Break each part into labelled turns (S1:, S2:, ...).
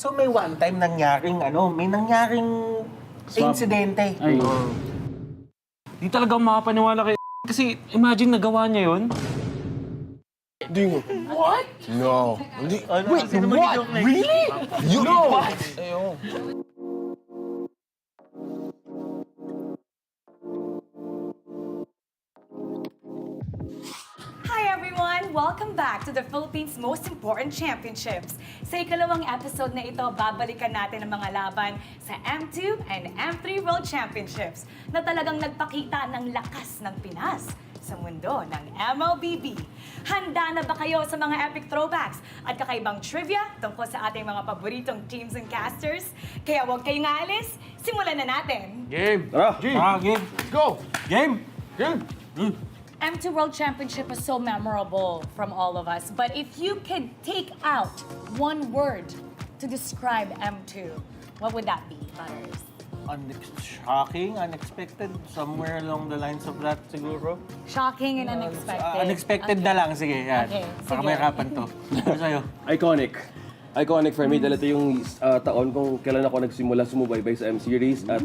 S1: So may one time nangyaring insidente.
S2: Ay. Di talaga ako makapaniwala kay kasi imagine nagawa niya yun.
S3: What? No. Hindi.
S1: Wait, what?
S3: Really? You no. What?
S4: Hi everyone! Welcome back to the Philippines' most important championships. Sa ikalawang episode na ito, babalikan natin ang mga laban sa M2 and M3 World Championships na talagang nagpakita ng lakas ng Pinas sa mundo ng MLBB. Handa na ba kayo sa mga epic throwbacks at kakaibang trivia tungkol sa ating mga paboritong teams and casters? Kaya huwag kayong aalis, simulan na natin!
S3: Game.
S1: Game.
S3: Let's go.
S1: Game.
S3: Game.
S4: M2 World Championship is so memorable from all of us, but if you could take out one word to describe M2, what would that be, Butters?
S1: Shocking, unexpected, somewhere along the lines of that siguro.
S4: Shocking and unexpected.
S1: Unexpected na lang, sige. Yan.
S4: Okay,
S1: Baka
S4: sige.
S1: may harapan to. Ano sa'yo?
S5: Iconic. Iconic for me dahil ito yung taon kung kailan ako nagsimula sumubaybay sa M-Series at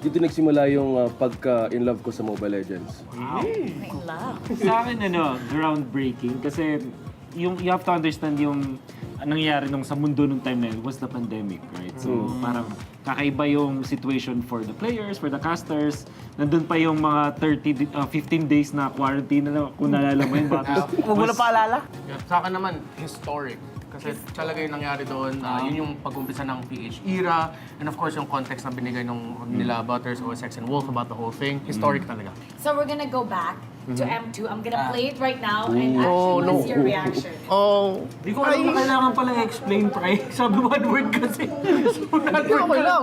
S5: dito nagsimula yung pagka-in love ko sa Mobile Legends.
S4: In love.
S2: Sa akin groundbreaking kasi you have to understand yung nangyayari nung sa mundo nung time na yun was the pandemic, right? So parang kakaiba yung situation for the players, for the casters. Nandun pa yung mga 15 days na quarantine na kung naalala mo yun.
S1: Huwag mo na paalala?
S3: Sa akin naman, historic. Kasi talaga yung nangyari doon, yun yung pag-umpisa ng PH era. And of course, yung context na binigay nila Butters, OSX, and Wolf about the whole thing. Historic talaga.
S4: So we're gonna go back to M2. I'm gonna play it right now and actually what's your reaction?
S3: Oh,
S1: Di ko alam na kailangan pala i-explain, pre. Sabi one word kasi. So,
S3: okay lang.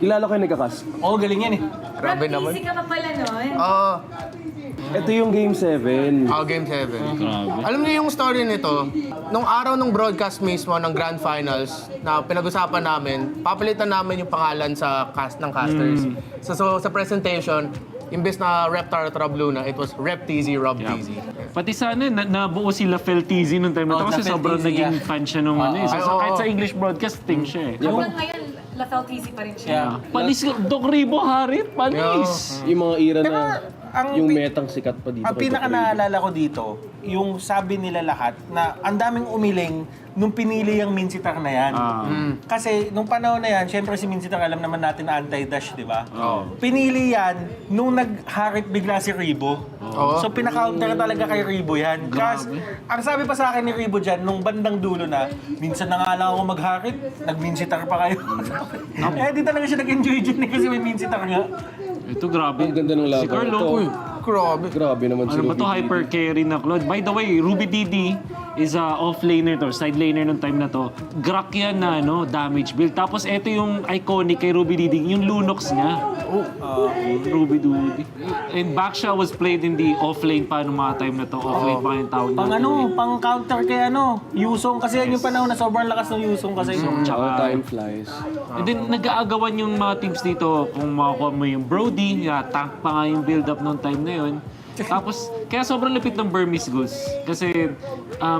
S5: Kilala ko yung nagkakas.
S1: Oo, galing yan eh.
S3: Grabe naman.
S4: Easy ka pa pala nun.
S5: Ito yung Game 7.
S3: Game 7. Alam niyo yung story nito, nung araw ng broadcast mismo ng Grand Finals na pinag-usapan namin, papalitan namin yung pangalan sa cast ng casters. So sa presentation, imbes na Rep Tara Tara Blue na, it was Rep TZ, Rob TZ.
S2: Pati sana nabuo sila Feltizi nung time na to kasi
S1: Feltizi,
S2: sobrang naging
S1: yeah.
S2: fan siya nung ano eh. So,
S3: oo.
S2: kahit sa English broadcasting siya eh.
S4: Hanggang ngayon, Lafel TZ pa rin siya.
S2: Panis, Doc Ribo, Harit, panis.
S5: Yung mga era na
S1: ang
S5: yung
S1: pi-
S5: metang sikat pa dito.
S1: Ang
S5: kay
S1: pinaka
S5: Dr. Ray.
S1: naalala ko dito, yung sabi nila lahat na ang daming umiling nung pinili yung Minsitar na yan. Kasi nung panahon na yan, syempre si Minsitar alam naman natin na anti-dash, di ba? Pinili yan nung nag-harit bigla si Ribo. So pinaka-counter talaga kay Ribo yan. Kasi ang sabi pa sa akin ni Ribo dyan, nung bandang dulo na, minsan na nga lang ako mag-harit, nag-Minsitar pa kayo. Di talaga siya nag-enjoy dyan eh, kasi may Minsitar nga.
S2: Ito grabe.
S5: Ang ganda ng laban.
S2: Si Carlo.
S5: Ito,
S3: Grabe.
S5: grabe naman si
S2: Ano ba to,
S5: Ruby.
S2: hyper carry na Claude? By the way, Ruby Didi is a off-laner to, side laner nung time na to. Grak yan na damage build. Tapos ito yung iconic kay Ruby Didi, yung Lunox niya. Ruby Didi. And Baksha was played in the off-lane pa nung mga time na to. Off-lane pa yung tawag natin.
S1: Pang counter kay Yusong kasi yan yung panahon na sobrang lakas ng Yusong kasi.
S5: How time flies.
S2: And then nag-aagawan yung mga teams dito kung makakuha mo yung Brody, tank pa nga yung build-up nung time na yun. Tapos, kaya sobrang lapit ng Burmese Goose. Kasi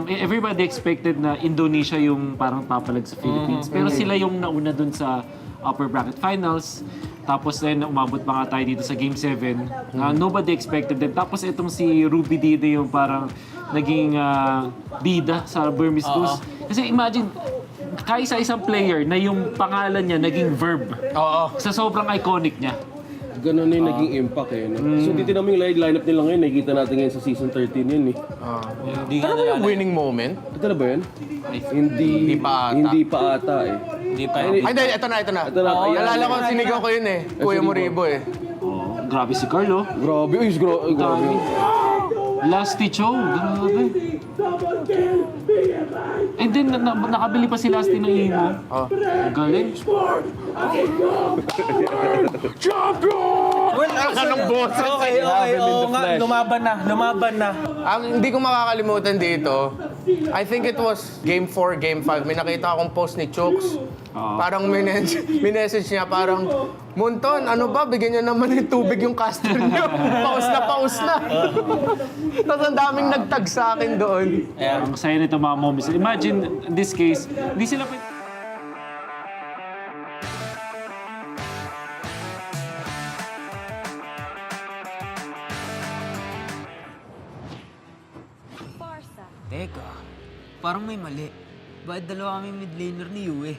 S2: everybody expected na Indonesia yung parang papalag sa Philippines. Pero sila yung nauna dun sa upper bracket finals. Tapos then, umabot pa nga tayo dito sa Game 7. Nobody expected them. Tapos itong si Ruby Didi yung parang naging bida sa Burmese Goose. Kasi imagine, kaisa-isang player na yung pangalan niya naging verb. Sa sobrang iconic niya.
S5: Ganun na yung naging impact eh. No? So dito namin yung lineup nila ngayon, nakikita natin ngayon sa season 13 yun eh.
S3: Ano ba yung winning moment?
S5: Ito na ba yun? Hindi
S3: pa ata.
S5: Hindi pa ata eh.
S1: Hindi pa.
S3: Ay, hindi, ito na.
S5: Ito na, ayan.
S3: Nalala ko, sinigaw ko yun eh. Kuya
S5: sinigaw.
S3: Moribo eh.
S2: Grabe si Carlo.
S5: Grabe, grabe.
S2: Lasty Chow, grabe. And then, nakabili pa si Lasty ng imo. Galing.
S1: Well,
S3: Anong boses?
S1: Okay. Oo nga, lumaban na.
S3: Ang hindi ko makakalimutan dito, I think it was Game 4, Game 5. May nakita akong post ni Chooks. Parang minessage niya, parang, Munton, ano ba? Bigyan niyo naman ng tubig yung caster niyo. Paus na. Tapos ang daming nagtag sa akin doon.
S2: Ang saya nito mga moments. Imagine, in this case, hindi sila
S6: Teka, parang may mali. Bakit dalawa kami mid laner ni Yue?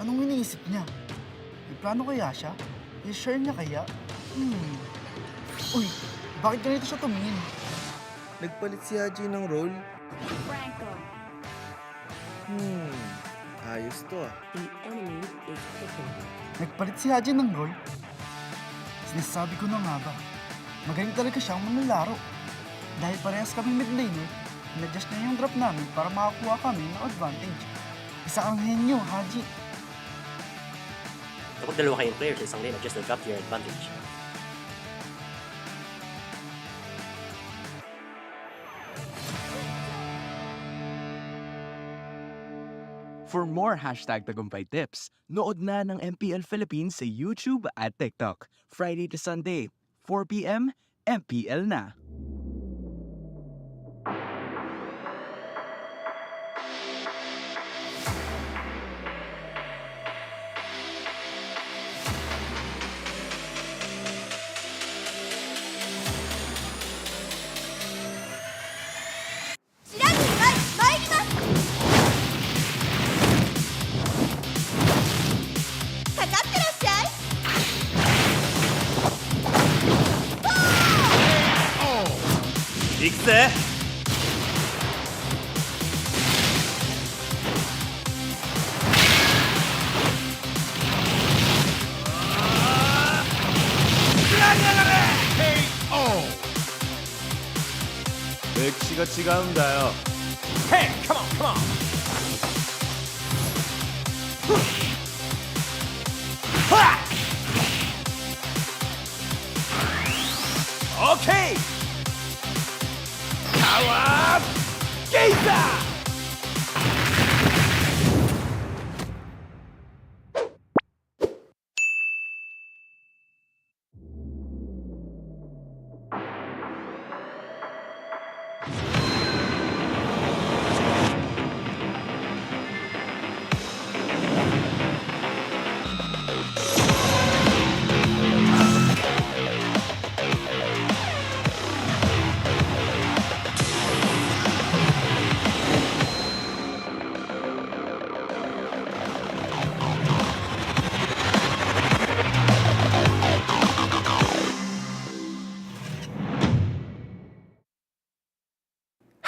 S7: Anong iniisip niya? May plano kaya siya? I-share niya kaya? Uy, bakit ganito siya tumingin?
S8: Nagpalit si Haji ng role?
S4: Franco.
S8: Ayos to ah.
S7: Nagpalit si Haji ng role? Sinasabi ko na nga ba? Magaling talaga siyang manlalaro. Dahil parehas kami mid laner, in-adjust niya yung drop namin para makakuha kami ng advantage. Isa kang henyo, Haji.
S9: Kapag dalawa kayong players sa isang lane, adjust the drop to your advantage.
S10: For more #tagumpay tips, nood na ng MPL Philippines sa YouTube at TikTok. Friday to Sunday, 4 p.m. MPL na.
S8: 맥시가 지가운다요.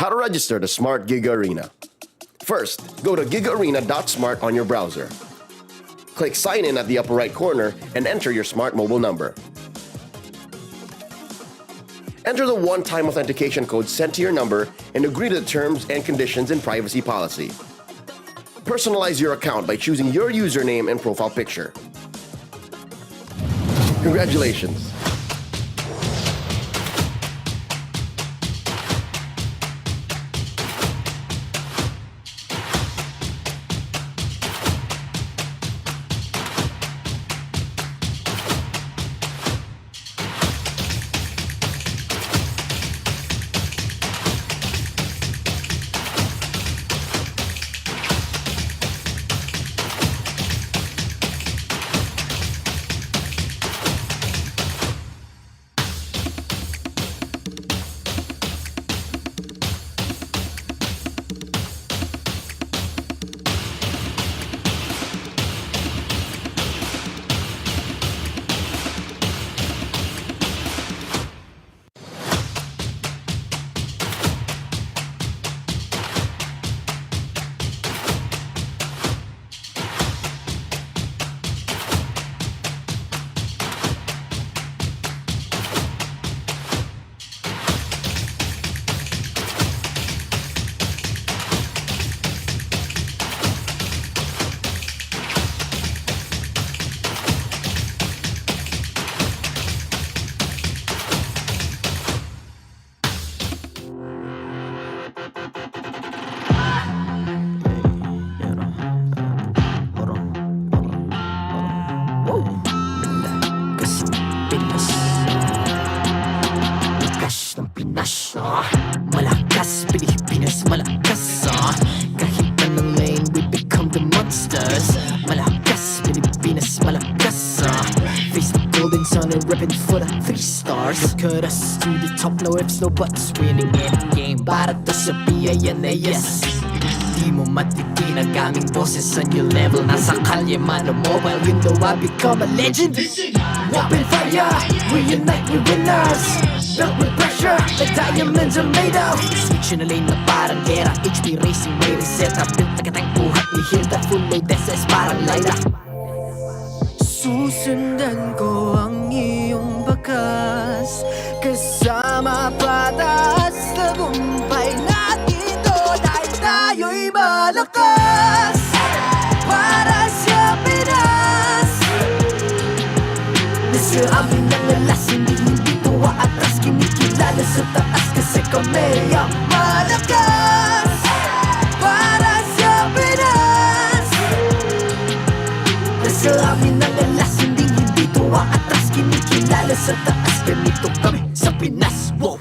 S11: How to register the Smart Giga Arena. First, go to gigaarena.smart on your browser. Click Sign In at the upper right corner and enter your smart mobile number. Enter the one-time authentication code sent to your number and agree to the terms and conditions and privacy policy. Personalize your account by choosing your username and profile picture. Congratulations!
S12: repping for the 3 stars. Look at us to the top, no ifs, no buts. Winning any game, para to sa PANAS. Di mo matitinag aming boses sa new level. Nasa kalye man o mobile, you know I become a legend. Weapon fire, we unite, we winners. Built with pressure, the diamonds are made of. Switching na lane na parang gera. HP racing, may reset. Built na katang buhat ni Hilda. Full load SS parang Lyra. Susundan ko ang iyong bakas. Kasama patas, tagumpay natin ito. Dahil tayo'y malakas. Para sa Pinas. Nasa amin ang alas, hindi tuwa atras. Kinikilala sa taas kasi kami ang malakas. Para sa Pinas. Nasa amin ang alas, hindi tuwa atras. Kinikilala sa taas, ganito kami sa Pinas. Wow!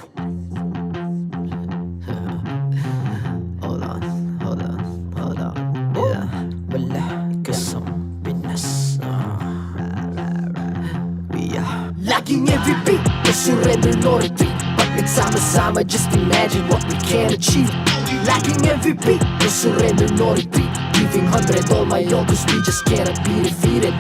S12: Hold on. Yeah, malakas ang Pinas. Laging every beat, no surrender, no retreat. Pag nagsama-sama, just imagine what we can achieve. Laging every beat, no surrender, no retreat. Giving 100 all my own, cause we just cannot be defeated.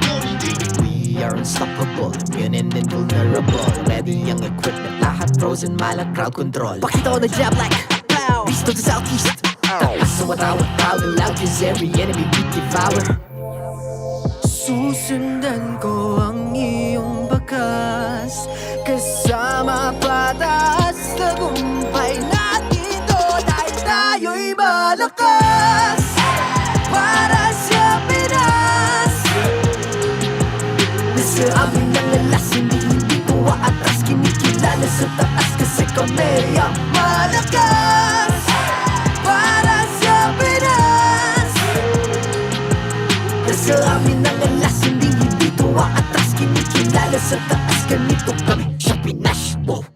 S12: We are unstoppable, immune and invulnerable. Ready ang equipment, lahat frozen, malang crowd control. Pakita ko na jab like pow, beast of the southeast. Taas sa watawat, proud and loud, cause every enemy we devour. Susundan ko ang iyong bakas. Kasama patas, tagumpay natin ito. Dahil tayo'y malakas. Para sa Pinas. Nasa amin ang alas, hindi tuwa atras. Kinikilala sa taas kasi kami ang malakas. Para sa Pinas. Nasa amin ang alas, hindi tuwa atras. Kinikilala sa taas, ganito kami sa Pinas. Wow!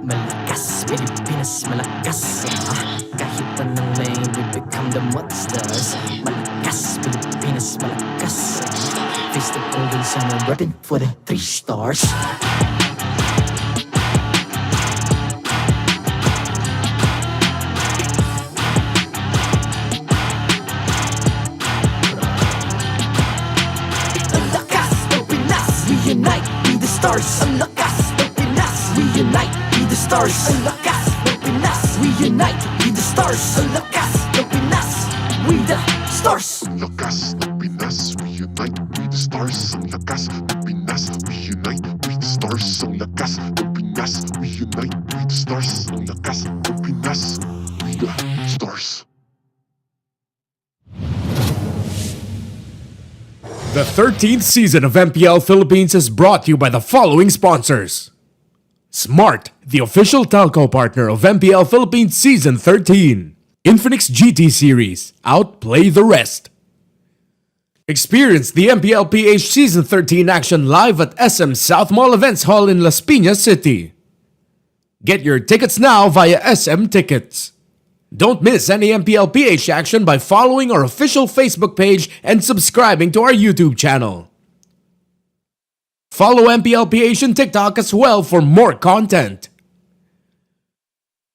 S12: Malakas, Pilipinas, malakas. Kahit anong lane, we become the monsters. Malakas, Pilipinas, malakas. Face the golden sun and repping for the 3 stars. Unite, be the stars. Ang lakas ng Pinas. We unite, be the stars. Ang lakas ng Pinas. We unite, be the stars. Ang lakas ng Pinas. We the stars.
S13: Ang lakas ng Pinas. We unite, be the stars. Ang lakas ng Pinas. We unite, be the stars. Ang lakas ng Pinas. We unite, be the stars. Ang lakas ng Pinas. We the stars.
S14: The 13th season of MPL Philippines is brought to you by the following sponsors. Smart, the official telco partner of MPL Philippines Season 13. Infinix GT Series, outplay the rest. Experience the MPL PH Season 13 action live at SM South Mall Events Hall in Las Piñas City. Get your tickets now via SM Tickets. Don't miss any MPL PH action by following our official Facebook page and subscribing to our YouTube channel. Follow MPL PH on TikTok as well for more content.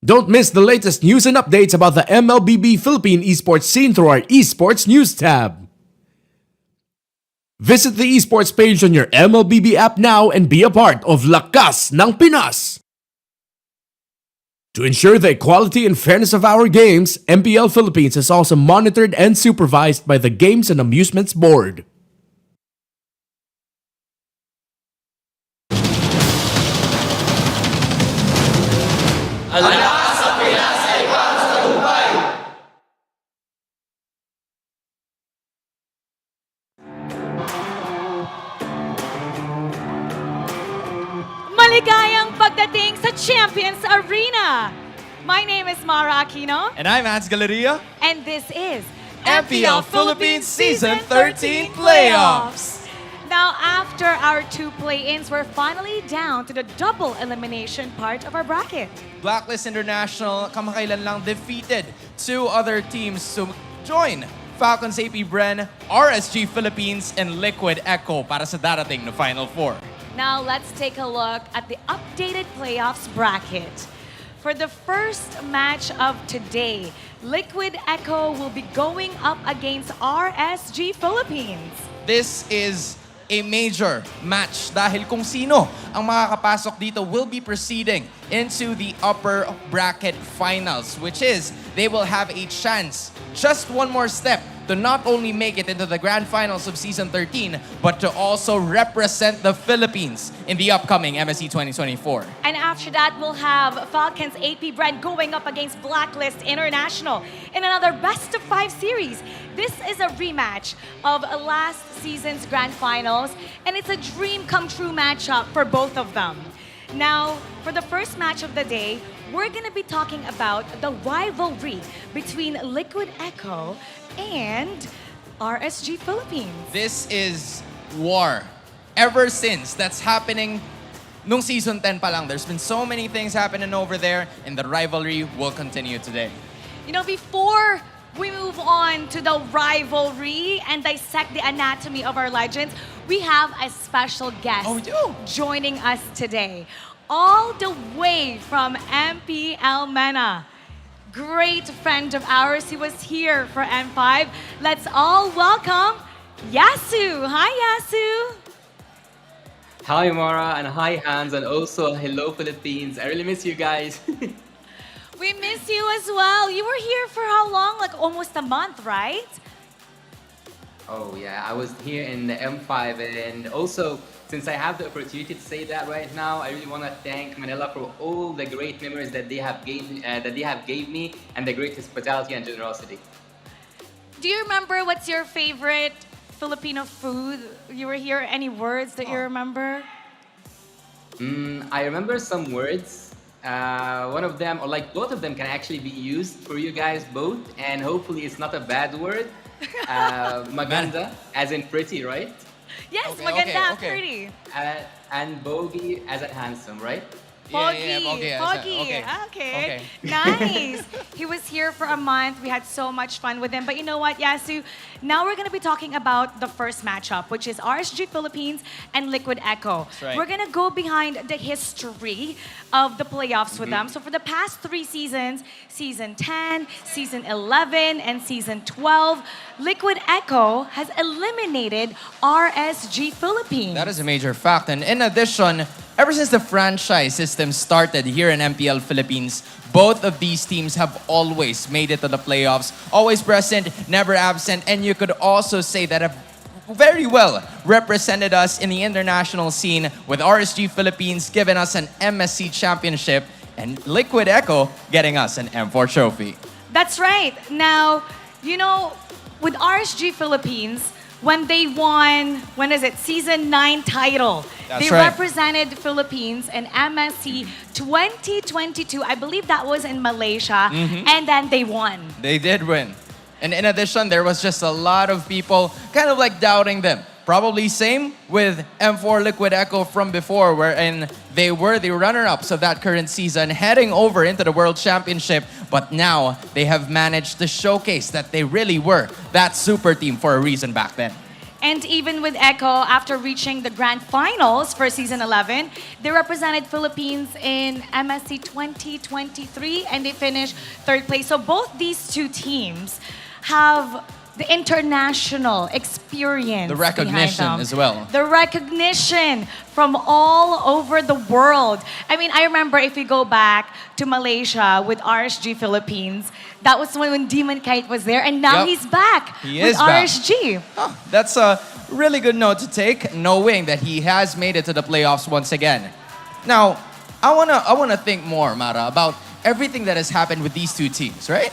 S14: Don't miss the latest news and updates about the MLBB Philippine esports scene through our esports news tab. Visit the esports page on your MLBB app now and be a part of Lakas ng Pinas. To ensure the equality and fairness of our games, MPL Philippines is also monitored and supervised by the Games and Amusements Board.
S15: Alakas sa Pinas ay para sa tagumpay!
S4: Maligayang pagdating sa Champions Arena! My name is Mara Aquino.
S8: And I'm Hans Galeria.
S4: And this is
S8: MPL Philippines Season 13 Playoffs!
S4: Now, after our 2 play-ins, we're finally down to the double elimination part of our bracket.
S16: Blacklist International kamakailan lang defeated 2 other teams to join
S8: Falcons APBREN, RSG Philippines, and Liquid Echo para sa darating na Final Four.
S4: Now let's take a look at the updated playoffs bracket. For the first match of today, Liquid Echo will be going up against RSG Philippines.
S8: This is a major match dahil kung sino ang makakapasok dito will be proceeding into the upper bracket finals, which is they will have a chance, just one more step, to not only make it into the grand finals of Season 13, but to also represent the Philippines in the upcoming MSC 2024.
S4: And after that, we'll have Falcons APBREN going up against Blacklist International in another best-of-5 series. This is a rematch of last season's grand finals, and it's a dream-come-true matchup for both of them. Now, for the first match of the day, we're going to be talking about the rivalry between Liquid Echo and RSG Philippines.
S8: This is war. Ever since that's happening nung Season 10 pa lang, there's been so many things happening over there, and the rivalry will continue today.
S4: You know, before we move on to the rivalry and dissect the anatomy of our legends, we have a special guest joining us today. All the way from MPL MENA. Great friend of ours. He was here for M5. Let's all welcome Yasu. Hi, Yasu.
S16: Hi, Mara, and hi, Hans, and also hello, Philippines. I really miss you guys.
S4: We miss you as well. You were here for how long? Like almost a month, right?
S16: Oh, yeah, I was here in the M5, and also, since I have the opportunity to say that right now, I really want to thank Manila for all the great memories that they have gave me, and the great hospitality and generosity.
S4: Do you remember what's your favorite Filipino food? You were here. Any words that you remember?
S16: I remember some words. One of them, or like both of them, can actually be used for you guys both, and hopefully it's not a bad word. Maganda, as in pretty, right?
S4: Yes, maganda, pretty.
S16: And bogey, as in handsome, right?
S4: Pogi. Okay. Nice. He was here for a month. We had so much fun with him. But you know what, Yasu? Now we're going to be talking about the first matchup, which is RSG Philippines and Liquid Echo.
S8: Right.
S4: We're going to go behind the history of the playoffs with them. So for the past 3 seasons, Season 10, Season 11, and Season 12, Liquid Echo has eliminated RSG Philippines.
S8: That is a major fact. And in addition, ever since the franchise system started here in MPL Philippines, both of these teams have always made it to the playoffs, always present, never absent, and you could also say that have very well represented us in the international scene, with RSG Philippines giving us an MSC championship and Liquid Echo getting us an M4 trophy.
S4: That's right. Now, you know, with RSG Philippines, when they won, Season 9 title.
S8: That's
S4: they
S8: right.
S4: represented Philippines in MSC 2022. I believe that was in Malaysia. And then they won.
S8: They did win. And in addition, there was just a lot of people kind of like doubting them. Probably same with M4 Liquid Echo from before, wherein they were the runner-ups of that current season, heading over into the World Championship. But now they have managed to showcase that they really were that super team for a reason back then.
S4: And even with Echo, after reaching the grand finals for Season 11, they represented Philippines in MSC 2023 and they finished 3rd place. So both these two teams have the international experience,
S8: The recognition
S4: behind them.
S8: as well.
S4: The recognition from all over the world. I mean, I remember if we go back to Malaysia with RSG Philippines, that was when Demon Kite was there, and now
S8: Yep.
S4: he's back
S8: He
S4: with
S8: is back.
S4: RSG.
S8: That's a really good note to take, knowing that he has made it to the playoffs once again. Now, I wanna think more, Mara, about everything that has happened with these two teams, right?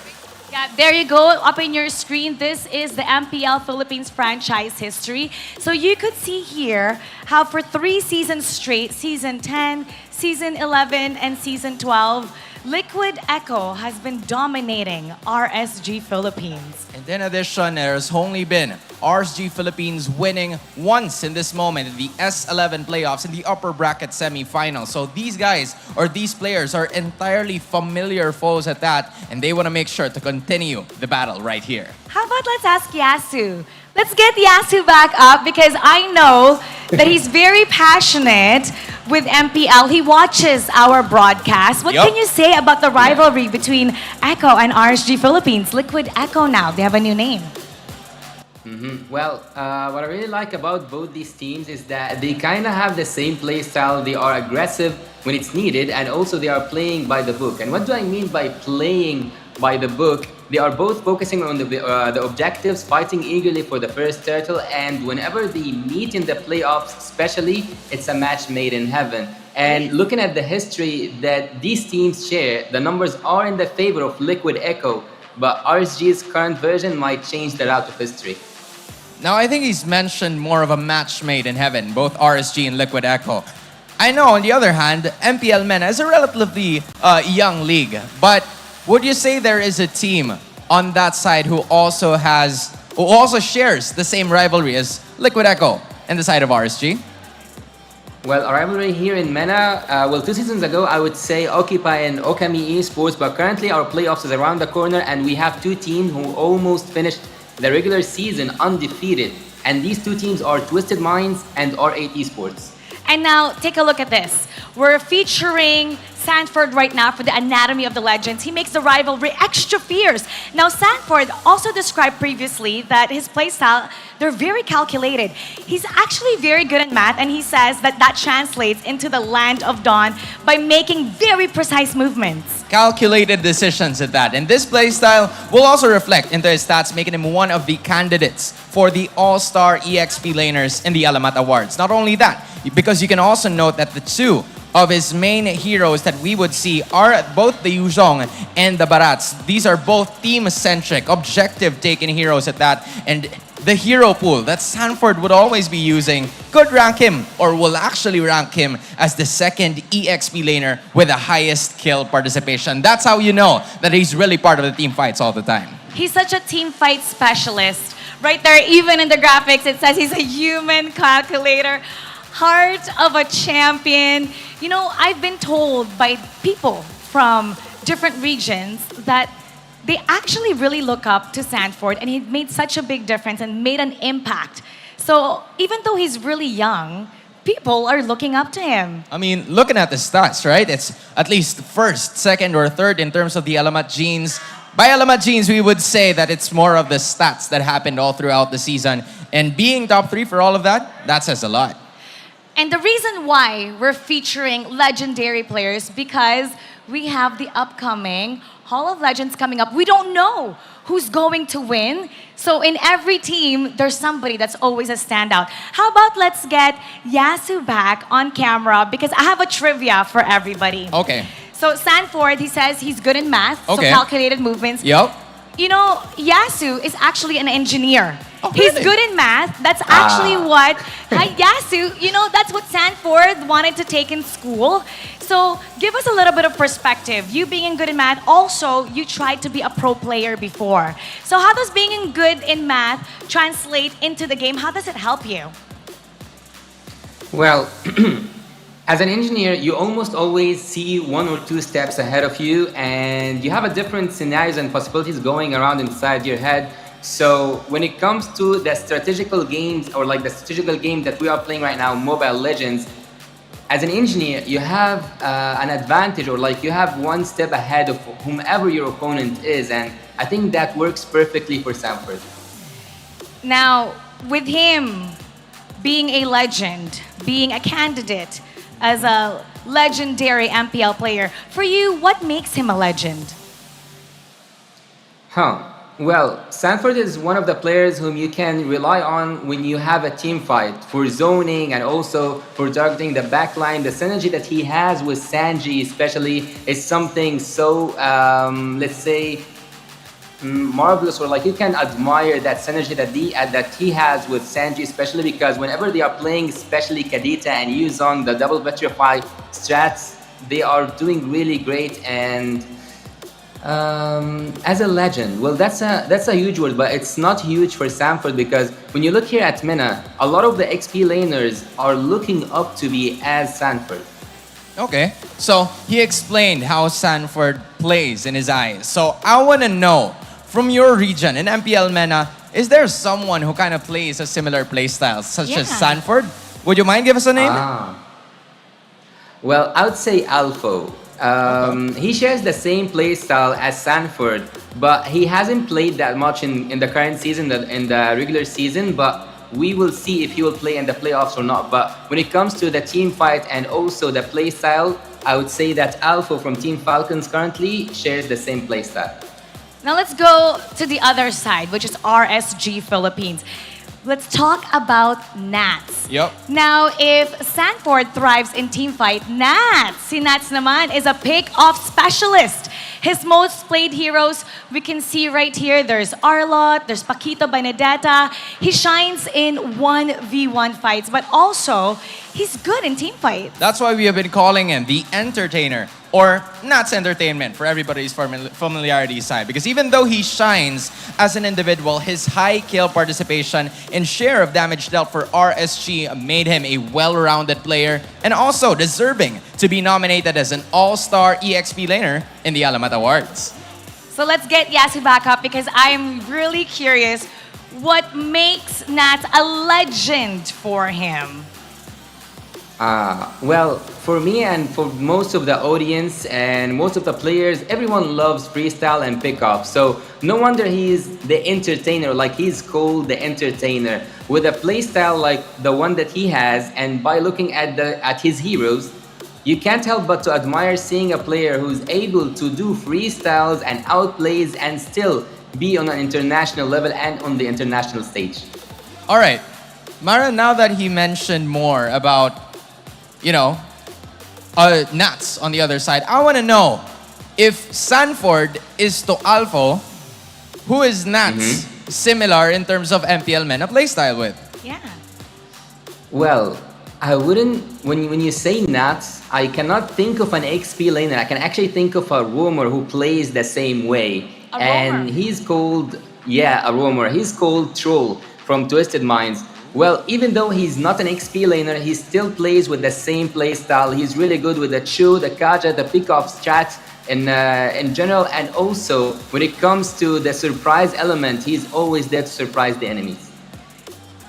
S4: Yeah, there you go, up in your screen. This is the MPL Philippines franchise history. So you could see here how for 3 seasons straight, Season 10, Season 11, and Season 12, Liquid Echo has been dominating RSG Philippines.
S8: And in addition, there's only been RSG Philippines winning once in this moment in the S11 Playoffs in the upper bracket semifinals. So these guys or these players are entirely familiar foes at that, and they want to make sure to continue the battle right here.
S4: How about let's ask Yasu? Let's get Yasu back up because I know that he's very passionate with MPL. He watches our broadcast. What can you say about the rivalry between Echo and RSG Philippines? Liquid Echo now. They have a new name.
S16: Well, what I really like about both these teams is that they kind of have the same play style. They are aggressive when it's needed, and also they are playing by the book. And what do I mean by playing by the book? They are both focusing on the objectives, fighting eagerly for the first turtle, and whenever they meet in the playoffs, especially, it's a match made in heaven. And looking at the history that these teams share, the numbers are in the favor of Liquid Echo, but RSG's current version might change the route of history.
S8: Now, I think he's mentioned more of a match made in heaven, both RSG and Liquid Echo. I know, on the other hand, MPL MENA is a relatively young league, but would you say there is a team on that side who also shares the same rivalry as Liquid Echo and the side of RSG?
S16: Well, our rivalry here in MENA, 2 seasons ago, I would say Occupy and Okami Esports, but currently our playoffs is around the corner and we have two teams who almost finished the regular season undefeated. And these two teams are Twisted Minds and R8 Esports.
S4: And now, take a look at this. We're featuring Sanford right now for the Anatomy of the Legends. He makes the rivalry extra fierce. Now, Sanford also described previously that his playstyle, they're very calculated. He's actually very good at math, and he says that that translates into the Land of Dawn by making very precise movements.
S8: Calculated decisions at that. And this playstyle will also reflect into his stats, making him one of the candidates for the All-Star EXP laners in the Alamat Awards. Not only that, because you can also note that the two of his main heroes that we would see are both the Yuzhong and the Barats. These are both team-centric, objective-taken heroes at that. And the hero pool that Sanford would always be using could rank him, or will actually rank him, as the second EXP laner with the highest kill participation. That's how you know that he's really part of the team fights all the time.
S4: He's such a team fight specialist. Right there, even in the graphics, it says he's a human calculator. Heart of a champion. You know, I've been told by people from different regions that they actually really look up to Sanford, and he made such a big difference and made an impact. So even though he's really young, people are looking up to him.
S8: I mean, looking at the stats, right? It's at least first, second, or third in terms of the Alamat genes. By Alamat genes, we would say that it's more of the stats that happened all throughout the season. And being top 3 for all of that says a lot.
S4: And the reason why we're featuring legendary players, because we have the upcoming Hall of Legends coming up. We don't know who's going to win. So in every team, there's somebody that's always a standout. How about let's get Yasu back on camera, because I have a trivia for everybody.
S8: Okay.
S4: So Sanford, he says he's good in math, so calculated movements.
S8: Yep.
S4: You know, Yasu is actually an engineer.
S8: Oh,
S4: He's
S8: really?
S4: good in math. That's actually what Yasu, you know, that's what Sanford wanted to take in school. So give us a little bit of perspective. You being good in math, also you tried to be a pro player before. So how does being good in math translate into the game? How does it help you?
S16: Well, as an engineer, you almost always see 1 or 2 steps ahead of you, and you have a different scenarios and possibilities going around inside your head. So when it comes to the strategical games, or like the strategical game that we are playing right now, Mobile Legends, as an engineer, you have an advantage, or like you have 1 step ahead of whomever your opponent is, and I think that works perfectly for Sanford.
S4: Now, with him being a legend, being a candidate as a legendary MPL player, for you, what makes him a legend?
S16: Well, Sanford is one of the players whom you can rely on when you have a team fight, for zoning and also for targeting the backline. The synergy that he has with Sanji especially is something so, let's say, marvelous, or like you can admire that synergy that he has with Sanji, especially because whenever they are playing, especially Kadita and Yuzong, the double Petrify strats, they are doing really great. And As a legend, well, that's a huge word, but it's not huge for Sanford because when you look here at MENA, a lot of the XP laners are looking up to be as Sanford.
S8: Okay, so he explained how Sanford plays in his eyes. So I want to know, from your region in MPL MENA, is there someone who kind of plays a similar play style, such as Sanford? Would you mind give us a name?
S16: Well, I would say Alpho. He shares the same play style as Sanford, but he hasn't played that much in the current season, in the regular season, but we will see if he will play in the playoffs or not. But when it comes to the team fight and also the play style, I would say that Alpho from Team Falcons currently shares the same play style.
S4: Now let's go to the other side, which is RSG Philippines. Let's talk about Nats.
S8: Yep.
S4: Now, if Sanford thrives in team fight, si Nats naman is a pick-off specialist. His most played heroes, we can see right here, there's Arlot, there's Paquito Benedetta. He shines in 1v1 fights, but also, he's good in team fight.
S8: That's why we have been calling him the entertainer, or Nats Entertainment for everybody's familiarity side. Because even though he shines as an individual, his high kill participation and share of damage dealt for RSG made him a well-rounded player and also deserving to be nominated as an All-Star EXP laner in the Alamat Awards.
S4: So let's get Yasu back up because I'm really curious what makes Nats a legend for him.
S16: Well, for me and for most of the audience and most of the players, everyone loves freestyle and pickup. So no wonder he's the entertainer, like he's called the entertainer. With a playstyle like the one that he has, and by looking at his heroes, you can't help but to admire seeing a player who's able to do freestyles and outplays and still be on an international level and on the international stage.
S8: All right, Mara, now that he mentioned more about Nats on the other side, I want to know if Sanford is to Alpho, who is Nats similar in terms of MPL MENA playstyle with?
S4: Yeah.
S16: Well, I wouldn't, when you say Nats, I cannot think of an XP laner. I can actually think of a roamer who plays the same way. And he's called, a roamer. He's called Troll from Twisted Minds. Well, even though he's not an XP laner, he still plays with the same play style. He's really good with the Chu, the Kaja, the pickoffs, chats in general. And also, when it comes to the surprise element, he's always there to surprise the enemies.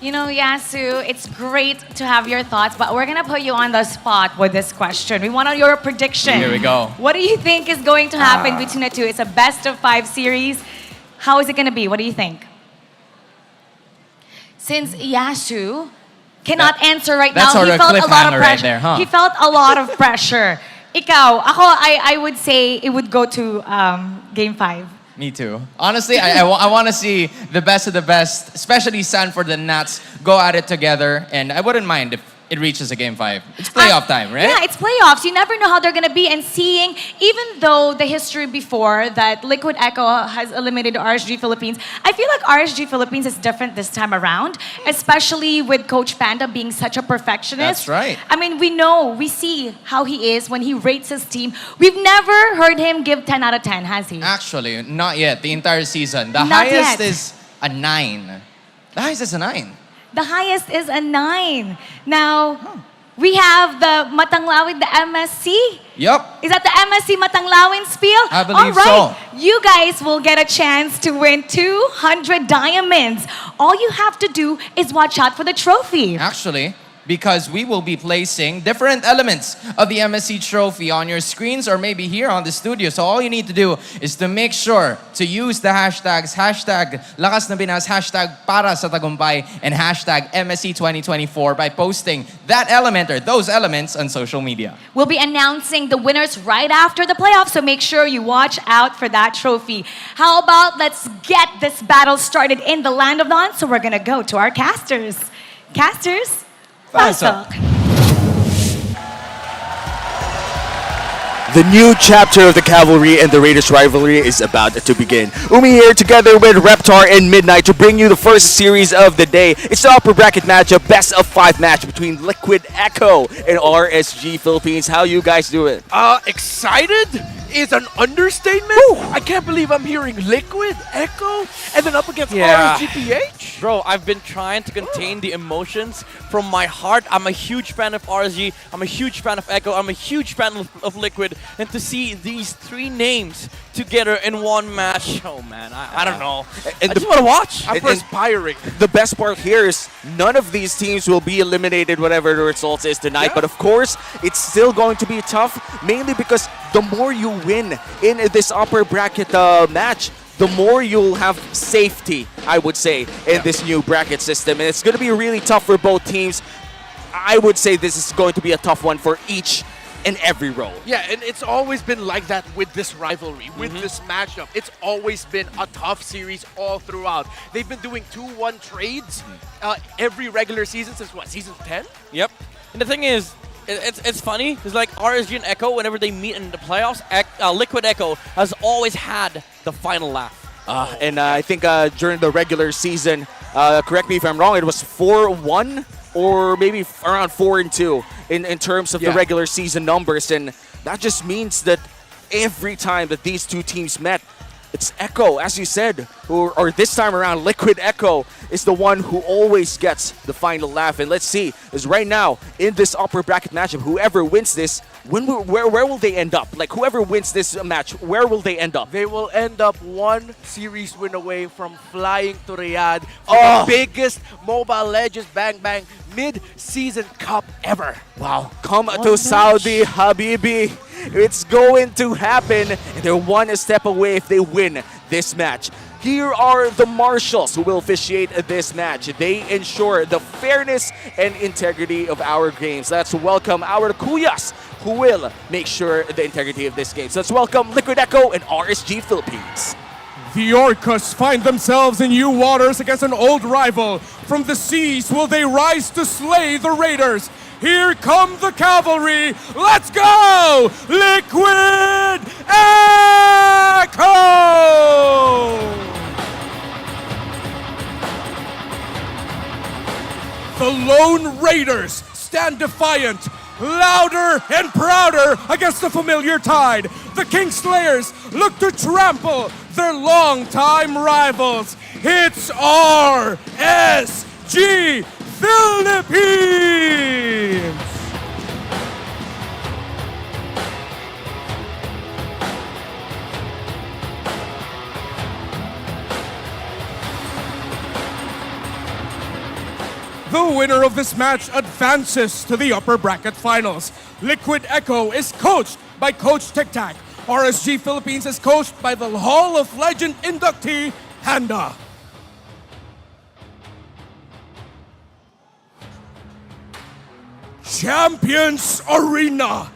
S4: You know, Yasu, it's great to have your thoughts, but we're gonna put you on the spot with this question. We want your prediction.
S8: Here we go.
S4: What do you think is going to happen between the two? It's a best-of-5 series. How is it gonna be? What do you think? Since Yasu cannot answer right now, he felt a lot of pressure.
S8: Right there, huh?
S4: He felt a lot of pressure. Ikaw, I would say it would go to Game 5.
S8: Me too. Honestly, I want to see the best of the best, especially Sanford and Nats, go at it together. And I wouldn't mind if it reaches a Game 5. It's playoff time, right?
S4: Yeah, it's playoffs. You never know how they're going to be. And seeing, even though the history before that Liquid Echo has eliminated RSG Philippines, I feel like RSG Philippines is different this time around, especially with Coach Panda being such a perfectionist.
S8: That's right.
S4: I mean, we see how he is when he rates his team. We've never heard him give 10 out of 10, has he?
S8: Actually, not yet. The entire season. The highest is a 9. The highest is a 9.
S4: The highest is a 9. Now, we have the Matanglawin, the MSC.
S8: Yep.
S4: Is that the MSC Matanglawin spiel?
S8: I believe
S4: so.
S8: so.
S4: You guys will get a chance to win 200 diamonds. All you have to do is watch out for the trophy.
S8: Actually, because we will be placing different elements of the MSC trophy on your screens or maybe here on the studio. So all you need to do is to make sure to use the hashtags, hashtag Lakas na Pinas, hashtag Para sa Tagumpay, and hashtag MSC 2024 by posting that element or those elements on social media.
S4: We'll be announcing the winners right after the playoffs, so make sure you watch out for that trophy. How about let's get this battle started in the Land of Dawn? So we're gonna go to our casters. Casters? Pasok.
S17: The new chapter of the Cavalry and the Raiders rivalry is about to begin. Umi here together with Reptar and Midnight to bring you the first series of the day. It's the upper bracket matchup, best of 5 match between Liquid Echo and RSG Philippines. How you guys doing?
S18: Excited? is an understatement. I can't believe I'm hearing Liquid, Echo, and then up against RSG PH.
S19: Bro, I've been trying to contain the emotions from my heart. I'm a huge fan of RSG. I'm a huge fan of Echo. I'm a huge fan of Liquid. And to see these three names together in one match, oh man, I don't know. I just want to watch.
S18: I'm perspiring.
S17: The best part here is none of these teams will be eliminated whatever the results is tonight. But of course, it's still going to be tough, mainly because the more you win in this upper bracket match, the more you'll have safety, I would say, in this new bracket system. And it's going to be really tough for both teams. I would say this is going to be a tough one for each and every role.
S18: Yeah, and it's always been like that with this rivalry, with this matchup. It's always been a tough series all throughout. They've been doing 2-1 trades every regular season since what, season 10?
S19: Yep. And the thing is, it's funny, because like RSG and Echo, whenever they meet in the playoffs, Liquid Echo has always had the final laugh.
S17: And I think during the regular season, correct me if I'm wrong, it was 4-1 or maybe around 4-2 in terms of the regular season numbers. And that just means that every time that these two teams met, it's Echo, as you said, or this time around, Liquid Echo is the one who always gets the final laugh. And let's see, is right now in this upper bracket matchup, whoever wins this, where will they end up? Like, whoever wins this match, where will they end up?
S18: They will end up one series win away from flying to Riyadh for the biggest Mobile Legends Bang Bang mid-season cup ever.
S17: Wow, come to Saudi, Habibi. It's going to happen, and they're one step away if they win this match. Here are the marshals who will officiate this match. They ensure the fairness and integrity of our games. Let's welcome our Kuyas, who will make sure the integrity of this game. So let's welcome Liquid Echo and RSG Philippines.
S14: The Orcas find themselves in new waters against an old rival. From the seas will they rise to slay the Raiders. Here come the cavalry. Let's go! Liquid Echo! The Lone Raiders stand defiant, louder and prouder against the familiar tide. The Kingslayers look to trample their longtime rivals. It's RSG Philippines! The winner of this match advances to the upper bracket finals. Liquid Echo is coached by Coach Tic Tac. RSG Philippines is coached by the Hall of Legend inductee, Handa. Champions Arena.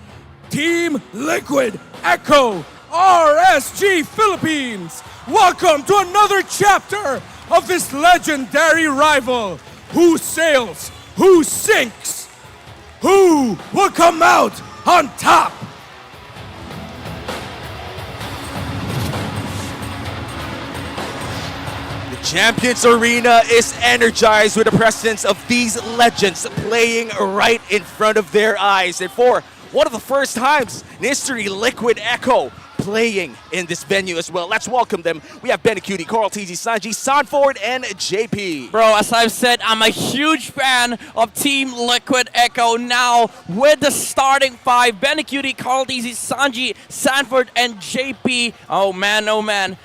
S14: Team Liquid Echo, RSG Philippines. Welcome to another chapter of this legendary rival. Who sails? Who sinks? Who will come out on top?
S17: The Champions Arena is energized with the presence of these legends playing right in front of their eyes. And for one of the first times in history, Liquid Echo playing in this venue as well. Let's welcome them. We have Benacuti, Carl TZ, Sanji, Sanford, and JP.
S19: Bro, as I've said, I'm a huge fan of Team Liquid Echo now with the starting five. Benacuti, Carl TZ, Sanji, Sanford, and JP. Oh man,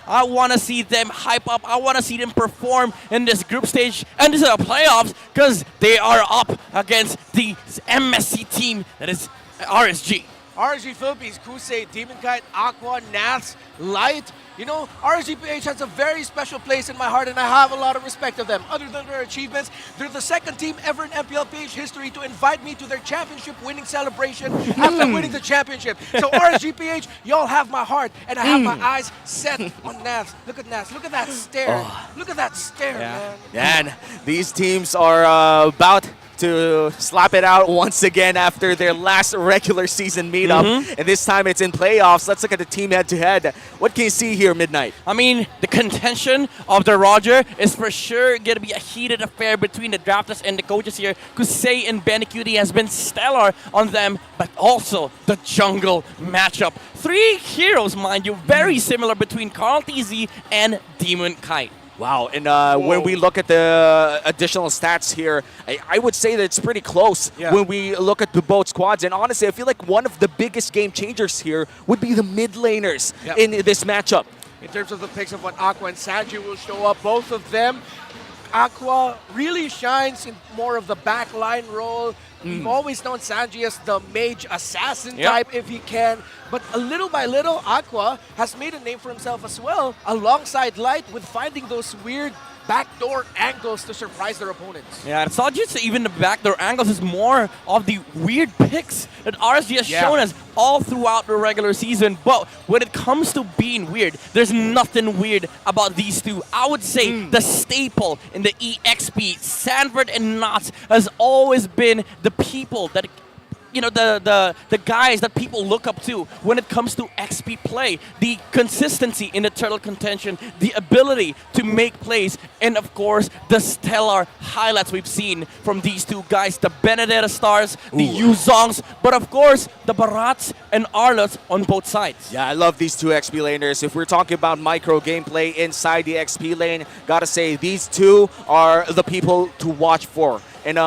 S19: I want to see them hype up. I want to see them perform in this group stage and this is the playoffs because they are up against the MSC team that is RSG.
S18: RSG Philippines, Kusei, Demon Kite, Aqua, Nats, Light. You know, RSG PH has a very special place in my heart and I have a lot of respect of them. Other than their achievements, they're the second team ever in MPL PH history to invite me to their championship winning celebration after winning the championship. So RSG PH, y'all have my heart and I have my eyes set on Nats. Look at Nats, look at that stare. Look at that stare, man.
S17: And these teams are about to slap it out once again after their last regular season meetup. And this time it's in playoffs. Let's look at the team head-to-head. What can you see here, Midnight?
S19: I mean, the contention of the Roger is for sure going to be a heated affair between the drafters and the coaches here. Kusei and Benecutie has been stellar on them, but also the jungle matchup. 3 heroes, mind you, very similar between Carl TZ and Demon Kite.
S17: Wow, and when we look at the additional stats here, I would say that it's pretty close when we look at the both squads. And honestly, I feel like one of the biggest game changers here would be the mid laners in this matchup.
S18: In terms of the picks of what Aqua and Sanji will show up, both of them, Aqua really shines in more of the backline role. We've always known Sanji as the mage assassin type if he can. But little by little, Aqua has made a name for himself as well, alongside Light, with finding those weird backdoor angles to surprise their opponents.
S19: Yeah, it's not just even the backdoor angles, it's more of the weird picks that RSG has shown us all throughout the regular season. But when it comes to being weird, there's nothing weird about these two. I would say the staple in the EXP, Sanford and Knots, has always been the people that, you know, the guys that people look up to when it comes to XP play. The consistency in the turtle contention, the ability to make plays, and of course, the stellar highlights we've seen from these two guys, the Benedetta Stars, the Yuzongs, but of course, the Barats and Arlots on both sides.
S17: Yeah, I love these two XP laners. If we're talking about micro gameplay inside the XP lane, gotta say, these two are the people to watch for. And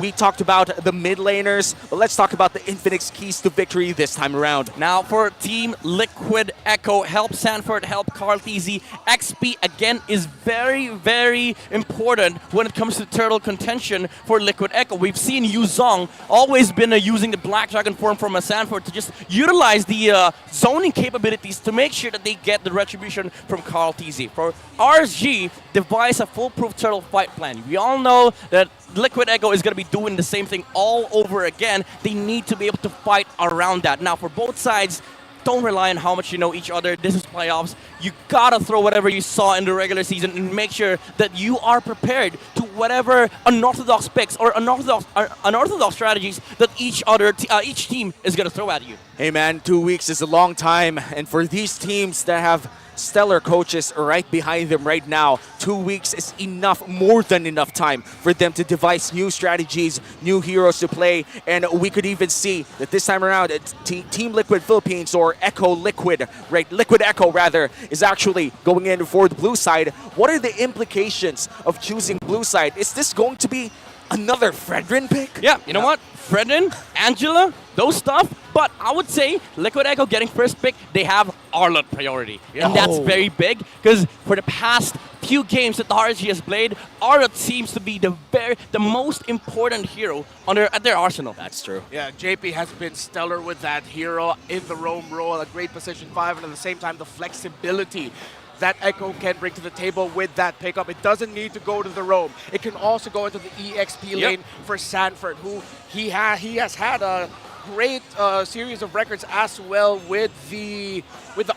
S17: we talked about the mid laners, but let's talk about the Infinix keys to victory this time around.
S19: Now for Team Liquid Echo, help Sanford, help Carl TZ. XP again is very, very important when it comes to turtle contention for Liquid Echo. We've seen Yuzong always been using the Black Dragon form from a Sanford to just utilize the zoning capabilities to make sure that they get the retribution from Carl TZ. For RSG, devise a foolproof turtle fight plan. We all know that Liquid Echo is going to be doing the same thing all over again. They need to be able to fight around that. Now, for both sides, don't rely on how much you know each other. This is playoffs. You gotta throw whatever you saw in the regular season and make sure that you are prepared to whatever unorthodox picks or unorthodox strategies that each team is gonna throw at you.
S17: Hey man, 2 weeks is a long time, and for these teams that have stellar coaches right behind them right now, 2 weeks is enough, more than enough time for them to devise new strategies, new heroes to play, and we could even see that this time around, Team Liquid Philippines, or Echo Liquid, right, Liquid Echo rather, is actually going in for the blue side. What are the implications of choosing blue side? Is this going to be another Fredrin pick?
S19: Yeah, you know what? Fredrin, Angela, those stuff. But I would say Liquid Echo getting first pick, they have Arlot priority. And that's very big because for the past few games that the RSG has played, Arlot seems to be the most important hero at their arsenal.
S17: That's true.
S18: Yeah, JP has been stellar with that hero in the roam role, a great position 5, and at the same time, the flexibility that Echo can bring to the table with that pickup. It doesn't need to go to the roam. It can also go into the EXP lane for Sanford, who he has had a great series of records as well with the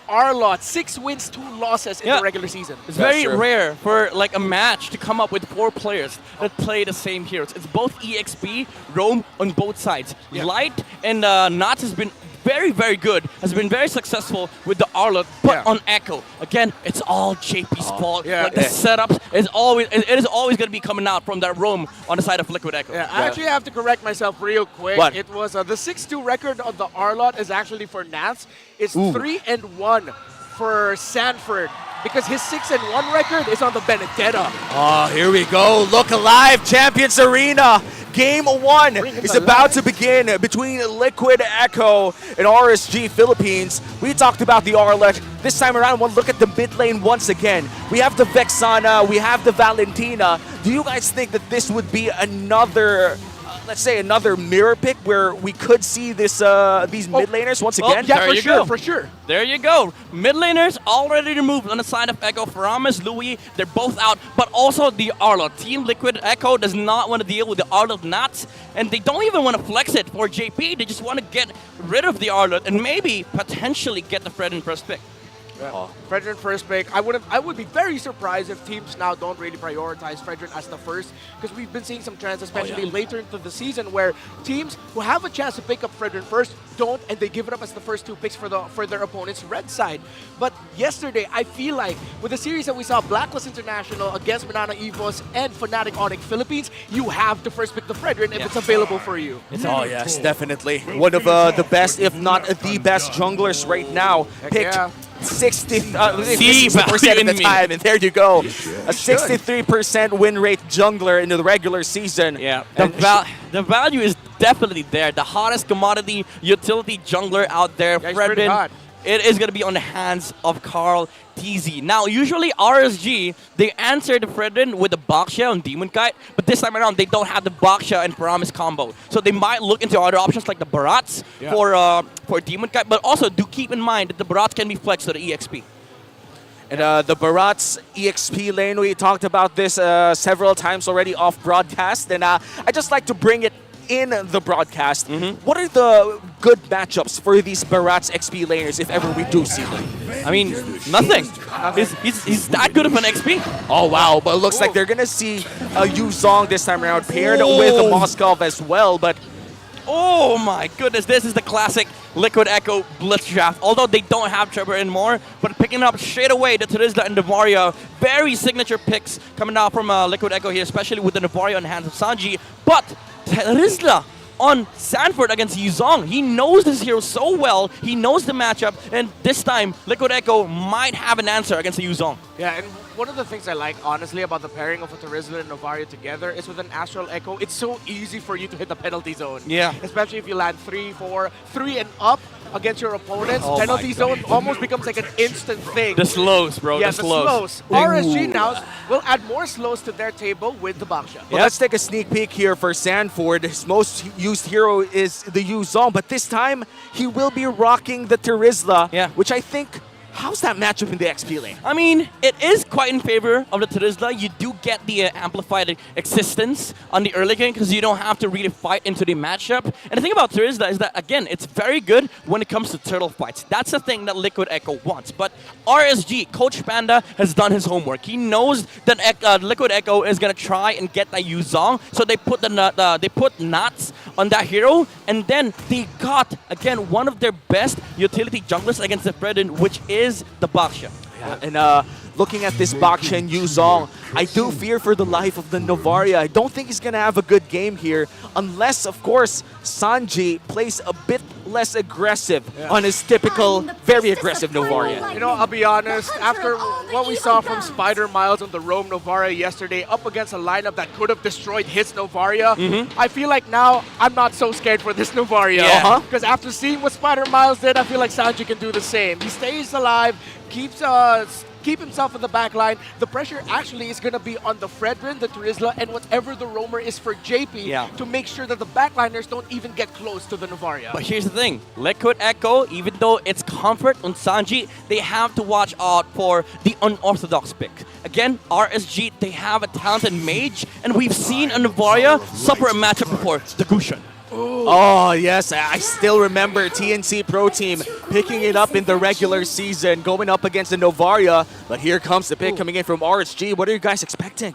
S18: Arlot. 6 wins, 2 losses in the regular season.
S19: It's very rare for like a match to come up with 4 players that play the same heroes. It's both EXP, roam on both sides. Light and Knots has been very, very good, has been very successful with the Arlot, but on Echo, again, it's all JP's fault. Like the setups is always going to be coming out from that roam on the side of Liquid Echo.
S18: I actually have to correct myself real quick.
S19: What?
S18: It was the 6-2 record of the Arlot is actually for Nats. It's 3-1 for Sanford, because his 6-1 record is on the Benedetta.
S17: Oh, here we go. Look Alive Champions Arena. Game 1 is about to begin between Liquid Echo and RSG Philippines. We talked about the Arlot. This time around, we'll look at the mid lane once again. We have the Vexana, we have the Valentina. Do you guys think that this would be another, let's say, another mirror pick where we could see this these mid laners once again?
S18: Yeah, for sure.
S19: There you go. Mid laners already removed on the side of Echo. Faramis, Louis, they're both out. But also the Arlot. Team Liquid Echo does not want to deal with the Arlot Knots. And they don't even want to flex it for JP. They just want to get rid of the Arlot and maybe potentially get the Fred in first pick.
S18: Fredrin first pick. I would be very surprised if teams now don't really prioritize Fredrin as the first, because we've been seeing some trends, especially later into the season, where teams who have a chance to pick up Fredrin first don't, and they give it up as the first 2 picks for their opponent's red side. But yesterday, I feel like with the series that we saw, Blacklist International against Manana Evos and Fnatic Onyx Philippines, you have to first pick the Fredrin if it's available for you.
S17: Oh yes, definitely. One of the best, if not the best junglers right now. Picked 60% of the time, and there you go. A 63% win rate jungler in the regular season.
S19: Yeah, the value is definitely there. The hottest commodity utility jungler out there, Fredrin. It is going to be on the hands of Carl TZ. Now, usually RSG, they answer the Fredrin with the Baksha and Demon Kite, but this time around, they don't have the Baksha and Paramis combo. So they might look into other options like the Barats for Demon Kite, but also do keep in mind that the Barats can be flexed to the EXP.
S17: And the Barat's EXP lane, we talked about this several times already off broadcast, and I just like to bring it in the broadcast. What are the good matchups for these Barat's XP laners if ever we do see them?
S19: I mean, nothing. He's that good of an XP.
S17: Oh, wow. But it looks like they're going to see Yu Zong this time around paired with the Moskov as well. But
S19: oh my goodness, this is the classic Liquid Echo Blitz Draft. Although they don't have Trevor anymore, but picking up straight away the Terizla and Navaria. Very signature picks coming out from Liquid Echo here, especially with the Navaria in the hands of Sanji. But Terizla on Sanford against Yuzong. He knows this hero so well. He knows the matchup, and this time Liquid Echo might have an answer against the Yuzong.
S18: Yeah, and one of the things I like, honestly, about the pairing of a Terizla and Novaria together is with an Astral Echo, it's so easy for you to hit the penalty zone.
S19: Yeah.
S18: Especially if you land 3, 4, 3 and up against your opponents.
S19: Oh
S18: penalty zone almost becomes like an instant thing.
S19: The slows, bro.
S18: Yeah,
S19: the slows.
S18: RSG now will add more slows to their table with the Baksha.
S17: Well, let's take a sneak peek here for Sanford. His most used hero is the Yu Zong, but this time he will be rocking the Terizla, which I think, how's that matchup in the XP lane?
S19: I mean, it is quite in favor of the Terizla. You do get the amplified existence on the early game because you don't have to really fight into the matchup. And the thing about Terizla is that, again, it's very good when it comes to turtle fights. That's the thing that Liquid Echo wants. But RSG, Coach Panda, has done his homework. He knows that Liquid Echo is going to try and get that Yu Zong. So they put they put knots on that hero, and then they got, again, one of their best utility junglers against the Fredrin, which is the Baksha.
S17: Yeah, and looking at this Baksha and Yu Zong, I do fear for the life of the Novaria. I don't think he's going to have a good game here unless, of course, Sanji plays a bit less aggressive on his typical, very aggressive Novaria.
S18: You know, I'll be honest, after what we saw from Spider Miles on the Roam Novaria yesterday up against a lineup that could have destroyed his Novaria, I feel like now I'm not so scared for this Novaria. Because after seeing what Spider Miles did, I feel like Sanji can do the same. He stays alive, keep himself in the back line. The pressure actually is going to be on the Fredrin, the Terizla, and whatever the roamer is for JP to make sure that the backliners don't even get close to the Novaria.
S19: But here's the thing. Liquid Echo, even though it's comfort on Sanji, they have to watch out for the unorthodox pick. Again, RSG, they have a talented mage, and we've seen a Novaria suffer a matchup before, the Gushan.
S17: Oh, yes. I still remember TNC Pro Team picking it up in the regular season, going up against the Novaria. But here comes the pick coming in from RSG. What are you guys expecting?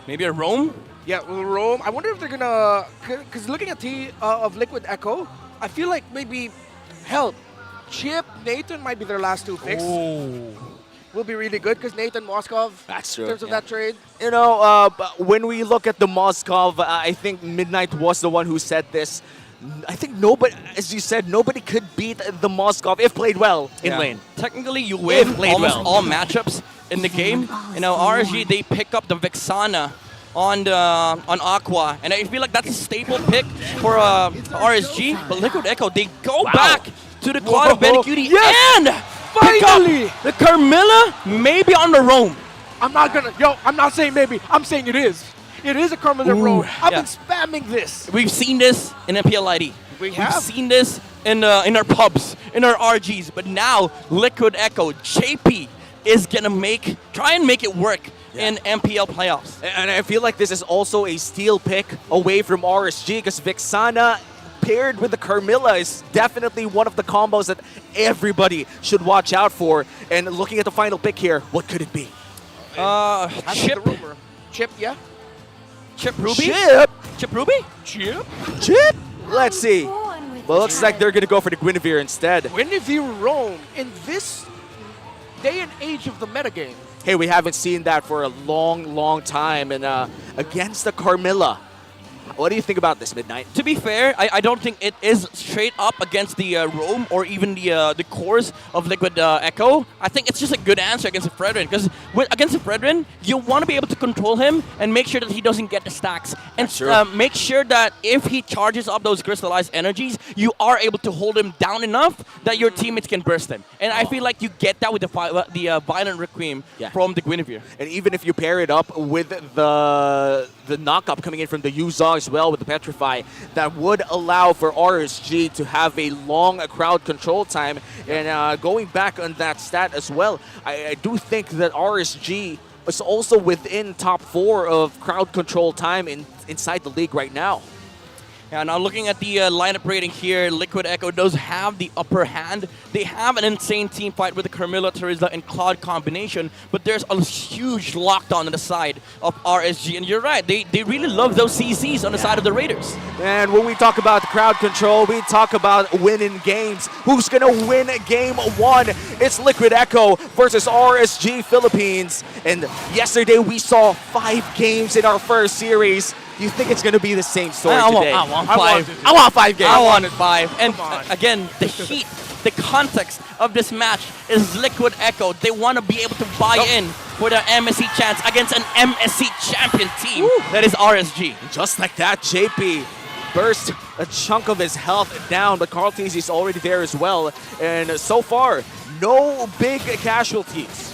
S19: Maybe a roam?
S18: Yeah, roam. I wonder if they're going to... Because looking at of Liquid Echo, I feel like maybe... Hell, Chip, Nathan might be their last 2 picks. Will be really good because Nathan Moskov,
S17: that's true,
S18: in terms of that trade.
S17: You know, when we look at the Moskov, I think Midnight was the one who said this. I think nobody, as you said, nobody could beat the Moskov if played well in lane.
S19: Technically, you win almost all matchups in the game. You know, RSG, they pick up the Vexana on Aqua, and I feel like that's a staple pick for RSG. But Liquid Echo, they go back to the quad of Benecutie and
S18: finally
S19: the Carmilla maybe on the roam.
S18: I'm not saying maybe. I'm saying it is. It is a Carmilla roam. I've been spamming this.
S19: We've seen this in MPL ID. We've seen this in our pubs, in our RGs. But now Liquid Echo, JP is gonna try and make it work in MPL playoffs.
S17: And I feel like this is also a steal pick away from RSG because Vexana paired with the Carmilla is definitely one of the combos that everybody should watch out for. And looking at the final pick here, what could it be?
S18: Chip. Chip, yeah.
S19: Chip Ruby?
S17: Chip
S19: Ruby?
S17: Chip? Let's see. Well, looks like they're going to go for the Guinevere instead.
S18: Guinevere Rome in this day and age of the metagame.
S17: Hey, we haven't seen that for a long time. And against the Carmilla, what do you think about this, Midnight?
S19: To be fair, I don't think it is straight up against the Rome or even the cores of Liquid Echo. I think it's just a good answer against the Fredrin, because against the Fredrin, you want to be able to control him and make sure that he doesn't get the stacks. And make sure that if he charges up those crystallized energies, you are able to hold him down enough that your teammates can burst him. And I feel like you get that with the Violent Requiem from the Guinevere.
S17: And even if you pair it up with the knock-up coming in from the Yuzong as well with the Petrify, that would allow for RSG to have a long crowd control time. And going back on that stat as well, I do think that RSG is also within top 4 of crowd control time inside the league right now.
S19: Yeah, now looking at the lineup rating here, Liquid Echo does have the upper hand. They have an insane team fight with the Carmilla, Terizla, and Claude combination, but there's a huge lockdown on the side of RSG. And you're right, they really love those CCs on the side of the Raiders.
S17: And when we talk about crowd control, we talk about winning games. Who's going to win game 1? It's Liquid Echo versus RSG Philippines. And yesterday we saw 5 games in our first series. Do you think it's going to be the same story today?
S19: I want 5.
S17: I want 5 games.
S19: I wanted 5. And again, the heat, the context of this match is Liquid Echo. They want to be able to buy in for the MSC chance against an MSC champion team that is RSG.
S17: Just like that, JP burst a chunk of his health down, but Carl Teasy is already there as well. And so far, no big casualties.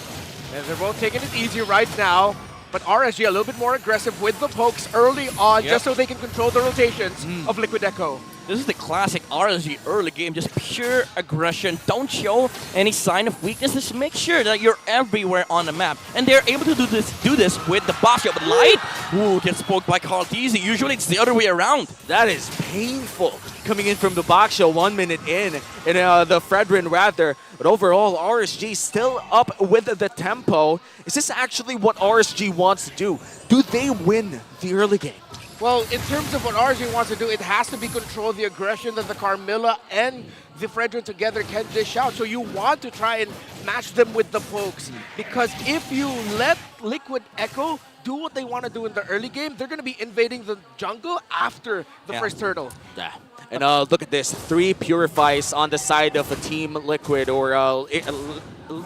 S18: And they're both taking it easy right now. But RSG a little bit more aggressive with the pokes early on, just so they can control the rotations of Liquid Echo.
S19: This is the classic RSG early game, just pure aggression. Don't show any sign of weakness. Just make sure that you're everywhere on the map. And they're able to do this with the boss shot. But Light, gets poked by Carl Teasy. Usually it's the other way around.
S17: That is painful. Coming in from the box show 1 minute in the Fredrin rather. But overall, RSG still up with the tempo. Is this actually what RSG wants to do? Do they win the early game?
S18: Well, in terms of what RSG wants to do, it has to be control the aggression that the Carmilla and the Fredrin together can dish out. So you want to try and match them with the pokes. Because if you let Liquid Echo do what they want to do in the early game, they're going to be invading the jungle after the first turtle.
S17: Yeah. And look at this, 3 Purifies on the side of a Team Liquid or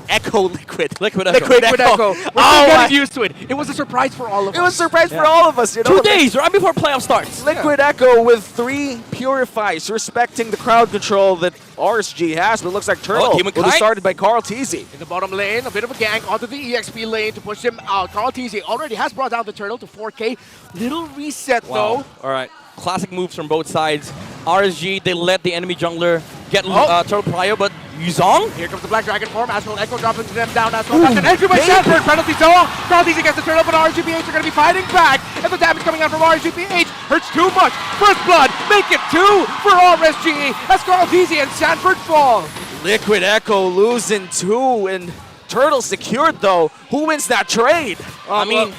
S17: Echo Liquid.
S19: Liquid Echo.
S18: Liquid Echo. We're getting used to it. It was a surprise for all of us.
S17: It was a surprise for all of us. You know?
S19: 2 days right before playoff starts.
S17: Liquid Echo with 3 Purifies, respecting the crowd control that RSG has. But it looks like Turtle will be started by Carl Teasy.
S18: In the bottom lane, a bit of a gank onto the EXP lane to push him out. Carl Teasy already has brought down the Turtle to 4K. Little reset though.
S19: All right. Classic moves from both sides. RSG, they let the enemy jungler get Turtle Prio, but Yuzong?
S18: Here comes the Black Dragon form. Astral Echo dropping them down. Astral that's an entry by Sanford. Penalty zone. Carl Teasy gets the Turtle, but RSGPH are going to be fighting back. And the damage coming out from RSGPH hurts too much. First blood, make it 2 for RSG as Carl Teasy and Sanford fall.
S17: Liquid Echo losing 2, and Turtle secured though. Who wins that trade?
S19: I mean,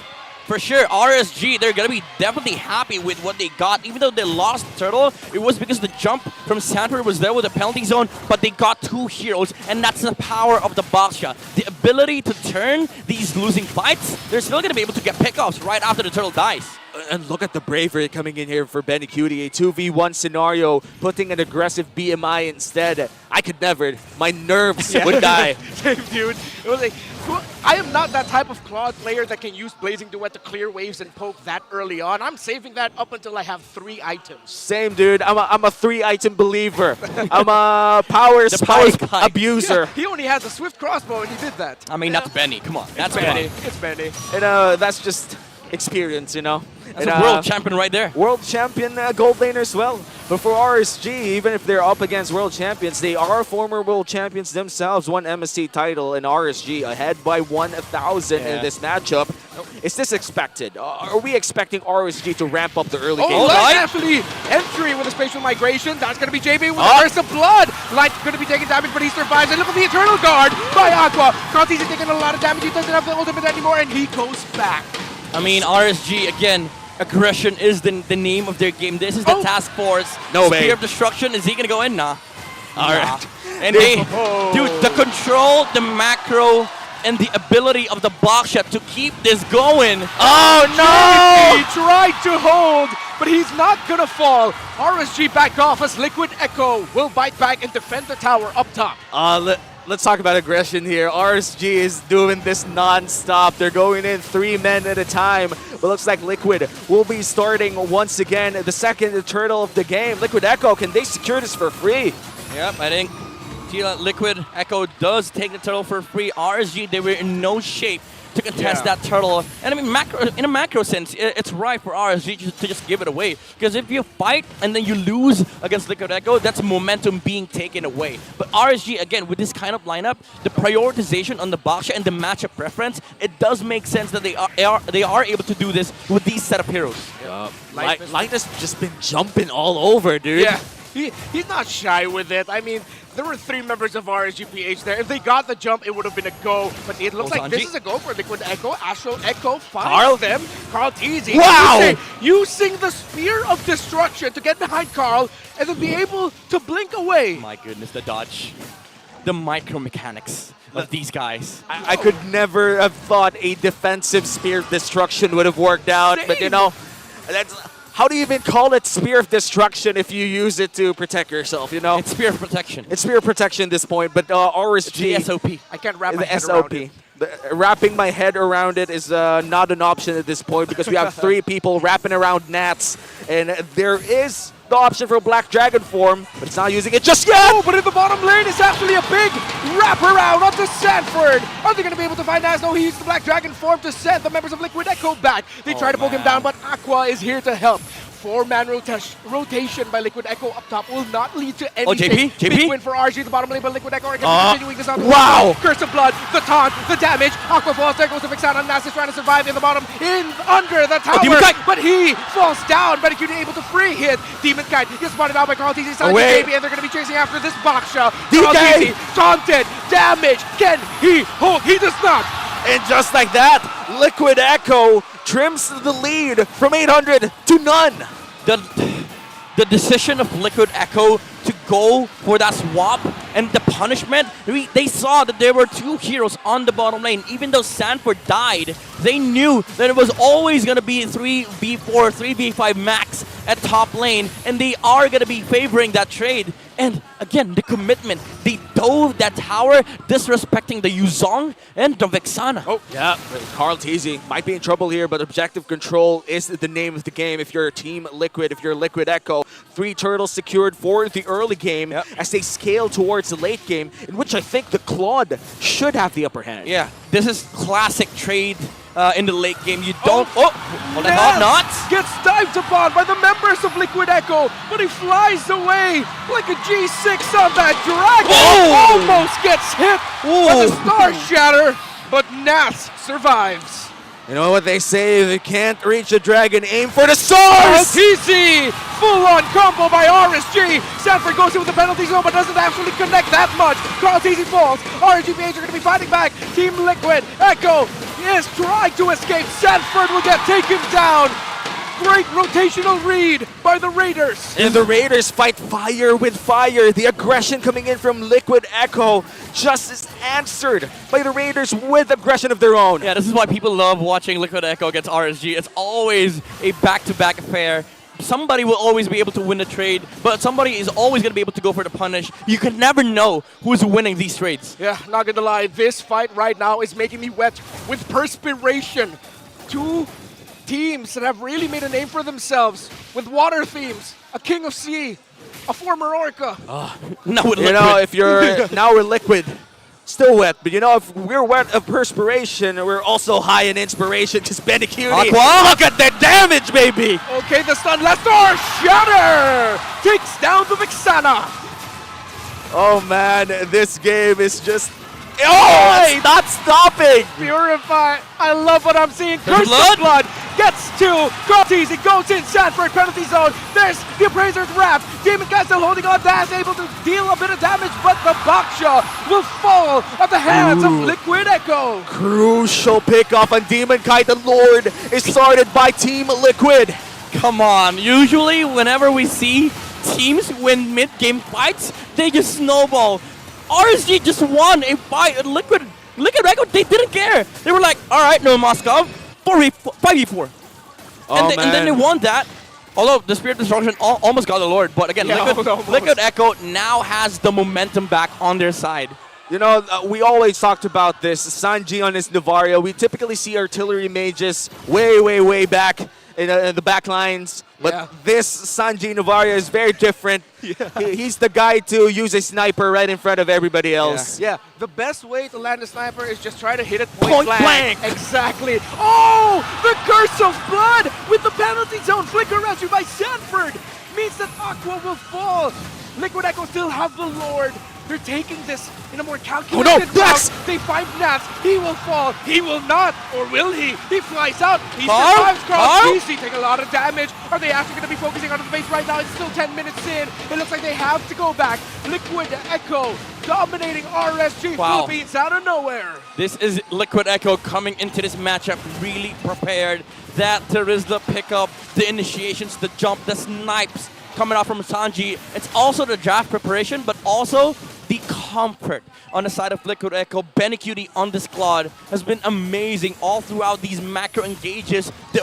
S19: for sure, RSG, they're going to be definitely happy with what they got. Even though they lost Turtle, it was because the jump from Sanford was there with the penalty zone, but they got 2 heroes, and that's the power of the box shot. The ability to turn these losing fights, they're still going to be able to get pickups right after the Turtle dies.
S17: And look at the bravery coming in here for Benny Cutie. A 2v1 scenario, putting an aggressive BMI instead. I could never. My nerves would die.
S18: Same, dude. It was like, I am not that type of Claude player that can use Blazing Duet to clear waves and poke that early on. I'm saving that up until I have 3 items.
S17: Same, dude. I'm a 3-item believer. I'm a power spike abuser.
S18: Yeah, he only has a Swift Crossbow, and he did that.
S19: I mean, that's Benny. Come on. That's Benny.
S18: It's Benny.
S17: And that's just experience, you know.
S19: That's a world champion right there.
S17: World champion gold laner as well. But for RSG, even if they're up against world champions, they are former world champions themselves. 1 MSC title, and RSG ahead by 1,000 in this matchup. Is this expected? Are we expecting RSG to ramp up the early game?
S18: Oh, Light actually entry with a spatial migration. That's going to be JB with a burst of blood. Light going to be taking damage, but he survives. And look at the Eternal Guard by Aqua. Cartesian taking a lot of damage. He doesn't have the ultimate anymore, and he goes back.
S19: I mean, RSG, again, aggression is the name of their game. This is the task force.
S17: No way.
S19: Spear of Destruction, is he going to go in? Nah. All right. And dude, the control, the macro, and the ability of the box shot to keep this going.
S18: Oh no! He tried to hold, but he's not gonna fall. RSG back off as Liquid Echo will bite back and defend the tower up top.
S17: Let's talk about aggression here. RSG is doing this non-stop. They're going in 3 men at a time. But looks like Liquid will be starting once again the second turtle of the game. Liquid Echo, can they secure this for free?
S19: Yep, I think Liquid Echo does take the turtle for free. RSG, they were in no shape to contest that turtle. And I mean, in a macro sense, it's right for RSG to just give it away. Because if you fight and then you lose against Liquid Echo, that's momentum being taken away. But RSG, again, with this kind of lineup, the prioritization on the box and the matchup preference, it does make sense that they are able to do this with these set of heroes.
S17: Light has just been jumping all over, dude.
S18: Yeah, he's not shy with it. I mean, there were 3 members of RSG PH there. If they got the jump, it would have been a go. But it looks like this is a go for Liquid Echo. Astral Echo finds them. Carl Teasy.
S17: Wow!
S18: Using the Spear of Destruction to get behind Carl and then be able to blink away.
S19: My goodness, the dodge. The micro mechanics of these guys.
S17: I could never have thought a defensive Spear of Destruction would have worked out. But you know, how do you even call it Spear of Destruction if you use it to protect yourself, you know?
S19: It's Spear of Protection.
S17: It's Spear of Protection at this point, but RSG...
S19: It's the SOP.
S18: I can't wrap my
S17: the
S18: head
S17: SOP.
S18: around it.
S17: Wrapping my head around it is not an option at this point because we have 3 people wrapping around Nats, and there is the option for Black Dragon form, but it's not using it just yet!
S18: Oh, but in the bottom lane is actually a big wraparound onto Sanford. Are they going to be able to find Asno? He used the Black Dragon form to send the members of Liquid Echo back. They try to poke him down, but Aqua is here to help. 4-man rotation by Liquid Echo up top will not lead to anything.
S19: JP?
S18: Big win for RG, the bottom lane, but Liquid Echo are continuing this on.
S17: Wow!
S18: Curse of Blood, the taunt, the damage. Aqua falls, there goes the Vixana. Nas is trying to survive in the bottom, under the tower. But he falls down. Benekute able to free hit. Demon Kite gets spotted out by Carl Teasy. Baby, and they're going to be chasing after this Baksha. Carl Teasy, taunted, damage. Can he hold? He does not.
S17: And just like that, Liquid Echo trims the lead from 800 to none.
S19: The decision of Liquid Echo to go for that swap and the punishment, they saw that there were 2 heroes on the bottom lane. Even though Sanford died, they knew that it was always going to be 3v4, 3v5 max at top lane, and they are going to be favoring that trade. And again, the commitment. They dove that tower, disrespecting the Yuzong and the Vexana.
S17: Oh, yeah. Carl Teasy might be in trouble here, but objective control is the name of the game. If you're Team Liquid, if you're Liquid Echo, 3 turtles secured for the early game as they scale towards the late game, in which I think the Claude should have the upper hand.
S19: Yeah, this is classic trade in the late game. You don't... not.
S18: Gets dived upon by the members of Liquid Echo, but he flies away like a G6 on that dragon. Almost gets hit by the Star Shatter, but Nas survives.
S17: You know what they say, if you can't reach the dragon, aim for the stars!
S18: TC! Full-on combo by RSG. Sanford goes in with the penalty zone, but doesn't actually connect that much. Carl TC falls. RSG PH are going to be fighting back. Team Liquid Echo is trying to escape. Sanford will get taken down. Great rotational read by the Raiders.
S17: And the Raiders fight fire with fire. The aggression coming in from Liquid Echo just is answered by the Raiders with aggression of their own.
S19: Yeah, this is why people love watching Liquid Echo against RSG. It's always a back-to-back affair. Somebody will always be able to win the trade, but somebody is always going to be able to go for the punish. You can never know who's winning these trades.
S18: Yeah, not gonna lie, this fight right now is making me wet with perspiration. 2 teams that have really made a name for themselves with water themes, a King of Sea, a former Orca.
S19: Now we're Liquid.
S17: You know, if you're now we're Liquid, still wet. But you know, if we're wet of perspiration, we're also high in inspiration because Benekute. Look at that damage, baby!
S18: Okay, the stun last Star Shatter takes down the Vixana.
S17: Oh man, this game is just Oh, it's not stopping!
S18: Purify. I love what I'm seeing.
S19: There's
S18: Curse
S19: blood.
S18: of blood. Gets to Cortez. It goes in. Sanford, penalty zone. There's the Appraiser's wrap. Demon Guy still holding on. That's able to deal a bit of damage, but the Baksha will fall at the hands of Liquid Echo.
S17: Crucial pickoff on Demon Kite. The Lord is started by Team Liquid.
S19: Come on. Usually, whenever we see teams win mid-game fights, they just snowball. RSG just won a fight. Liquid Echo, they didn't care. They were like, all right, no Moscow, 5v4. And then they won that. Although the Spirit Destruction almost got the Lord. But again, Liquid Echo now has the momentum back on their side.
S17: You know, we always talked about this. Sanji on his Navaria. We typically see artillery mages way back in the back lines. But this Sanji Navaria is very different. He's the guy to use a sniper right in front of everybody else.
S18: Yeah. The best way to land a sniper is just try to hit it point blank. Exactly. Oh, the Curse of Blood with the penalty zone flicker rescue by Sanford means that Aqua will fall. Liquid Echo still have the Lord. They're taking this in a more calculated route. They find Nats. He will fall. He will not. Or will he? He flies out. He survives cross. DC take a lot of damage. Are they actually going to be focusing on the base right now? It's still 10 minutes in. It looks like they have to go back. Liquid Echo dominating RSG Philippines out of nowhere.
S19: This is Liquid Echo coming into this matchup really prepared. That there is the pickup, the initiations, the jump, the snipes coming out from Sanji. It's also the draft preparation, but also the comfort on the side of Liquid Echo. Benny Cutie on this squad has been amazing all throughout these macro engages. The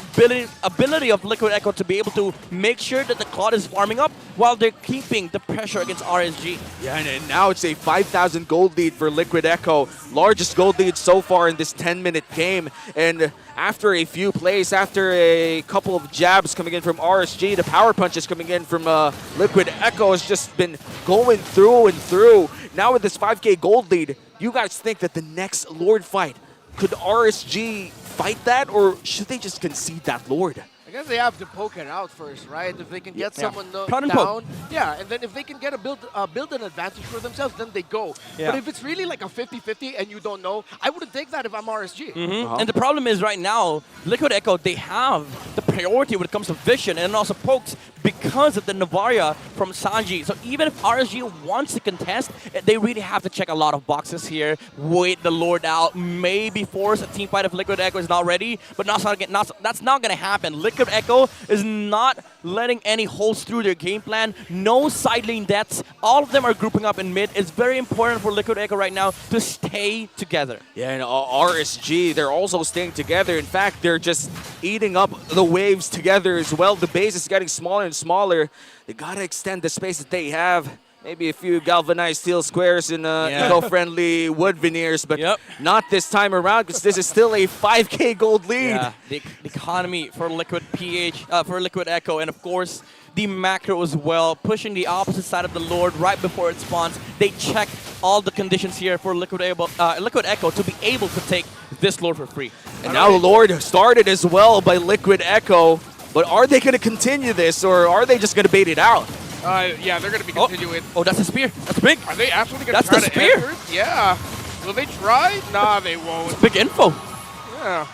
S19: ability of Liquid Echo to be able to make sure that the Claude is farming up while they're keeping the pressure against RSG.
S17: Yeah, and now it's a 5,000 gold lead for Liquid Echo. Largest gold lead so far in this 10-minute game. And after a few plays, after a couple of jabs coming in from RSG, the power punches coming in from Liquid Echo has just been going through and through. Now with this 5K gold lead, you guys think that the next Lord fight, could RSG fight that, or should they just concede that Lord?
S18: I guess they have to poke it out first, right? If they can get someone
S19: Prod and
S18: down,
S19: poke.
S18: and then if they can get a build an advantage for themselves, then they go.
S19: Yeah.
S18: But if it's really like a 50-50 and you don't know, I wouldn't take that if I'm RSG.
S19: And the problem is right now, Liquid Echo, they have the priority when it comes to vision and also pokes because of the Navaria from Sanji. So even if RSG wants to contest, they really have to check a lot of boxes here, wait the Lord out, maybe force a team fight if Liquid Echo is not ready, but that's not going to happen. Liquid Echo is not letting any holes through their game plan. No side lane deaths. All of them are grouping up in mid. It's very important for Liquid Echo right now to stay together.
S17: Yeah, and RSG, they're also staying together. In fact, they're just eating up the waves together as well. The base is getting smaller and smaller. They gotta extend the space that they have. Maybe a few galvanized steel squares and eco-friendly wood veneers, but not this time around because this is still a 5K gold lead.
S19: Yeah, the economy for Liquid PH, for Liquid Echo, and of course the macro as well, pushing the opposite side of the Lord right before it spawns. They check all the conditions here for Liquid Echo to be able to take this Lord for free.
S17: And now the Lord started as well by Liquid Echo, but are they going to continue this or are they just going to bait it out?
S18: Yeah, they're going to be continuing.
S19: Oh, that's a spear. That's big.
S18: Are they actually going to try
S19: That's the
S18: to
S19: spear.
S18: enter? Yeah. Will they try? Nah, they won't.
S19: It's big info.
S18: Yeah.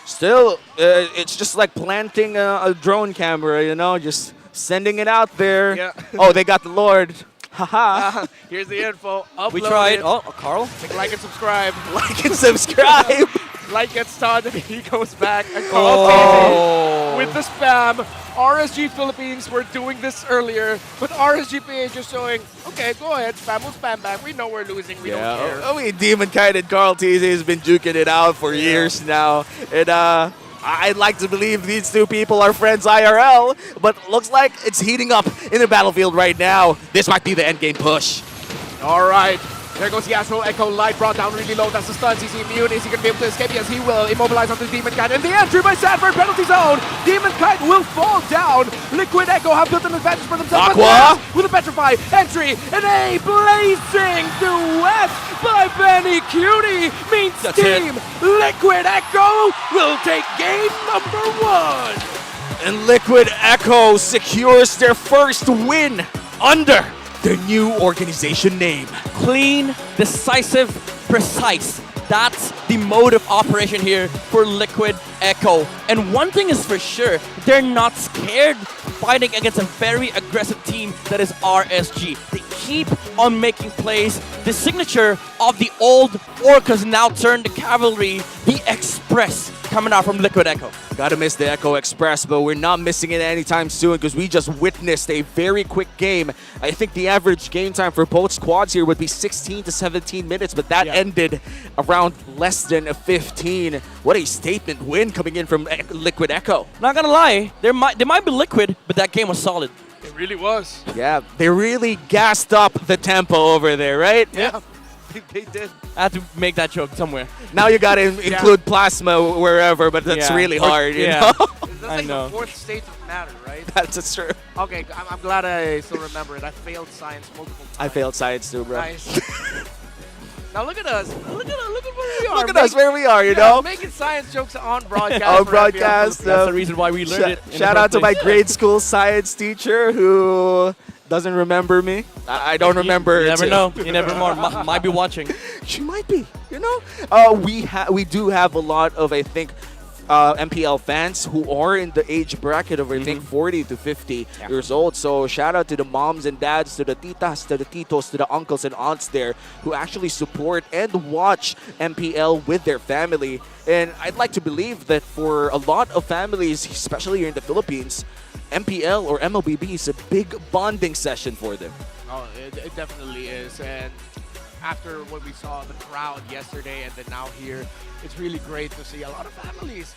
S17: Still, it's just like planting a drone camera, you know, just sending it out there.
S18: Yeah.
S17: Oh, they got the Lord. Haha.
S18: Here's the info. Upload
S19: We tried.
S18: it.
S19: Oh, Carl.
S18: Click like and subscribe.
S17: Like and subscribe.
S18: Like gets done. He goes back and calls with the spam. RSG Philippines were doing this earlier, but RSG PH is showing, okay, go ahead, spam, we'll spam back. We know we're losing, we don't care.
S17: I mean, Demon Kite and Carl TZ has been duking it out for years now. And I'd like to believe these two people are friends IRL, but looks like it's heating up in the battlefield right now. This might be the endgame push.
S18: All right. There goes the Astral Echo Light brought down really low. That's the stuns. He's immune. Is he going to be able to escape? Yes, he will. Immobilize onto the Demon Kite. And the entry by Sanford, penalty zone. Demon Kite will fall down. Liquid Echo have built an advantage for themselves.
S17: Aqua
S18: with a Petrify entry. And a blazing duet by Benny Cutie means Team Liquid Echo will take game number 1.
S17: And Liquid Echo secures their first win under their new organization name.
S19: Clean, decisive precise. That's the mode of operation here for Liquid Echo. And one thing is for sure, they're not scared fighting against a very aggressive team that is RSG. They keep on making plays. The signature of the old Orcas now turned to Cavalry, the Express coming out from Liquid Echo.
S17: Gotta miss the Echo Express, but we're not missing it anytime soon because we just witnessed a very quick game. I think the average game time for both squads here would be 16 to 17 minutes, but that ended around less than 15. What a statement win coming in from Liquid Echo.
S19: Not gonna lie, they might be liquid, but that game was solid.
S18: It really was.
S17: Yeah, they really gassed up the tempo over there, right?
S18: Yeah. They did.
S19: I had to make that joke somewhere.
S17: Now you gotta include Plasma wherever, but that's really hard, you know?
S18: That's like the fourth state of matter, right?
S17: That's true.
S18: Okay, I'm glad I still remember it. I failed science multiple times.
S17: I failed science too, bro.
S18: Nice. Now look at us. Look at where we are.
S17: Look at us where we are, you know?
S18: Making science jokes on broadcast.
S17: On broadcast.
S19: That's the reason why we learned it.
S17: Shout out to my grade school science teacher who doesn't remember me. I don't remember.
S19: You never know. You never know. Might be watching.
S17: She might be, you know? We do have a lot of, I think, MPL fans who are in the age bracket of, I think, 40 to 50 years old. So shout out to the moms and dads, to the titas, to the titos, to the uncles and aunts there who actually support and watch MPL with their family. And I'd like to believe that for a lot of families, especially here in the Philippines, MPL or MLBB is a big bonding session for them.
S18: Oh, it definitely is. And after what we saw the crowd yesterday and then now here, it's really great to see a lot of families.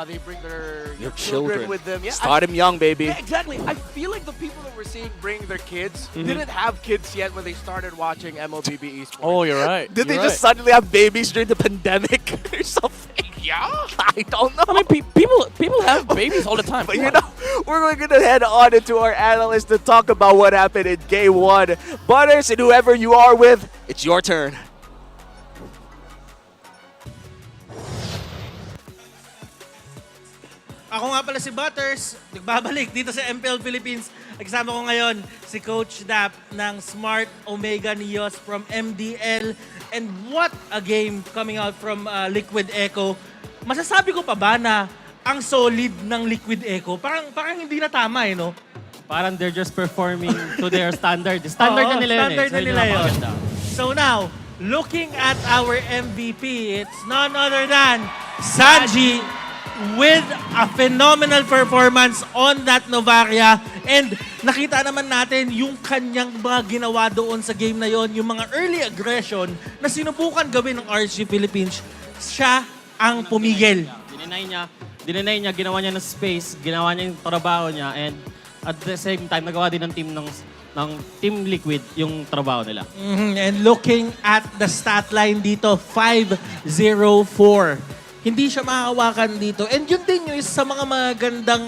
S18: They bring their children with them.
S17: Start them young, baby.
S18: Yeah, exactly. I feel like the people that we're seeing bring their kids didn't have kids yet when they started watching MLBB esports.
S19: Oh, you're right.
S17: Did they just suddenly have babies during the pandemic or something?
S18: Yeah.
S17: I don't know.
S19: I mean, people have babies all the time.
S17: But you know, we're going to head on into our analyst to talk about what happened in Game 1. Butters, and whoever you are with, it's your turn.
S1: Ako nga pala si Butters, nagbabalik dito sa MPL Philippines. Kasama ko ngayon si Coach Dap ng Smart Omega Neos from MDL. And what a game coming out from Liquid Echo. Masasabi ko pa ba na ang solid ng Liquid Echo? Parang hindi na tama no?
S20: Parang they're just performing to their standard. Standard na nila yun.
S1: Standard na nila yun. So now, looking at our MVP, it's none other than Sanji with a phenomenal performance on that Novaria. And nakita naman natin yung kanyang mga ginawa doon sa game na yon, yung mga early aggression na sinubukan gawin ng RSG Philippines, siya ang pumigil.
S20: Dinenay niya, ginawa niya ng space, ginawa niya yung trabaho niya, and at the same time, nagawa din ng Team Liquid yung trabaho nila.
S1: And looking at the stat line dito, 5-0-4. Hindi siya makahawakan dito. And yun din yung isa sa mga magandang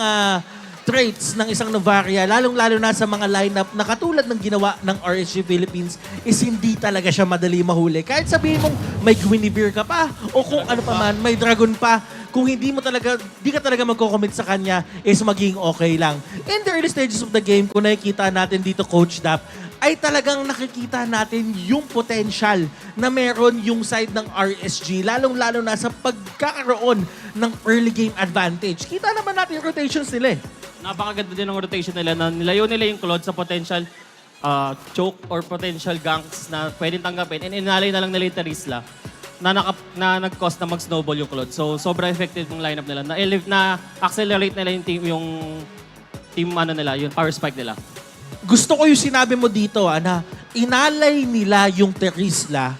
S1: traits ng isang Novaria, lalong-lalo na sa mga lineup na katulad ng ginawa ng RSG Philippines, is hindi talaga siya madali mahuli. Kahit sabihin mong may Guinevere ka pa, o kung ano pa man, may Dragon pa, kung hindi ka talaga magko-commit sa kanya, is maging okay lang. In the early stages of the game, kung nakikita natin dito, Coach Dap, ay talagang nakikita natin yung potential na meron yung side ng RSG, lalong-lalo na sa pagkakaroon ng early game advantage. Kita naman natin yung rotations nila eh.
S20: Napakaganda din ng rotation nila na nilayo nila yung Claude sa potential choke or potential ganks na pwedeng tanggapin, and inalay na lang nila yung Terisla na nag-cause na mag-snowball yung Claude. So, sobrang effective yung lineup nila. Na accelerate nila yung team nila, yung power spike nila.
S1: Gusto ko yung sinabi mo dito, na inalay nila yung Terisla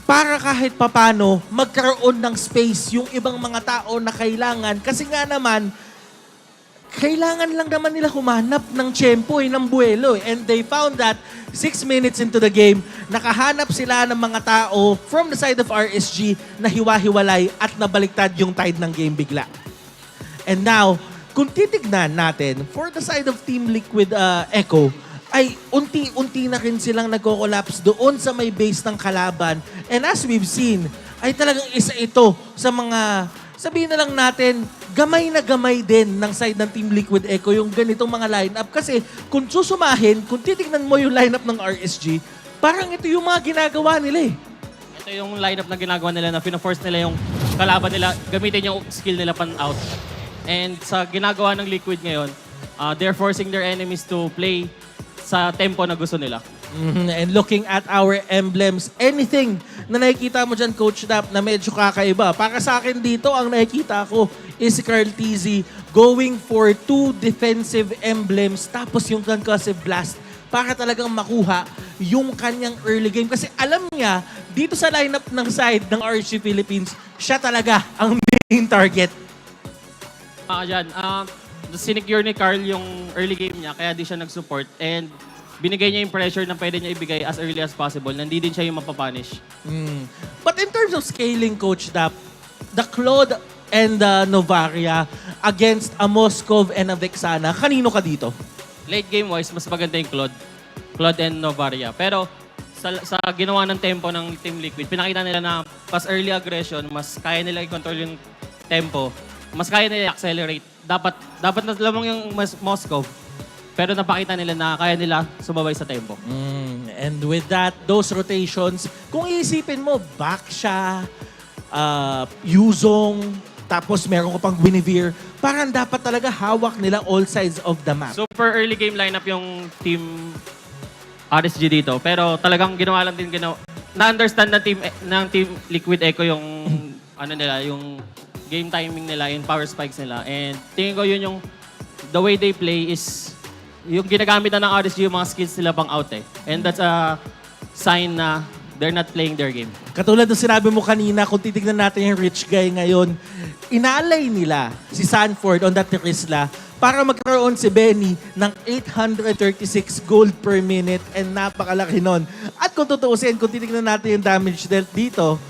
S1: para kahit papano magkaroon ng space yung ibang mga tao na kailangan. Kasi nga naman, kailangan lang naman nila humanap ng tiyempo, ng buwelo. And they found that 6 minutes into the game, nakahanap sila ng mga tao from the side of RSG na hiwa-hiwalay at nabaliktad yung tide ng game bigla. And now, kung titignan natin, for the side of Team Liquid Echo, ay unti-unti na rin silang nagko-collapse doon sa may base ng kalaban. And as we've seen, ay talagang isa ito sa mga, sabihin na lang natin, gamay na gamay din ng side ng Team Liquid Echo yung ganitong mga lineup. Kasi kung susumahin, kung titignan mo yung lineup ng RSG, parang ito yung mga ginagawa nila eh.
S20: Ito yung lineup na ginagawa nila na pina-force nila yung kalaban nila, gamitin yung skill nila pan-out. And sa ginagawa ng Liquid ngayon, they're forcing their enemies to play sa tempo na gusto nila.
S21: And looking at our emblems, anything na nakikita mo dyan, Coach Dap, na medyo kakaiba. Para sa akin dito, ang nakikita ko is si Carl TZ going for 2 defensive emblems tapos yung concussive blast para talagang makuha yung kanyang early game. Kasi alam niya, dito sa lineup ng side ng RSG Philippines, siya talaga ang main target.
S20: Dyan, sinecure ni Carl yung early game niya, kaya di siya nag-support. And binigay niya yung pressure na pwede niya ibigay as early as possible. Nandi din siya yung mapapunish.
S21: But in terms of scaling, Coach Dap, the Claude and the Novaria against a Moskov and a Vexana, kanino ka dito?
S20: Late game-wise, mas maganda yung Claude and Novaria. Pero sa ginawa ng tempo ng Team Liquid, pinakita nila na pas early aggression, mas kaya nila i-control yung tempo, mas kaya nila i-accelerate. Dapat na lamang yung Moskov. Pero napakita nila na kaya nila sumabay sa tempo.
S21: And with that, those rotations, kung iisipin mo, back siya, Yuzong, tapos meron ko pang Guinevere, parang dapat talaga hawak nila all sides of the map.
S20: Super early game lineup yung team RSG dito. Pero talagang ginawa lang din, na-understand ng team Liquid Echo yung ano nila, yung game timing nila, yung power spikes nila. And tingin ko yun yung the way they play is yung ginagamit na ng RSG yung mga skills nila pang out eh. And that's a sign na they're not playing their game.
S21: Katulad ng sinabi mo kanina, kung titignan natin yung rich guy ngayon, inaalay nila si Sanford on that Trisla para magkaroon si Benny ng 836 gold per minute and napakalaki nun. At kung tutuusin, kung titignan natin yung damage dealt dito,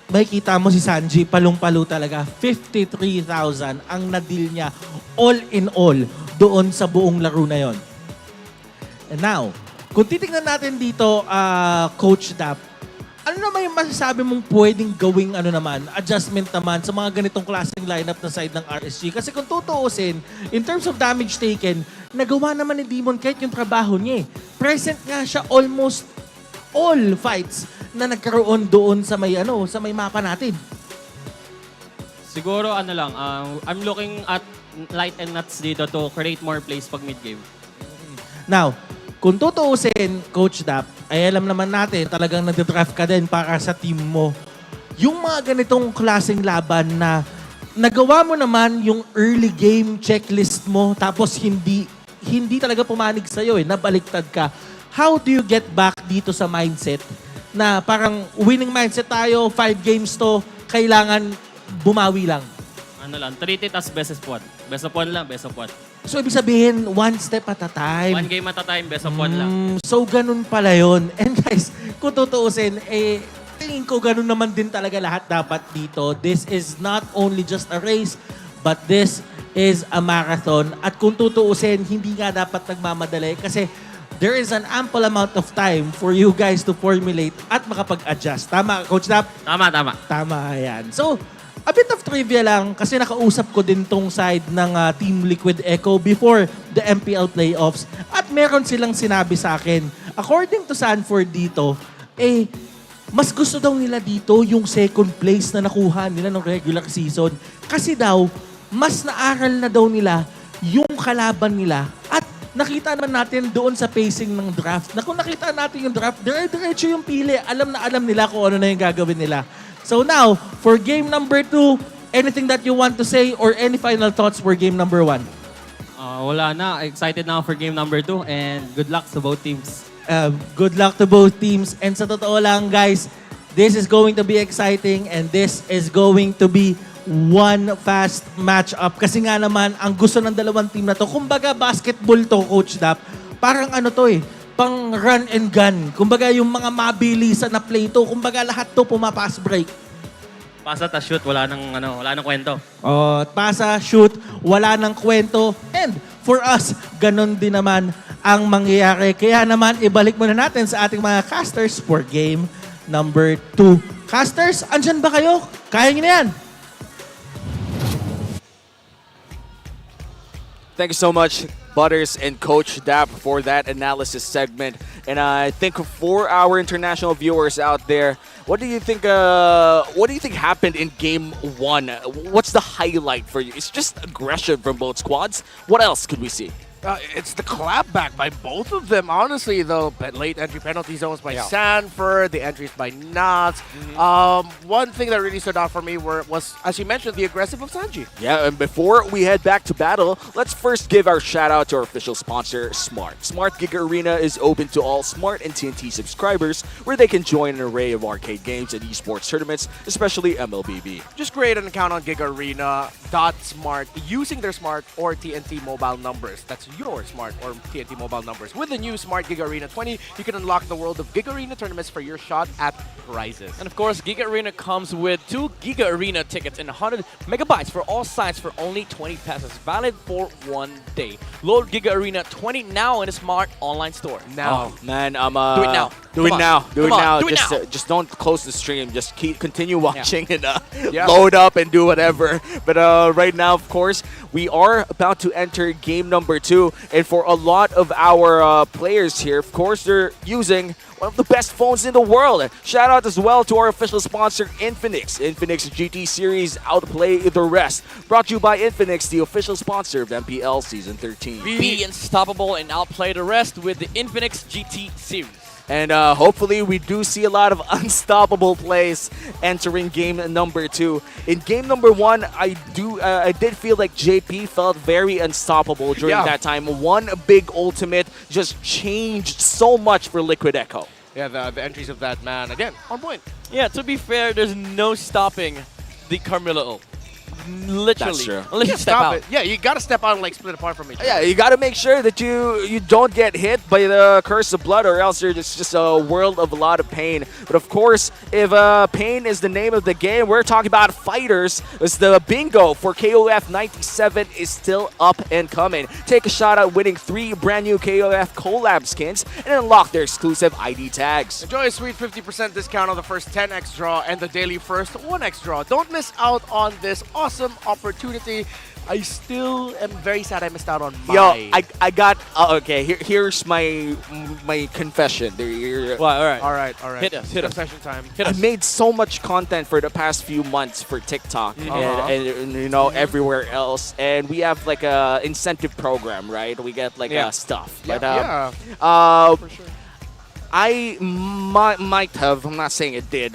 S21: makikita mo si Sanji, palong-palo talaga. 53,000 ang na-deal niya all in all doon sa buong laro na yon. And now, kung titignan natin dito, Coach Dap, ano naman yung masasabi mong pwedeng gawing adjustment naman sa mga ganitong klaseng lineup na side ng RSG? Kasi kung tutuusin, in terms of damage taken, nagawa naman ni Demon kahit yung trabaho niya. Present nga siya almost all fights na nagkaroon doon sa may mapa natin.
S20: Siguro I'm looking at light and nuts dito to create more plays pag mid-game.
S21: Now, kung tutuusin, Coach Dap, ay alam naman natin, talagang nag-draft ka din para sa team mo. Yung mga ganitong klaseng laban na nagawa mo naman yung early game checklist mo, tapos hindi talaga pumanig sa'yo, nabaliktad ka. How do you get back dito sa mindset na parang winning mindset tayo, 5 games to, kailangan bumawi lang?
S20: Treat it as best of one. Best of one lang, best of one.
S21: So, ibig sabihin, one step at a time.
S20: One game at a time, best of one lang.
S21: So, ganun pala yun. And guys, kung tutuusin, tingin ko ganun naman din talaga lahat dapat dito. This is not only just a race, but this is a marathon. At kung tutuusin, hindi nga dapat nagmamadali kasi there is an ample amount of time for you guys to formulate at makapag-adjust. Tama, Coach Dap?
S20: Tama.
S21: Tama, yan. So, a bit of trivia lang kasi nakausap ko din tong side ng Team Liquid Echo before the MPL Playoffs at meron silang sinabi sa akin. According to Sanford dito, mas gusto daw nila dito yung second place na nakuha nila ng regular season kasi daw, mas naaral na daw nila yung kalaban nila at nakita naman natin doon sa pacing ng draft na kung nakita natin yung draft, dire-diretso yung pili. Alam na alam nila kung ano na yung gagawin nila. So now, for game number 2, anything that you want to say or any final thoughts for game number 1?
S20: Wala na. Excited na for game number 2 and good luck to both teams.
S21: Good luck to both teams. And sa totoo lang, guys, this is going to be exciting and this is going to be one fast match-up. Kasi nga naman, ang gusto ng dalawang team na to, kumbaga basketball to, Coach Dap, parang pang run and gun. Kumbaga yung mga mabilisan na play to, kumbaga lahat to pumapass break.
S20: Pasa ta shoot, wala nang kwento.
S21: Pasa, shoot, wala nang kwento. And for us, ganun din naman ang mangyayari. Kaya naman, ibalik muna natin sa ating mga casters for game number 2. Casters, andyan ba kayo? Kaya nyo na yan.
S17: Thank you so much, Butters and Coach Dap for that analysis segment. And I think for our international viewers out there, what do you think happened in game 1? What's the highlight for you? It's just aggression from both squads. What else could we see?
S18: It's the clapback by both of them, honestly, though. Late entry penalty zones by Sanford, the entries by Nuts. One thing that really stood out for me was, as you mentioned, the aggressive of Sanji.
S17: Yeah, and before we head back to battle, let's first give our shout out to our official sponsor, Smart. Smart Giga Arena is open to all Smart and TNT subscribers, where they can join an array of arcade games and esports tournaments, especially MLBB.
S18: Just create an account on gigarena.smart using their Smart or TNT mobile numbers. That's your Smart or TNT mobile numbers. With the new Smart Giga Arena 20, you can unlock the world of Giga Arena tournaments for your shot at prizes.
S19: And of course, Giga Arena comes with 2 Giga Arena tickets and 100 megabytes for all sites for only 20 pesos, valid for 1 day. Load Giga Arena 20 now in the Smart online store.
S17: Now. Oh, man, I'm
S19: do it now.
S17: Do it now. Do it now.
S19: Do it now.
S17: Just don't close the stream. Just continue watching and load up and do whatever. But right now, of course, we are about to enter game number 2. And for a lot of our players here, of course, they're using one of the best phones in the world. Shout out as well to our official sponsor, Infinix. Infinix GT Series, outplay the rest. Brought to you by Infinix, the official sponsor of MPL Season 13.
S19: Be unstoppable and outplay the rest with the Infinix GT Series.
S17: And hopefully we do see a lot of unstoppable plays entering game number 2. In game number 1, I did feel like JP felt very unstoppable during that time. One big ultimate just changed so much for Liquid Echo.
S18: Yeah, the entries of that man, again, on point.
S19: Yeah, to be fair, there's no stopping the Carmilla ult. Literally.
S17: That's true.
S19: Unless you step out.
S18: It. Yeah, you gotta step out and like split apart from each other.
S17: Yeah, you gotta make sure that you don't get hit by the curse of blood, or else it's just a world of a lot of pain. But of course, if pain is the name of the game, we're talking about fighters. It's the bingo for KOF 97 is still up and coming. Take a shot at winning 3 brand new KOF collab skins and unlock their exclusive ID tags.
S18: Enjoy a sweet 50% discount on the first 10x draw and the daily first 1x draw. Don't miss out on this awesome opportunity. I still am very sad I missed out on my...
S17: Yo, I got... okay, here's my confession.
S18: All right.
S19: Hit us.
S18: Confession time.
S17: I made so much content for the past few months for TikTok and you know, everywhere else. And we have like a incentive program, right? We get like stuff. But,
S18: for sure.
S17: I might have, I'm not saying it did,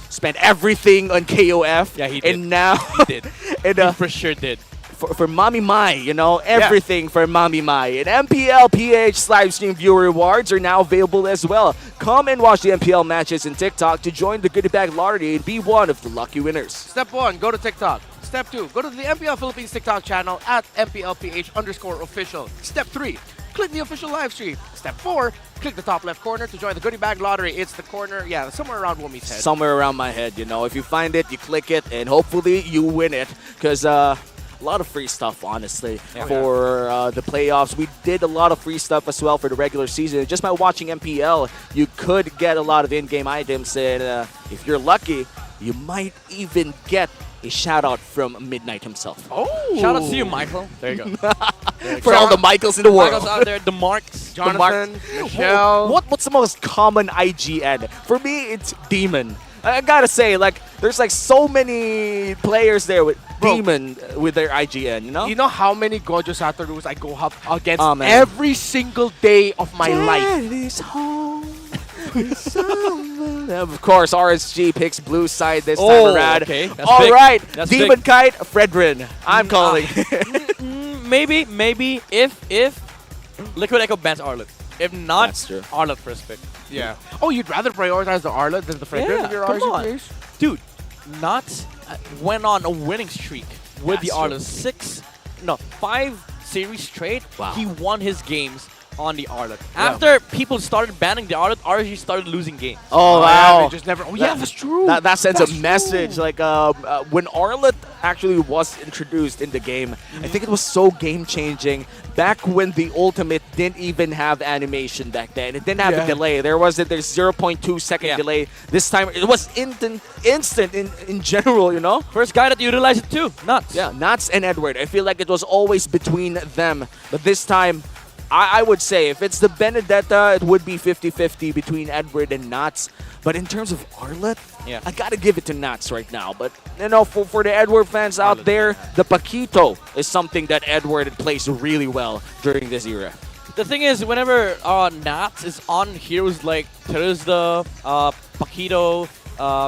S17: spent everything on KOF.
S19: Yeah, he did.
S17: And now...
S19: He did.
S17: And,
S19: he for sure did.
S17: For Mommy Mai, you know, everything for Mommy Mai. And MPL PH live stream viewer rewards are now available as well. Come and watch the MPL matches in TikTok to join the goodie bag lottery and be one of the lucky winners.
S18: Step 1, go to TikTok. Step 2, go to the MPL Philippines TikTok channel at MPLPH_official. Step 3, click the official live stream. Step 4, click the top left corner to join the goodie bag lottery. It's the corner, somewhere around Womi's head.
S17: Somewhere around my head, you know. If you find it, you click it, and hopefully you win it. Because a lot of free stuff, honestly, for the playoffs. We did a lot of free stuff as well for the regular season. Just by watching MPL, you could get a lot of in-game items. And if you're lucky, you might even get a shout-out from Midnight himself.
S18: Oh!
S19: Shout out to you, Michael.
S18: There you go.
S17: For all the Michaels in the world.
S19: Michaels out there, the Marks.
S18: Jonathan, Michelle.
S17: What's the most common IGN? For me, it's Demon. I gotta say, like, there's like so many players there with Demon with their IGN, you know?
S18: You know how many Gojo Satorus I go up against every single day of my life?
S17: Home. Of course, RSG picks blue side this time around.
S19: Okay.
S17: All right, Demon Kite, Fredrin. I'm calling.
S19: Maybe if Liquid Echo bans Arlet. If not, Arlet first pick.
S18: Yeah. Oh, you'd rather prioritize the Arlet than the Fredrin in your RSG?
S19: Dude, Nuts went on a winning streak with the Arlet. 5 series straight.
S17: Wow.
S19: He won his games on the Arlet. After people started banning the Arlet, RSG started losing games.
S17: Oh,
S18: Yeah,
S17: wow.
S18: they just never. Oh, yeah, that's true.
S17: That sends
S18: That's
S17: a message. Like when Arlet actually was introduced in the game, I think it was so game-changing. Back when the Ultimate didn't even have animation back then. It didn't have a delay. There's 0.2 second delay. This time it was instant in general, you know?
S19: First guy that utilized it too, Nuts.
S17: Yeah, Nuts and Edward. I feel like it was always between them. But this time, I would say if it's the Benedetta, it would be 50-50 between Edward and Nuts. But in terms of Arlet, I gotta give it to Nuts right now. But you know, for the Edward fans out there, the Paquito is something that Edward plays really well during this era.
S19: The thing is, whenever Nats is on heroes like Teresa, Paquito,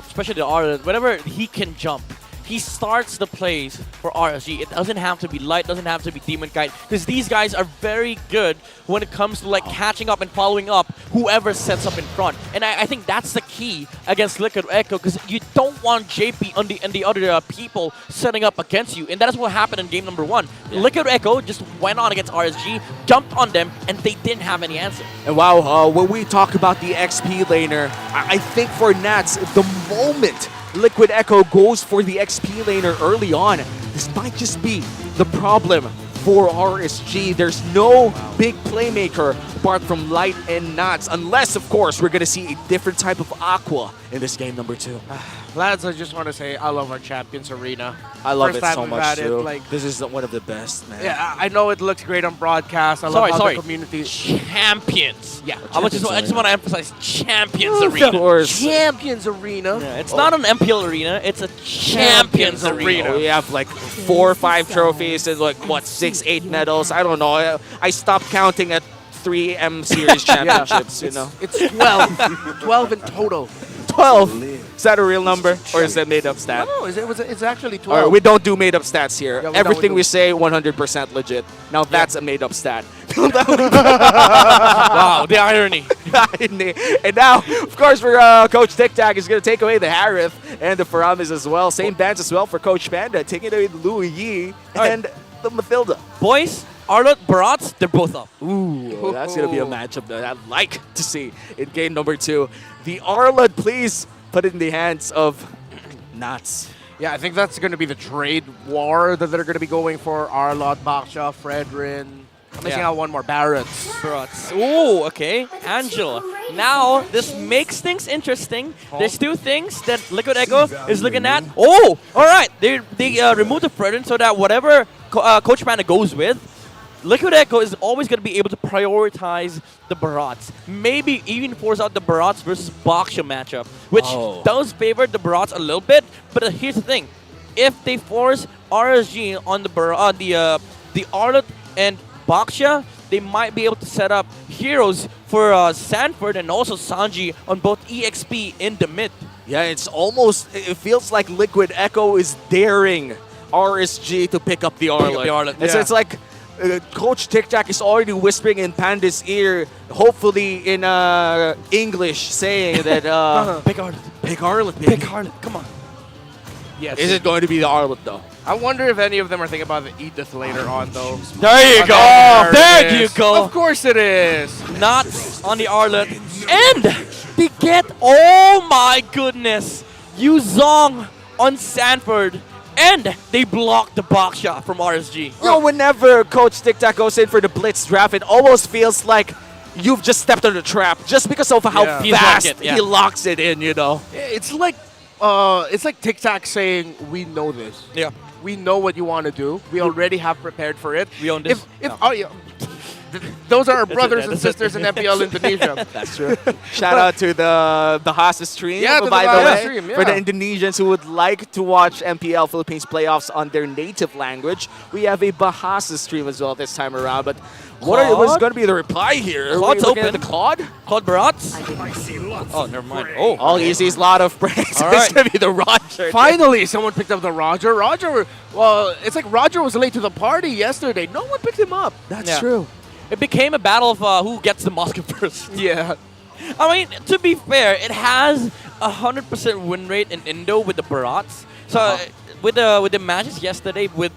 S19: especially the Arlet, whenever he can jump, he starts the plays for RSG. It doesn't have to be Light, doesn't have to be Demon Kite, because these guys are very good when it comes to like catching up and following up whoever sets up in front. And I think that's the key against Liquid Echo, because you don't want JP and the other people setting up against you. And that is what happened in game number 1. Liquid Echo just went on against RSG, jumped on them, and they didn't have any answer.
S17: And wow, when we talk about the XP laner, I think for Nats, the moment Liquid Echo goes for the XP laner early on, this might just be the problem for RSG. There's no big playmaker apart from Light and Nuts, unless, of course, we're going to see a different type of Aqua in this game number 2.
S18: Lads, I just want to say I love our Champions Arena.
S17: I love
S18: First
S17: it
S18: time
S17: so
S18: we've
S17: much,
S18: had it,
S17: too.
S18: like,
S17: This is one of the best, man.
S18: yeah, I know it looks great on broadcast. I love how the community.
S19: Champions.
S18: Yeah,
S19: I just want to emphasize Champions
S18: Of
S19: Arena.
S18: course. Champions Arena.
S19: Yeah, it's not an MPL arena, it's a Champions Arena.
S17: We have like 4 or 5 trophies and like, what, 6, 8 medals? I don't know. I stopped counting at 3 M Series championships, you know.
S18: It's 12. 12 in total.
S17: 12? Is that a real number? Or is that made-up stat?
S18: No, it's actually 12.
S17: All right, we don't do made-up stats here.
S18: Yeah,
S17: Everything we say, 100% legit. Now that's a made-up stat.
S19: Wow, the irony.
S17: And now, of course, for Coach Tic Tac is going to take away the Harith and the Faramis as well. Same bands as well for Coach Panda, taking away the Louis Yi and the Mathilda.
S19: Boys, Arlet, Barats, they're both up.
S17: Ooh, that's going to be a matchup that I'd like to see in game number 2. The Arlet, please put it in the hands of Nuts.
S18: Yeah, I think that's going to be the trade war that they're going to be going for. Arlot, Baksha, Fredrin. I'm missing out one more. Barats.
S19: Ooh, okay. Angela. Now, this makes things interesting. There's 2 things that Liquid Echo is looking at. Oh, all right. They removed the Fredrin so that whatever Coach Panda goes with, Liquid Echo is always going to be able to prioritize the Barats. Maybe even force out the Barats versus Baksha matchup, which does favor the Barats a little bit. But here's the thing. If they force RSG on the Arlet and Baksha, they might be able to set up heroes for Sanford and also Sanji on both EXP in the mid.
S17: Yeah, it feels like Liquid Echo is daring RSG to pick up the Arlet. It's like Coach Tic Tac is already whispering in Panda's ear, hopefully in English, saying that
S19: pick Arlet.
S17: Pick Arlet, baby.
S19: Pick Arlet, come on.
S18: Yes.
S17: Is it going to be the Arlet, though?
S18: I wonder if any of them are thinking about the Edith later on, though.
S19: There you go. There you go.
S18: Of course it is.
S19: Not on the Arlet. And they get, oh my goodness, Yuzong on Sanford. And they block the box shot from RSG.
S17: You know, whenever Coach Tic Tac goes in for the Blitz draft, it almost feels like you've just stepped on the trap just because of how fast he locks it in, you know.
S18: It's like Tic Tac saying, we know this.
S19: Yeah.
S18: We know what you want to do. We already have prepared for it.
S19: We own this.
S18: Those are our brothers and sisters in MPL Indonesia.
S17: That's true. Shout out to the Bahasa stream,
S18: Yeah,
S17: by the way,
S18: stream,
S17: for the Indonesians who would like to watch MPL Philippines playoffs on their native language. We have a Bahasa stream as well this time around. But what's going to be the reply here?
S19: Claude's
S17: Are we looking
S19: open.
S17: at the Claude?
S19: Claude Barats? Oh, never mind. Oh,
S17: all he sees a lot of praise.
S18: All
S17: It's going to be the Roger.
S18: Finally, someone picked up the Roger. Well, it's like Roger was late to the party yesterday. No one picked him up.
S17: That's true.
S19: It became a battle of who gets the musket first.
S18: Yeah.
S19: I mean, to be fair, it has 100% win rate in Indo with the Barats. So with the matches yesterday with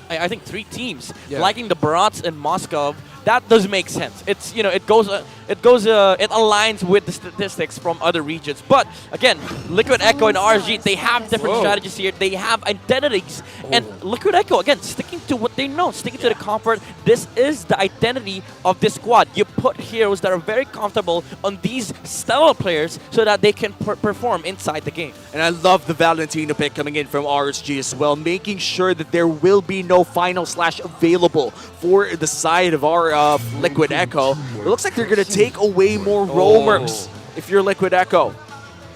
S19: I think 3 teams liking the Barats and Moscow, that does make sense. It's it aligns with the statistics from other regions. But again, Liquid Echo and RSG, they have different strategies here. They have identities, and Liquid Echo again sticking to what they know, sticking to the comfort. This is the identity of this squad. You put heroes that are very comfortable on these stellar players so that they can perform inside the game.
S17: And I love the Valentino pick coming in from RSG as well, making sure that there will be no final slash available for the side of our Liquid Echo. It looks like they're going to take away more roamers if you're Liquid Echo.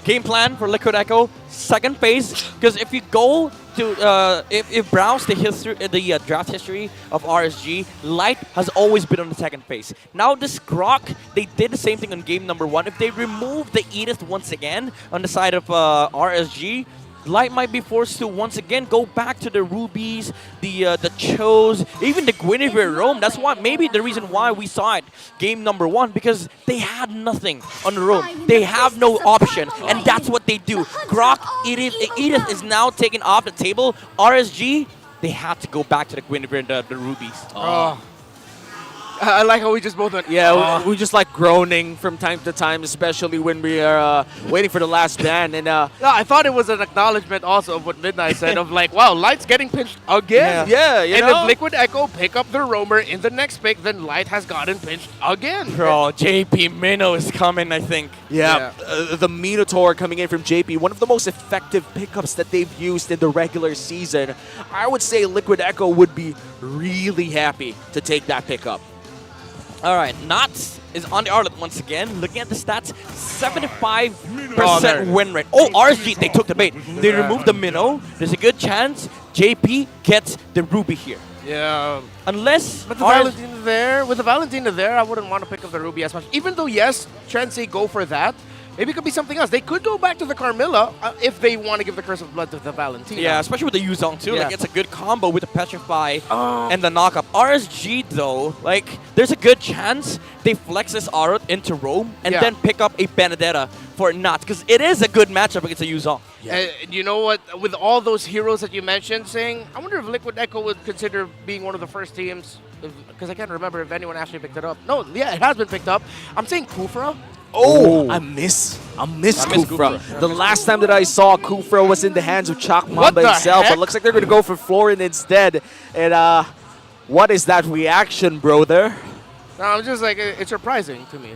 S19: Game plan for Liquid Echo, second phase, because if you go to if browse the history, the draft history of RSG, Light has always been on the second phase. Now this Grok, they did the same thing on game number 1. If they remove the Edith once again on the side of RSG, Light might be forced to once again go back to the Rubies, the Chos, even the Guinevere Roam. That's why maybe the reason why we saw it game number 1, because they had nothing on the Roam. They have no option, and that's what they do. Grok, Edith is now taken off the table. RSG, they have to go back to the Guinevere and the Rubies.
S3: I like how we just both went.
S17: Yeah, we just like groaning from time to time, especially when we are waiting for the last ban. And
S3: no, I thought it was an acknowledgement also of what Midnight said of like, wow, Light's getting pinched again.
S17: Yeah,
S3: and if Liquid Echo pick up their roamer in the next pick, then Light has gotten pinched again.
S19: Bro, JP Minnow is coming, I think.
S17: Yeah, the Minotaur coming in from JP, one of the most effective pickups that they've used in the regular season. I would say Liquid Echo would be really happy to take that pickup.
S19: All right, Knots is on the Arlet once again. Looking at the stats, 75% win rate. Oh, RSG, they took the bait. They removed the Minnow. There's a good chance JP gets the Ruby here.
S3: Yeah.
S19: Unless...
S3: But the Valentina there, I wouldn't want to pick up the Ruby as much. Even though, yes, Trends say go for that. Maybe it could be something else. They could go back to the Carmilla if they want to give the Curse of Blood to the Valentina.
S19: Yeah, especially with the Yuzong too. Like, it's a good combo with the Petrify and the knockup. RSG though, like, there's a good chance they flex this Arut into Rome and then pick up a Benedetta for Not, because it is a good matchup against a Yuzong.
S3: You know what? With all those heroes that you mentioned, Sing, I wonder if Liquid Echo would consider being one of the first teams, because I can't remember if anyone actually picked it up. No, yeah, it has been picked up. I'm saying Kufra.
S17: Oh, I miss Kufra. The last time that I saw Kufra was in the hands of Chak Mamba himself, but looks like they're going to go for Florin instead. And what is that reaction, brother?
S3: No, I'm just like, it's surprising to me.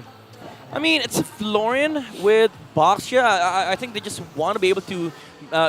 S19: I mean, it's a Florin with Boxia. I think they just want to be able to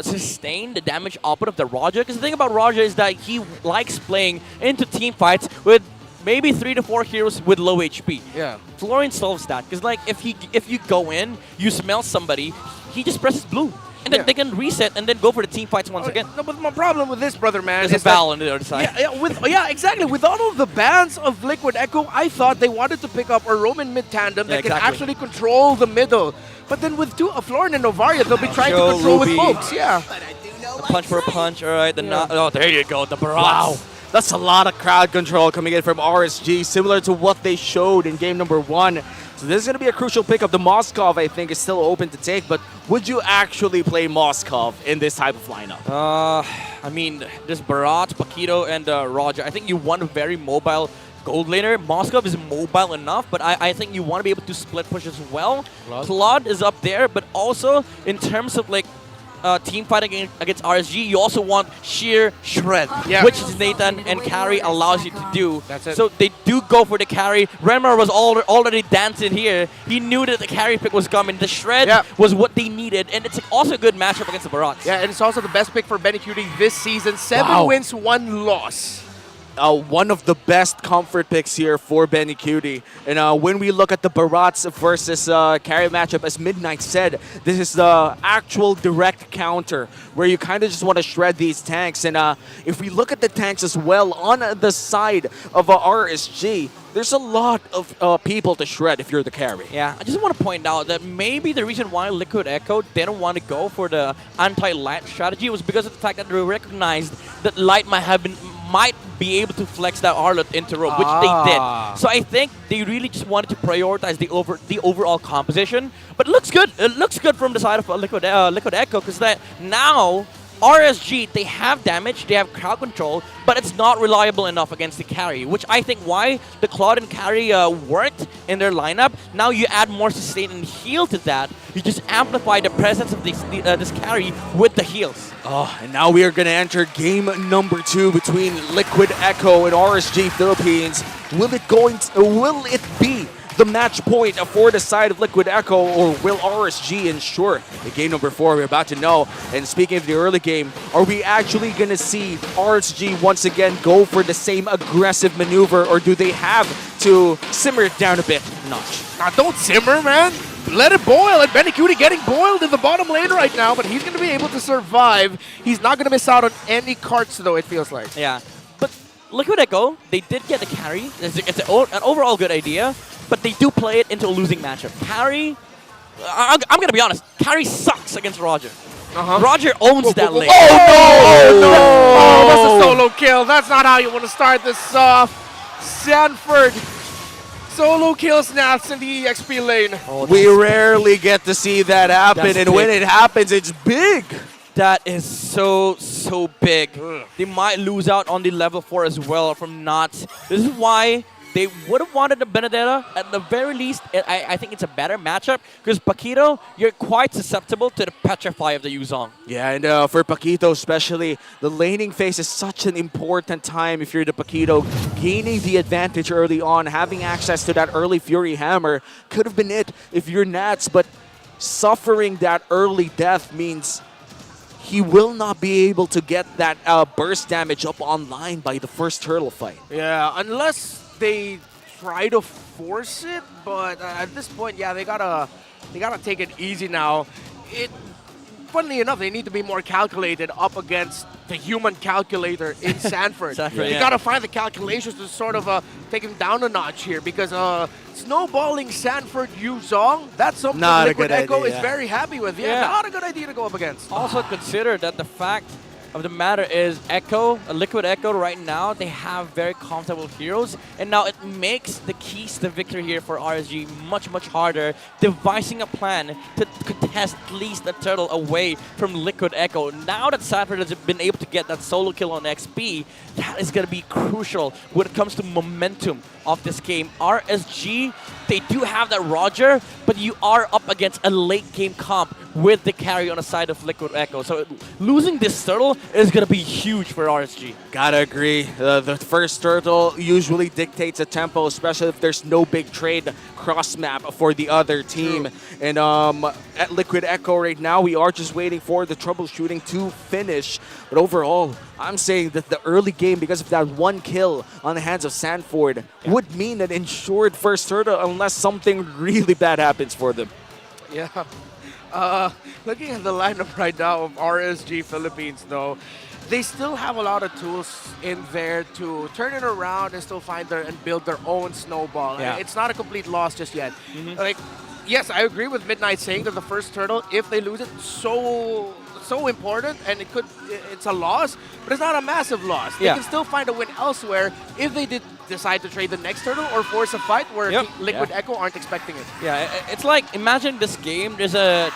S19: sustain the damage output of the Roger. Because the thing about Roger is that he likes playing into team fights with maybe 3 to 4 heroes with low HP.
S3: Yeah.
S19: Florin solves that. Because like if you go in, you smell somebody, he just presses blue. And then they can reset and then go for the team fights once again.
S3: No, but my problem with this, brother, man,
S19: is a Val on the other side.
S3: Yeah, exactly. With all of the bans of Liquid Echo, I thought they wanted to pick up a Roman mid-tandem that can actually control the middle. But then with Florin and Novaria, they'll be trying to control with folks. Yeah.
S19: A punch for a punch. All right. Oh, there you go. The barrage.
S17: Wow. That's a lot of crowd control coming in from RSG, similar to what they showed in game number 1. So this is going to be a crucial pickup. The Moskov, I think, is still open to take, but would you actually play Moskov in this type of lineup?
S19: I mean, there's Barat, Paquito, and Roger. I think you want a very mobile gold laner. Moskov is mobile enough, but I think you want to be able to split push as well. Claude is up there, but also in terms of like team fighting against RSG, you also want sheer shred, which Nathan and carry allows you to do.
S3: That's it.
S19: So they do go for the carry. Remar was already dancing here. He knew that the carry pick was coming. The shred was what they needed, and it's also a good matchup against the Barats.
S3: Yeah, and it's also the best pick for Benny Cutie this season. 7 wins, 1 loss.
S17: One of the best comfort picks here for Benny Cutie. And when we look at the Barats versus carry matchup, as Midnight said, this is the actual direct counter where you kind of just want to shred these tanks. And if we look at the tanks as well on the side of RSG, there's a lot of people to shred if you're the carry.
S19: Yeah, I just want to point out that maybe the reason why Liquid Echo didn't want to go for the anti-light strategy was because of the fact that they recognized that Light might be able to flex that Arlet into rope, which they did. So I think they really just wanted to prioritize the overall composition. But it looks good. It looks good from the side of Liquid Echo, because that now RSG, they have damage, they have crowd control, but it's not reliable enough against the carry, which I think why the Claude and carry worked in their lineup. Now you add more sustain and heal to that. You just amplify the presence of this carry with the heals.
S17: Oh, and now we are going to enter game number 2 between Liquid Echo and RSG Philippines. Will it be the match point for the side of Liquid Echo, or will RSG ensure the game number 4? We're about to know. And speaking of the early game, are we actually going to see RSG once again go for the same aggressive maneuver, or do they have to simmer it down a bit notch?
S18: Now, don't simmer, man. Let it boil. And BLCK getting boiled in the bottom lane right now, but he's going to be able to survive. He's not going to miss out on any carts, though, it feels like.
S19: Yeah, but Liquid Echo, they did get the carry. It's an overall good idea, but they do play it into a losing matchup. Carry, I'm going to be honest, Carry sucks against Roger. Roger owns that lane.
S18: Oh, no! Oh, that's a solo kill. That's not how you want to start this off. Sanford solo kills Nats in the EXP lane.
S17: We rarely get to see that happen, and when it happens, it's big.
S19: That is so big. They might lose out on the level 4 as well from Knots. This is why they would have wanted the Benedetta. At the very least, I think it's a better matchup because Paquito, you're quite susceptible to the Petrify of the Yuzong.
S17: Yeah, and for Paquito especially, the laning phase is such an important time if you're the Paquito. Gaining the advantage early on, having access to that early Fury Hammer could have been it if you're Nats, but suffering that early death means he will not be able to get that burst damage up online by the first turtle fight.
S18: Yeah, unless they try to force it, but at this point, yeah, they gotta take it easy now. Funnily enough, they need to be more calculated up against the human calculator in Sanford. You gotta find the calculations to sort of take him down a notch here, because snowballing Sanford Yuzong, that's something Liquid Echo is very happy with. Yeah, not a good idea to go up against.
S19: Also consider that the fact of the matter is Liquid Echo right now, they have very comfortable heroes, and now it makes the keys to victory here for RSG much harder, devising a plan to contest at least the turtle away from Liquid Echo. Now that Sanford has been able to get that solo kill on XP, that is going to be crucial when it comes to momentum of this game. RSG, they do have that Roger, but you are up against a late game comp with the carry on the side of Liquid Echo. So losing this turtle is going to be huge for RSG.
S17: Gotta agree. The first turtle usually dictates a tempo, especially if there's no big trade cross map for the other team. And at Liquid Echo right now, we are just waiting for the troubleshooting to finish. But overall, I'm saying that the early game, because of that one kill on the hands of Sanford, would mean an ensured first turtle unless something really bad happens for them.
S18: Yeah. Looking at the lineup right now of RSG Philippines, though, they still have a lot of tools in there to turn it around and still find and build their own snowball.
S19: Yeah.
S18: It's not a complete loss just yet. Like, yes, I agree with Midnight saying that the first turtle, if they lose it, so important, and it's a loss, but it's not a massive loss. They can still find a win elsewhere if they did decide to trade the next turtle or force a fight where Liquid Echo aren't expecting it.
S19: Yeah, it's like, imagine this game, there's a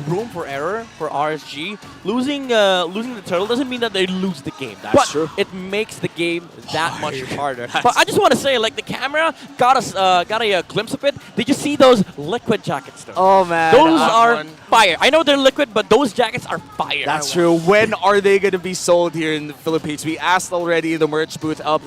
S19: room for error for RSG. Losing the turtle doesn't mean that they lose the game.
S17: That's true.
S19: It makes the game that much harder. But I just want to say, like, the camera got a glimpse of it. Did you see those liquid jackets though?
S17: Oh man.
S19: Those are fire. I know they're liquid, but those jackets are fire.
S17: That's true. When are they going to be sold here in the Philippines? We asked already in the merch booth out.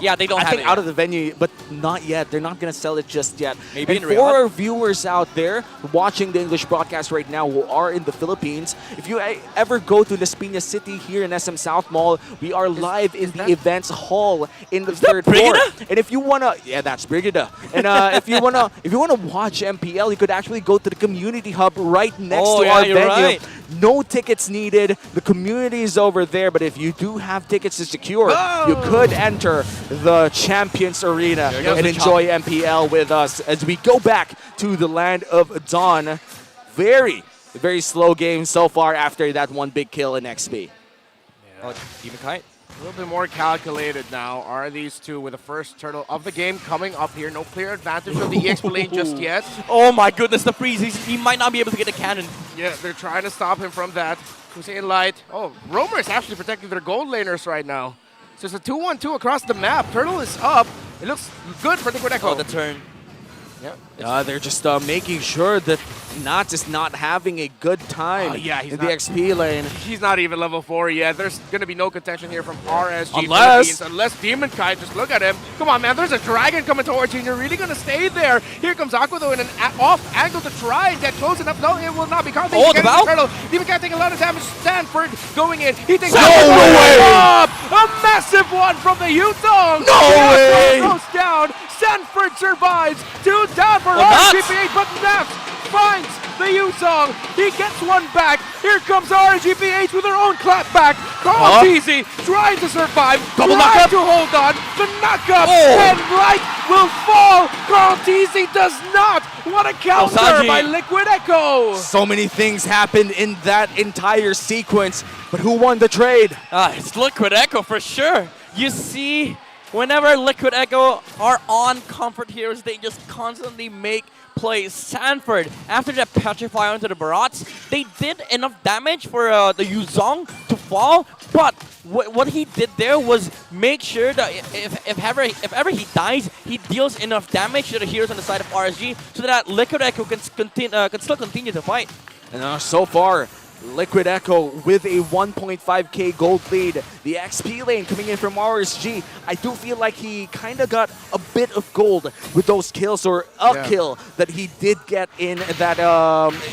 S19: Yeah, they don't have it
S17: out
S19: yet.
S17: of the venue, but not yet. They're not going to sell it just yet.
S19: Maybe
S17: and
S19: in
S17: for
S19: Riyadh.
S17: our viewers out there watching the English broadcast right now who are in the Philippines, if you ever go to Las Piñas City here in SM South Mall, we are live in the events hall in the third floor. And if you wanna, that's Brigida. And if you wanna watch MPL, you could actually go to the community hub right next to our venue.
S19: Right.
S17: No tickets needed. The community is over there, but if you do have tickets to secure, you could enter the Champions Arena and enjoy MPL with us as we go back to the land of Dawn. Very slow game so far after that one big kill in XP.
S19: Oh, Demon Kite.
S18: A little bit more calculated now are these two with the first turtle of the game coming up here. No clear advantage of the EXP lane just yet.
S19: Oh my goodness, the freeze. He might not be able to get a cannon.
S18: Yeah, they're trying to stop him from that. Hussein Light. Oh, Romer is actually protecting their gold laners right now. So it's a 2-1-2 across the map. Turtle is up. It looks good for Liquid Echo.
S19: Oh, the turn.
S18: Yeah.
S17: They're just making sure that Nats is not having a good time
S18: he's
S17: in the
S18: not.
S17: XP lane.
S18: He's not even level 4 yet. There's going to be no contention here from RSG
S17: Unless-
S18: Philippines. Unless Demon Kite, just look at him. Come on, man. There's a dragon coming towards you, and you're really going to stay there. Here comes Aqua, though, in an off angle to try and get close enough. No, it will not be caught.
S19: Oh, the bow?
S18: Turtle. Demon Kite taking a lot of damage. Stanford going in. He takes
S17: No way!
S18: A massive one from the Yutong.
S17: No way!
S18: Goes down. Stanford survives. 2 down for
S19: Nats.
S18: RSGPH, but Nats finds the Yutong. He gets one back. Here comes RSGPH with their own clapback. Carl Teasy trying to survive.
S17: Double
S18: trying
S17: knockup.
S18: to hold on. The knockup.
S17: Oh.
S18: And Light will fall. Carl Teasy does not. What a counter
S19: Sanji.
S18: by Liquid Echo.
S17: So many things happened in that entire sequence, but who won the trade?
S19: It's Liquid Echo for sure. You see, whenever Liquid Echo are on Comfort Heroes, they just constantly make plays. Sanford, after that Petrify onto the Barats, they did enough damage for the Yuzong to fall, but what he did there was make sure that if ever he dies, he deals enough damage to the heroes on the side of RSG so that Liquid Echo can still continue to fight.
S17: And so far, Liquid Echo with a 1.5k gold lead. The XP lane coming in from RSG. I do feel like he kind of got a bit of gold with those kills, or a kill that he did get in that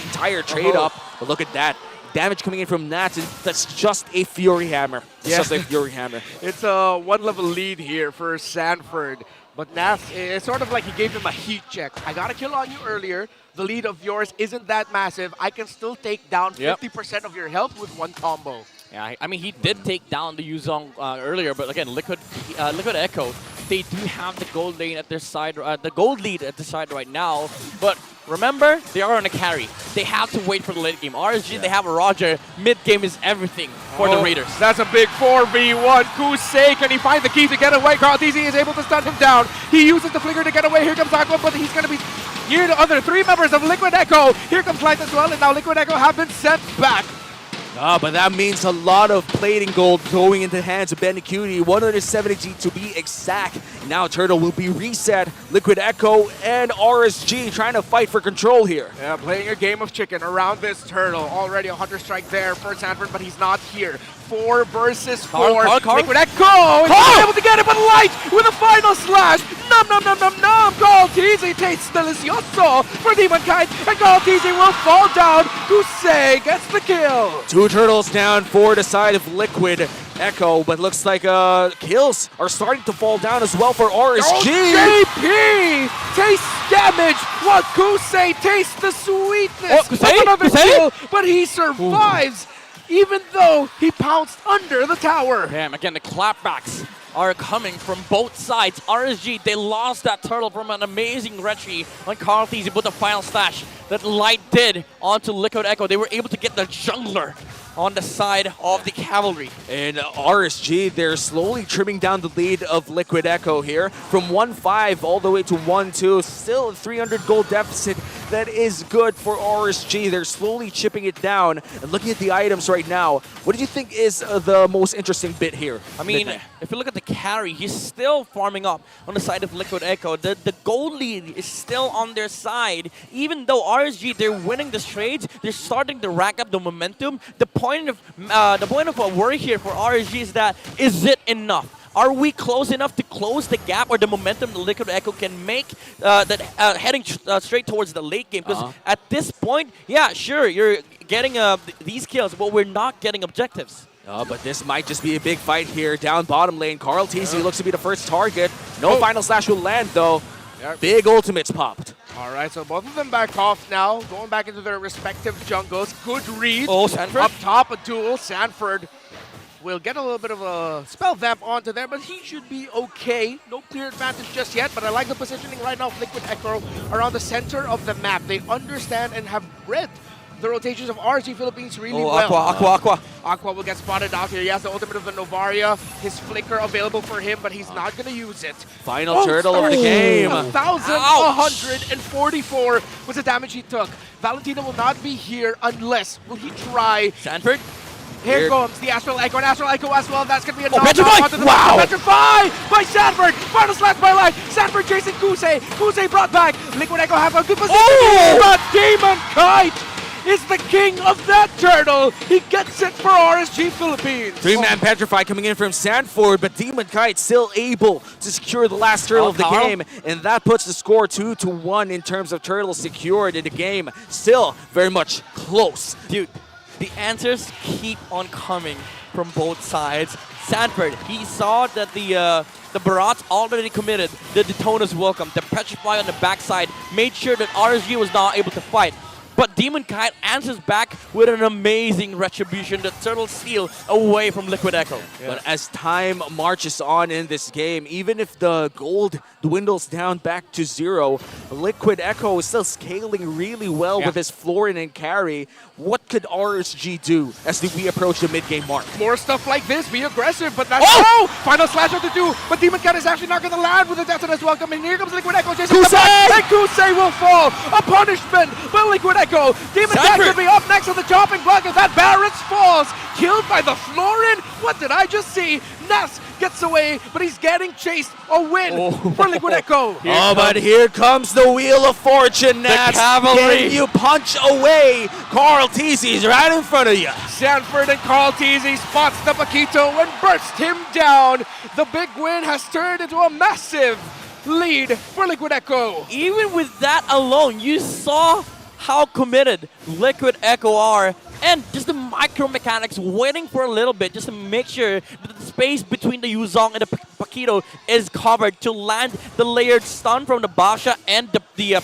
S17: entire trade-up. But look at that. Damage coming in from Nats, and that's just a Fury Hammer. It's just a Fury Hammer.
S18: It's a 1-level lead here for Sanford. But Nats, it's sort of like he gave him a heat check. I got a kill on you earlier. The lead of yours isn't that massive. I can still take down 50% of your health with one combo.
S19: Yeah, I mean, he did take down the Yuzong earlier, but again, Liquid Echo, they do have the gold lane at their side, the gold lead at the side right now. But remember, they are on a carry. They have to wait for the late game. RSG, they have a Roger. Mid game is everything for the Raiders.
S18: That's a big 4v1. Kusei, can he find the key to get away? Carl TZ is able to stun him down. He uses the flicker to get away. Here comes Aqua, but he's going to be near the other 3 members of Liquid Echo. Here comes Light as well, and now Liquid Echo have been sent back.
S17: But that means a lot of plating gold going into the hands of BLCK. 170G to be exact. Now Turtle will be reset. Liquid Echo and RSG trying to fight for control here.
S18: Yeah, playing a game of chicken around this Turtle. Already a Hunter Strike there for Sanford, but he's not here. 4 versus 4.
S19: Carl.
S18: Liquid Echo is able to get it, but Light with a final slash. Nom nom nom nom nom. Carl TZ tastes delicioso for Demon Kite, and Carl TZ will fall down. Kusei gets the kill.
S17: 2 turtles down for the side of Liquid Echo, but looks like kills are starting to fall down as well for RSG.
S18: JP tastes damage while Kusei tastes the sweetness of another kill, but he survives even though he pounced under the tower.
S19: Damn, again, the clapbacks are coming from both sides. RSG, they lost that turtle from an amazing retry on Carl Thies. He put the final slash that Light did onto Liquid Echo. They were able to get the jungler on the side of the cavalry.
S17: And RSG, they're slowly trimming down the lead of Liquid Echo here from 1-5 all the way to 1-2. Still a 300 gold deficit. That is good for RSG. They're slowly chipping it down. And looking at the items right now, what do you think is the most interesting bit here?
S19: I mean, if you look at the carry, he's still farming up on the side of Liquid Echo. The gold lead is still on their side. Even though RSG, they're winning the trades, they're starting to rack up the momentum. The point of a worry here for RSG is that, is it enough? Are we close enough to close the gap or the momentum the Liquid Echo can make heading straight towards the late game? Because at this point, yeah, sure, you're getting these kills, but we're not getting objectives.
S17: But this might just be a big fight here down bottom lane. Carl TZ looks to be the first target. No final slash will land, though. Big ultimates popped.
S18: All right, so both of them back off now, going back into their respective jungles. Good read.
S19: Oh, Sanford?
S18: Up top, a duel. Sanford will get a little bit of a spell vamp onto there, but he should be okay. No clear advantage just yet, but I like the positioning right now of Liquid Echo around the center of the map. They understand and have read the rotations of RSG Philippines really well. Aqua will get spotted out here. He has the ultimate of the Novaria, his flicker available for him, but he's not going to use it.
S17: Final turtle of the game.
S18: 1,144 was the damage he took. Valentina will not be here unless, will he try?
S19: Sanford?
S18: Here comes the Astral Echo, and Astral Echo as well. That's going to be a
S19: Petrify!
S18: Wow! Petrify by Sanford! Final slash by life! Sanford chasing Kusei! Kusei brought back! Liquid Echo have a good position, but Demon Kite is the king of that turtle! He gets it for RSG Philippines!
S17: Three-man Petrify coming in from Sanford, but Demon Kite still able to secure the last turtle of the game, and that puts the score 2-1 in terms of turtles secured in the game. Still very much close.
S19: Dude, the answers keep on coming from both sides. Sanford, he saw that the Barats already committed the Daytona's welcome. The Petrify on the backside made sure that RSG was not able to fight. But Demon Kite answers back with an amazing retribution. The turtle steal away from Liquid Echo.
S17: But as time marches on in this game, even if the gold dwindles down back to 0, Liquid Echo is still scaling really well with his Florin and carry. What could RSG do as we approach the mid-game mark?
S18: More stuff like this, be aggressive, but that's final slash of the 2, but Demon Cat is actually not going to land with the Detona's welcome, and here comes Liquid Echo chasing the back, and Kusei will fall! A punishment by Liquid Echo! Demon Cat will be up next on the chopping block as that Barrett falls! Killed by the Florin? What did I just see? Ness gets away, but he's getting chased. A win for Liquid Echo.
S17: But here comes the Wheel of Fortune, Nats. Can you punch away Carl Teasy right in front of you?
S18: Sanford and Carl Teasy spots the Paquito and burst him down. The big win has turned into a massive lead for Liquid Echo.
S19: Even with that alone, you saw how committed Liquid Echo are, and just the micro mechanics waiting for a little bit just to make sure that the space between the Yuzong and the Paquito is covered to land the layered stun from the Basha and the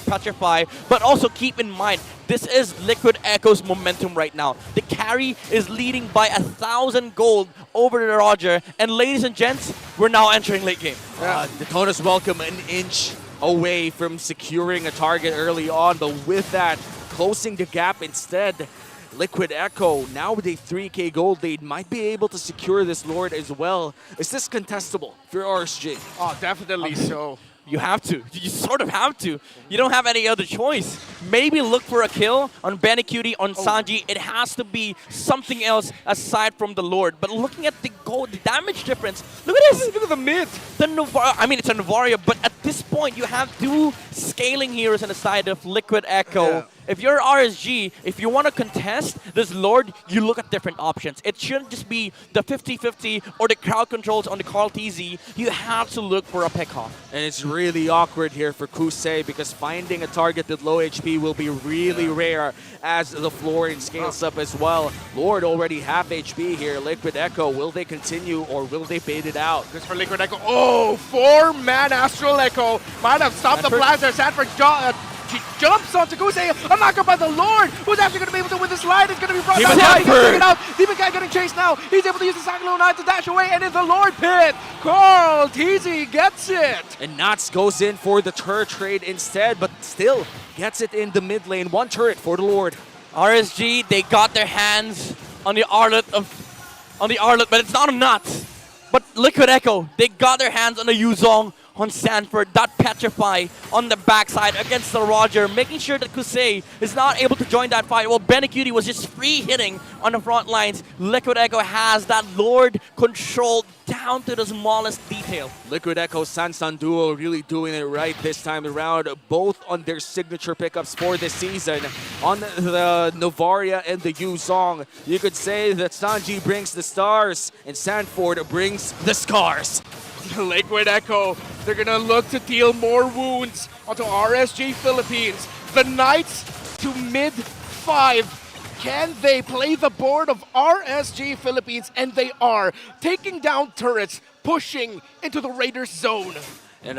S19: Petrify. But also keep in mind, this is Liquid Echo's momentum right now. The carry is leading by 1,000 gold over the Roger, and ladies and gents, we're now entering late game.
S17: Daytona's welcome an inch away from securing a target early on, but with that, closing the gap instead, Liquid Echo, now with a 3k gold lead, might be able to secure this Lord as well. Is this contestable for RSG?
S18: Oh, definitely so.
S19: You have to. You sort of have to. You don't have any other choice. Maybe look for a kill on Benikudi, on Sanji. It has to be something else aside from the Lord. But looking at the gold, the damage difference, look at this.
S18: Look at the mid.
S19: The Novaria, I mean, it's a Novaria, but at this point, you have 2 scaling heroes on the side of Liquid Echo. If you're RSG, if you want to contest this Lord, you look at different options. It shouldn't just be the 50-50 or the crowd controls on the Carl TZ. You have to look for a pick-off.
S17: And it's really awkward here for Kusei because finding a target with low HP will be really rare as the Florin scales up as well. Lord already half HP here. Liquid Echo, will they continue or will they bait it out?
S18: Because for Liquid Echo, 4-man Astral Echo might have stopped the blast there. Sanford She jumps onto Kusei, a knockup by the Lord, who's actually going to be able to win this slide. It's going to be brought back. Take it out. Demon Guy getting chased now. He's able to use the Cyclone 9 to dash away, and in the Lord pit, Carl Teasy gets it.
S17: And Nats goes in for the turret trade instead, but still gets it in the mid lane. 1 turret for the Lord.
S19: RSG, they got their hands on the Arlet, but it's not a Nuts. But Liquid Echo, they got their hands on the Yuzong, on Sanford, that Petrify on the backside against the Roger, making sure that Kusei is not able to join that fight. Well, Benikudi was just free hitting on the front lines. Liquid Echo has that Lord controlled down to the smallest detail.
S17: Liquid Echo Sansan duo really doing it right this time around, both on their signature pickups for this season. On the Novaria and the Yuzong, you could say that Sanji brings the stars and Sanford brings the scars.
S18: Liquid Echo, they're gonna look to deal more wounds onto RSG Philippines. The Knights to mid 5. Can they play the board of RSG Philippines? And they are taking down turrets, pushing into the Raiders zone.
S17: And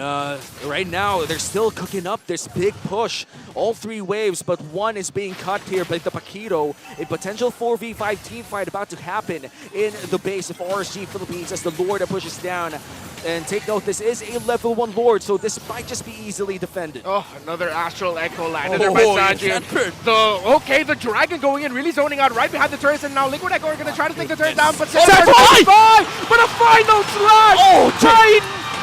S17: right now, they're still cooking up this big push. All 3 waves, but 1 is being cut here by the Paquito. A potential 4v5 team fight about to happen in the base of RSG Philippines as the Lord pushes down. And take note, this is a level 1 Lord, so this might just be easily defended.
S3: Oh, another Astral Echo landed there by Sanji. The Dragon going in, really zoning out right behind the turrets, and now Liquid Echo are going to try to take the turret down, but Sanford but a final slash!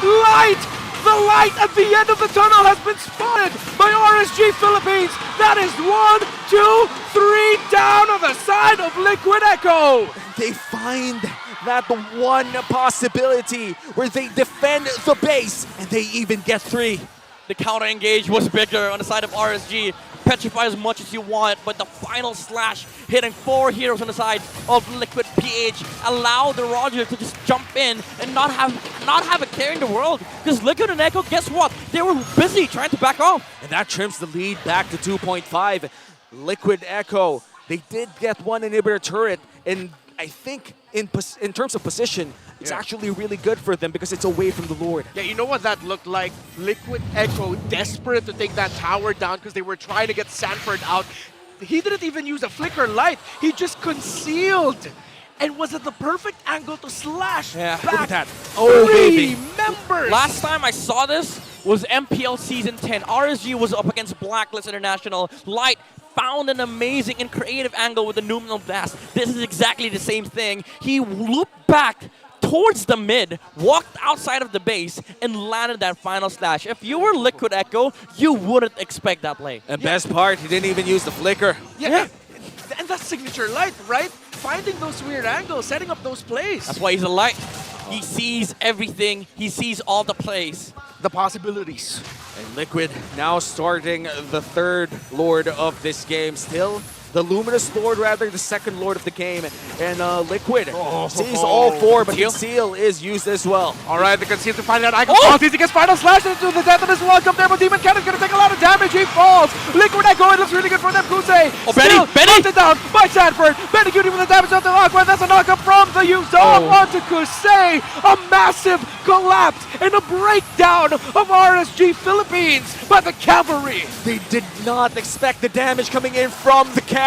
S3: Light! The light at the end of the tunnel has been spotted by RSG Philippines. That is 1, 2, 3 down on the side of Liquid Echo.
S17: They find that the one possibility where they defend the base and they even get 3.
S19: The counter engage was bigger on the side of RSG. Petrify as much as you want, but the final slash hitting 4 heroes on the side of Liquid PH allow the Roger to just jump in and not have a care in the world. Because Liquid and Echo, guess what? They were busy trying to back off.
S17: And that trims the lead back to 2.5. Liquid Echo, they did get 1 inhibitor turret, and I think in terms of position, it's actually really good for them because it's away from the Lord.
S3: Yeah, you know what that looked like? Liquid Echo desperate to take that tower down because they were trying to get Sanford out. He didn't even use a flicker light. He just concealed and was at the perfect angle to slash back.
S17: Look at that. Oh, baby.
S3: Members.
S19: Last time I saw this was MPL Season 10. RSG was up against Blacklist International. Light found an amazing and creative angle with the Numinal Blast. This is exactly the same thing. He looped back towards the mid, walked outside of the base, and landed that final slash. If you were Liquid Echo, you wouldn't expect that play.
S17: And best part, he didn't even use the flicker.
S3: Yeah. And that's signature Light, right? Finding those weird angles, setting up those plays.
S19: That's why he's a Light. He sees everything. He sees all the plays.
S3: The possibilities.
S17: And Liquid now starting the 3rd Lord of this game. Still the Luminous Lord, rather, the 2nd Lord of the game. And Liquid sees all 4, but Conceal is used as well.
S3: All right, the Conceal to find that icon. He gets final slash into the death of his welcome there, but Demon Cannon's going to take a lot of damage. He falls. Liquid Echo, it looks really good for them. Kusei
S19: Benny!
S3: Hunted down by Sanford. Benny Cutie with the damage onto Aqua. That's a knockup from the Yuzong onto Kusei. A massive collapse and a breakdown of RSG Philippines by the Cavalry.
S17: They did not expect the damage coming in from the carry.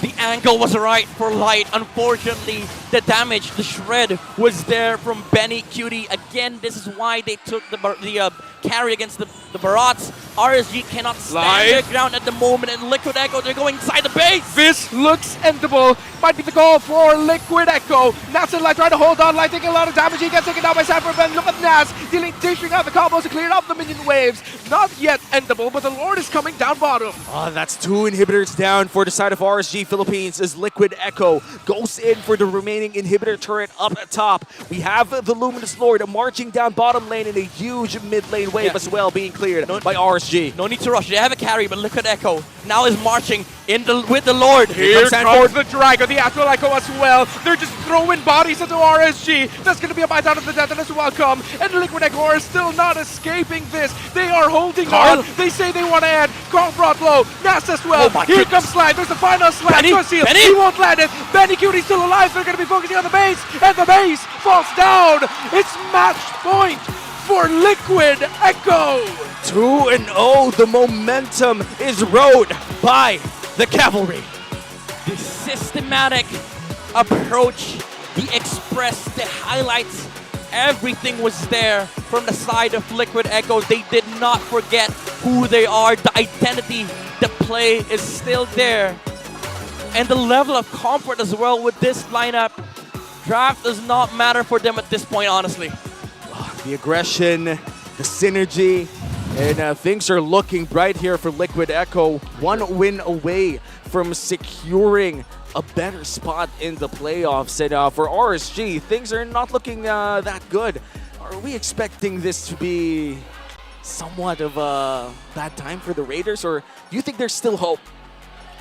S19: The angle was right for Light. Unfortunately, the damage, the shred, was there from Benny Cutie. Again, this is why they took the carry against the Barats. RSG cannot stand their ground at the moment, and Liquid Echo, they're going inside the base.
S3: This looks endable. Might be the goal for Liquid Echo. Nas and Light trying to hold on. Light taking a lot of damage. He gets taken down by Sanford, but look at Nas dishing out the combos to clear up the minion waves. Not yet endable, but the Lord is coming down bottom.
S17: That's 2 inhibitors down for the side of RSG Philippines as Liquid Echo goes in for the remaining inhibitor turret up top. We have the Luminous Lord marching down bottom lane in a huge mid lane wave as well, being cleared by RSG.
S19: No need to rush. They have a carry, but Liquid Echo now is marching with the Lord.
S3: Here comes the Dragon, the Astral Echo as well. They're just throwing bodies into RSG. That's going to be a bite out of the death, and as welcome. And Liquid Echo are still not escaping this. They are holding on. They say they want to end. Carl brought low. Nas as well. Here comes Slide. There's the final slash.
S19: Benny!
S3: He won't land it. Benny Cutie's still alive. They're going to be focusing on the base, and the base falls down. It's match point for Liquid Echo.
S17: 2-0. The momentum is rode by the Cavalry.
S19: The systematic approach, the express, the highlights, everything was there from the side of Liquid Echo. They did not forget who they are. The identity, the play is still there. And the level of comfort as well with this lineup. Draft does not matter for them at this point, honestly.
S17: The aggression, the synergy, and things are looking bright here for Liquid Echo. 1 win away from securing a better spot in the playoffs. And for RSG, things are not looking that good. Are we expecting this to be somewhat of a bad time for the Raiders, or do you think there's still hope?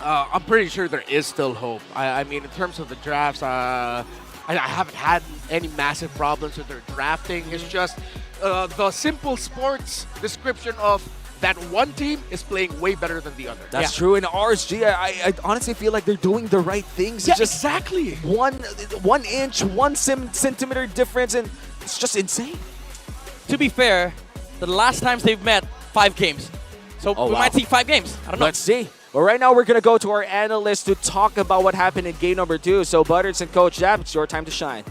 S3: I'm pretty sure there is still hope. I mean, in terms of the drafts, I haven't had any massive problems with their drafting. It's just the simple sports description of that one team is playing way better than the other.
S17: That's true. In RSG, I honestly feel like they're doing the right things.
S3: Yeah,
S17: just
S3: exactly.
S17: 1 inch, 1 centimeter difference, and it's just insane.
S19: To be fair, the last times they've met, 5 games. So we might see 5 games. I don't know.
S17: Let's see. Well, right now we're going to go to our analyst to talk about what happened in game number 2. So, Butters and Coach Jab, it's your time to shine.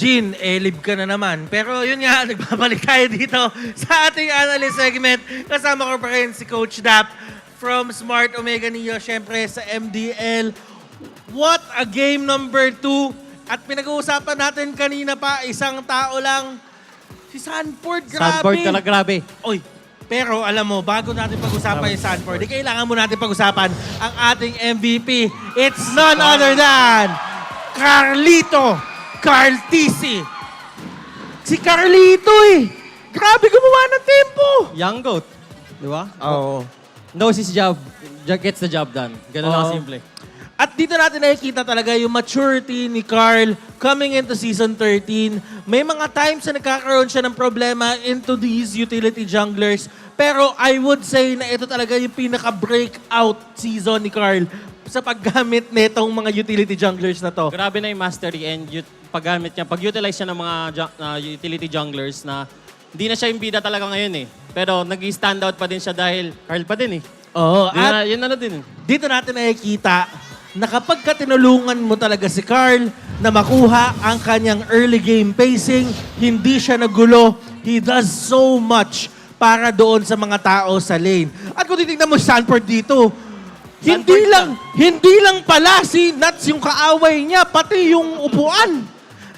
S21: Jean, live ka na naman. Pero yun nga, nagbabalik tayo dito sa ating analyst segment. Kasama ko pa rin si Coach Dap from Smart Omega Neo, syempre sa MDL. What a game number 2. At pinag-uusapan natin kanina pa, isang tao lang, si Sanford, grabe.
S20: Sanford talaga grabe.
S21: Oy, pero alam mo, bago natin pag-usapan yung Sanford, kailangan mo natin pag-usapan ang ating MVP. It's none other than Carlito Cartisi. Si Carlito grabe gumawa ng tempo.
S20: Young GOAT. Di ba?
S21: Oo.
S20: Knows his job. Gets the job done. Ganun lang simple.
S21: At dito natin nakikita talaga yung maturity ni Carl coming into Season 13. May mga times na nagkakaroon siya ng problema into these utility junglers. Pero I would say na ito talaga yung pinaka-breakout season ni Carl sa paggamit nitong mga utility junglers na to.
S20: Grabe na yung mastery and paggamit niya. Pag-utilize siya ng mga utility junglers na hindi na siya yung bida talaga ngayon Pero nag-stand out pa din siya dahil Carl pa din
S21: Oo. At
S20: yun na din.
S21: dito natin nakikita na kapag tinulungan mo talaga si Carl na makuha ang kanyang early game pacing, hindi siya nagulo, he does so much para doon sa mga tao sa lane. At kung titignan mo si Sanford dito, hindi lang pala si Nuts yung kaaway niya, pati yung upuan.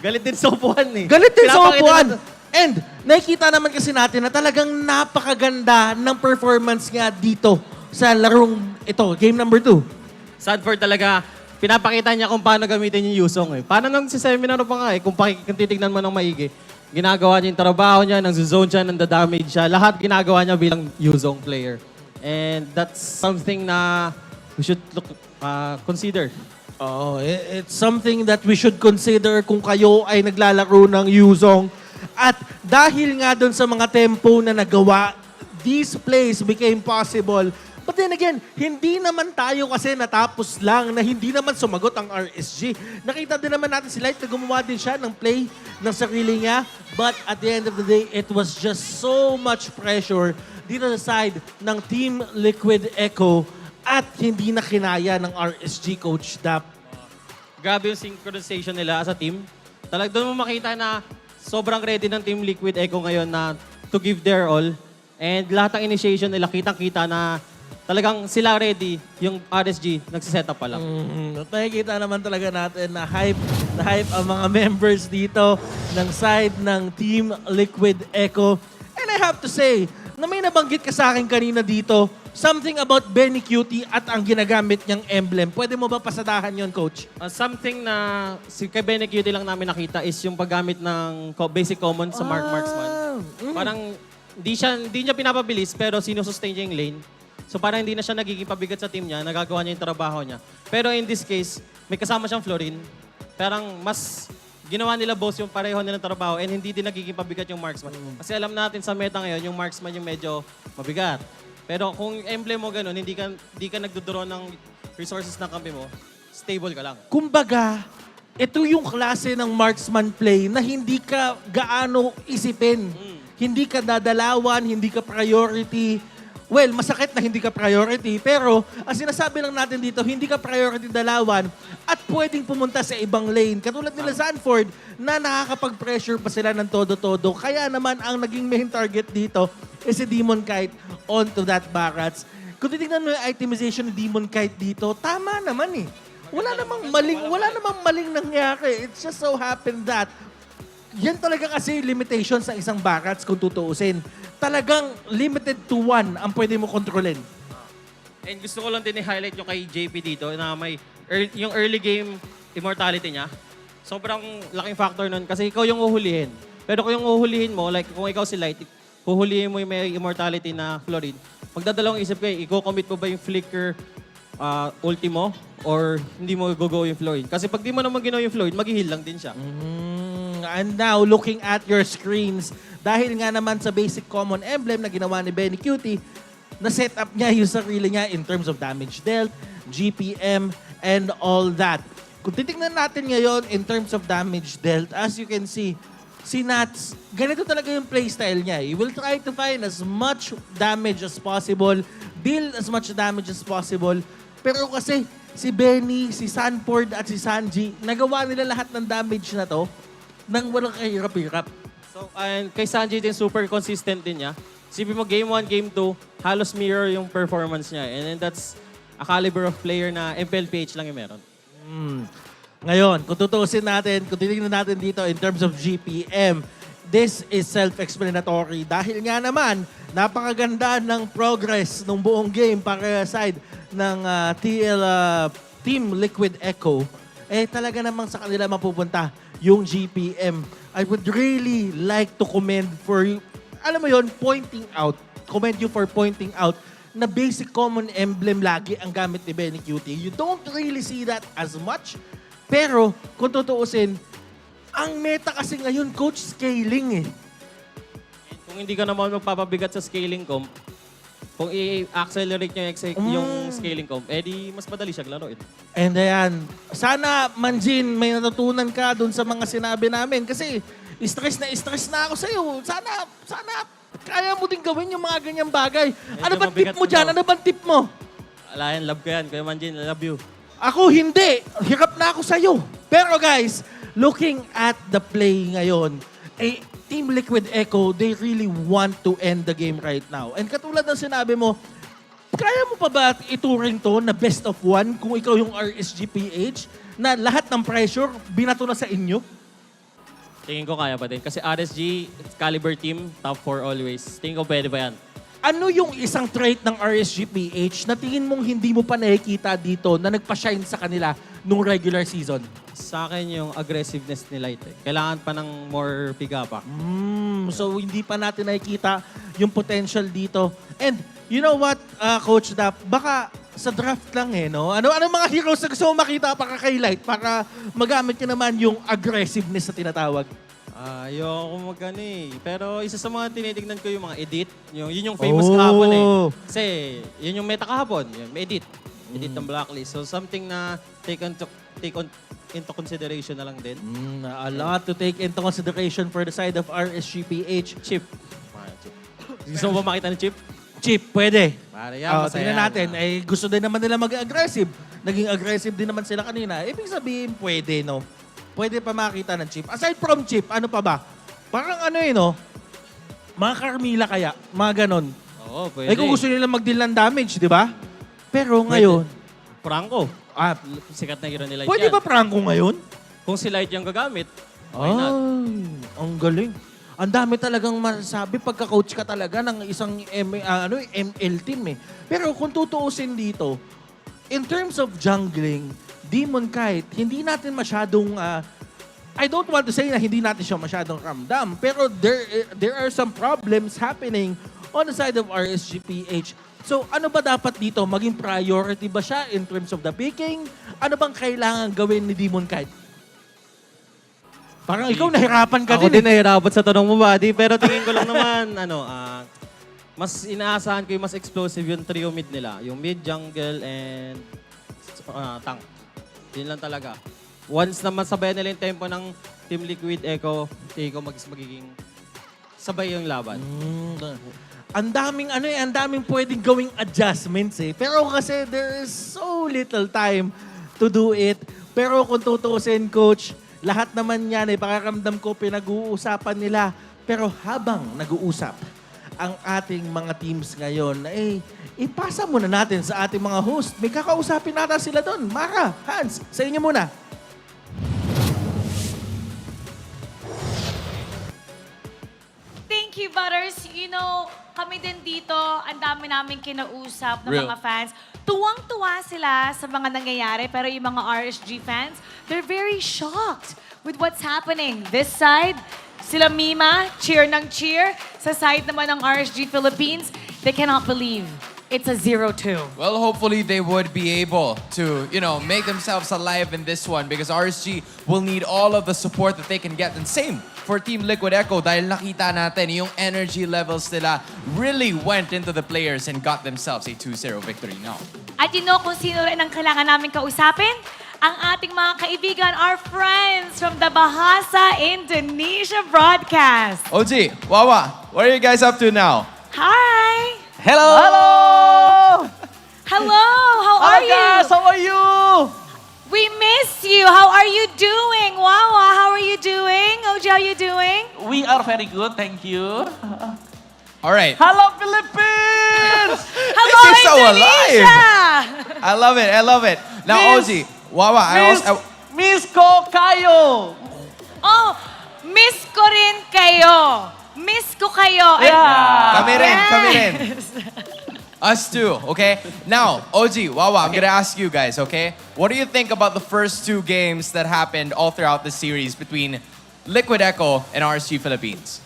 S20: Galit din sa upuan
S21: Galit din sa upuan. And nakikita naman kasi natin na talagang napakaganda ng performance niya dito sa larong ito, game number 2.
S20: Sanford talaga, pinapakita niya kung paano gamitin yung Yuzong Paano nang si seminar pa nga kung titignan mo ng maigi. Ginagawa niya yung trabaho niya, nang-zone siya, nang-damage siya. Lahat ginagawa niya bilang Yuzong player. And that's something na we should consider.
S21: Oh, it's something that we should consider kung kayo ay naglalaro ng Yuzong. At dahil nga doon sa mga tempo na nagawa, these plays became possible. But then again, hindi naman tayo kasi natapos lang na hindi naman sumagot ang RSG. Nakita din naman natin si Light na gumawa din siya ng play ng sarili niya. But at the end of the day, it was just so much pressure dito sa side ng Team Liquid Echo at hindi na kinaya ng RSG Coach Dap.
S20: Grabe yung synchronization nila as a team. Doon mo makita na sobrang ready ng Team Liquid Echo ngayon na to give their all. And lahat ng initiation nila, kitang-kita na talagang sila ready, yung RSG, nagsiset up pa lang.
S21: Nakikita naman talaga natin na hype ang mga members dito ng side ng Team Liquid Echo. And I have to say, na may nabanggit ka sa akin kanina dito, something about Benny Cutie at ang ginagamit niyang emblem. Pwede mo ba pasadahan yon, Coach?
S20: Something na kay Benny Cutie lang namin nakita is yung paggamit ng basic common sa Marksman. Parang hindi niya pinapabilis pero sinusustain niya yung lane. So parang hindi na siya nagiging pabigat sa team niya, nagagawa niya yung trabaho niya. Pero in this case, may kasama siyang Florin. Parang mas ginawa nila both yung pareho nilang trabaho and hindi din nagiging pabigat yung Marksman. Kasi alam natin sa meta ngayon, yung Marksman yung medyo mabigat. Pero kung emblem mo ganun, hindi ka nagdodraw ng resources ng kampi mo, stable ka lang.
S21: Kumbaga, ito yung klase ng marksman play na hindi ka gaano isipin. Hindi ka dadalawan, hindi ka priority. Well, masakit na hindi ka priority, pero ang sinasabi lang natin dito, hindi ka priority dalawan at pwedeng pumunta sa ibang lane. Katulad nila Sanford na nakakapag-pressure pa sila ng todo-todo. Kaya naman ang naging main target dito is si Demon Kite onto that Barats. Kung titignan mo yung itemization ni Demon Kite dito, tama naman Wala namang maling nangyari. It just so happened that yan talaga kasi limitation sa isang Barats kung tutuusin. Talagang limited to one ang pwede mo kontrolin.
S20: And gusto ko lang din i-highlight yung kay JP dito na may yung early game immortality niya. Sobrang laking factor nun kasi ikaw yung uhulihin. Pero kung yung uhulihin mo, like kung ikaw si Light, huhulihin mo yung may immortality na Florid, magdadalawang isip kayo, i-commit mo ba yung flicker ulti mo or hindi mo go yung Florid? Kasi pag di mo naman ginawa yung Florid, mag-heal lang din siya.
S21: And now, looking at your screens, dahil nga naman sa basic common emblem na ginawa ni Benny Cutie, na-set up niya yung sarili niya in terms of damage dealt, GPM, and all that. Kung titignan natin ngayon in terms of damage dealt, as you can see, si Nats, ganito talaga yung playstyle niya. He will try to find as much damage as possible, deal as much damage as possible. Pero kasi si Benny, si Sanford at si Sanji, nagawa nila lahat ng damage na to nang walang kahirap-hirap.
S20: So, and kay Sanji din, super consistent din niya. Sipin mo, game 1, game 2, halos mirror yung performance niya. And then that's a caliber of player na MPL PH lang yung meron.
S21: Ngayon, kung tutuusin natin, kung titignan natin dito in terms of GPM, this is self-explanatory. Dahil nga naman, napakaganda ng progress ng buong game para side ng Team Liquid Echo. Talaga namang sa kanila mapupunta yung GPM. I would really like to commend for you, alam mo yon, commend you for pointing out na basic common emblem lagi ang gamit ni Benny Cutie. You don't really see that as much. Pero, kung tutuusin, ang meta kasi ngayon, coach, scaling eh.
S20: Kung hindi ka naman magpapabigat sa scaling comp, kung i-accelerate nyo yung scaling comp, di mas madali siya laruin.
S21: And ayan, sana, Manjin, may natutunan ka dun sa mga sinabi namin. Kasi, stress na ako sa'yo. Sana, kaya mo din gawin yung mga ganyang bagay. Ano bang tip mo dyan? Ano bang tip mo?
S20: Wala yan, love ko yan. Kuya Manjin, I love you.
S21: Ako hindi. Hirap na ako sa'yo. Pero guys, looking at the play ngayon, Team Liquid Echo, they really want to end the game right now. And katulad ng sinabi mo, kaya mo pa ba ituring to na best of one kung ikaw yung RSG PH na lahat ng pressure binato na sa inyo?
S20: Tingin ko kaya pa din. Kasi RSG, caliber team, top 4 always. Tingin ko pwede pa yan.
S21: Ano yung isang trait ng RSG PH na tingin mong hindi mo pa nakikita dito na nagpa-shine sa kanila nung regular season?
S20: Sa akin yung aggressiveness nila ito. Kailangan pa ng more pick-up.
S21: So hindi pa natin nakikita yung potential dito. And you know what, Coach Dap, baka sa draft lang no? Ano mga heroes na gusto mo makita para highlight para magamit ka naman yung aggressiveness na tinatawag?
S20: Ayoko magano Pero isa sa mga tinitignan ko yung mga edit. Yun yung famous kahapon Kasi yun yung meta kahapon. Yung edit. Edit ng blacklist. So something na take into consideration na lang din.
S21: A lot to take into consideration for the side of RSG PH.
S20: Chip. Gusto mo ba makita ng chip?
S21: Chip, pwede.
S20: Tingnan
S21: natin. Gusto din naman nila mag-aggressive. Naging aggressive din naman sila kanina. Ibig sabihin, pwede, no? Pwede pa makita ng chip. Aside from chip, ano pa ba? Parang mga Carmilla kaya, mga ganon.
S20: Oo, pwede.
S21: Kung gusto nila mag-deal ng damage, di ba? Pero ngayon,
S20: Franco. Sikat na hero ni Light
S21: pwede
S20: yan.
S21: ba Franco ngayon?
S20: Kung si Light yung gagamit, why not?
S21: Ang galing. Ang dami talagang masasabi pagka-coach ka talaga ng isang ML team Pero kung tutuusin dito, in terms of jungling, Demon Kite, hindi natin masyadong, I don't want to say na hindi natin siya masyadong ramdam, pero there are some problems happening on the side of RSG PH. So ano ba dapat dito? Maging priority ba siya in terms of the picking? Ano bang kailangan gawin ni Demon Kite? Parang ikaw nahirapan ka
S20: Ako
S21: din.
S20: din nahirapan sa tanong mo, buddy. Pero tingin ko lang naman, mas inaasahan ko yung mas explosive yung trio mid nila. Yung mid, jungle, and tank. Yun lang talaga. Once na masabay nila yung tempo ng Team Liquid Echo, tingin ko magiging sabay yung laban.
S21: Ang daming pwedeng gawing adjustments Pero kasi there is so little time to do it. Pero kung tutuusin, Coach, lahat naman yan pakaramdam ko pinag-uusapan nila. Pero habang nag-uusap ang ating mga teams ngayon, ipasa muna natin sa ating mga host. May kakausapin natin sila doon. Mara, Hans, sa inyo muna.
S4: Thank you, Butters. Kami din dito, ang dami namin kinausap ng mga fans. Tuwang-tuwa sila sa mga nangyayari, pero yung mga RSG fans, they're very shocked with what's happening. This side, sila Mima, cheer ng cheer. Sa side naman ng RSG Philippines, they cannot believe it's a 0-2.
S8: Well, hopefully they would be able to, make themselves alive in this one because RSG will need all of the support that they can get. And same for Team Liquid Echo dahil nakita natin yung energy levels nila really went into the players and got themselves a 2-0 victory now.
S4: At kung sino rin ang kailangan namin kausapin? Ang ating mga kaibigan, our friends from the Bahasa Indonesia broadcast.
S8: OG, Wawa, what are you guys up to now?
S4: Hi!
S5: Hello!
S4: Hello! How are you?
S5: Guys, how are you?
S4: We miss you. How are you doing? Wawa, how are you doing? OG, how are you doing?
S5: We are very good, thank you.
S8: All right.
S5: Hello, Philippines!
S4: Hello,
S8: This is so
S4: Indonesia!
S8: I love it. I love it. Now, Ozzy, Wawa,
S5: Miss ko kayo!
S4: Oh, miss ko rin kayo. Miss ko kayo.
S5: Yeah.
S8: Kami rin, kami rin.
S4: Yes.
S8: Us too, okay? Now, Oji, Wawa, I'm gonna ask you guys, okay? What do you think about the first two games that happened all throughout the series between Liquid Echo and RSG Philippines?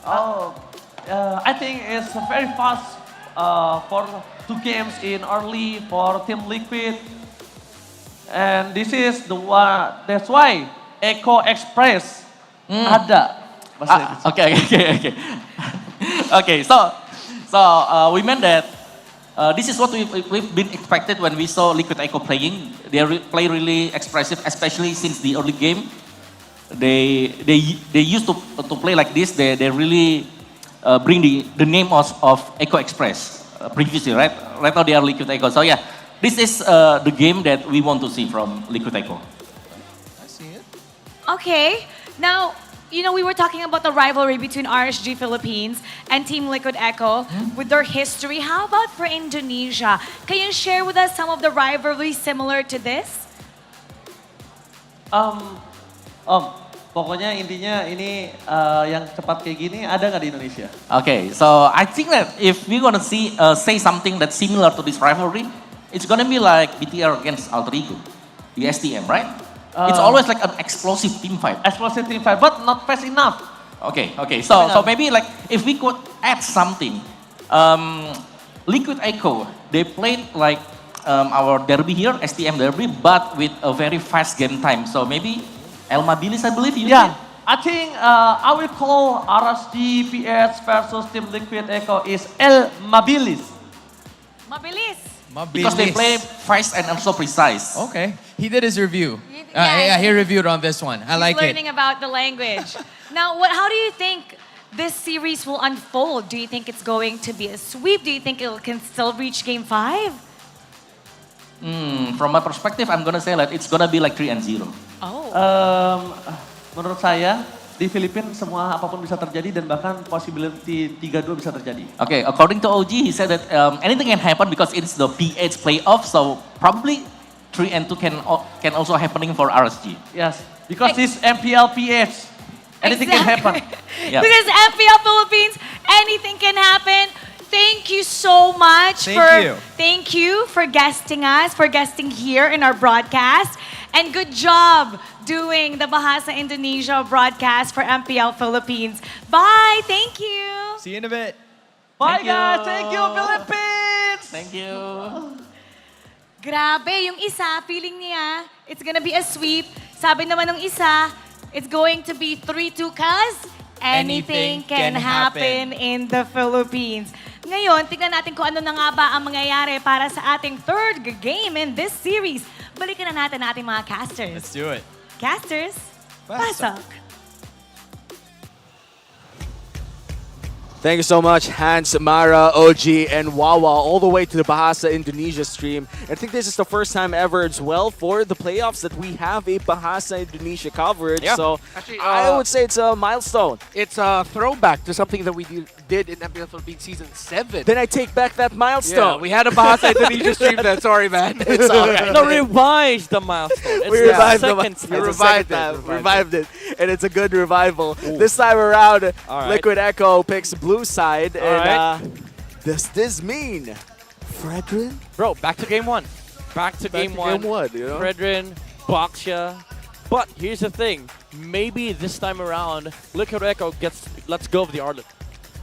S5: I think it's very fast for two games in early for Team Liquid. And this is the one, that's why Echo Express ada. Okay. Okay, so we meant that this is what we've been expected when we saw Liquid Echo playing. They play really expressive, especially since the early game. They used to play like this. They really bring the name of Echo Express previously, right? Right now they are Liquid Echo. So yeah, this is the game that we want to see from Liquid Echo.
S8: I see it.
S4: Okay, now, you know, we were talking about the rivalry between RSG Philippines and Team Liquid Echo with their history. How about for Indonesia? Can you share with us some of the rivalry similar to this?
S5: Pokoknya intinya ini yang cepat kayak gini ada nggak di Indonesia?
S19: Okay, so I think that if we're gonna say something that's similar to this rivalry, it's gonna be like BTR against Alter Ego, the STM, right? It's always like an explosive team fight.
S5: Explosive team fight, but not fast enough.
S19: Okay. So maybe like if we could add something, Liquid Echo, they played like our derby here, STM derby, but with a very fast game time. So maybe El Mabilis, I believe you.
S5: Yeah, I think I will call RSG PH versus Team Liquid Echo is El Mabilis.
S4: Mabilis.
S19: Because they play fast and also precise.
S8: Okay. He did his review.
S4: Yeah.
S8: He reviewed on this one. I like it.
S4: Learning about the language. Now, how do you think this series will unfold? Do you think it's going to be a sweep? Do you think it can still reach Game 5?
S19: From my perspective, I'm gonna say that it's gonna be like 3-0.
S4: Oh.
S5: Menurut saya di Filipina semua apapun bisa terjadi dan bahkan possibility 3-2 bisa terjadi.
S19: Okay, according to OG, he said that anything can happen because it's the PH Playoffs, so probably 3-2 can also happening for RSG.
S5: Yes, because this MPL PH, anything can happen.
S19: Yeah.
S4: Because MPL Philippines, anything can happen. Thank you so much thank you for guesting us, for guesting here in our broadcast. And good job doing the Bahasa Indonesia broadcast for MPL Philippines. Bye, thank you.
S8: See you in a bit.
S5: Bye guys, thank you Philippines.
S19: Thank you.
S4: Grabe, yung isa, feeling niya, it's gonna be a sweep. Sabi naman ng isa, it's going to be 3-2 cause anything can happen in the Philippines. Ngayon, tignan natin kung ano na nga ba ang mangyayari para sa ating third game in this series. Balikan na natin ating mga casters.
S8: Let's do it.
S4: Casters, pasok.
S17: Thank you so much, Hans, Mara, OG, and Wawa, all the way to the Bahasa Indonesia stream. And I think this is the first time ever as well for the playoffs that we have a Bahasa Indonesia coverage.
S18: Yeah.
S17: So
S18: Actually,
S17: I would say it's a milestone.
S18: It's a throwback to something that we did in MPL Philippines Season 7.
S17: Then I take back that milestone.
S18: Yeah, we had a Bahasa Indonesia stream then. Sorry, man.
S17: It's all right.
S19: No, revise the milestone. It's
S17: We
S19: the
S17: revived the
S19: second time.
S17: revived it. And it's a good revival. This time around,
S19: All right.
S17: Liquid Echo picks blue side.
S19: All right.
S17: Does this mean Fredrin?
S19: Bro, back to game one. Back to game one.
S17: You know?
S19: Fredrin, Boxia. But here's the thing. Maybe this time around, Liquid Echo lets go of the Arlet.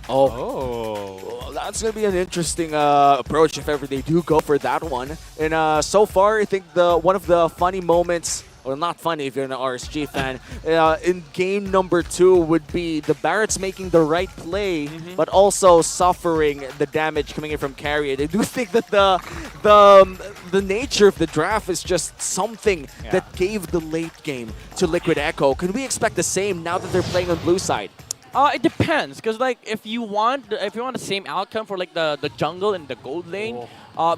S17: Well, that's going to be an interesting approach if ever they do go for that one. And so far, I think one of the funny moments, well, not funny if you're an RSG fan, in game number 2 would be the Barretts making the right play, but also suffering the damage coming in from carry. I do think that the nature of the draft is just something that gave the late game to Liquid Echo. Can we expect the same now that they're playing on blue side?
S19: It depends, because like if you want the same outcome for like the jungle and the gold lane,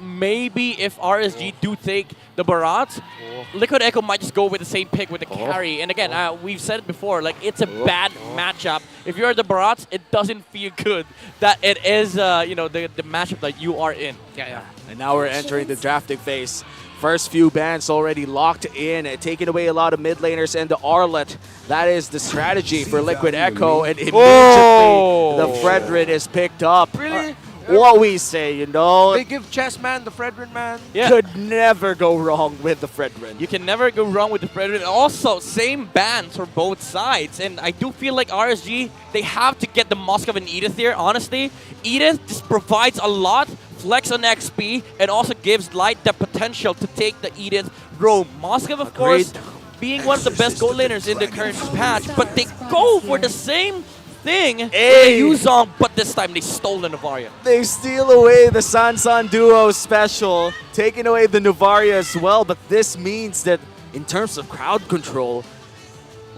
S19: maybe if RSG do take the Barats, Liquid Echo might just go with the same pick with the carry. And again, we've said it before, like it's a bad matchup. If you're the Barats, it doesn't feel good that it is the matchup that you are in.
S17: Yeah. And now we're entering the drafting phase. First few bans already locked in, taking away a lot of mid laners and the Arlet. That is the strategy for Liquid Echo, and immediately the Fredrin is picked up.
S18: Really?
S17: What we say,
S18: They give Chessman the Fredrin, man.
S19: Yeah.
S17: Could never go wrong with the Fredrin.
S19: You can never go wrong with the Fredrin. Also, same bans for both sides. And I do feel like RSG, they have to get the Moskov and Edith here, honestly. Edith just provides a lot, flex on XP, and also gives Light the potential to take the Edith roam. Moskov, of course, being one of the best gold laners in the current patch, but they go for the same thing with Yuzong, but this time they stole the Novaria.
S17: They steal away the Sansan duo special, taking away the Novaria as well, but this means that in terms of crowd control,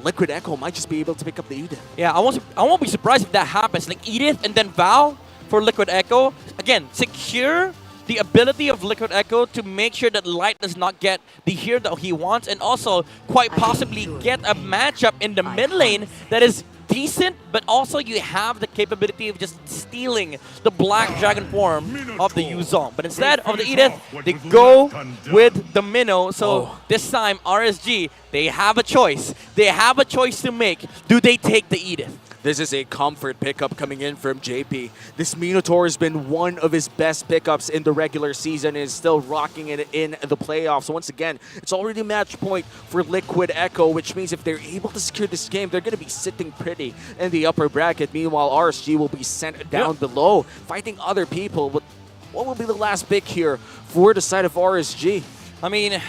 S17: Liquid Echo might just be able to pick up the Edith.
S19: Yeah, I won't be surprised if that happens. Like Edith and then Val for Liquid Echo. Again, secure the ability of Liquid Echo to make sure that Light does not get the hero that he wants, and also quite possibly get a matchup in the mid lane that is decent, but also you have the capability of just stealing the Black Dragon form of the Yuzong. But instead of the Edith, they go with the Minnow. So this time, RSG, they have a choice. They have a choice to make. Do they take the Edith?
S17: This is a comfort pickup coming in from JP. This Minotaur has been one of his best pickups in the regular season and is still rocking it in the playoffs. So once again, it's already match point for Liquid Echo, which means if they're able to secure this game, they're going to be sitting pretty in the upper bracket. Meanwhile, RSG will be sent down below, fighting other people. But what will be the last pick here for the side of RSG?
S19: I mean,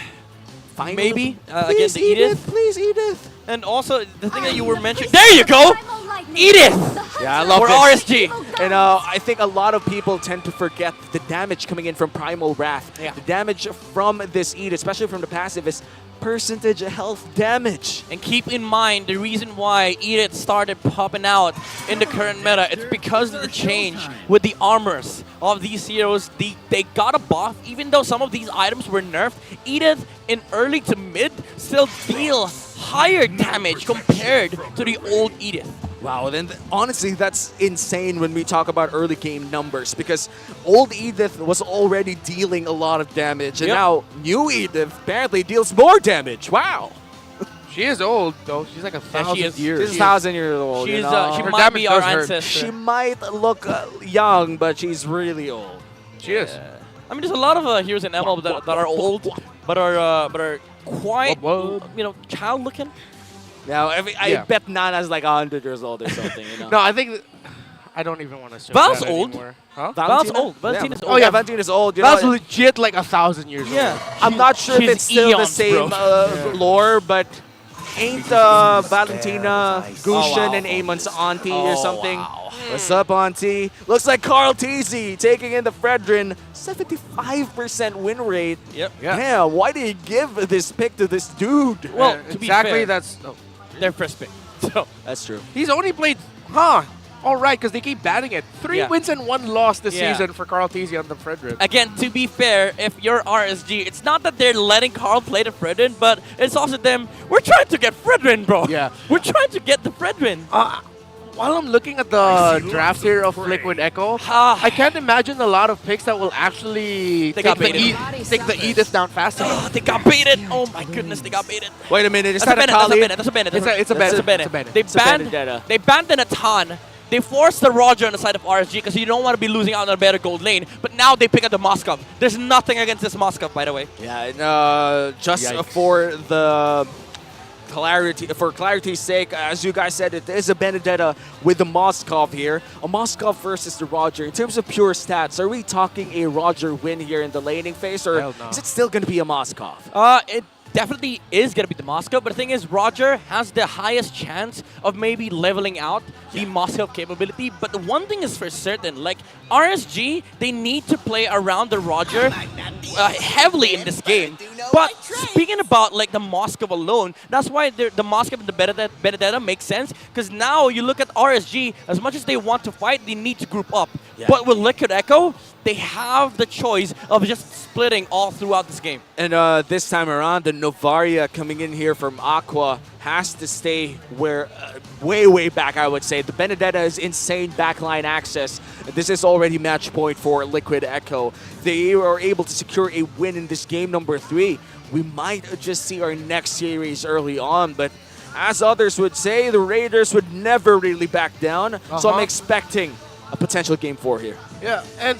S17: Finally,
S19: maybe
S17: please,
S19: against the Edith.
S17: Please, Edith.
S19: And also, the thing that you were mentioning, there you go! Edith!
S17: Yeah, I love
S19: for
S17: this.
S19: RSG.
S17: And I think a lot of people tend to forget the damage coming in from Primal Wrath.
S19: Yeah.
S17: The damage from this Edith, especially from the passive, is percentage health damage.
S19: And keep in mind, the reason why Edith started popping out in the current meta, it's because of the change with the armors of these heroes. They got a buff, even though some of these items were nerfed. Edith in early to mid still deal higher damage compared to the old Edith.
S17: Wow, then honestly, that's insane when we talk about early game numbers, because old Edith was already dealing a lot of damage, and now new Edith apparently deals more damage. Wow.
S3: She is old, though. She's like 1,000 years.
S17: She's 1,000 years old.
S19: She's,
S17: you know?
S19: she might be our ancestor.
S17: She might look young, but she's really old.
S3: She is.
S19: I mean, there's a lot of heroes in ML that are old, but are quite, child looking.
S17: Now, I bet Nana's like 100 years old or something. You know?
S3: No, I think I don't even want to say
S19: Val's
S3: that
S19: old.
S3: anymore. Huh?
S19: Val's old. Valentina's old.
S17: Oh yeah, Valentina's old. You
S3: Val's
S17: know,
S3: legit like 1,000 years old.
S19: Yeah.
S17: I'm not sure if
S19: She's
S17: it's still the
S19: eons,
S17: same lore, but ain't Valentina Gushin and Amon's auntie or something? What's up, auntie? Looks like Carl TZ taking in the Fredrin. 75% win rate.
S19: Yep.
S17: Yeah, why did you give this pick to this dude?
S19: Well, to be fair,
S3: that's
S19: their first pick. So
S17: that's true.
S3: He's only played, all right, because they keep batting it. 3 wins and 1 loss this season for Carl Tizzi on the Fredrin.
S19: Again, to be fair, if you're RSG, it's not that they're letting Carl play the Fredrin, but it's also them, we're trying to get Fredrin, bro.
S3: Yeah.
S19: We're trying to get the Fredrin.
S3: While I'm looking at the draft here of Liquid Echo, I can't imagine a lot of picks that will actually take the Edith down fast enough.
S19: They got baited. Oh my goodness, they got baited.
S17: Wait a minute, is
S19: That's
S17: that
S19: a
S17: Kali?
S19: Bennett. That's a Bennett.
S3: It's a Bennett.
S19: They banned an Atan. They forced the Roger on the side of RSG because you don't want to be losing out on a better gold lane. But now they pick up the Moskov. There's nothing against this Moskov, by the way.
S17: Yeah, and, just for the clarity's sake, as you guys said, it is a Benedetta with the Moskov here. A Moskov versus the Roger. In terms of pure stats, are we talking a Roger win here in the laning phase, or is it still going to be a Moskov?
S19: It definitely is going to be the Moskov, but the thing is, Roger has the highest chance of maybe leveling out the Moskov capability. But the one thing is for certain, like RSG, they need to play around the Roger heavily in this game. But speaking about like the Moscow alone, that's why the Moscow and the Benedetta make sense. Because now you look at RSG, as much as they want to fight, they need to group up.
S17: Yeah.
S19: But with Liquid Echo, they have the choice of just splitting all throughout this game.
S17: And this time around, the Novaria coming in here from Aqua has to stay where way back, I would say. The Benedetta is insane backline access. This is already match point for Liquid Echo. They are able to secure a win in this game number 3. We might just see our next series early on, but as others would say, the Raiders would never really back down. So I'm expecting a potential game 4 here.
S18: Yeah, and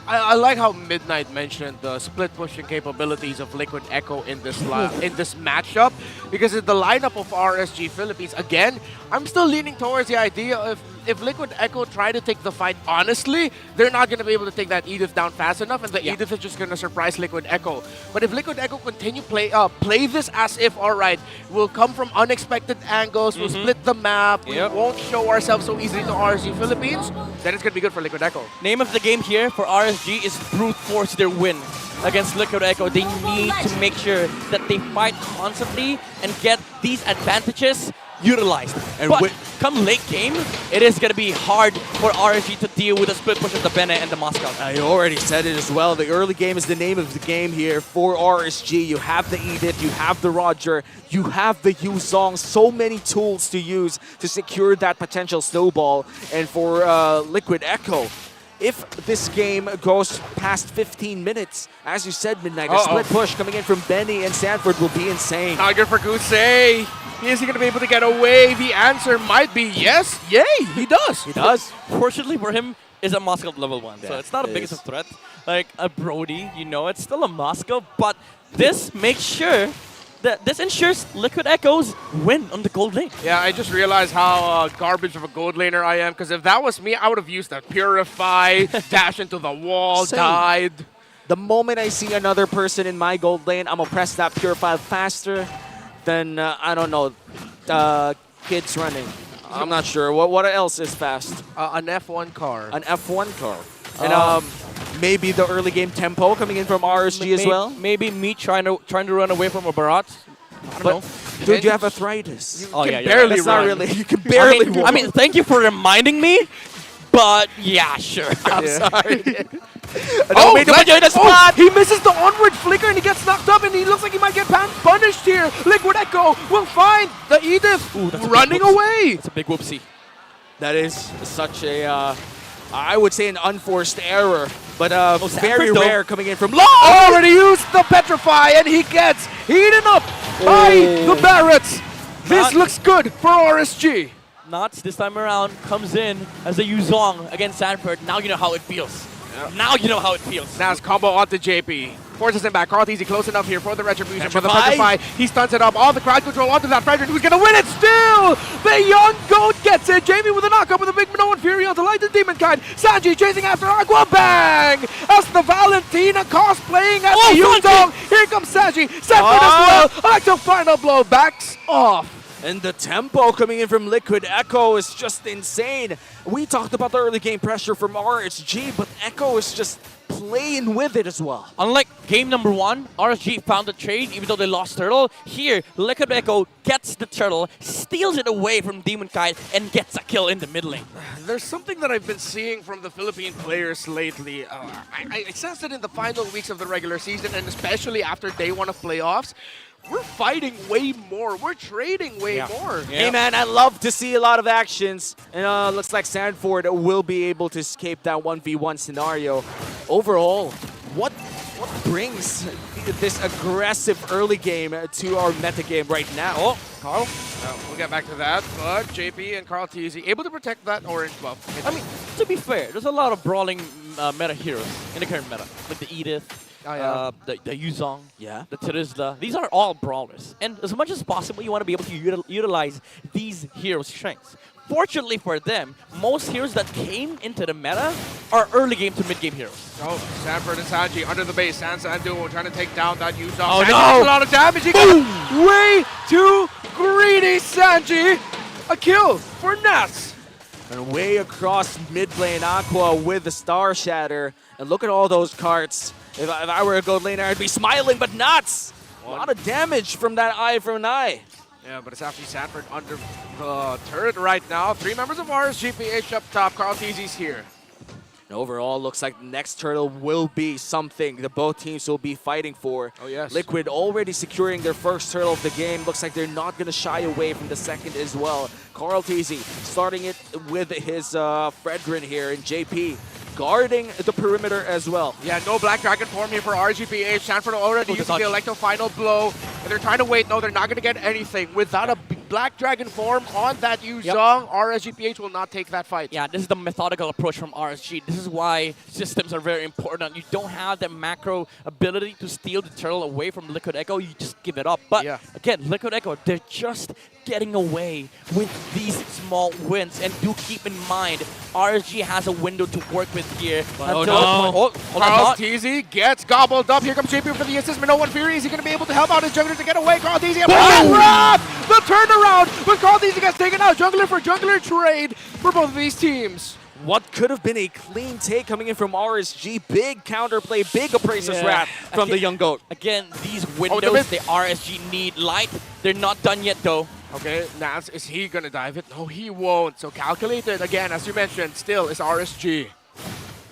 S18: I like how Midnight mentioned the split pushing capabilities of Liquid Echo in this matchup, because in the lineup of RSG Philippines, again, I'm still leaning towards the idea of if Liquid Echo try to take the fight honestly, they're not going to be able to take that Edith down fast enough, and the Edith is just going to surprise Liquid Echo. But if Liquid Echo continue play this as if, all right, we'll come from unexpected angles, we'll split the map, we won't show ourselves so easily to RSG Philippines, then it's going to be good for Liquid Echo.
S19: Name of the game here for RSG is brute force their win against Liquid Echo. They need to make sure that they fight constantly and get these advantages utilized. And but come late game, it is going to be hard for RSG to deal with the split push of the Bene and the Moscow.
S17: I already said it as well. The early game is the name of the game here for RSG. You have the Edith, you have the Roger, you have the Yuzong. So many tools to use to secure that potential snowball. And for Liquid Echo, if this game goes past 15 minutes, as you said, Midnight, a split push coming in from Benny and Sanford will be insane.
S18: Not good for Gusei. Is he going to be able to get away? The answer might be yes. Yay, he does.
S17: He does.
S19: Fortunately for him, is a Moscow level 1.
S17: Yeah,
S19: so it's not a
S17: it
S19: biggest
S17: is.
S19: of threat. Like a Brody, you know, it's still a Moscow, but this makes sure that this ensures Liquid Echoes win on the gold lane.
S18: Yeah, I just realized how garbage of a gold laner I am, because if that was me, I would have used that Purify, dash into the wall,
S17: Same.
S18: died.
S17: The moment I see another person in my gold lane, I'm going to press that Purify faster than, I don't know, kids running. I'm not sure. What else is fast?
S18: An F1 car.
S17: An F1 car. And maybe the early game tempo coming in from RSG as well.
S19: Maybe me trying to run away from a Barat. I don't know.
S17: Dude, you have arthritis.
S19: Oh, yeah,
S18: barely
S17: That's
S18: run.
S17: not really. You can barely
S19: I mean, thank you for reminding me, but yeah, sure.
S17: I'm sorry.
S18: Oh, he misses the onward flicker and he gets knocked up and he looks like he might get punished here. Liquid Echo will find the Edith running away.
S19: It's a big whoopsie.
S17: That is such a, I would say an unforced error, but very rare coming in from Law.
S18: Already used the Petrify and he gets eaten up by the Barretts. This looks good for RSG.
S19: Nuts this time around comes in as a Yuzong against Sanford. Now you know how it feels. Now you know how it feels.
S18: Now it's combo onto JP. Forces him back. Carl easy close enough here for the Retribution. For the Petrify, he stunts it up. All the crowd control onto that Frederick, who's going to win it still. The young goat gets it. Jamie with a knockup with a big Minoan Fury onto Light and Demon Kind. Sanji chasing after Aqua. Bang! As the Valentina cosplaying as the Yuzong. Here comes Sanji. Sanford as well. Electro final blow. Backs off.
S17: And the tempo coming in from Liquid Echo is just insane. We talked about the early game pressure from RSG, but Echo is just playing with it as well.
S19: Unlike game number 1, RSG found the trade even though they lost Turtle. Here, Liquid Echo gets the Turtle, steals it away from Demon Kite, and gets a kill in the mid lane.
S18: There's something that I've been seeing from the Philippine players lately. I sensed it in the final weeks of the regular season, and especially after day 1 of playoffs. We're fighting way more. We're trading way more.
S17: Hey man, I love to see a lot of actions. And looks like Sanford will be able to escape that 1v1 scenario. Overall, what brings this aggressive early game to our meta game right now?
S18: Oh, Carl. We'll get back to that. But JP and Carl TZ able to protect that orange buff.
S19: I mean, to be fair, there's a lot of brawling meta heroes in the current meta. Like the Edith, the Yuzong, the Terizla. These are all brawlers. And as much as possible, you want to be able to utilize these heroes' strengths. Fortunately for them, most heroes that came into the meta are early game to mid game heroes.
S18: Oh, Sanford and Sanji under the base. Sansa and Duo trying to take down that Yuzong.
S19: Oh,
S18: Sanji
S19: no!
S18: does a lot of damage. He got way too greedy, Sanji. A kill for Nats.
S17: And way across mid lane, Aqua with the Star Shatter. And look at all those carts. If I were a gold laner, I'd be smiling, but Nuts A lot of damage from that eye from an eye.
S18: Yeah, but it's actually Sanford under the turret right now. 3 members of RSG PH up top. Carl Teasy's here.
S17: And overall, looks like the next turtle will be something that both teams will be fighting for.
S18: Oh, yes.
S17: Liquid already securing their first turtle of the game. Looks like they're not going to shy away from the second as well. Carl Teasy starting it with his Fredrin here, and JP guarding the perimeter as well.
S18: Yeah, no Black Dragon form here for RGPH. Sanford already used the Electro final blow, and they're trying to wait. No, they're not going to get anything. Without a Black Dragon form on that Yuzong, RSGPH will not take that fight.
S19: Yeah, this is the methodical approach from RSG. This is why systems are very important. You don't have the macro ability to steal the turtle away from Liquid Echo. You just give it up. But again, Liquid Echo, they're just getting away with these small wins. And do keep in mind, RSG has a window to work with here.
S18: Oh, no. Carl Teasy gets gobbled up. Here comes JP for the assist. No one Fury. Is he going to be able to help out his jungler to get away? Carl Teasy, the turnaround, but Carl Teasy gets taken out. Jungler for jungler trade for both of these teams.
S17: What could have been a clean take coming in from RSG. Big counterplay, big Appraiser's Wrath from the young goat.
S19: Again, these windows, the RSG need light. They're not done yet, though.
S18: Okay, Nance, is he going to dive it? No, he won't. So calculated, again, as you mentioned, still is RSG.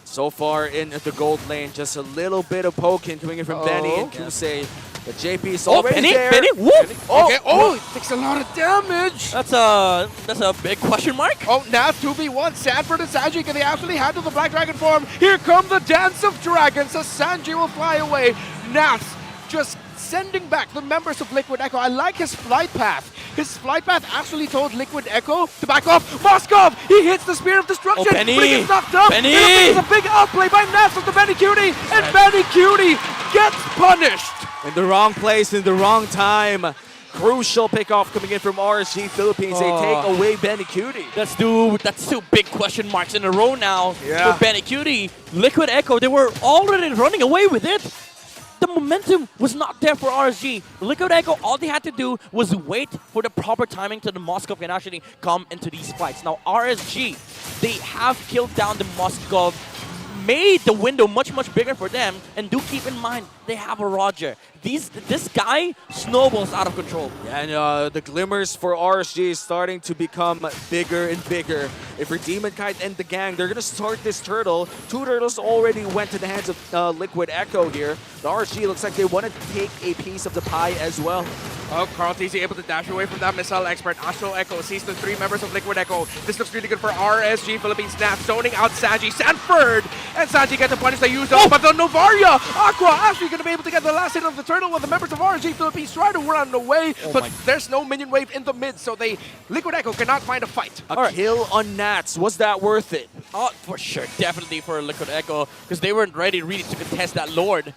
S17: So far in the gold lane, just a little bit of poking coming in from Benny and Kusei. But JP is already there.
S19: Benny, whoop!
S18: Okay, it takes a lot of damage.
S19: That's a big question mark.
S18: Oh, now 2v1. Sanford and Sanji, can they actually handle the Black Dragon form? Here come the Dance of Dragons as Sanji will fly away. Nats just sending back the members of Liquid Echo. I like his flight path. His flight path actually told Liquid Echo to back off. Moskov, he hits the Spear of Destruction, but he gets knocked up.
S19: Benny!
S18: It's a big outplay by Nats of the Benny Cutie, and Benny Cutie gets punished.
S17: In the wrong place, in the wrong time. Crucial pickoff coming in from RSG Philippines. They take away Benny Cutie.
S19: That's two big question marks in a row now for Benny Cutie. Liquid Echo, they were already running away with it. The momentum was not there for RSG. Liquid Echo, all they had to do was wait for the proper timing so the Moskov can actually come into these fights. Now RSG, they have killed down the Moskov, made the window much bigger for them, and do keep in mind they have a Roger. This guy snowballs out of control.
S17: Yeah, and the glimmers for RSG is starting to become bigger and bigger. If for Demon Kite and the gang, they're going to start this turtle. 2 turtles already went to the hands of Liquid Echo here. The RSG looks like they want to take a piece of the pie as well.
S18: Oh, Carl Teasy able to dash away from that missile expert. Astral Echo sees the 3 members of Liquid Echo. This looks really good for RSG Philippines. Snap zoning out Sanji. Sanford! And Sanji gets to punish the Yuzong, but the Novaria! Aqua actually going to be able to get the last hit of the turtle while the members of RSG Philippines try to run away, but there's no minion wave in the mid, so Liquid Echo cannot find a fight.
S17: A kill on Nats. Was that worth it?
S19: Oh, for sure. Definitely for Liquid Echo, because they weren't ready really to contest that Lord.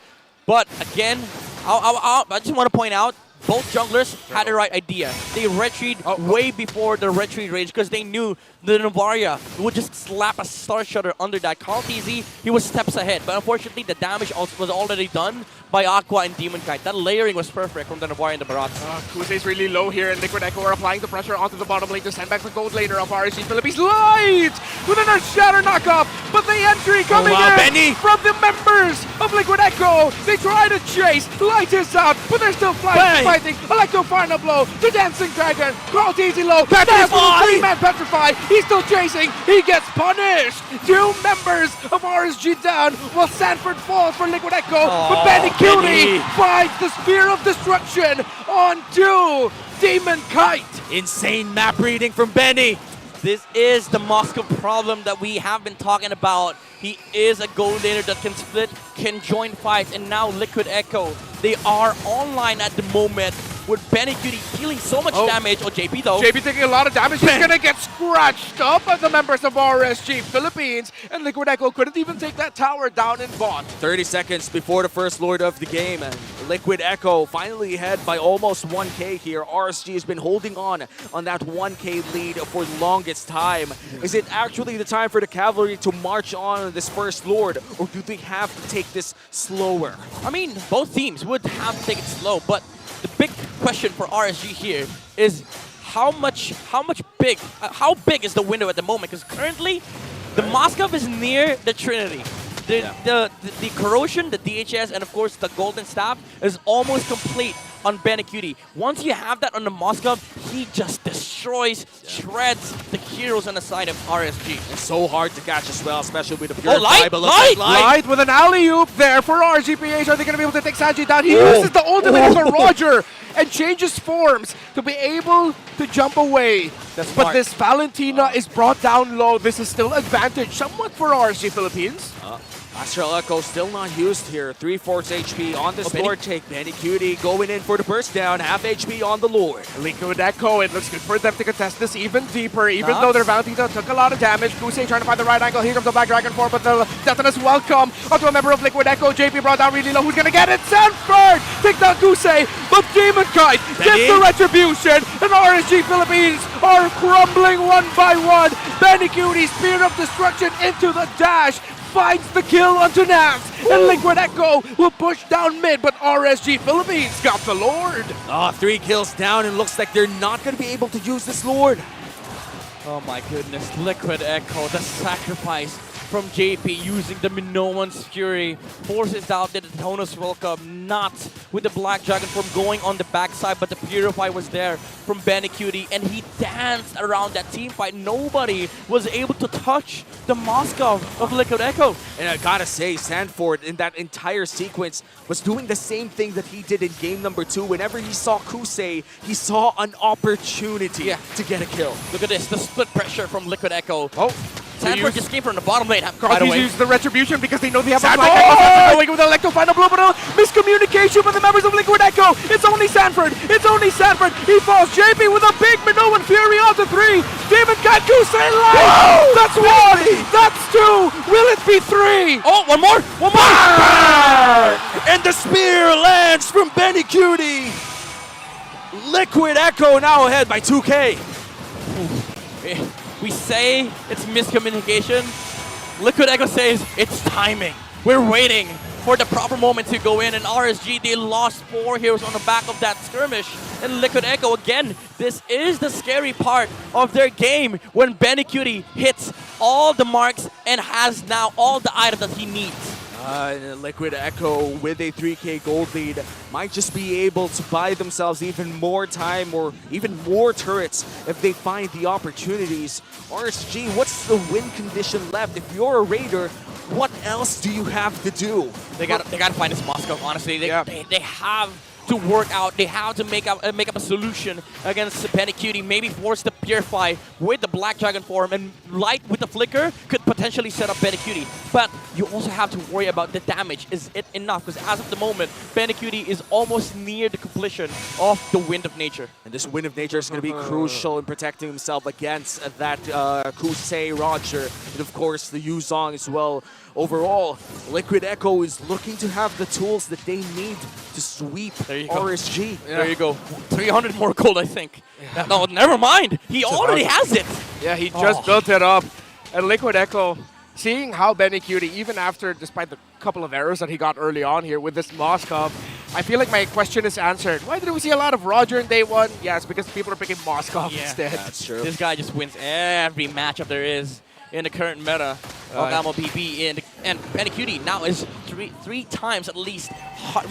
S19: But again, I just want to point out, both junglers had the right idea. They retreat way before the retreat range because they knew the Novaria would just slap a Star Shutter under that. Carl Teasy, he was steps ahead, but unfortunately the damage was already done by Aqua and Demon Kite. That layering was perfect from the Novaria and the Barats.
S18: Kusei's really low here, and Liquid Echo are applying the pressure onto the bottom lane to send back the gold laner of RSG Philippines. Light! With an Earth Shatter knockoff, but the entry coming in
S17: Benny
S18: from the members of Liquid Echo. They try to chase. Light is out, but they're still fighting. Electro final blow. The Dancing Dragon. Carl Teasy low.
S17: Petrify!
S18: 3-man Petrify. He's still chasing. He gets punished. 2 members of RSG down while Sanford falls for Liquid Echo. But Benny Cutie finds the Spear of Destruction onto Demon Kite.
S17: Insane map reading from Benny.
S19: This is the Moskov problem that we have been talking about. He is a gold laner that can split, can join fights, and now Liquid Echo, they are online at the moment with Benny Cutie dealing so much damage. Oh, JP though.
S18: JP taking a lot of damage. He's gonna get scratched up by the members of RSG Philippines, and Liquid Echo couldn't even take that tower down in bot.
S17: 30 seconds before the first Lord of the game, and Liquid Echo finally ahead by almost 1k here. RSG has been holding on that 1k lead for the longest time. Is it actually the time for the Cavalry to march on this first Lord, or do they have to take this slower?
S19: I mean, both teams would have to take it slow, but the big question for RSG here is how big is the window at the moment? Because currently, the Moskov is near the Trinity. The corrosion, the DHS, and of course the Golden Staff is almost complete. on Benicudi. Once you have that on the Moskov, he just destroys, shreds the heroes on the side of RSG.
S17: It's so hard to catch as well, especially with the pure
S18: Light with an alley-oop there for RSGPH. Are they going to be able to take Sanji down? He uses the ultimate as a Roger and changes forms to be able to jump away. But this Valentina is brought down low. This is still advantage somewhat for RSG Philippines.
S17: Astral Echo still not used here. 3/4 HP on this Lord take. Benicudi going in for the burst down. Half HP on the Lord.
S18: Liquid Echo, it looks good for them to contest this even deeper, even though their Valentina took a lot of damage. Kusei trying to find the right angle. Here comes the Black Dragon 4, but the Detonus welcome onto a member of Liquid Echo. JP brought down really low. Who's going to get it? Sanford! Take down Kusei, but Demon Kite gets the retribution, and RSG Philippines are crumbling one by one. Benicudi, Spear of Destruction into the dash. Finds the kill onto Nats, and Liquid Echo will push down mid, but RSG Philippines got the Lord.
S17: 3 kills down, and looks like they're not going to be able to use this Lord.
S19: Oh my goodness, Liquid Echo, the sacrifice from JP using the Minoan's Fury forces out the Detonus welcome, not with the Black Dragon form going on the backside, but the Purify was there from Benicudi, and he danced around that team fight. Nobody was able to touch the Moskov of Liquid Echo.
S17: And I gotta say, Sanford in that entire sequence was doing the same thing that he did in game number 2. Whenever he saw Kusei, he saw an opportunity to get a kill.
S19: Look at this, the split pressure from Liquid Echo.
S18: Sanford
S19: just came from the bottom lane.
S18: He's used the retribution because they know they have a Black going with the Electro final blow, but miscommunication with the members of Liquid Echo. It's only Sanford. It's only Sanford. He falls. JP with a big Minoan Fury onto 3. Demon Cat Kusei live. That's 1. That's 2. Will it be 3?
S19: Oh, one more. One more.
S17: And the spear lands from Benicudi. Liquid Echo now ahead by 2K.
S19: We say it's miscommunication. Liquid Echo says it's timing. We're waiting for the proper moment to go in, and RSG, they lost 4 heroes on the back of that skirmish. And Liquid Echo, again, this is the scary part of their game when Benicudi hits all the marks and has now all the items that he needs.
S17: Liquid Echo with a 3K gold lead might just be able to buy themselves even more time or even more turrets if they find the opportunities. RSG, what's the win condition left? If you're a Raider, what else do you have to do?
S19: They got to find this Moskov, honestly. They have to work out. They have to make up a solution against Benicudi. Maybe force the Purify with the Black Dragon form, and Light with the Flicker could potentially set up Benicudi. But you also have to worry about the damage. Is it enough? Because as of the moment, Benicudi is almost near the completion of the Wind of Nature.
S17: And this Wind of Nature is going to be crucial in protecting himself against that Kusei Roger, and of course the Yuzong as well. Overall, Liquid Echo is looking to have the tools that they need to sweep RSG.
S19: There you go. 300 more gold, I think. No, never mind. He already has it.
S18: Yeah, he just built it up. And Liquid Echo, seeing how Benicudi, even after, despite the couple of errors that he got early on here with this Moskov, I feel like my question is answered. Why did we see a lot of Roger in day 1? Yes, because people are picking Moskov instead.
S17: That's true.
S19: This guy just wins every matchup there is in the current meta of Ammo PP, and Benicudi now is three times at least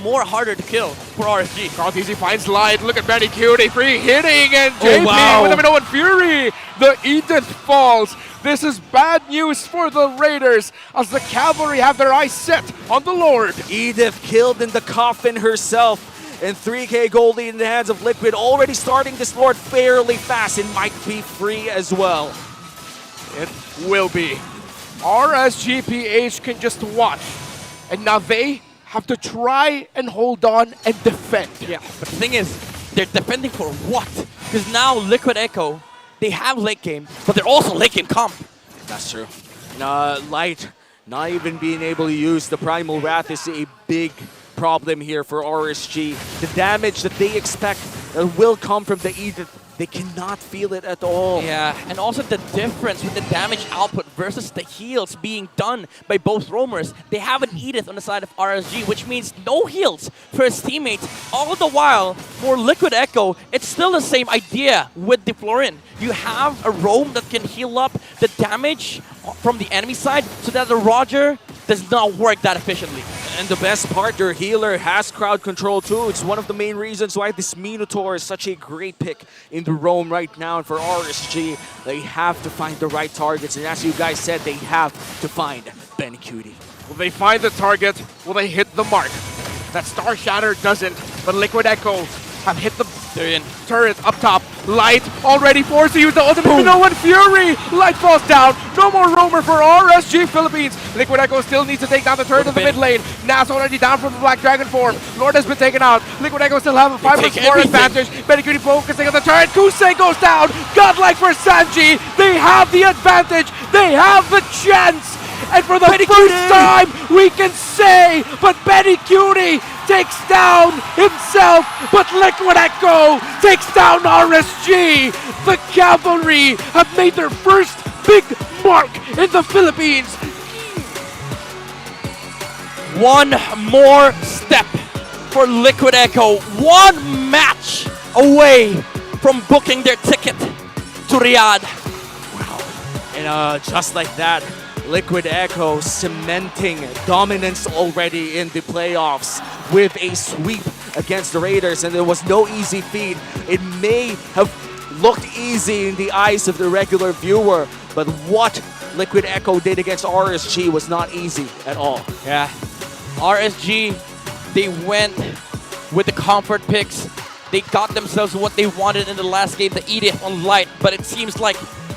S19: more harder to kill for RSG.
S18: Carl finds Light. Look at Benicudi free hitting, and JP with the Minoan Fury. The Edith falls. This is bad news for the Raiders as the Cavalry have their eyes set on the Lord.
S17: Edith killed in the coffin herself. And 3K gold lead in the hands of Liquid, already starting this Lord fairly fast, and might be free as well.
S18: It will be. RSGPH can just watch. And now they have to try and hold on and defend.
S19: Yeah, but the thing is, they're defending for what? Because now Liquid Echo, they have late game, but they're also late game comp.
S17: That's true. Light not even being able to use the Primal Wrath is a big problem here for RSG. The damage that they expect will come from the Edith. They cannot feel it at all.
S19: Yeah, and also the difference with the damage output versus the heals being done by both roamers. They have an Edith on the side of RSG, which means no heals for his teammates. All the while, for Liquid Echo, it's still the same idea with the Florin. You have a roam that can heal up the damage from the enemy side so that the Roger does not work that efficiently.
S17: And the best part, their healer has crowd control too. It's one of the main reasons why this Minotaur is such a great pick in the roam right now. And for RSG, they have to find the right targets. And as you guys said, they have to find Benny Cutie.
S18: Will they find the target? Will they hit the mark? That Star Shatter doesn't, but Liquid Echo have hit the turret up top. Light already forced to use the ultimate.
S19: Boom.
S18: No one Fury! Light falls down. No more roamer for RSG Philippines. Liquid Echo still needs to take down the turret in the mid lane. Nas already down from the Black Dragon form. Lord has been taken out. Liquid Echo still have a 5+4 advantage. Benikuti focusing on the turret. Kusei goes down. Godlike for Sanji. They have the advantage. They have the chance. And for the first time, we can say, but Benny Cutie takes down himself, but Liquid Echo takes down RSG. The Cavalry have made their first big mark in the Philippines.
S19: One more step for Liquid Echo. One match away from booking their ticket to Riyadh.
S17: And just like that, Liquid Echo cementing dominance already in the playoffs with a sweep against the Raiders, and it was no easy feat. It may have looked easy in the eyes of the regular viewer, but what Liquid Echo did against RSG was not easy at all.
S19: Yeah, RSG, they went with the comfort picks. They got themselves what they wanted in the last game, the Edith on Light, but it seems like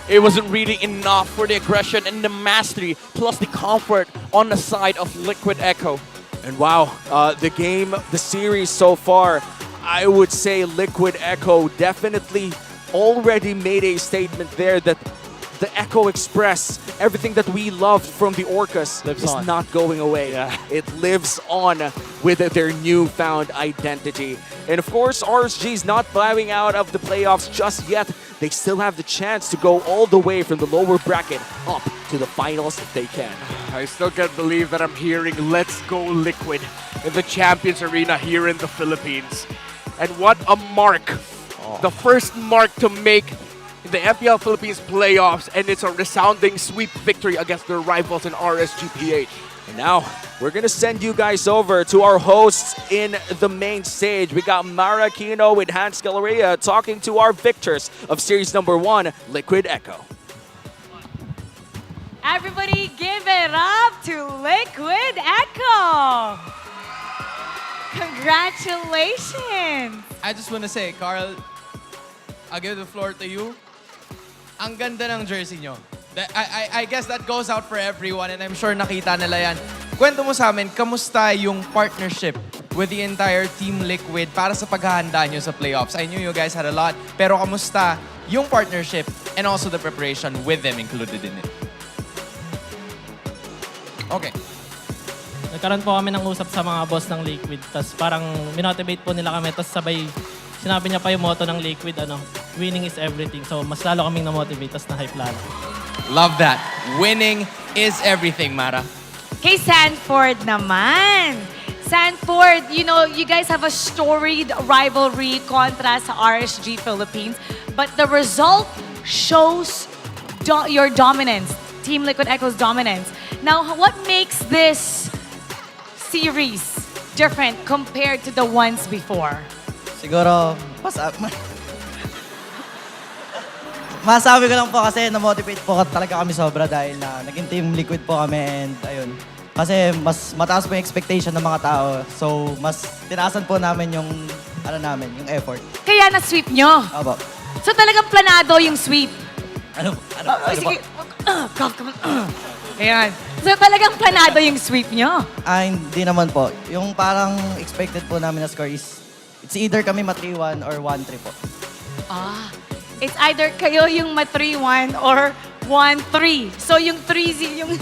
S19: it wasn't really enough for the aggression and the mastery, plus the comfort on the side of Liquid Echo.
S17: And wow, the series so far, I would say Liquid Echo definitely already made a statement there that the Echo Express, everything that we loved from the Orcas is not going away.
S19: Yeah.
S17: It lives on with their newfound identity. And of course, RSG is not bowing out of the playoffs just yet. They still have the chance to go all the way from the lower bracket up to the finals if they can.
S18: I still can't believe that I'm hearing Let's Go Liquid in the Champions Arena here in the Philippines. And what a mark. The first mark to make in the MPL Philippines playoffs, and it's a resounding sweep victory against their rivals in RSG PH.
S17: And now, we're gonna send you guys over to our hosts in the main stage. We got Mara Kino with Hans Galleria talking to our victors of series number 1, Liquid Echo.
S4: Everybody give it up to Liquid Echo! Congratulations!
S8: I just want to say, Carl, I'll give the floor to you. Ang ganda ng jersey nyo. I guess that goes out for everyone, and I'm sure nakita nila yan. Kwento mo sa amin, kamusta yung partnership with the entire Team Liquid para sa paghahanda nyo sa playoffs? I knew you guys had a lot, pero kamusta yung partnership and also the preparation with them included in it? Okay.
S20: Nagkaroon po kami ng usap sa mga boss ng Liquid, tapos parang minotivate po nila kami, tapos sabay sinabi niya pa yung motto ng Liquid, winning is everything. So mas lalo kaming na-motivate, tapos na-hype lalo.
S8: Love that. Winning is everything, Mara.
S4: Kay Sanford naman. Sanford, you know, you guys have a storied rivalry kontra sa RSG Philippines, but the result shows your dominance, Team Liquid Echo's dominance. Now, what makes this series different compared to the ones before?
S2: Siguro, masabi ko lang po kasi na-motivate po talaga kami sobra dahil na naging Team Liquid po kami, and ayun. Kasi mas mataas po yung expectation ng mga tao. So, mas tinaasan po namin yung, yung effort.
S4: Kaya na-sweep nyo?
S2: Opo.
S4: So talagang planado yung sweep?
S2: Sige.
S4: Ayan. So talagang planado yung sweep nyo?
S2: Hindi naman po. Yung parang expected po namin na score is, it's either kami ma-3-1 or 1-3 po.
S4: It's either kayo yung ma-3-1 or 1-3. So yung 3-0, yung...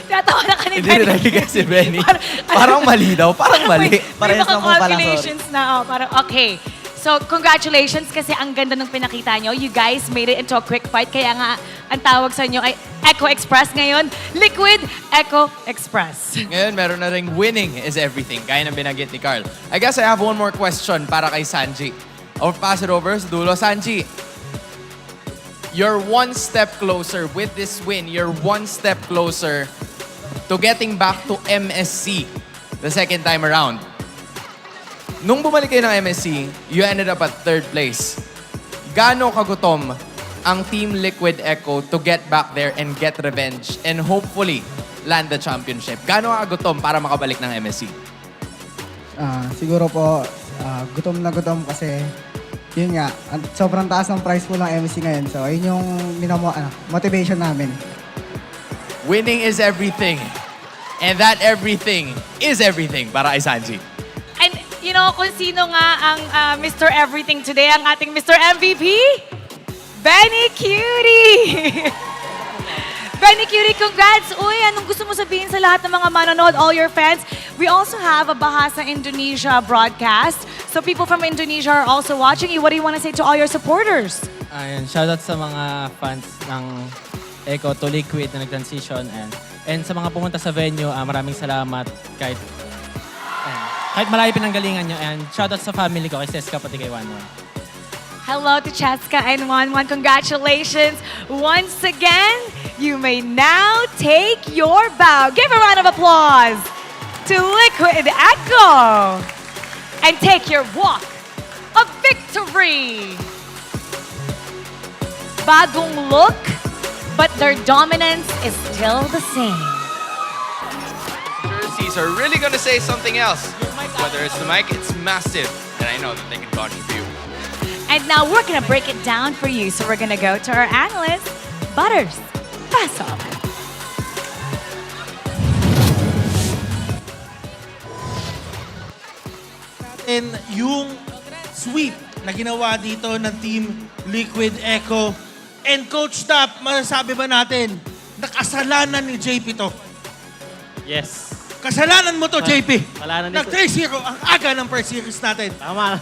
S4: Tatawa na ka ni
S8: Hindi
S4: Benny.
S8: narinig si Benny. Parang mali daw. Parang mali.
S4: May mga calculations na. Parang, okay. So, congratulations kasi ang ganda ng pinakita nyo. You guys made it into a quick fight. Kaya nga, ang tawag sa inyo ay Echo Express ngayon. Liquid Echo Express.
S8: Ngayon, meron na ring winning is everything. Gaya ng binanggit ni Carl. I guess I have one more question para kay Sanji. I'll pass it over sa dulo. Sanji, you're one step closer with this win. You're one step closer to getting back to MSC the second time around. Nung bumalik kayo ng MSC, you ended up at 3rd place. Gaano kagutom ang Team Liquid Echo to get back there and get revenge and hopefully land the championship? Gaano kagutom para makabalik ng MSC?
S7: Siguro po, gutom na gutom kasi yun nga, sobrang taas ng price po ng MC ngayon. So, yun yung motivation namin.
S8: Winning is everything. And that everything is everything para kay Sanji.
S4: And you know, kung sino nga ang Mr. Everything today, ang ating Mr. MVP? Benny Cutie! Benny Cutie, congrats! Uy, anong gusto mo sabihin sa lahat ng mga manonood, all your fans? We also have a Bahasa Indonesia broadcast. So people from Indonesia are also watching you. What do you want to say to all your supporters?
S6: Ayun, shoutout sa mga fans ng Echo to Liquid na nag-transition. And sa mga pumunta sa venue, maraming salamat kahit malayo pinanggalingan nyo. And shoutout sa family ko, kay Seska pati kay Wanwan.
S4: Hello to Cheska and Wanwan. Congratulations once again. You may now take your bow. Give a round of applause to Liquid Echo. And take your walk of victory. Bagong look, but their dominance is still the same.
S8: Jerseys are really gonna say something else. Whether it's the mic, it's massive. And I know that they can contribute.
S4: And now we're gonna break it down for you. So we're gonna go to our analyst, Butters. Pass off.
S21: And yung sweep na ginawa dito ng Team Liquid Echo. And Coach Tap, masasabi ba natin, nakasalanan ni JP to?
S20: Yes.
S21: Kasalanan mo to, JP.
S20: Kasalanan nito.
S21: Nag-3-0 ang aga ng first series natin.
S20: Tama.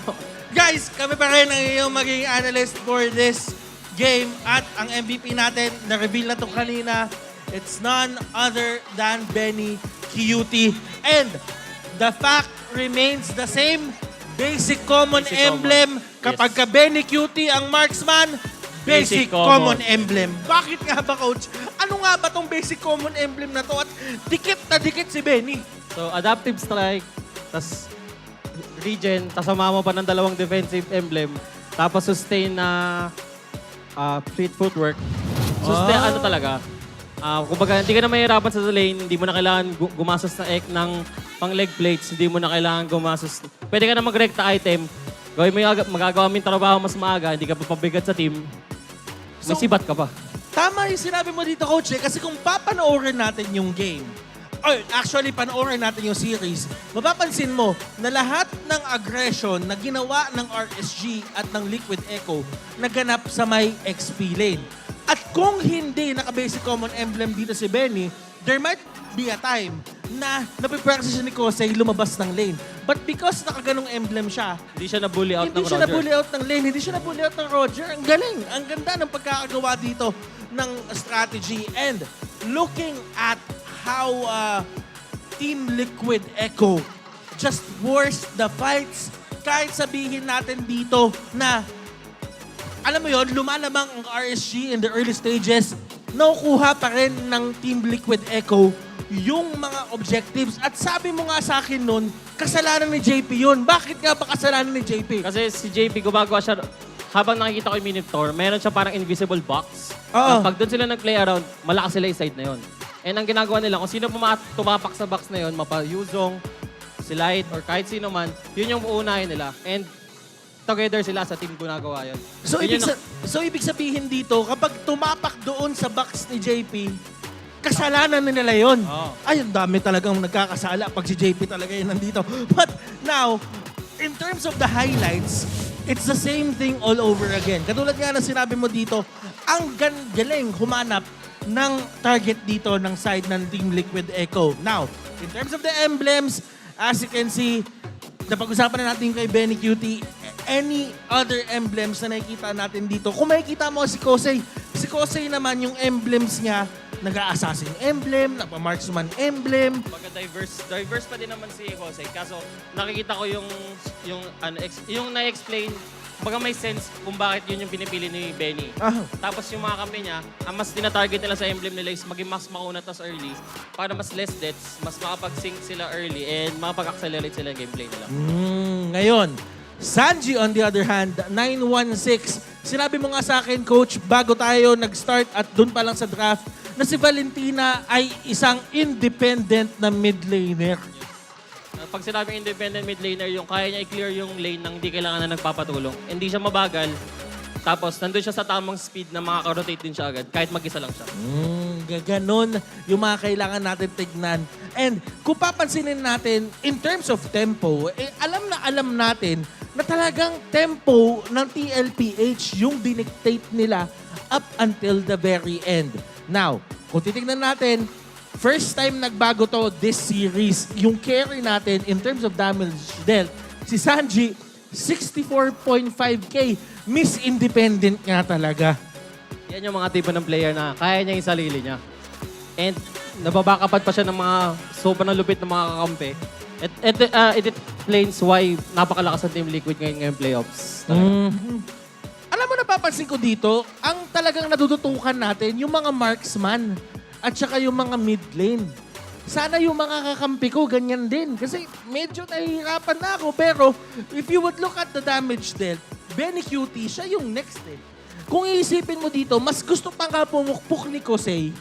S21: Guys, kami pa rin ang iyong maging analyst for this game. At ang MVP natin, na-reveal na to kanina, it's none other than Benny Cutie. And the fact remains the same. Basic common emblem. Kapag ka Benny Cutie ang marksman, basic common emblem. Bakit nga ba, Coach? Ano nga ba tong basic common emblem na to? At dikit na dikit si Benny.
S20: So, adaptive strike, tas regen, tas sama mo pa ng dalawang defensive emblem, tapos sustain na fleet footwork. Sustain, ano talaga? Kumbaga, hindi ka na mahirapan sa lane, hindi mo na kailangan gumastos na ek ng pang leg plates, hindi mo na kailangan gumastos. Pwede ka na mag-recta item, gawin mo yung magagawa mo yung trabaho mas maaga, hindi ka pa pabigat sa team, may sibat ka pa.
S21: Tama yung sinabi mo dito, Coach, kasi kung papanoorin natin yung game, or actually panoorin natin yung series, mapapansin mo na lahat ng aggression na ginawa ng RSG at ng Liquid Echo naganap sa may XP lane. At kung hindi naka-basic common emblem dito si Benny, there might be a time na napipractice ni Kosei lumabas ng lane. But because nakaganong emblem siya,
S20: hindi siya na-bully out ng Roger.
S21: Hindi siya na-bully out ng lane, hindi siya na-bully out ng Roger. Ang galing, ang ganda ng pagkakagawa dito ng strategy. And looking at how Team Liquid Echo just forced the fights, kahit sabihin natin dito na alam mo yon, lumalamang ang RSG in the early stages, nakukuha pa rin ng Team Liquid Echo yung mga objectives. At sabi mo nga sa akin nun, kasalanan ni JP yun. Bakit nga ba kasalanan ni JP?
S20: Kasi si JP gumagawa siya, habang nakikita ko yung Minotaur, meron siya parang invisible box.
S21: Oo.
S20: Pag doon sila nag-play around, malakas sila yung side na yun. And ang ginagawa nila, kung sino tumapak sa box na yun, mapa-Yuzong, si Light, or kahit sino man, yun yung uunahin nila. And together sila sa team ginagawa yun.
S21: So ibig sabihin dito, kapag tumapak doon sa box ni JP, kasalanan na nila yun.
S20: Oh.
S21: Ay, ang dami talagang nagkakasala pag si JP talaga yun nandito. But now, in terms of the highlights, it's the same thing all over again. Katulad nga na sinabi mo dito, ang galing humanap ng target dito ng side ng Team Liquid Echo. Now, in terms of the emblems, as you can see, napag-usapan na natin kay Benny Cutie, any other emblems na nakikita natin dito. Kung makikita mo si Kosei naman yung emblems niya, nag-a-assassin emblem, nagpa-marksman emblem.
S20: Diverse pa din naman si Jose. Kaso nakikita ko yung na-explain Kumbaga may sense kung bakit yun yung pinipili ni Benny.
S21: Ah.
S20: Tapos yung mga kampi niya, ang mas tinatarget nila sa emblem nila is maging mas mauna tas early para mas less deaths, mas makapag-sync sila early and makapag-accelerate sila yung gameplay nila.
S21: Ngayon, Sanji on the other hand, 9-1-6. Sinabi mo nga sa akin, Coach, bago tayo nag-start at dun pa lang sa draft, na si Valentina ay isang independent na mid laner.
S20: Pag sinabing independent mid laner, yung kaya niya i-clear yung lane nang hindi kailangan na nagpapatulong. Hindi siya mabagal. Tapos nandun siya sa tamang speed na makaka-rotate din siya agad kahit mag-isa lang siya.
S21: Ganon yung mga kailangan natin tignan. And kung papansinin natin, in terms of tempo, alam natin na talagang tempo ng TLPH yung dinictate nila up until the very end. Now, kung titignan natin, first time nagbago to this series, yung carry natin in terms of damage dealt, si Sanji, 64.5k. Miss Independent nga talaga.
S20: Yan yung mga tipo ng player na kaya niya yung sarili niya. And nababakapat pa siya ng mga sobrang lupit ng mga kakampi. It explains why napakalakas ng Team Liquid ngayong playoffs.
S21: Alam mo, napapansin ko dito, ang talagang natututukan natin, yung mga marksman at saka yung mga mid lane. Sana yung mga kakampi ko, ganyan din. Kasi medyo nahihirapan na ako. Pero if you would look at the damage dealt, Benny Cutie, siya yung next eh. Kung iisipin mo dito, mas gusto pa nga pumukpok ni Kosei.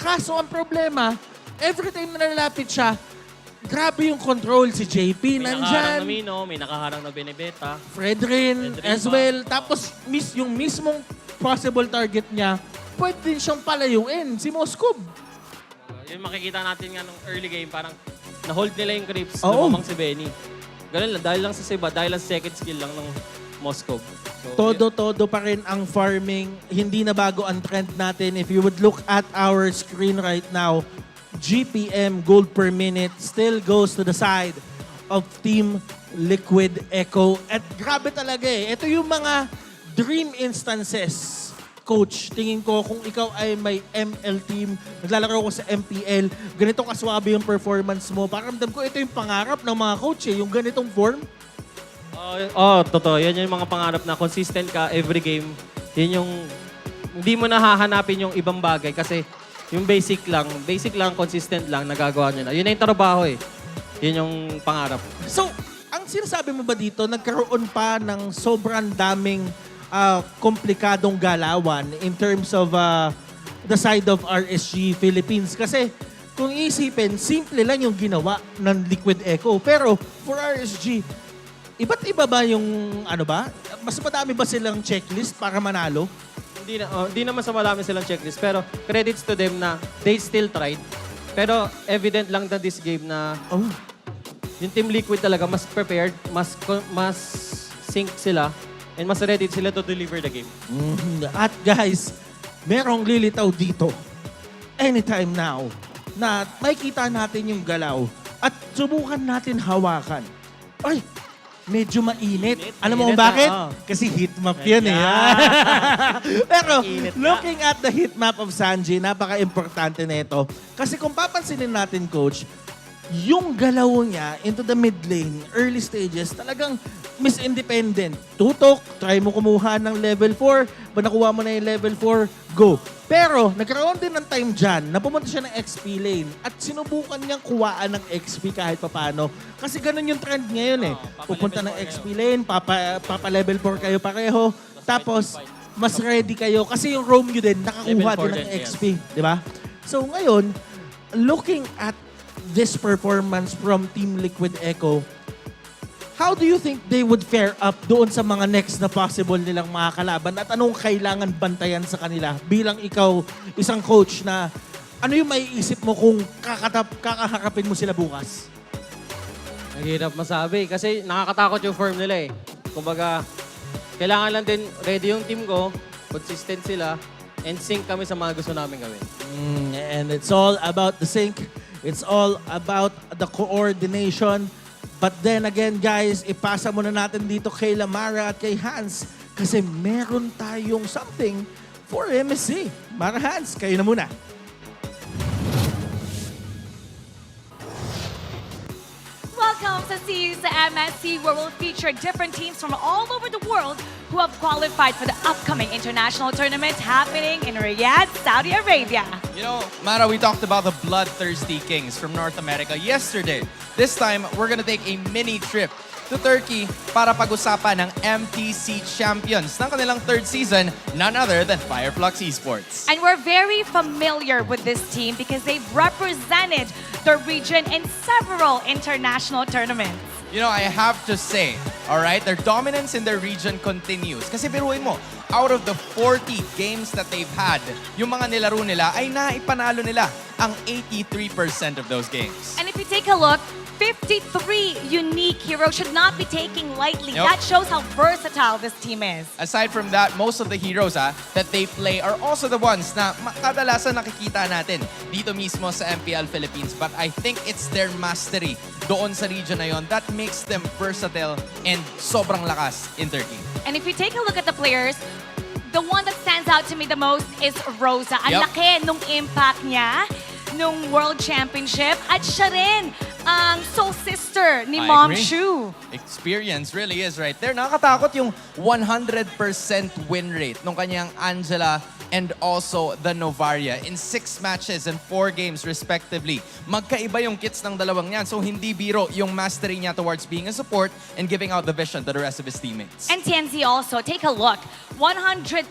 S21: Kaso ang problema, every time na nalapit siya, grabe yung control. Si JP
S20: May nakaharang
S21: nandyan.
S20: na Mino, may nakaharang na Benebeta.
S21: Fredrin as well. Tapos yung mismong possible target niya, pwede din siyang palayuin. Si Moskov.
S20: Yung makikita natin nga nung early game, parang na-hold nila yung creeps,
S21: Oo.
S20: lumamang si Benny. Ganun lang, dahil lang sa Siba, dahil lang second skill lang ng Moskov. So,
S21: Todo pa rin ang farming. Hindi na bago ang trend natin. If you would look at our screen right now, GPM, gold per minute, still goes to the side of Team Liquid Echo. At grabe talaga eh. Ito yung mga dream instances. Coach, tingin ko kung ikaw ay may ML team, naglalaro ko sa MPL, ganito kaswabe yung performance mo. Pakiramdam ko, ito yung pangarap ng mga coach eh, yung ganitong form.
S20: totoo. Yan yung mga pangarap na consistent ka every game. Yan yung, hindi mo nahahanapin yung ibang bagay kasi yung basic lang, consistent lang, nagagawa nyo na. Yun na yung trabaho eh. Yun yung pangarap.
S21: So, ang sinasabi mo ba dito, nagkaroon pa ng sobrang daming komplikadong galawan in terms of the side of RSG Philippines? Kasi kung isipin, simple lang yung ginawa ng Liquid Echo. Pero for RSG, iba't iba ba yung mas madami ba silang checklist para manalo?
S20: Hindi naman sa marami silang checklist, pero credits to them na they still tried. Pero evident lang na this game na yung Team Liquid talaga mas prepared, mas sync sila, and mas ready sila to deliver the game.
S21: At guys, merong lilitaw dito anytime now na makikita natin yung galaw at subukan natin hawakan. Ay, medyo mainit. Alam mo kung bakit? Kasi heat map yan eh. Pero looking at the heat map of Sanji, napaka-importante nito. Kasi kung papansinin natin, Coach, yung galaw niya into the mid lane, early stages, talagang Miss Independent. Tutok, try mo kumuha ng level 4. Pag nakuha mo na yung level 4, go. Pero nagkaroon din ng time dyan na pumunta siya ng XP lane at sinubukan niyang kuhaan ng XP kahit papano. Kasi ganun yung trend ngayon eh. Pupunta ng XP lane, papa-level 4 kayo pareho. Tapos, mas ready kayo. Kasi yung roam nyo din, nakakuha din ng XP. Di ba? So ngayon, looking at this performance from Team Liquid Echo, how do you think they would fare up doon sa mga next na possible nilang mga kalaban at anong kailangan bantayan sa kanila bilang ikaw, isang coach na ano yung maiisip mo kung kakaharapin mo sila bukas?
S20: Mahirap masabi kasi nakakatakot yung form nila eh. Kumbaga, kailangan lang din ready yung team ko, consistent sila, and sync kami sa mga gusto namin gawin.
S21: And it's all about the sync. It's all about the coordination. But then again, guys, ipasa muna natin dito kay Lamara at kay Hans kasi meron tayong something for MSC. Mara, Hans, kayo na muna.
S4: Welcome sa CU sa MSC, where we'll feature different teams from all over the world who have qualified for the upcoming international tournament happening in Riyadh, Saudi Arabia.
S8: You know, Mara, we talked about the bloodthirsty Kings from North America yesterday. This time, we're gonna take a mini trip to Turkey para pag-usapan ng MTC champions ng kanilang third season, none other than Fireflux Esports.
S4: And we're very familiar with this team because they've represented the region in several international tournaments.
S8: You know, I have to say, all right, their dominance in their region continues. Kasi biruin mo, out of the 40 games that they've had, yung mga nilaro nila ay naipanalo nila ang 83% of those games.
S4: And if you take a look, 53 unique heroes should not be taken lightly.
S8: Yep.
S4: That shows how versatile this team is.
S8: Aside from that, most of the heroes that they play are also the ones na kadalasan nakikita natin dito mismo sa MPL Philippines. But I think it's their mastery doon sa region na yon that makes them versatile and sobrang lakas in Turkey.
S4: And if you take a look at the players, the one that stands out to me the most is Rosa. Ang laki nung impact niya nung World Championship at siya rin ang soul sister ni Mom Shu.
S8: Experience really is right there. Nakakatakot yung 100% win rate nung kanyang Angela and also the Novaria in 6 matches and 4 games respectively. Magkaiba yung kits ng dalawang yan, so hindi biro yung mastery niya towards being a support and giving out the vision to the rest of his teammates.
S4: And TNZ also, take a look. 100%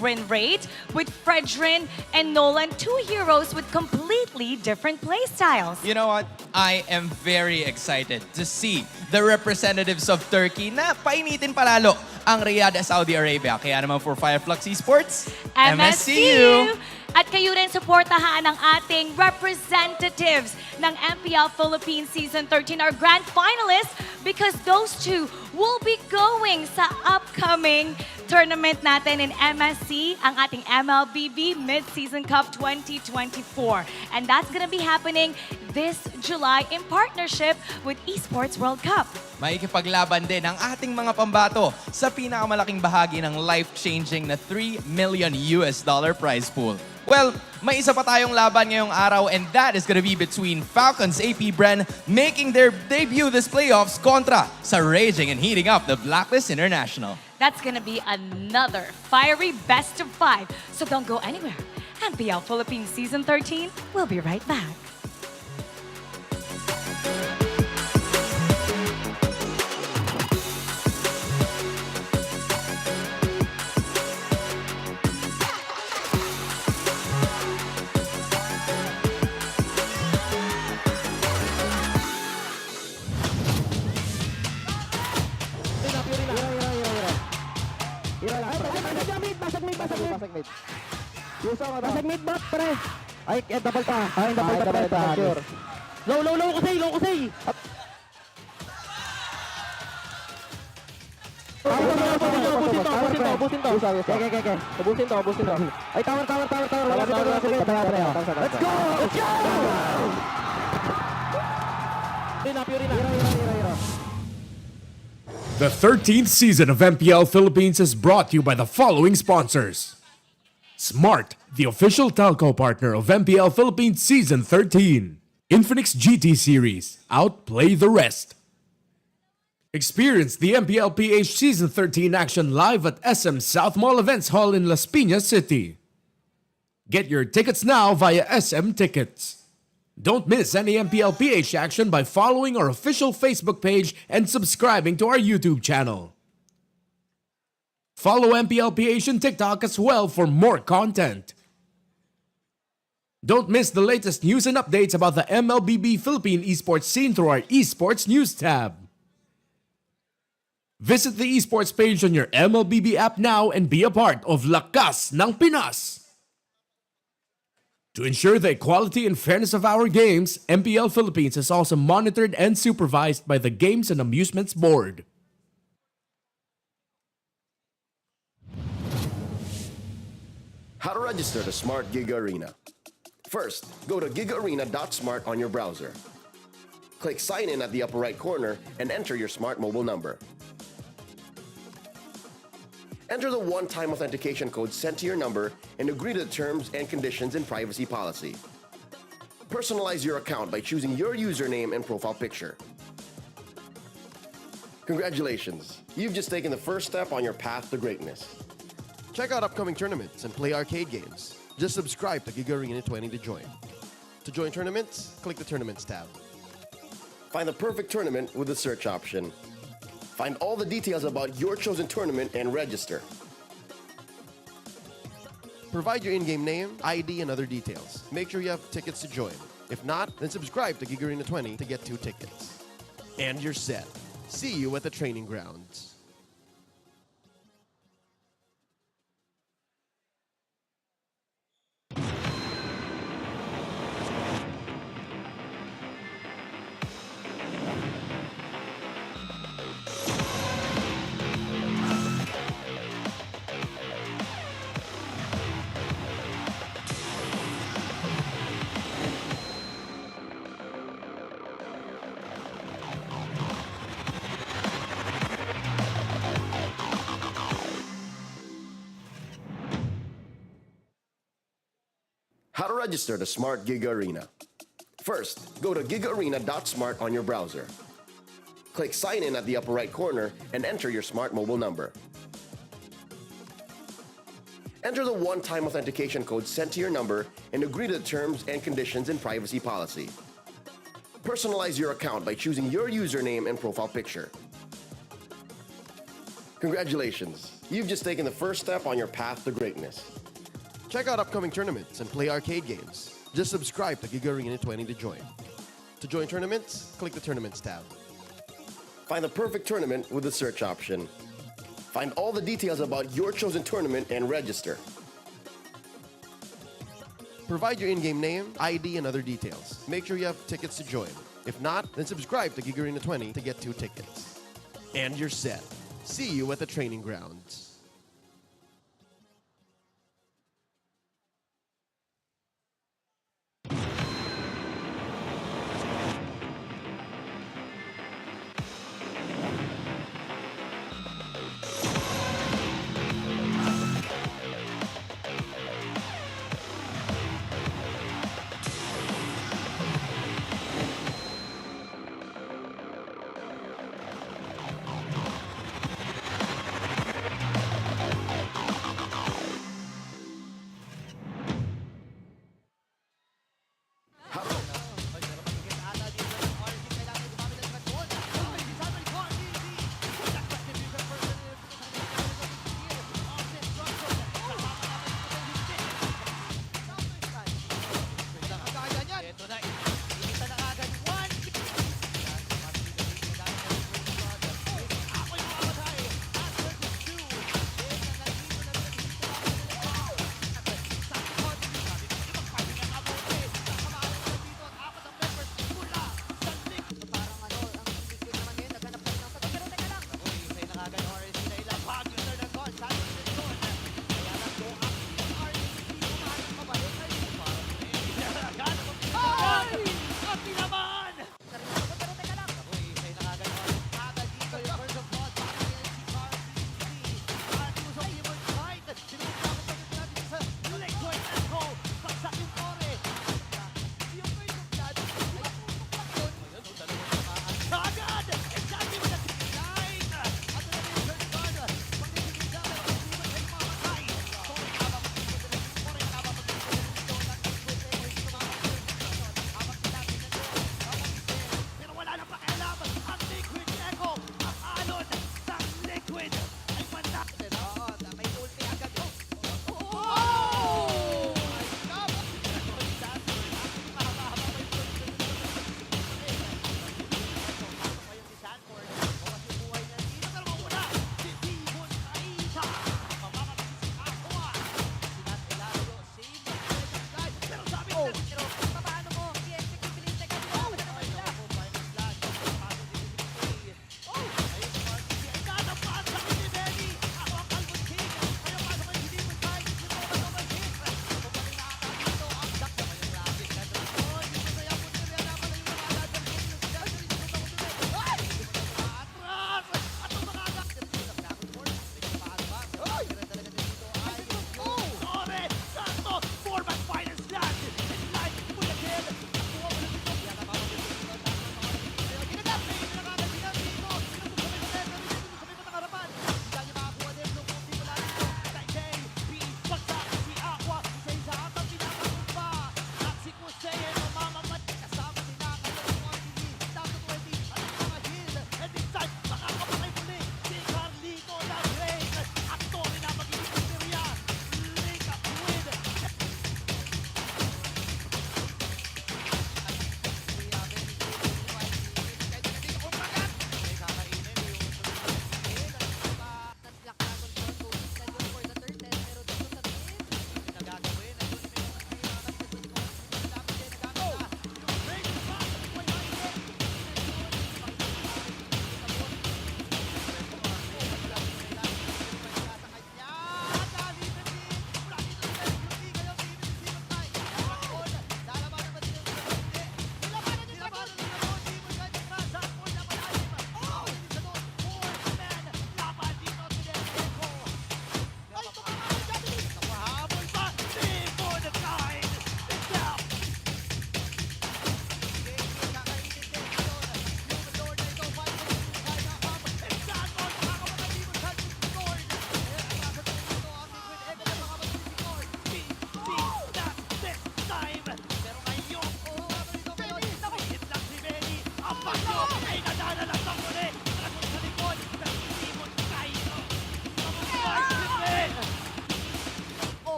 S4: win rate with Fredrin and Nolan, 2 heroes with completely different playstyles.
S8: You know what? I am very excited to see the representatives of Turkey na painitin palalo ang Riyadh, Saudi Arabia. Kaya naman for Fireflux Esports, MSCU!
S4: At kayo rin supportahan ang ating representatives ng MPL Philippines Season 13, our grand finalists, because those two will be going sa upcoming tournament natin in MSC, ang ating MLBB Mid-Season Cup 2024. And that's gonna be happening this July in partnership with Esports World Cup.
S8: Maikipaglaban din ang ating mga pambato sa pinakamalaking bahagi ng life-changing na $3 million prize pool. Well, may isa pa tayong laban ngayong araw, and that is gonna be between Falcons APBREN making their debut this playoffs kontra sa raging and heating up the Blacklist International.
S4: That's gonna be another fiery best of 5. So don't go anywhere. MPL Philippines Season 13 will be right back.
S2: Basag mid bot, pre. Ay, double pa. Ay, double pa. Sure. Low kasi. Busin to. Okay. Busin to. Ay, tower. Let's go!
S14: The 13th season of MPL Philippines is brought to you by the following sponsors. Smart, the official telco partner of MPL Philippines Season 13. Infinix GT Series, outplay the rest. Experience the MPL PH Season 13 action live at SM South Mall Events Hall in Las Piñas City. Get your tickets now via SM Tickets. Don't miss any MPL PH action by following our official Facebook page and subscribing to our YouTube channel. Follow MPL PH on TikTok as well for more content. Don't miss the latest news and updates about the MLBB Philippine esports scene through our esports news tab. Visit the esports page on your MLBB app now and be a part of Lakas ng Pinas. To ensure the equality and fairness of our games, MPL Philippines is also monitored and supervised by the Games and Amusements Board.
S11: How to register to Smart Gig Arena. First, go to gigarena.smart on your browser. Click Sign In at the upper right corner and enter your smart mobile number. Enter the one-time authentication code sent to your number and agree to the terms and conditions and privacy policy. Personalize your account by choosing your username and profile picture. Congratulations, you've just taken the first step on your path to greatness. Check out upcoming tournaments and play arcade games. Just subscribe to Giga Arena 20 to join. To join tournaments, click the Tournaments tab. Find the perfect tournament with the search option. Find all the details about your chosen tournament and register. Provide your in-game name, ID, and other details. Make sure you have tickets to join. If not, then subscribe to Giga Arena 20 to get 2 tickets. And you're set. See you at the training grounds. How to register to Smart Giga Arena. First, go to gigaarena.smart on your browser. Click Sign In at the upper right corner and enter your smart mobile number. Enter the one-time authentication code sent to your number and agree to the terms and conditions and privacy policy. Personalize your account by choosing your username and profile picture. Congratulations, you've just taken the first step on your path to greatness. Check out upcoming tournaments and play arcade games. Just subscribe to Giga Arena 20 to join. To join tournaments, click the Tournaments tab. Find the perfect tournament with the search option. Find all the details about your chosen tournament and register. Provide your in-game name, ID, and other details. Make sure you have tickets to join. If not, then subscribe to Giga Arena 20 to get 2 tickets. And you're set. See you at the training grounds.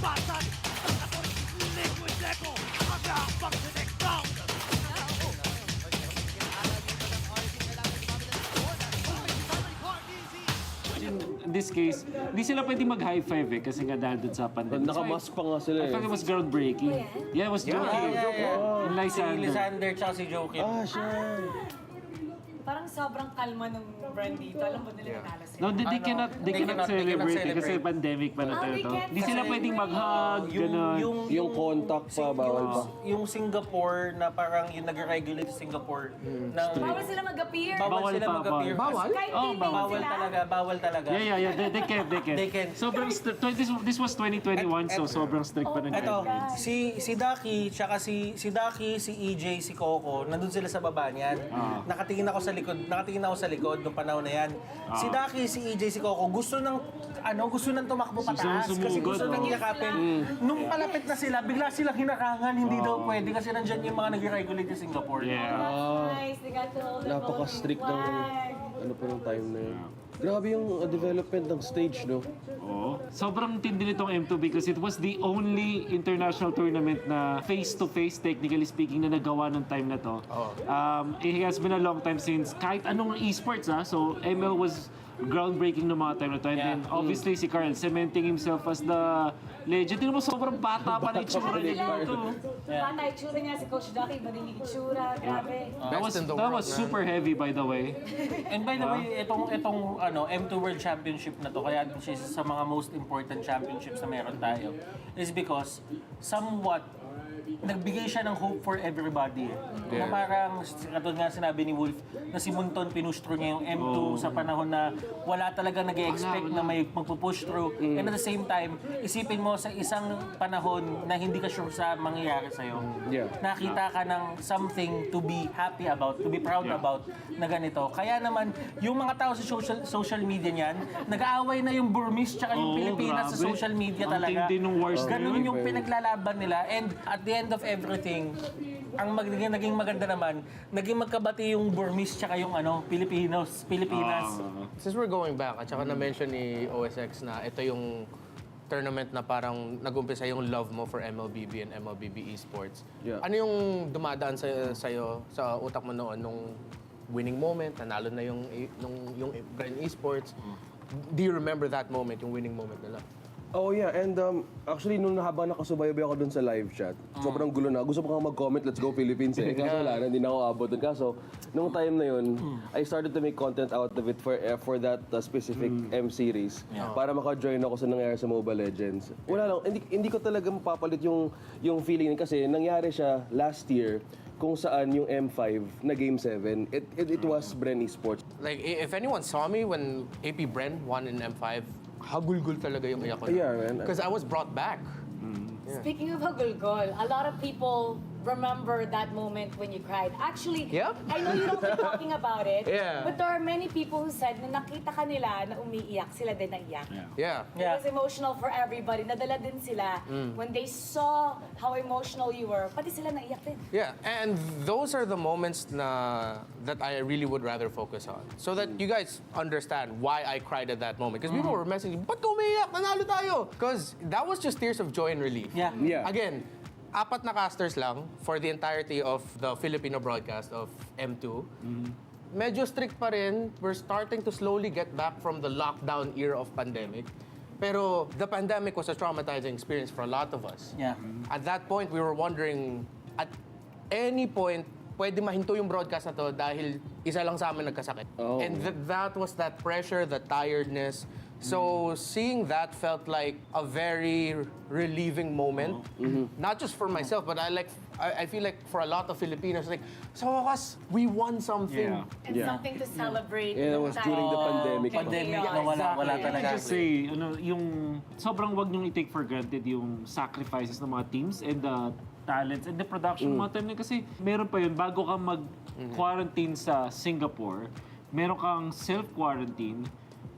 S15: Batan, liquid echo, hanggang sa next round.
S9: In this case, hindi sila pwedeng mag-high five kasi nga dahil dun sa pandemic.
S22: Nakamask pa nga sila
S9: I thought it was groundbreaking. Yeah, it was Joakim. And
S1: Si Lysander tsaka si Joakim.
S4: Parang sobrang kalma nung brand dito. Alam mo nila nanalo sila.
S9: No, they cannot celebrate kasi pandemic pa na
S4: they
S9: ito.
S4: can't
S9: Hindi sila pwedeng mag-hug, gano'n.
S22: Yung contact pa, bawal pa.
S1: Yung Singapore na parang yung nag-regulate sa Singapore.
S4: Bawal sila mag-appear.
S1: Bawal sila mag-appear.
S4: Kahit teammate
S1: Bawal
S4: sila.
S1: talaga, bawal talaga.
S9: Yeah. They can. Sobrang this was 2021, so sobrang strict pa ng
S1: Ito,
S9: guidelines.
S1: si Ducky, tsaka si Ducky, si EJ, si Coco, nandun sila sa baba niyan. Nakatingin ako sa likod nung panahon na yan. Si Ducky, si EJ, si Coco, gusto nang tumakbo pataas kasi gusto nang yakapin. Nung palapit na sila, bigla silang hinarangan, hindi daw pwede kasi nandyan yung mga nag-regulate sa Singapore.
S4: Nice, they got to hold the
S22: Napaka-strict ng ng time na yun. Grabe yung development ng stage, no?
S9: Oo. Sobrang tindi nitong M2 because it was the only international tournament na face-to-face, technically speaking, na nagawa ng time na to. It has been a long time since kahit anong esports, so ML was groundbreaking ng mga time na to. And then obviously si Carl cementing himself as the legend. Tingnan mo, sobrang bata pa na itsura niya dito.
S4: Bata itsura niya si Coach Ducky, ba din yung itsura? Grabe.
S9: That was super heavy, by the way.
S1: And by the way, itong M2 World Championship na to, kaya din siya sa mga most important championships na meron tayo, is because somewhat nagbigay siya ng hope for everybody. Na parang, katulad nga sinabi ni Wolf, na si Munton pinush through niya yung M2 sa panahon na wala talaga nag-expect na may magpupush through. And at the same time, isipin mo sa isang panahon na hindi ka sure sa mangyayari sa'yo. Nakita ka ng something to be happy about, to be proud about na ganito. Kaya naman, yung mga tao sa social media niyan, nag-aaway na yung Burmese tsaka yung Pilipinas sa social media talaga. Ganun yung pinaglalaban nila. And at the end of everything, ang naging maganda naman, naging magkabati yung Burmese tsaka yung Pilipinas.
S3: Since we're going back, at saka na-mention ni OSX na ito yung tournament na parang nag-umpisa yung love mo for MLBB and MLBB esports. Ano yung dumadaan sa'yo sa utak mo noon nung winning moment, nanalo na yung Brand Esports? Do you remember that moment, yung winning moment nila?
S22: Oh yeah, and actually nung habang nakasubaybay ako dun sa live chat, sobrang gulo na. Gusto ko nga mag-comment, let's go Philippines eh. Kaso wala na, hindi na ako abot dun. Kaso, nung time na yun, I started to make content out of it for that specific M series. Para maka-join ako sa nangyari sa Mobile Legends. Wala lang, hindi ko talaga mapapalit yung feeling kasi nangyari siya last year kung saan yung M5 na Game 7, it was Bren Esports.
S3: Like, if anyone saw me when APBREN won in M5, hagulgul talaga yung iyak ko.
S22: Yeah, man.
S3: Because I was brought back.
S4: Speaking of hagulgol, a lot of people remember that moment when you cried. Actually, I know you don't like talking about it, but there are many people who said na nakita ka nila na umiiyak, sila din naiyak. It was emotional for everybody. Nadala din sila when they saw how emotional you were. Pati sila naiyak din.
S3: Yeah, and those are the moments that I really would rather focus on. So that you guys understand why I cried at that moment. Because people were messaging, ba't ka umiiyak? Nanalo tayo! Because that was just tears of joy and relief. Again, 4 na casters lang for the entirety of the Filipino broadcast of M2. Medyo strict pa rin. We're starting to slowly get back from the lockdown era of pandemic. Pero the pandemic was a traumatizing experience for a lot of us. At that point, we were wondering, at any point, pwede mahinto yung broadcast na to dahil isa lang sa amin nagkasakit. And that was that pressure, that tiredness. So seeing that felt like a very relieving moment. Not just for myself, but I feel like for a lot of Filipinos, like, sa wakas, we won something.
S4: And something to celebrate.
S22: Yeah, it was during the pandemic.
S1: Wala talaga.
S9: I just say, yung sobrang wag niyong i-take for granted yung sacrifices ng mga teams and the talents and the production mga time na kasi meron pa yun bago ka mag-quarantine sa Singapore, meron kang self-quarantine.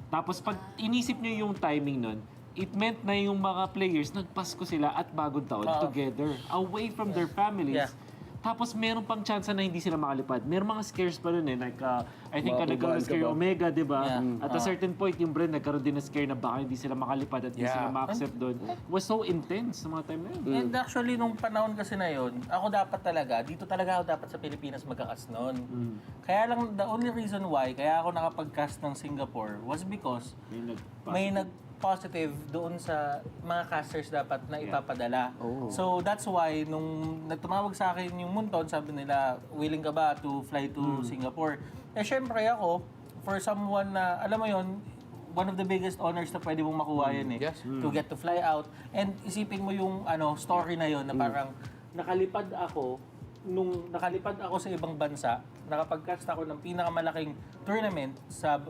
S9: Tapos pag inisip niyo yung timing nun, it meant na yung mga players nagpasko sila at bagong taon together, away from their families. Tapos meron pang chance na hindi sila makalipad. Meron mga scares pa nun eh. Like, I think nagkaroon ng scare yung Omega, di ba? At a certain point, yung Bren nagkaroon din ng scare na baka hindi sila makalipad at hindi sila ma-accept doon. It was so intense sa mga time na yun.
S1: And actually, nung panahon kasi na yun, ako dapat talaga, dito talaga ako dapat sa Pilipinas magkakas noon. Kaya lang, the only reason why, kaya ako nakapag-cast ng Singapore was because may nag-positive doon sa mga casters dapat na ipapadala. So that's why, nung nagtumawag sa akin yung Munton, sabi nila, willing ka ba to fly to Singapore? Eh syempre ako, for someone na, alam mo yon, one of the biggest honors na pwede mong makuha yan eh. To get to fly out. And isipin mo yung story na yon na parang nakalipad ako sa ibang bansa, nakapag-cast ako ng pinakamalaking tournament sa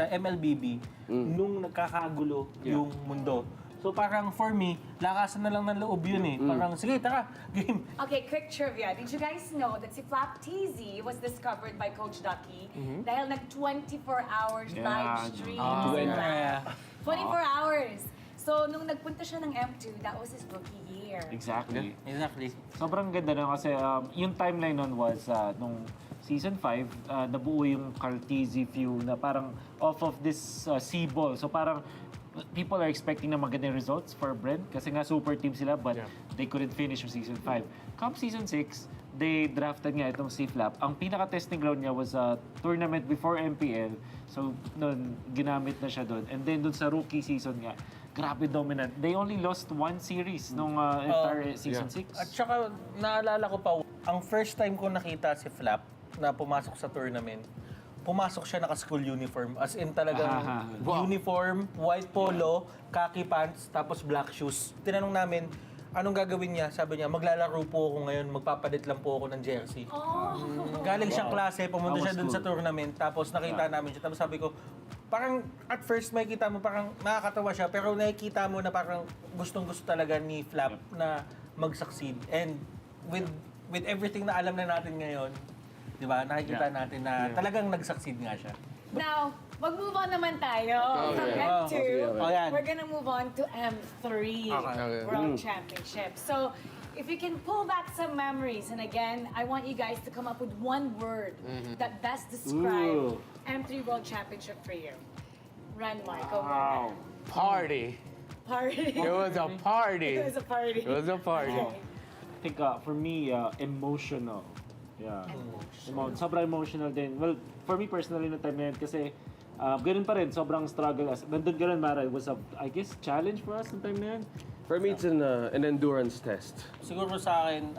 S1: MLBB nung nagkakagulo yung mundo. So parang for me, lakasan na lang ng loob yun eh. Parang, sige, tara, game.
S4: Okay, quick trivia. Did you guys know that si Flap TZ was discovered by Coach Ducky dahil nag-24 hours live stream? 24 hours. So, nung nagpunta siya ng M2, that was his rookie year.
S9: Exactly.
S1: Exactly.
S9: Sobrang ganda na kasi yung timeline nun was nung Season 5, nabuo yung Cartesi few na parang off of this C-ball. So parang people are expecting na magandang results for Brent kasi nga super team sila but they couldn't finish yung Season 5. Come Season 6, they drafted nga itong C-Flap. Ang pinaka-testing ground niya was a tournament before MPL. So, noon, ginamit na siya doon. And then doon sa rookie season nga, grabe dominant. They only lost one series nung entire Season 6.
S1: At saka, naalala ko pa, ang first time ko nakita si Flap na pumasok sa tournament, pumasok siya naka-school uniform. As in talagang uniform, white polo, khaki pants, tapos black shoes. Tinanong namin, anong gagawin niya? Sabi niya, maglalaro po ako ngayon, magpapadit lang po ako ng jersey. Galing siyang klase, pumunta siya dun sa tournament, tapos nakita namin siya. Tapos sabi ko, parang at first may kita mo, parang nakakatawa siya, pero nakikita mo na parang gustong-gusto talaga ni Flap na mag-succeed. And with everything na alam na natin ngayon, di ba, nakikita natin na talagang nag-succeed nga siya.
S4: Now, mag-move on naman tayo from M2. We're gonna move on to M3 World Championship. So, if you can pull back some memories, and again, I want you guys to come up with one word that best describes M3 World Championship for you. Run, Mark. Wow.
S3: Party.
S4: Party.
S3: It was a party.
S4: It was a party.
S3: It was a party.
S4: Okay.
S9: I think for me, emotional. Yeah. Sobrang emotional din. Well, for me personally na time na yun kasi ganun pa rin, sobrang struggle. Nandun ganun, Mara, it was I guess, challenge for us na time na yun.
S22: For me, it's an endurance test.
S1: Siguro sa akin,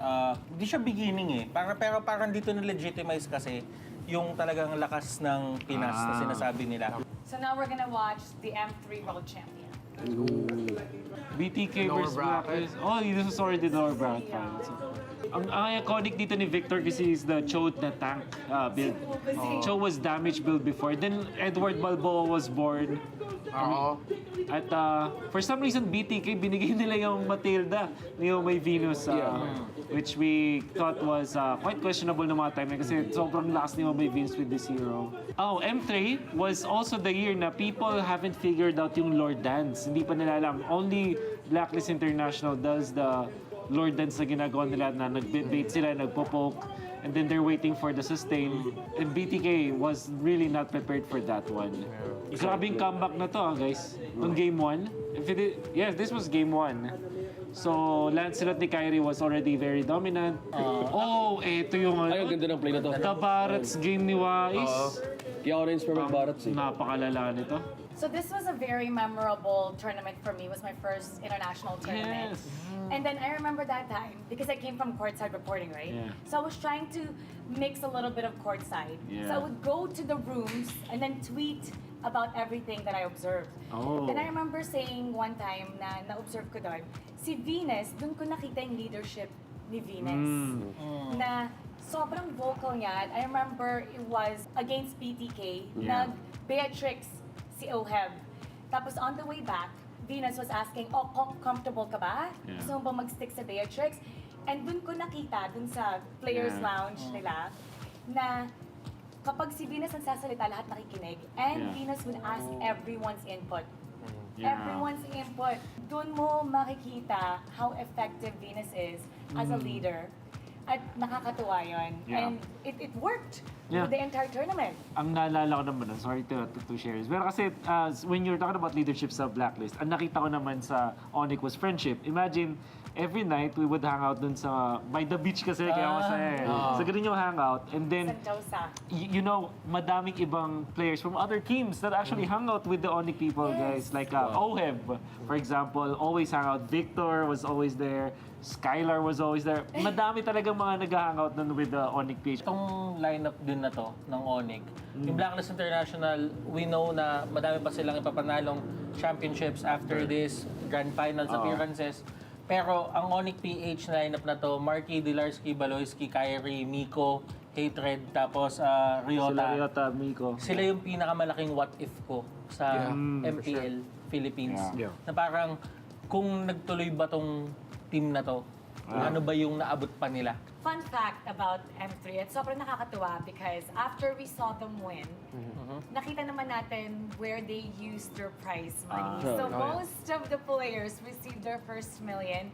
S1: hindi siya beginning eh. Pero parang dito na-legitimize kasi yung talagang lakas ng Pinas na sinasabi nila.
S4: So now we're gonna watch the M3 World Champion.
S9: BTK versus Black. Oh, this was already the lower bracket finals. Ang iconic dito ni Victor kasi is the Cho na tank build. Cho was damage build before. Then Edward Balboa was born. At for some reason, BTK binigay nila yung Matilda, yung may Venus, which we thought was quite questionable na mga time na kasi sobrang lakas ni may Venus with this hero. Oh, M3 was also the year na people haven't figured out yung Lord Dance. Hindi pa nila alam. Only Blacklist International does the Lord Dance na ginagawa nila na nag-bait sila, nagpo-poke, and then they're waiting for the sustain. And BTK was really not prepared for that one. Grabing comeback na to, guys. Nung Game 1. Yes, this was Game 1. So, Lancelot ni Kyrie was already very dominant. Ito yung
S22: Ay, ang ganda ng play na to.
S9: The Barrett's game ni Wais.
S22: Kaya ako na-inspire mag-Barrett's eh.
S9: Napakalala nito.
S4: So this was a very memorable tournament for me. It was my first international tournament.
S9: Yes.
S4: And then I remember that time, because I came from courtside reporting, right?
S9: Yeah.
S4: So I was trying to mix a little bit of courtside.
S9: Yeah.
S4: So I would go to the rooms and then tweet about everything that I observed. Then I remember saying one time na na-observe ko doon, si Venus, doon ko nakita yung leadership ni Venus. Na sobrang vocal niya. I remember it was against PTK. Nag-Beatrix si Oheb. Tapos on the way back, Venus was asking, comfortable ka ba? Gusto mo ba mag-stick sa Beatrix? And dun ko nakita, dun sa players lounge nila, na kapag si Venus ang sasalita, lahat nakikinig. And Venus would ask everyone's input. Everyone's input. Dun mo makikita how effective Venus is as a leader. At nakakatuwa yun.
S9: Yeah.
S4: And it worked
S9: Yeah.
S4: for the entire tournament.
S9: Ang naalala ko naman, sorry to share this, pero kasi when you're talking about leadership sa Blacklist, ang nakita ko naman sa Onyx was friendship. Imagine, every night we would hang out dun by the beach kasi, kaya masaya eh. So ganun yung hangout. And then,
S4: Sentosa.
S9: you know, madaming ibang players from other teams that actually hung out with the Onyx people, guys. Like Oheb, for example, always hang out. Victor was always there. Skylar was always there. Madami talagang mga nag-hangout nun with the Onyx PH.
S1: Itong lineup din na to ng Onyx, yung Blacklist International, we know na madami pa silang ipapanalong championships after this grand finals appearances. Pero ang Onyx PH lineup na to, Marky, Dilarski, Baloyski, Kyrie, Miko, Hatred, tapos Ryota.
S9: Sila Ryota, Miko.
S1: Sila yung pinakamalaking what if ko sa MPL Philippines.
S9: Yeah.
S1: Na parang kung nagtuloy ba tong team na to, ano ba yung naabot pa nila?
S4: Fun fact about M3, at sobrang nakakatuwa because after we saw them win, nakita naman natin where they used their prize money. So most of the players received their first million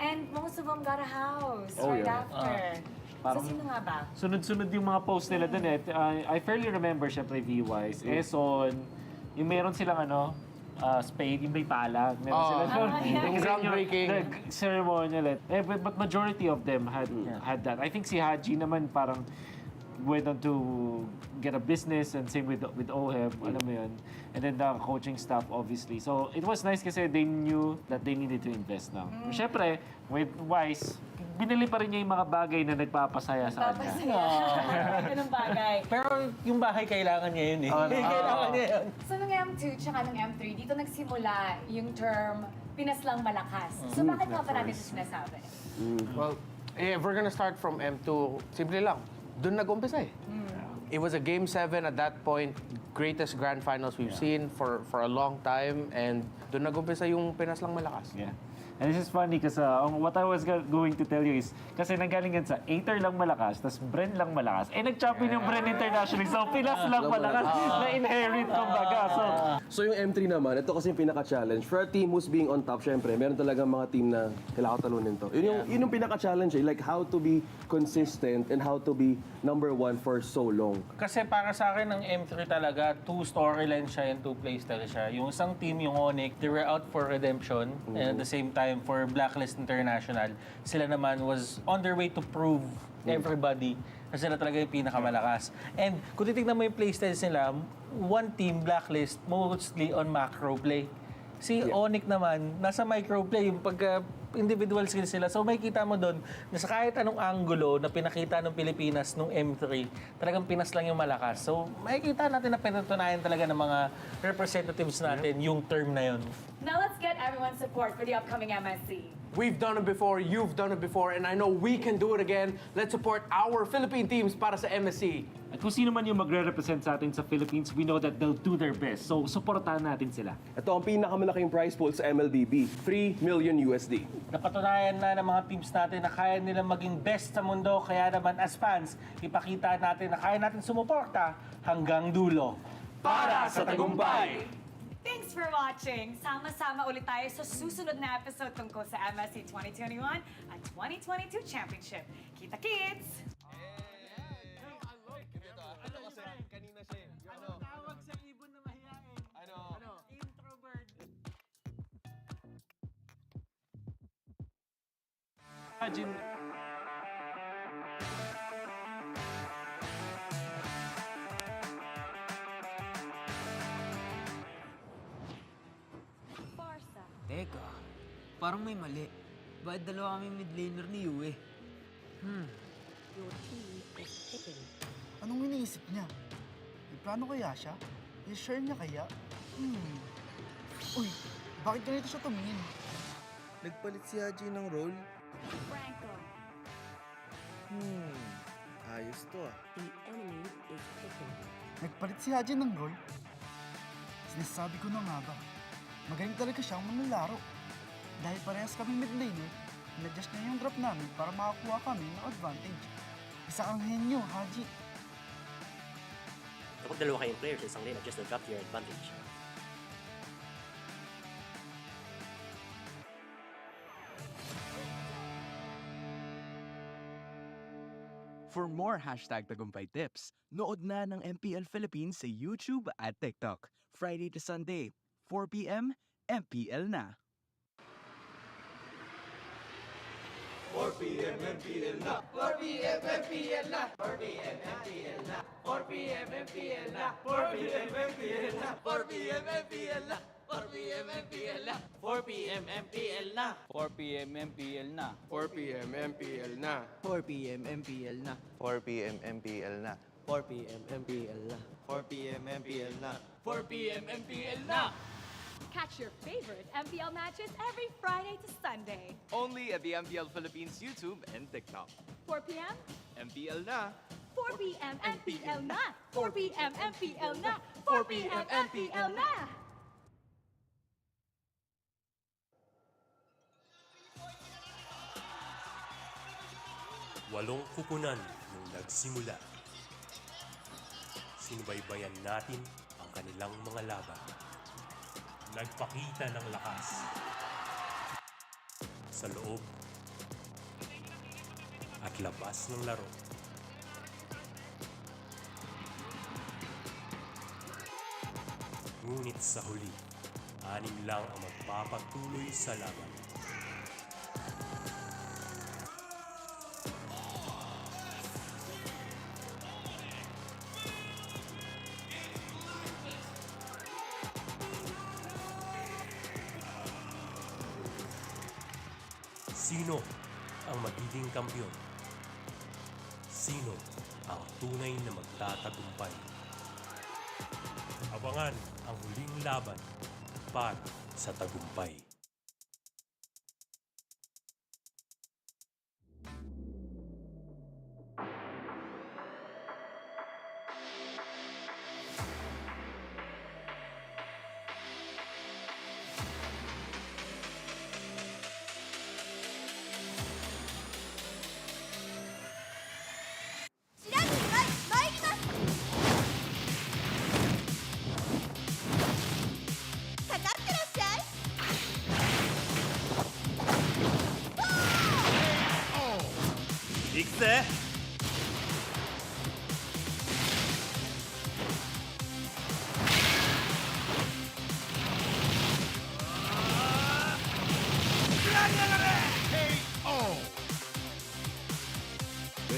S4: and most of them got a house after. So sino nga ba?
S9: Sunod-sunod yung mga post nila dun eh. I fairly remember, syempre, V-Wise, Eson, yung meron silang spade, yung may pala. Meron sila doon.
S3: Groundbreaking.
S9: Ceremonial. But majority of them had that. I think si Haji naman parang went on to get a business and same with Oheb, alam mo yun. And then the coaching staff, obviously. So it was nice kasi they knew that they needed to invest now. Siyempre, with Wise, binili pa rin niya yung mga bagay na nagpapasaya sa kanya.
S4: Ganun bagay.
S1: Pero yung bahay kailangan niya yun eh. Kailangan niya yun.
S4: So nung M2 tsaka nung M3, dito nagsimula yung term Pinas lang malakas. So bakit nga ba natin ito sinasabi?
S3: Well, if we're gonna start from M2, simple lang. Doon nag-umpisa eh. It was a Game 7 at that point, greatest grand finals we've seen for a long time, and doon nag-umpisa yung Pinas lang malakas.
S9: Yeah. And this is funny kasi what I was going to tell you is, kasi nanggaling yan sa Aether lang malakas, tas Bren lang malakas. Eh, nag-champion yung Bren internationally, so Pinas lang malakas, na-inherit kumbaga.
S22: So yung M3 naman, ito kasi yung pinaka-challenge. For a team who's being on top, syempre, meron talagang mga team na kailangan talunin to. Yun yung pinaka-challenge eh, like how to be consistent and how to be number one for so long.
S1: Kasi para sa akin, ang M3 talaga, 2 storylines siya and 2 playstyle siya. Yung isang team, yung Onyx, they were out for redemption and at the same time, for Blacklist International, sila naman was on their way to prove everybody na sila talaga yung pinakamalakas. And kung titignan mo yung playstyles nila, one team, Blacklist, mostly on macro play. Si Onyx naman, nasa micro play, yung pagka individual skills sila. So makikita mo doon na sa kahit anong angulo na pinakita ng Pilipinas nung M3, talagang Pinas lang yung malakas. So makikita natin na pinatunayan talaga ng mga representatives natin yung term na yun.
S4: Now let's get everyone's support for the upcoming MSC.
S3: We've done it before, you've done it before, and I know we can do it again. Let's support our Philippine teams para sa MSC.
S9: At kung sino man yung magre-represent sa atin sa Philippines, we know that they'll do their best. So, supportahan natin sila.
S22: Ito ang pinakamalaking prize pool sa MLBB, 3 million USD.
S1: Napatunayan na ng mga teams natin na kaya nilang maging best sa mundo. Kaya naman as fans, ipakita natin na kaya natin sumuporta hanggang dulo.
S22: Para sa tagumpay!
S4: Thanks for watching! Sama-sama ulit tayo sa susunod na episode tungkol sa MSC 2021 at 2022 Championship. Kita-kits!
S22: Ano kasi, kanina siya
S1: Tawag sa ibon na mahihain. Introvert.
S9: Imagine,
S10: Teka, parang may mali. Bakit dalawa kami mid laner ni Yue?
S7: Anong iniisip niya? May plano kaya siya? I-share niya kaya? Uy, bakit ganito siya tumingin?
S12: Nagpalit si Haji ng role?
S4: Franco.
S12: Ayos to ah.
S7: Nagpalit si Haji ng role? Sinasabi ko na nga ba? Magaling talaga siyang manlalaro. Dahil parehas kami mid laner, in-adjust niya yung drop namin para makakuha kami ng advantage. Isa kang henyo, Haji.
S23: Kapag dalawa kayong players, isang lane, adjust the drop to your advantage.
S5: For more #tagumpay tips, nood na ng MPL Philippines sa YouTube at TikTok. Friday to Sunday, 4 p.m, MPL na.
S15: 4 p.m. MPL na! 4 p.m. MPL na! 4 p.m. MPL na! 4 p.m. MPL na! 4 p.m. MPL na! 4 p.m. MPL na! 4 p.m. MPL na! 4 p.m. MPL na!
S13: 4 p.m. MPL na!
S15: 4 p.m. MPL na!
S10: 4 p.m. MPL na.
S13: 4 p.m. MPL na!
S10: 4 p.m. MPL na.
S2: 4 p.m. MPL na.
S15: 4 p.m. MPL na!
S4: Catch your favorite MPL matches every Friday to Sunday.
S5: Only at the MPL Philippines YouTube and TikTok.
S4: 4 p.m.
S5: MPL na!
S4: 4 p.m. MPL na! 4 p.m. MPL na! 4 p.m. MPL na!
S16: Walong kupunan nung nagsimula. Sinubaybayan natin ang kanilang mga laban. Nagpakita ng lakas sa loob at labas ng laro. Ngunit sa huli, 6 lang ang magpapatuloy sa laban. Sino ang magiging kampiyon? Sino ang tunay na magtatagumpay? Abangan ang huling laban para sa tagumpay. Ikse!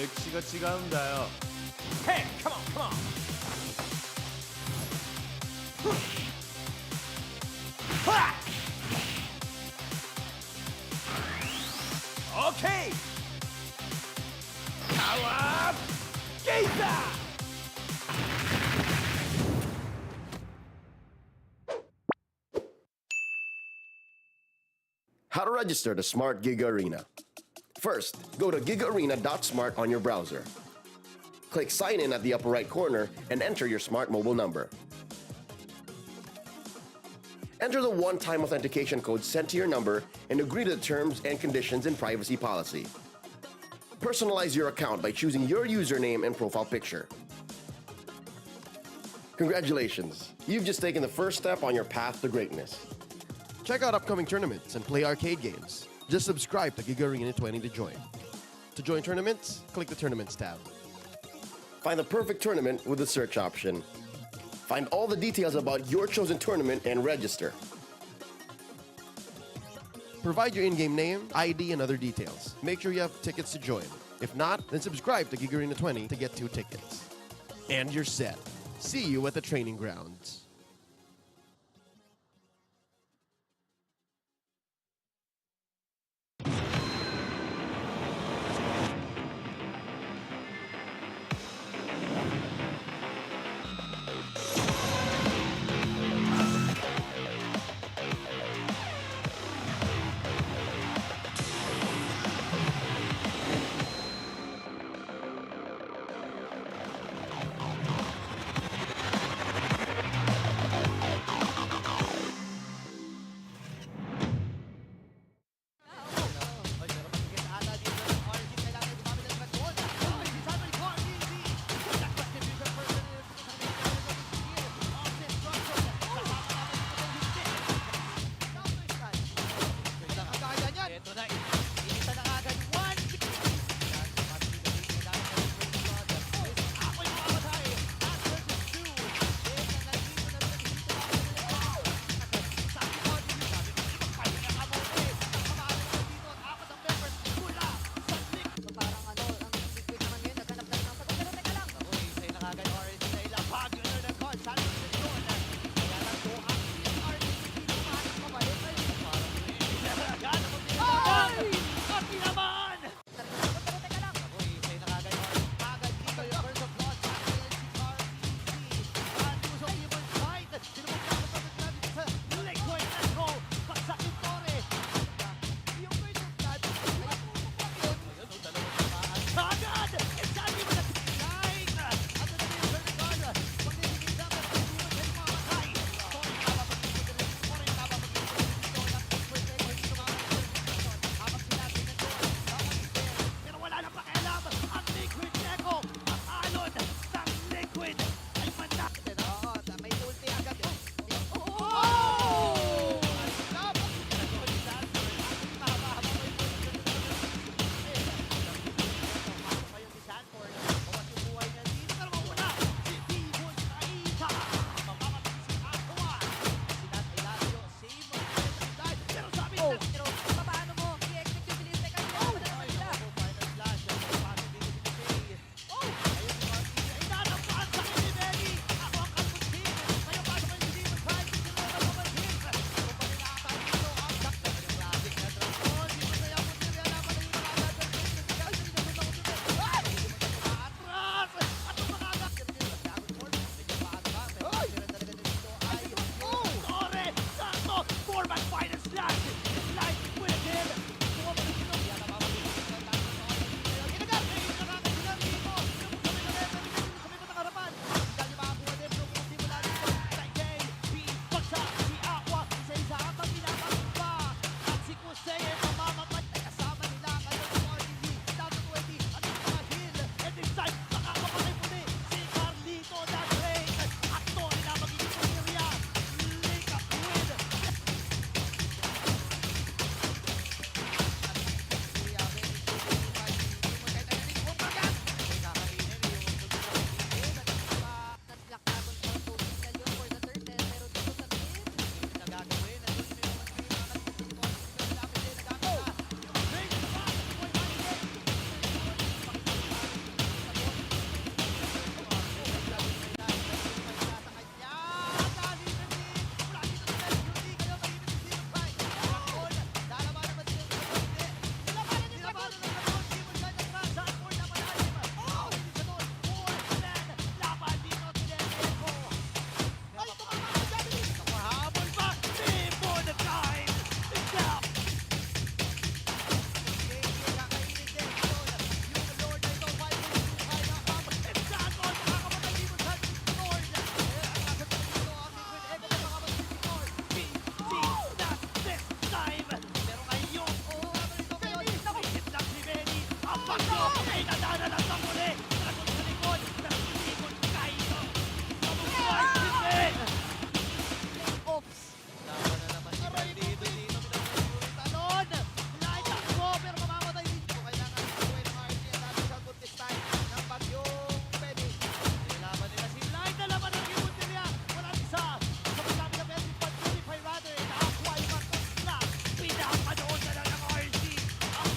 S15: 맥시가 지가운다요.
S16: Hey, come on, come on! Okay! Power! Gaza!
S11: How to register to Smart Gig Arena. First, go to gigarena.smart on your browser. Click Sign In at the upper right corner and enter your smart mobile number. Enter the one-time authentication code sent to your number and agree to the terms and conditions and privacy policy. Personalize your account by choosing your username and profile picture. Congratulations! You've just taken the first step on your path to greatness. Check out upcoming tournaments and play arcade games. Just subscribe to Gig Arena 20 to join. To join tournaments, click the Tournaments tab. Find the perfect tournament with the search option. Find all the details about your chosen tournament and register. Provide your in-game name, ID, and other details. Make sure you have tickets to join. If not, then subscribe to Gig Arena 20 to get 2 tickets. And you're set. See you at the training grounds.
S15: Ito na, inita na agad. 1! Ay, nadana lang sa muli! Dragon sa likod! Dragon Kaido! Kamusta? Oops! Tama na naman si Bandito dito. Talon! Lahat takbo pero mamamatay dito. Kailangan gawin ng RSG at natin sa buntis time ng bagyong Benny. Nilaban nila si Light na laban ng Kibut nila. Walang isa. Sa pagkami na Benny, pag-unify rather. Nakakuha yung matas na. Pinapanood na lang ng RSG. Ang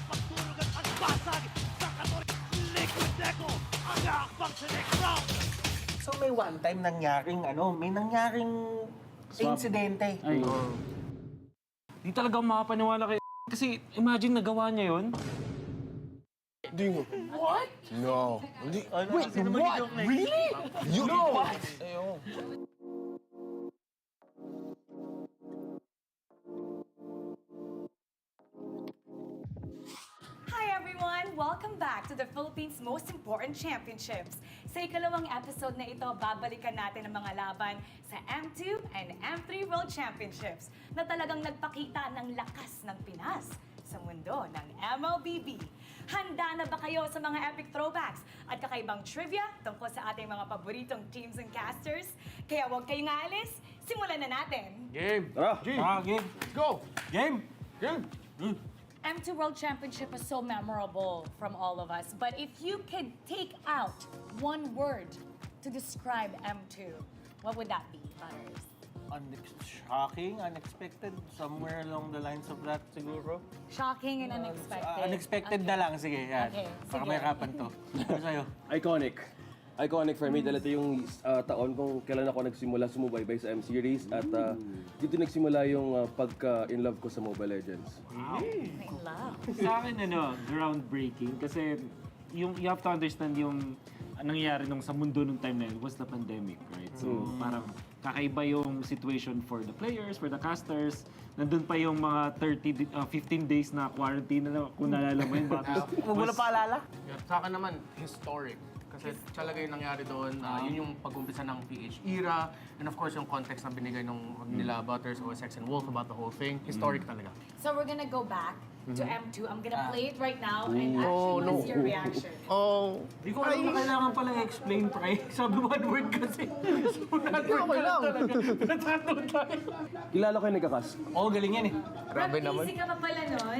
S15: pagtulong ng pagbasag sa kator Liquid Deco. Ang hakbang sa next round.
S1: So may one time nangyaring may nangyaring insidente.
S9: Ay. Di talaga ako makapaniwala kay kasi imagine nagawa niya yun.
S3: Hindi mo.
S15: What?
S3: No. Hindi.
S15: Wait, what? Really?
S3: You
S15: No.
S3: what? Ayun.
S4: Hi everyone! Welcome back to the Philippines' most important championships. Sa ikalawang episode na ito, babalikan natin ang mga laban sa M2 and M3 World Championships na talagang nagpakita ng lakas ng Pinas sa mundo ng MLBB. Handa na ba kayo sa mga epic throwbacks at kakaibang trivia tungkol sa ating mga paboritong teams and casters? Kaya huwag kayong aalis, simulan na natin!
S1: Game!
S22: Tara!
S1: Game!
S22: Let's go!
S1: Game!
S22: Game!
S4: M2 World Championship was so memorable from all of us, but if you could take out one word to describe M2, what would that be, Butters?
S1: Shocking, unexpected, somewhere along the lines of that siguro.
S4: Shocking and unexpected.
S1: Unexpected na lang, sige. Yan.
S4: Okay,
S1: Para
S4: sige.
S1: may harapan to. Ano sa'yo?
S22: Iconic. Iconic for me dahil ito yung taon kung kailan ako nagsimula sumubaybay sa M-Series at dito nagsimula yung pagka-in love ko sa Mobile Legends.
S9: Sa akin, groundbreaking. Kasi you have to understand yung nangyari nung sa mundo nung time na yun was the pandemic, right? So, parang kakaiba yung situation for the players, for the casters. Nandun pa yung mga 15 days na quarantine na kung naalala mo yun.
S1: Huwag mo na paalala?
S3: Sa akin naman, historic. Kasi talaga yung nangyari doon, yun yung pag-umpisa ng PH era, and of course yung context na binigay ng nila Butters, OSX, and Wolf about the whole thing. Historic talaga.
S4: So we're gonna go back to M2. I'm gonna play it right now and
S3: Oh,
S4: actually
S3: no.
S4: what's your reaction?
S3: Oh,
S1: Di ko alam na kailangan pala i-explain, pre. Sabi one word kasi. So, one word
S3: okay lang.
S1: Natato tayo.
S22: Kilala ko yung nagkakas.
S1: Oo, galing yan eh.
S3: Grabe naman.
S4: Easy ka pa pala nun.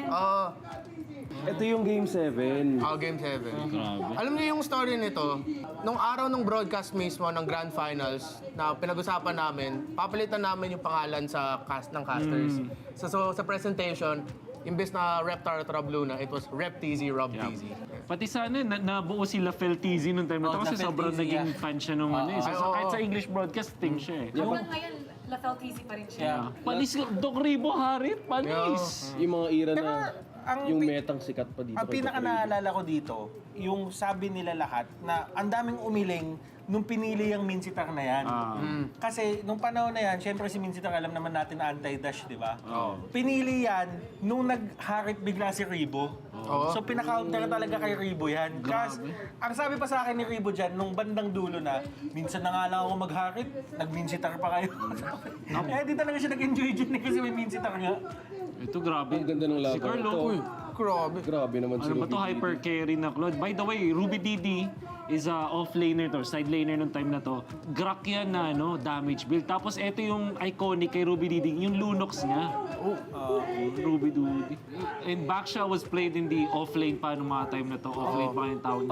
S22: Ito yung Game 7.
S3: Game 7. Alam niyo yung story nito, nung araw ng broadcast mismo ng Grand Finals na pinag-usapan namin, papalitan namin yung pangalan sa cast ng casters. So sa presentation, imbes na Rep Tara Rob Luna, it was Rep TZ Rob TZ.
S9: Pati sana, nabuo sila Feltizi nung time na to kasi sobrang naging fan siya nung So, kahit sa English broadcasting siya eh.
S4: Hanggang ngayon, Lafel TZ pa rin siya.
S9: Panis, Doc Ribo, Harit, panis!
S22: Yung mga era na
S1: ang
S22: yung metang sikat pa dito.
S1: Ang pinaka naalala ko dito, yung sabi nila lahat na ang daming umiling nung pinili yung Minsitar na yan. Kasi nung panahon na yan, syempre si Minsitar alam naman natin na anti-dash, di ba? Pinili yan nung nag-harit bigla si Ribo. So pinaka-counter talaga kay Ribo yan. Kasi ang sabi pa sa akin ni Ribo dyan, nung bandang dulo na, minsan na nga lang ako mag-harit, nag-Minsitar pa kayo. Di talaga siya nag-enjoy dyan kasi may Minsitar nga.
S9: Ito, grabe.
S22: Ang ganda ng laban.
S9: Si Carlo,
S22: Grabe naman si
S9: ano ba
S22: Ruby
S9: to, hyper carry na Claude. By the way, Ruby Didi is a off-laner to, side laner nung time na to. Grak yan na damage build. Tapos ito yung iconic kay Ruby Didi, yung Lunox niya. Ruby Didi. And Baksha was played in the off-lane pa nung mga time na to. Off-lane pa yung tawag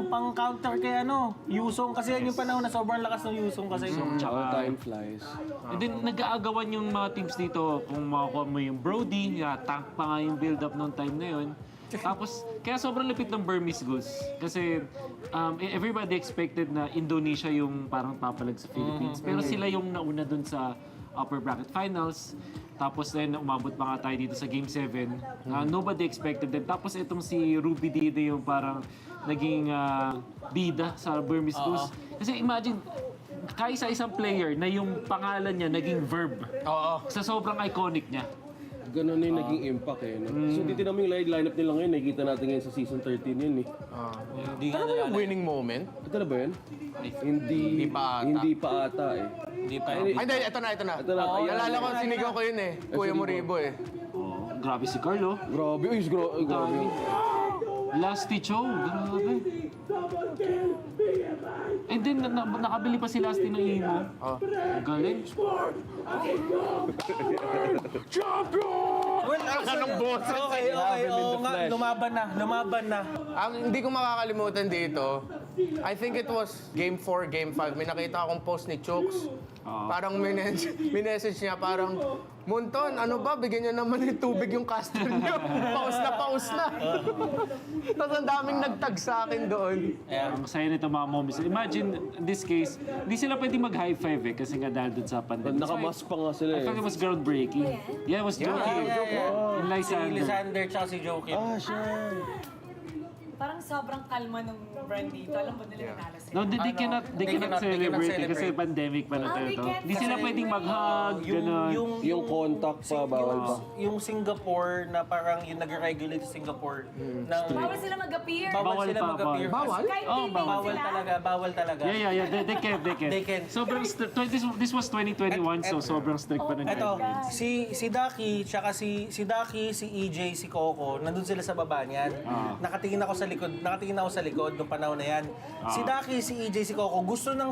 S1: Pang counter kay Yusong kasi yan yung panahon na sobrang lakas ng Yusong kasi.
S22: Time flies.
S9: And then nag-aagawan yung mga teams dito kung makakuha mo yung Brody, tank pa nga yung build-up nung time na yun. Tapos, kaya sobrang lapit ng Burmese goals. Kasi everybody expected na Indonesia yung parang papalag sa Philippines. Pero sila yung nauna dun sa upper bracket finals. Tapos then, umabot pa nga tayo dito sa Game 7. Nobody expected them. Tapos itong si Ruby Dide yung parang naging bida sa Burmese goals. Kasi imagine, kaisa-isang player na yung pangalan niya naging verb. Sa sobrang iconic niya.
S22: Ganun na yung naging impact eh. No? So, dito namin yung lineup nila ngayon, nakikita natin ngayon sa season 13 yun eh.
S3: Ito ba yung winning moment?
S22: Ito na ba yun? Hindi pa ata eh.
S3: Hindi, ito na. Nalala ko, sinigaw ko yun eh. Kuya Moribo eh.
S9: Grabe si Carlo.
S22: Grabe.
S9: Lasty Chow, grabe. And then, nakabili pa si Lasty ng imo. Galing.
S3: Champion! Anong boss?
S1: Okay, oo nga, lumaban na.
S3: Ang hindi ko makakalimutan dito, I think it was Game 4, Game 5. May nakita akong post ni Chooks. Parang minessage niya, parang, Munton, ano ba? Bigyan niyo naman ng tubig yung caster niyo. Paus na. Tapos ang daming nagtag sa akin doon.
S9: Ang saya nito mga moments. Imagine, in this case, hindi sila pwede mag-high five eh, kasi nga dahil dun sa pandemic.
S22: Nakamask pa nga sila
S9: I
S22: eh.
S9: thought it was groundbreaking. Yeah, it was Joakim.
S1: Si Lysander tsaka si Joakim.
S22: Siya.
S4: Parang sobrang kalma ng brand dito. Alam mo nila nanalo sila.
S9: No, they cannot celebrate eh, kasi pandemic pa na
S4: they
S9: ito.
S4: can't
S9: Hindi sila pwedeng mag-hug, gano'n.
S22: Yung contact pa, bawal pa.
S1: Yung Singapore na parang yung nag-regulate sa Singapore.
S4: Bawal sila mag-appear.
S1: Bawal sila mag-appear.
S4: Kahit teammate sila.
S1: Bawal talaga.
S9: Yeah. They can. Sobrang this was 2021, so sobrang strict pa ng
S1: Ito,
S9: guidelines.
S1: si Daki, tsaka si EJ, si Coco, nandun sila sa baba niyan. Nakatingin ako sa likod nung panahon na yan. Si Daki, si EJ, si Coco, gusto nang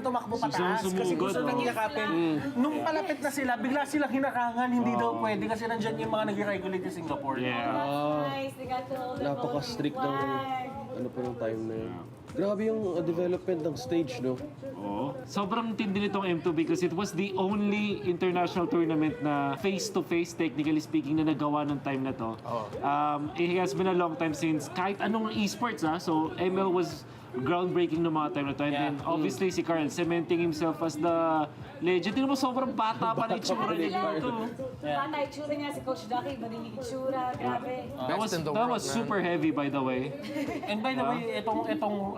S1: tumakbo pataas kasi gusto nang yakapin. Nung palapit na sila, bigla silang hinarangan, hindi daw pwede kasi nandyan yung mga nag-regulate sa Singapore.
S4: Nice, they got to hold the
S22: Napaka-strict ng ng time na yun. Grabe yung development ng stage, no?
S9: Sobrang tindi nitong M2 because it was the only international tournament na face-to-face, technically speaking, na nagawa ng time na to. It has been a long time since kahit anong esports so ML was groundbreaking ng mga time na to. And then obviously si Carl cementing himself as the legend. Tingnan mo, sobrang bata pa na itsura niya dito.
S4: Bata itsura niya, si Coach Ducky, iba din yung itsura, grabe.
S9: That was super heavy, by the way.
S1: And by the way, itong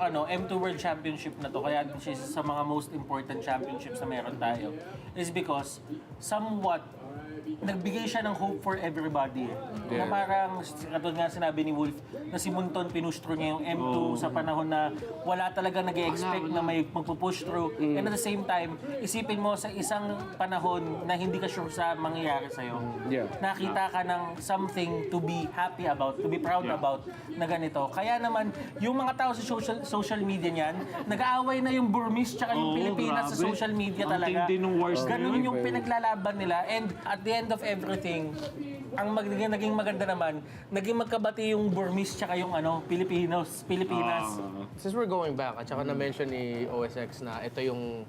S1: M2 World Championship na to, kaya siya sa mga most important championships na meron tayo, is because somewhat nagbigay siya ng hope for everybody. Na parang, katulad nga sinabi ni Wolf, na si Munton pinustro niya yung M2 sa panahon na wala talaga nag-expect na may magpupush through. And at the same time, isipin mo sa isang panahon na hindi ka sure sa mangyayari sa'yo. Nakita ka ng something to be happy about, to be proud about na ganito. Kaya naman, yung mga tao sa social media niyan, nag-aaway na yung Burmese tsaka yung Pilipinas sa social media talaga. Ganun yung pinaglalaban nila. And at the end of everything, ang naging maganda naman, naging magkabati yung Burmese tsaka yung Pilipinas.
S3: Since we're going back, at saka na-mention ni OSX na ito yung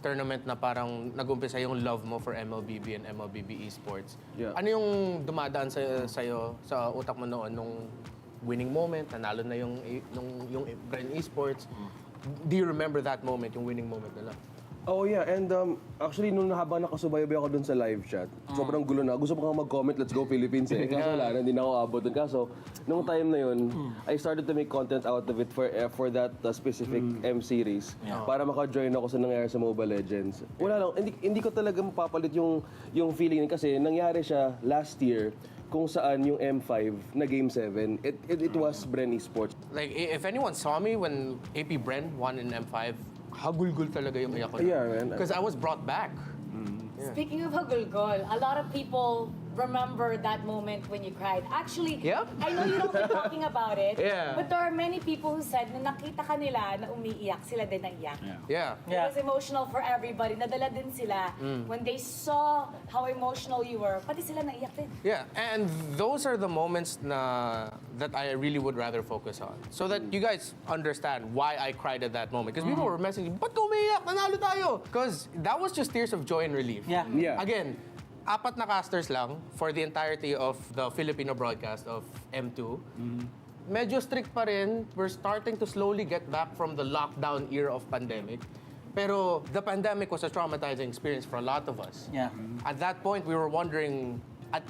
S3: tournament na parang nag-umpisa yung love mo for MLBB and MLBB esports. Ano yung dumadaan sa'yo sa utak mo noon nung winning moment, nanalo na yung Bren esports? Do you remember that moment, yung winning moment nila?
S22: Oh yeah, and actually nung habang nakasubaybay ako dun sa live chat, sobrang gulo na. Gusto ko nga mag-comment, let's go Philippines eh. Kaso wala na, hindi na ako abot dun. Kaso, nung time na yun, I started to make content out of it for that specific M series. Para maka-join ako sa nangyari sa Mobile Legends. Wala lang, hindi ko talaga mapapalit yung feeling kasi nangyari siya last year kung saan yung M5 na Game 7, it was Bren Esports.
S3: Like, if anyone saw me when APBREN won in M5, hagulgul talaga yung iyak ko.
S22: Yeah, man.
S3: Because I was brought back.
S4: Speaking of hagulgol, a lot of people remember that moment when you cried. Actually, I know you don't like talking about it, but there are many people who said na nakita ka nila na umiiyak, sila din naiyak. It was emotional for everybody. Nadala din sila when they saw how emotional you were. Pati sila naiyak din.
S3: Yeah, and those are the moments that I really would rather focus on. So that you guys understand why I cried at that moment. Because people were messaging, ba't ka umiiyak? Nanalo tayo! Because that was just tears of joy and relief. Again, 4 na casters lang for the entirety of the Filipino broadcast of M2. Medyo strict pa rin. We're starting to slowly get back from the lockdown era of pandemic. Pero the pandemic was a traumatizing experience for a lot of us.
S1: Yeah.
S3: At that point, we were wondering, at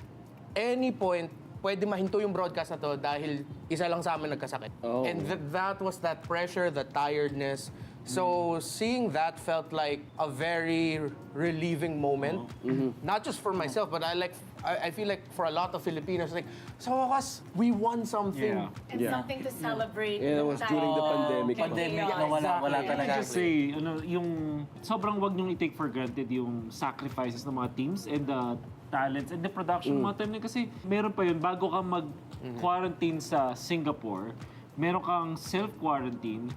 S3: any point, pwede mahinto yung broadcast na to dahil isa lang sa amin nagkasakit. And that was that pressure, the tiredness. So seeing that felt like a very relieving moment. Not just for myself, but I feel like for a lot of Filipinos, like, sa wakas, we won something.
S4: And something to celebrate.
S22: Yeah, it was during the pandemic.
S1: Pandemic na wala talaga.
S9: Kasi, yung sobrang wag niyong i-take for granted yung sacrifices ng mga teams and the talents and the production mga time na kasi meron pa yun bago ka mag-quarantine sa Singapore, meron kang self-quarantine.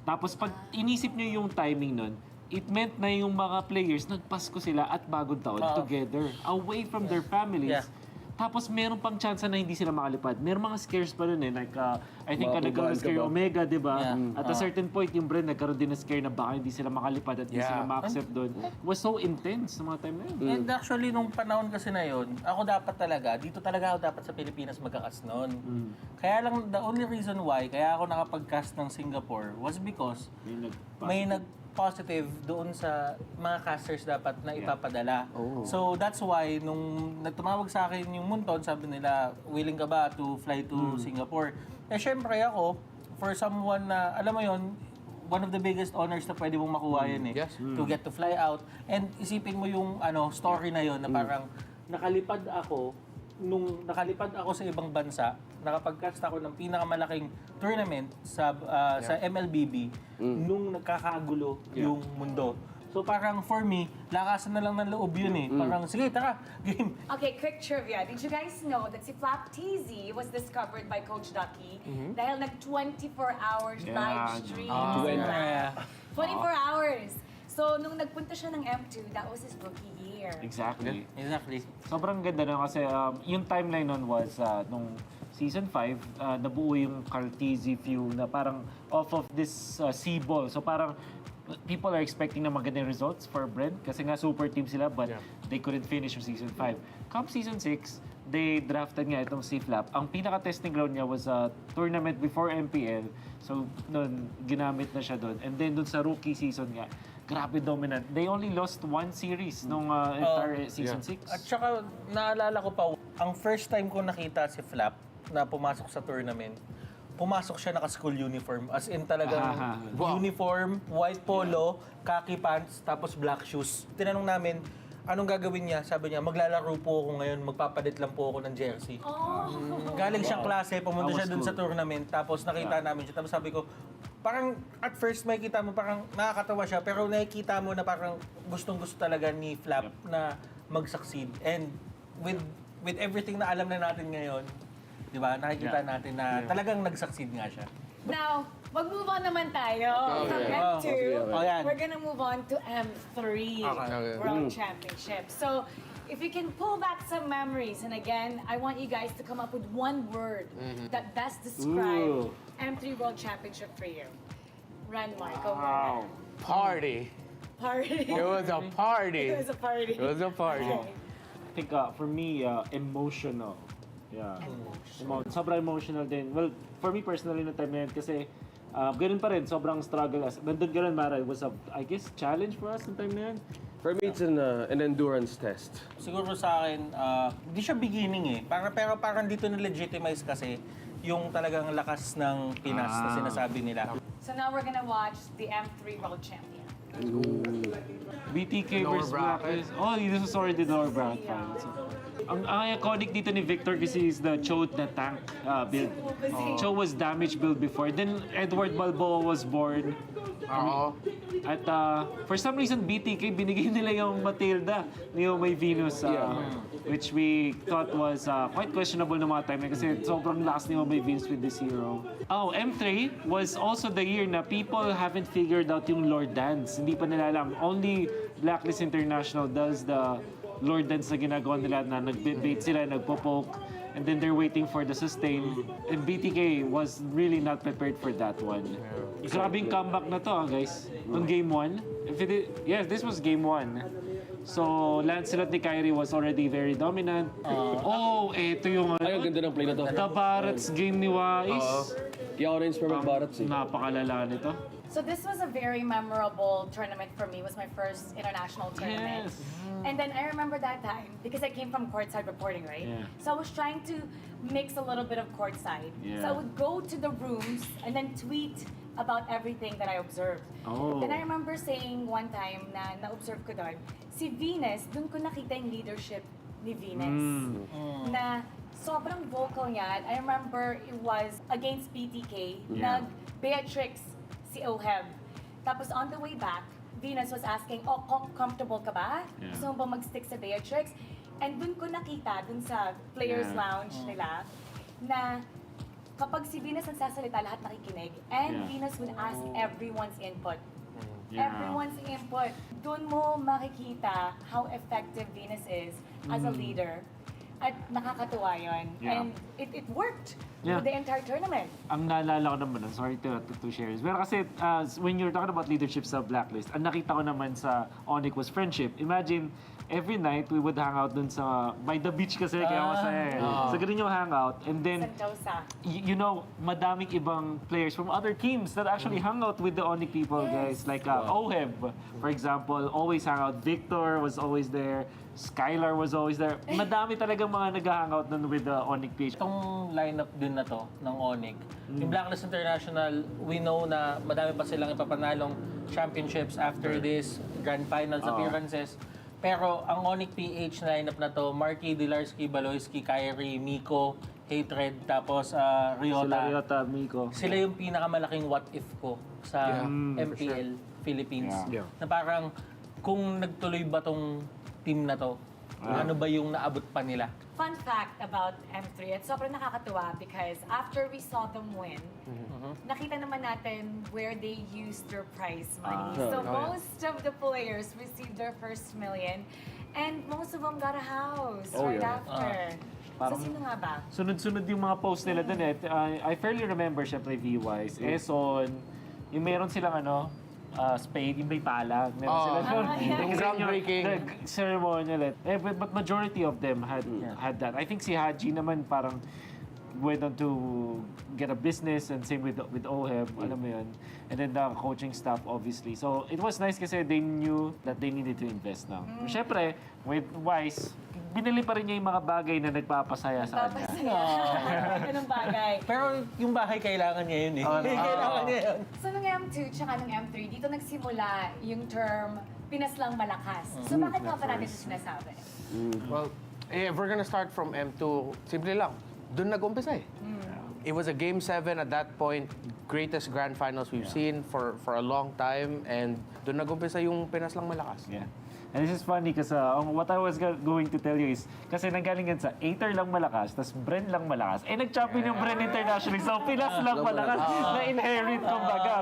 S9: Tapos pag inisip niyo yung timing nun, it meant na yung mga players nagpasko sila at bagong taon together, away from their families.
S1: Yeah.
S9: Tapos meron pang chance na hindi sila makalipad. Meron mga scares pa nun eh. Like, I think nagkaroon ng scare yung Omega, di ba?
S1: Yeah.
S9: At a certain point, yung Bren nagkaroon din ng scare na baka hindi sila makalipad at hindi sila ma-accept doon. It was so intense sa mga time na yun.
S1: And actually, nung panahon kasi na yun, ako dapat talaga, dito talaga ako dapat sa Pilipinas magkakas noon. Kaya lang, the only reason why, kaya ako nakapag-cast ng Singapore was because may nag-positive doon sa mga casters dapat na ipapadala. So that's why, nung nagtumawag sa akin yung Munton, sabi nila, willing ka ba to fly to Singapore? Eh syempre ako, for someone na, alam mo yun, one of the biggest honors na pwede mong makuha yan eh. To get to fly out. And isipin mo yung story na yun na parang nakalipad ako sa ibang bansa, nakapag-cast ako ng pinakamalaking tournament sa MLBB nung nagkakagulo yung mundo. So parang for me, lakasan na lang ng loob yun eh. Parang, sige, tara, game.
S4: Okay, quick trivia. Did you guys know that si Flap TZ was discovered by Coach Ducky dahil nag-24 hours live stream? 24 hours. So, nung nagpunta siya ng M2, that was his rookie year.
S9: Exactly.
S1: Exactly.
S9: Sobrang ganda na kasi yung timeline nun was nung Season 5, nabuo yung Cartesi few na parang off of this C-ball. So parang people are expecting na magandang results for Bren kasi nga super team sila but they couldn't finish yung Season 5. Come Season 6, they drafted nga itong si Flap. Ang pinaka-testing ground niya was a tournament before MPL. So, nun, ginamit na siya doon. And then doon sa rookie season nga, grabe dominant. They only lost one series nung entire Season 6.
S1: At saka, naalala ko pa, ang first time ko nakita si Flap na pumasok sa tournament, pumasok siya naka-school uniform. As in talagang uniform, white polo, khaki pants, tapos black shoes. Tinanong namin, anong gagawin niya? Sabi niya, maglalaro po ako ngayon, magpapalit lang po ako ng jersey. Galing siyang klase, pumunta siya dun sa tournament, tapos nakita namin siya. Tapos sabi ko, parang at first may kita mo, parang nakakatawa siya, pero nakikita mo na parang gustong-gusto talaga ni Flap na mag-succeed. And with everything na alam na natin ngayon, di ba, nakikita natin na talagang nag-succeed nga siya.
S4: Now, mag-move on naman tayo from M2. We're gonna move on to M3 World Championship. So, if you can pull back some memories, and again, I want you guys to come up with one word that best describes M3 World Championship for you. Run, Mark. Wow.
S3: Party.
S4: Party.
S3: It was a party.
S4: It was a party.
S3: It was a party.
S4: Okay.
S9: I think for me, emotional. Yeah. Sobrang emotional din. Well, for me personally na time na yun kasi ganun pa rin, sobrang struggle. Nandun ganun, Mara, it was a, I guess, challenge for us na time na yun.
S22: For me, it's an endurance test.
S1: Siguro sa akin, hindi siya beginning eh. Pero parang dito na-legitimize kasi yung talagang lakas ng Pinas na sinasabi nila.
S4: So now we're gonna watch the M3 World Champion.
S9: BTK versus Blackers. Oh, this was already the lower bracket finals. Ang iconic dito ni Victor kasi is the Cho na tank build. Cho was damage build before. Then Edward Balboa was born. At for some reason, BTK, binigay nila yung Matilda, yung may Venus, which we thought was quite questionable na mga time kasi sobrang lakas ni may Venus with this hero. Oh, M3 was also the year na people haven't figured out yung Lord Dance. Hindi pa nila alam. Only Blacklist International does the Lord Dance na ginagawa nila na nag-bait sila, nagpo-poke, and then they're waiting for the sustain. And BTK was really not prepared for that one. Grabing comeback na to, guys. On game 1. Yes, this was game 1. So, Lancelot ni Kyrie was already very dominant. Ito yung...
S22: Ay, ang ganda ng play na to.
S9: The Barrett's game ni Wais.
S22: Kaya ako na-inspire mag-Barrett's eh.
S9: Napakalala nito.
S4: So this was a very memorable tournament for me. It was my first international tournament.
S9: Yes.
S4: And then I remember that time, because I came from courtside reporting, right?
S9: Yeah.
S4: So I was trying to mix a little bit of courtside.
S9: Yeah.
S4: So I would go to the rooms and then tweet about everything that I observed.
S9: Oh.
S4: Then I remember saying one time na na-observe ko doon, si Venus, doon ko nakita yung leadership ni Venus. Na sobrang vocal niya. I remember it was against PTK.
S9: Yeah.
S4: Beatrix si Oheb. Tapos on the way back, Venus was asking, comfortable ka ba?
S9: Yeah.
S4: Gusto mo ba mag-stick sa Beatrix? And dun ko nakita, dun sa players lounge nila, na kapag si Venus nagsasalita, lahat nakikinig. And Venus would ask everyone's input. Everyone's input. Dun mo makikita how effective Venus is as a leader. At nakakatuwa yun.
S9: Yeah.
S4: And it worked
S9: Yeah.
S4: with the entire tournament.
S9: Ang naalala ko naman, sorry to share this. Pero kasi when you're talking about leadership sa Blacklist, ang nakita ko naman sa Onyx was friendship. Imagine, every night we would hang out dun sa, by the beach kasi, kaya masaya eh. So ganun yung hangout. And then,
S4: Sentosa.
S9: you know, madaming ibang players from other teams that actually hung out with the Onyx people, guys. Like Oheb, for example, always hang out. Victor was always there. Skylar was always there. Madami talagang mga nag-hangout nun with the Onyx PH.
S1: Itong lineup din na to ng Onyx, yung Blacklist International, we know na madami pa silang ipapanalong championships after this, grand finals appearances. Pero ang Onyx PH na lineup na to, Marky, Dilarski, Baloyski, Kyrie, Miko, Hatred, tapos Ryota.
S9: Sila Ryota, Miko.
S1: Sila yung pinakamalaking what if ko sa MPL Philippines.
S9: Yeah.
S1: Na parang kung nagtuloy ba tong team na to, ano ba yung naabot pa nila?
S4: Fun fact about M3, it's sobrang nakakatuwa because after we saw them win, nakita naman natin where they used their prize money. So most of the players received their first million and most of them got a house after. So sino nga ba?
S9: Sunod-sunod yung mga posts nila dun eh. I fairly remember syempre V-Wise, Eson, yung meron silang spade, yung may pala. Meron sila doon.
S3: Groundbreaking.
S9: Ceremonial. But majority of them had that. I think si Haji naman parang went on to get a business and same with Oheb, alam mo yun. And then the coaching staff obviously. So it was nice kasi they knew that they needed to invest now. Siyempre, with Wise, binili pa rin niya yung mga bagay na nagpapasaya sa kanya.
S4: Ganun bagay.
S1: Pero yung bahay kailangan niya yun eh. Kailangan niya yun.
S4: So nung M2 tsaka nung M3, dito nagsimula yung term Pinas lang malakas. So bakit nga ba natin ito sinasabi?
S3: Well, if we're gonna start from M2, simple lang. Doon nag-umpisa eh. It was a Game 7 at that point, greatest grand finals we've seen for a long time, and doon nag-umpisa yung Pinas lang malakas.
S9: Yeah. And this is funny kasi what I was going to tell you is, kasi nanggaling yan sa Aether lang malakas, tas Bren lang malakas. Eh, nag-champion yung Bren internationally, so Pinas lang malakas na inherit kumbaga.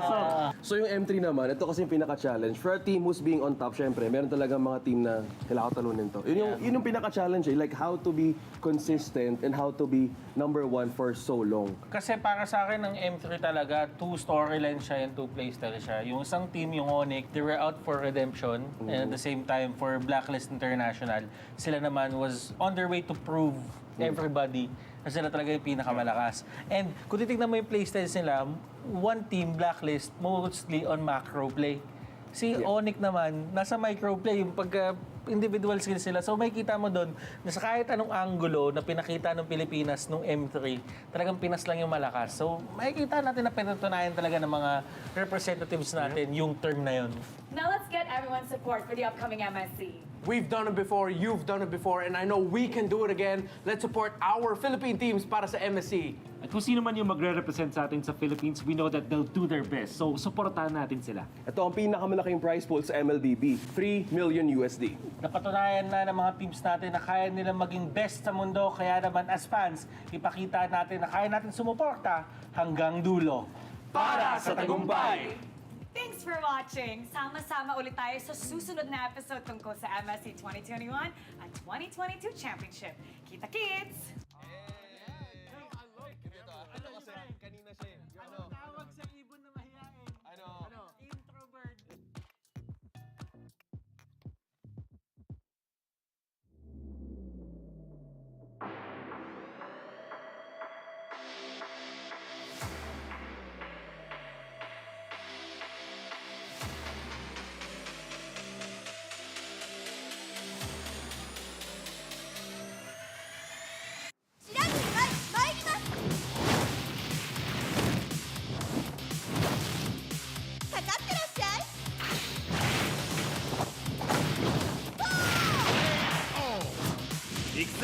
S22: So yung M3 naman, ito kasi yung pinaka-challenge. For a team who's being on top, syempre, meron talagang mga team na kailangan talunin to. Yun yung pinaka-challenge eh, like how to be consistent and how to be number one for so long.
S1: Kasi para sa akin, ang M3 talaga, 2 storylines siya and 2 playstyle siya. Yung isang team, yung Onyx, they were out for redemption and at the same time, for Blacklist International, sila naman was on their way to prove everybody na sila talaga yung pinakamalakas. And kung titignan mo yung playstyles nila, one team, Blacklist, mostly on macro play. Si Onyx naman, nasa micro play, yung pagka individual skills sila. So makikita mo doon na sa kahit anong angulo na pinakita ng Pilipinas nung M3, talagang Pinas lang yung malakas. So makikita natin na pinatunayan talaga ng mga representatives natin yung term na yun.
S4: Now let's get everyone's support for the upcoming MSC.
S3: We've done it before, you've done it before, and I know we can do it again. Let's support our Philippine teams para sa MSC.
S9: At kung sino man yung magre-represent sa atin sa Philippines, we know that they'll do their best. So, supportahan natin sila.
S22: Ito ang pinakamalaking prize pool sa MLBB, 3 million USD.
S1: Napatunayan na ng mga teams natin na kaya nilang maging best sa mundo. Kaya naman as fans, ipakita natin na kaya natin sumuporta hanggang dulo.
S15: Para sa tagumpay!
S4: Thanks for watching! Sama-sama ulit tayo sa susunod na episode tungkol sa MSC 2021 at 2022 Championship. Kita kids!
S3: Kanina siya
S1: Ano tawag sa ibon na mahihain? Ano? Introvert.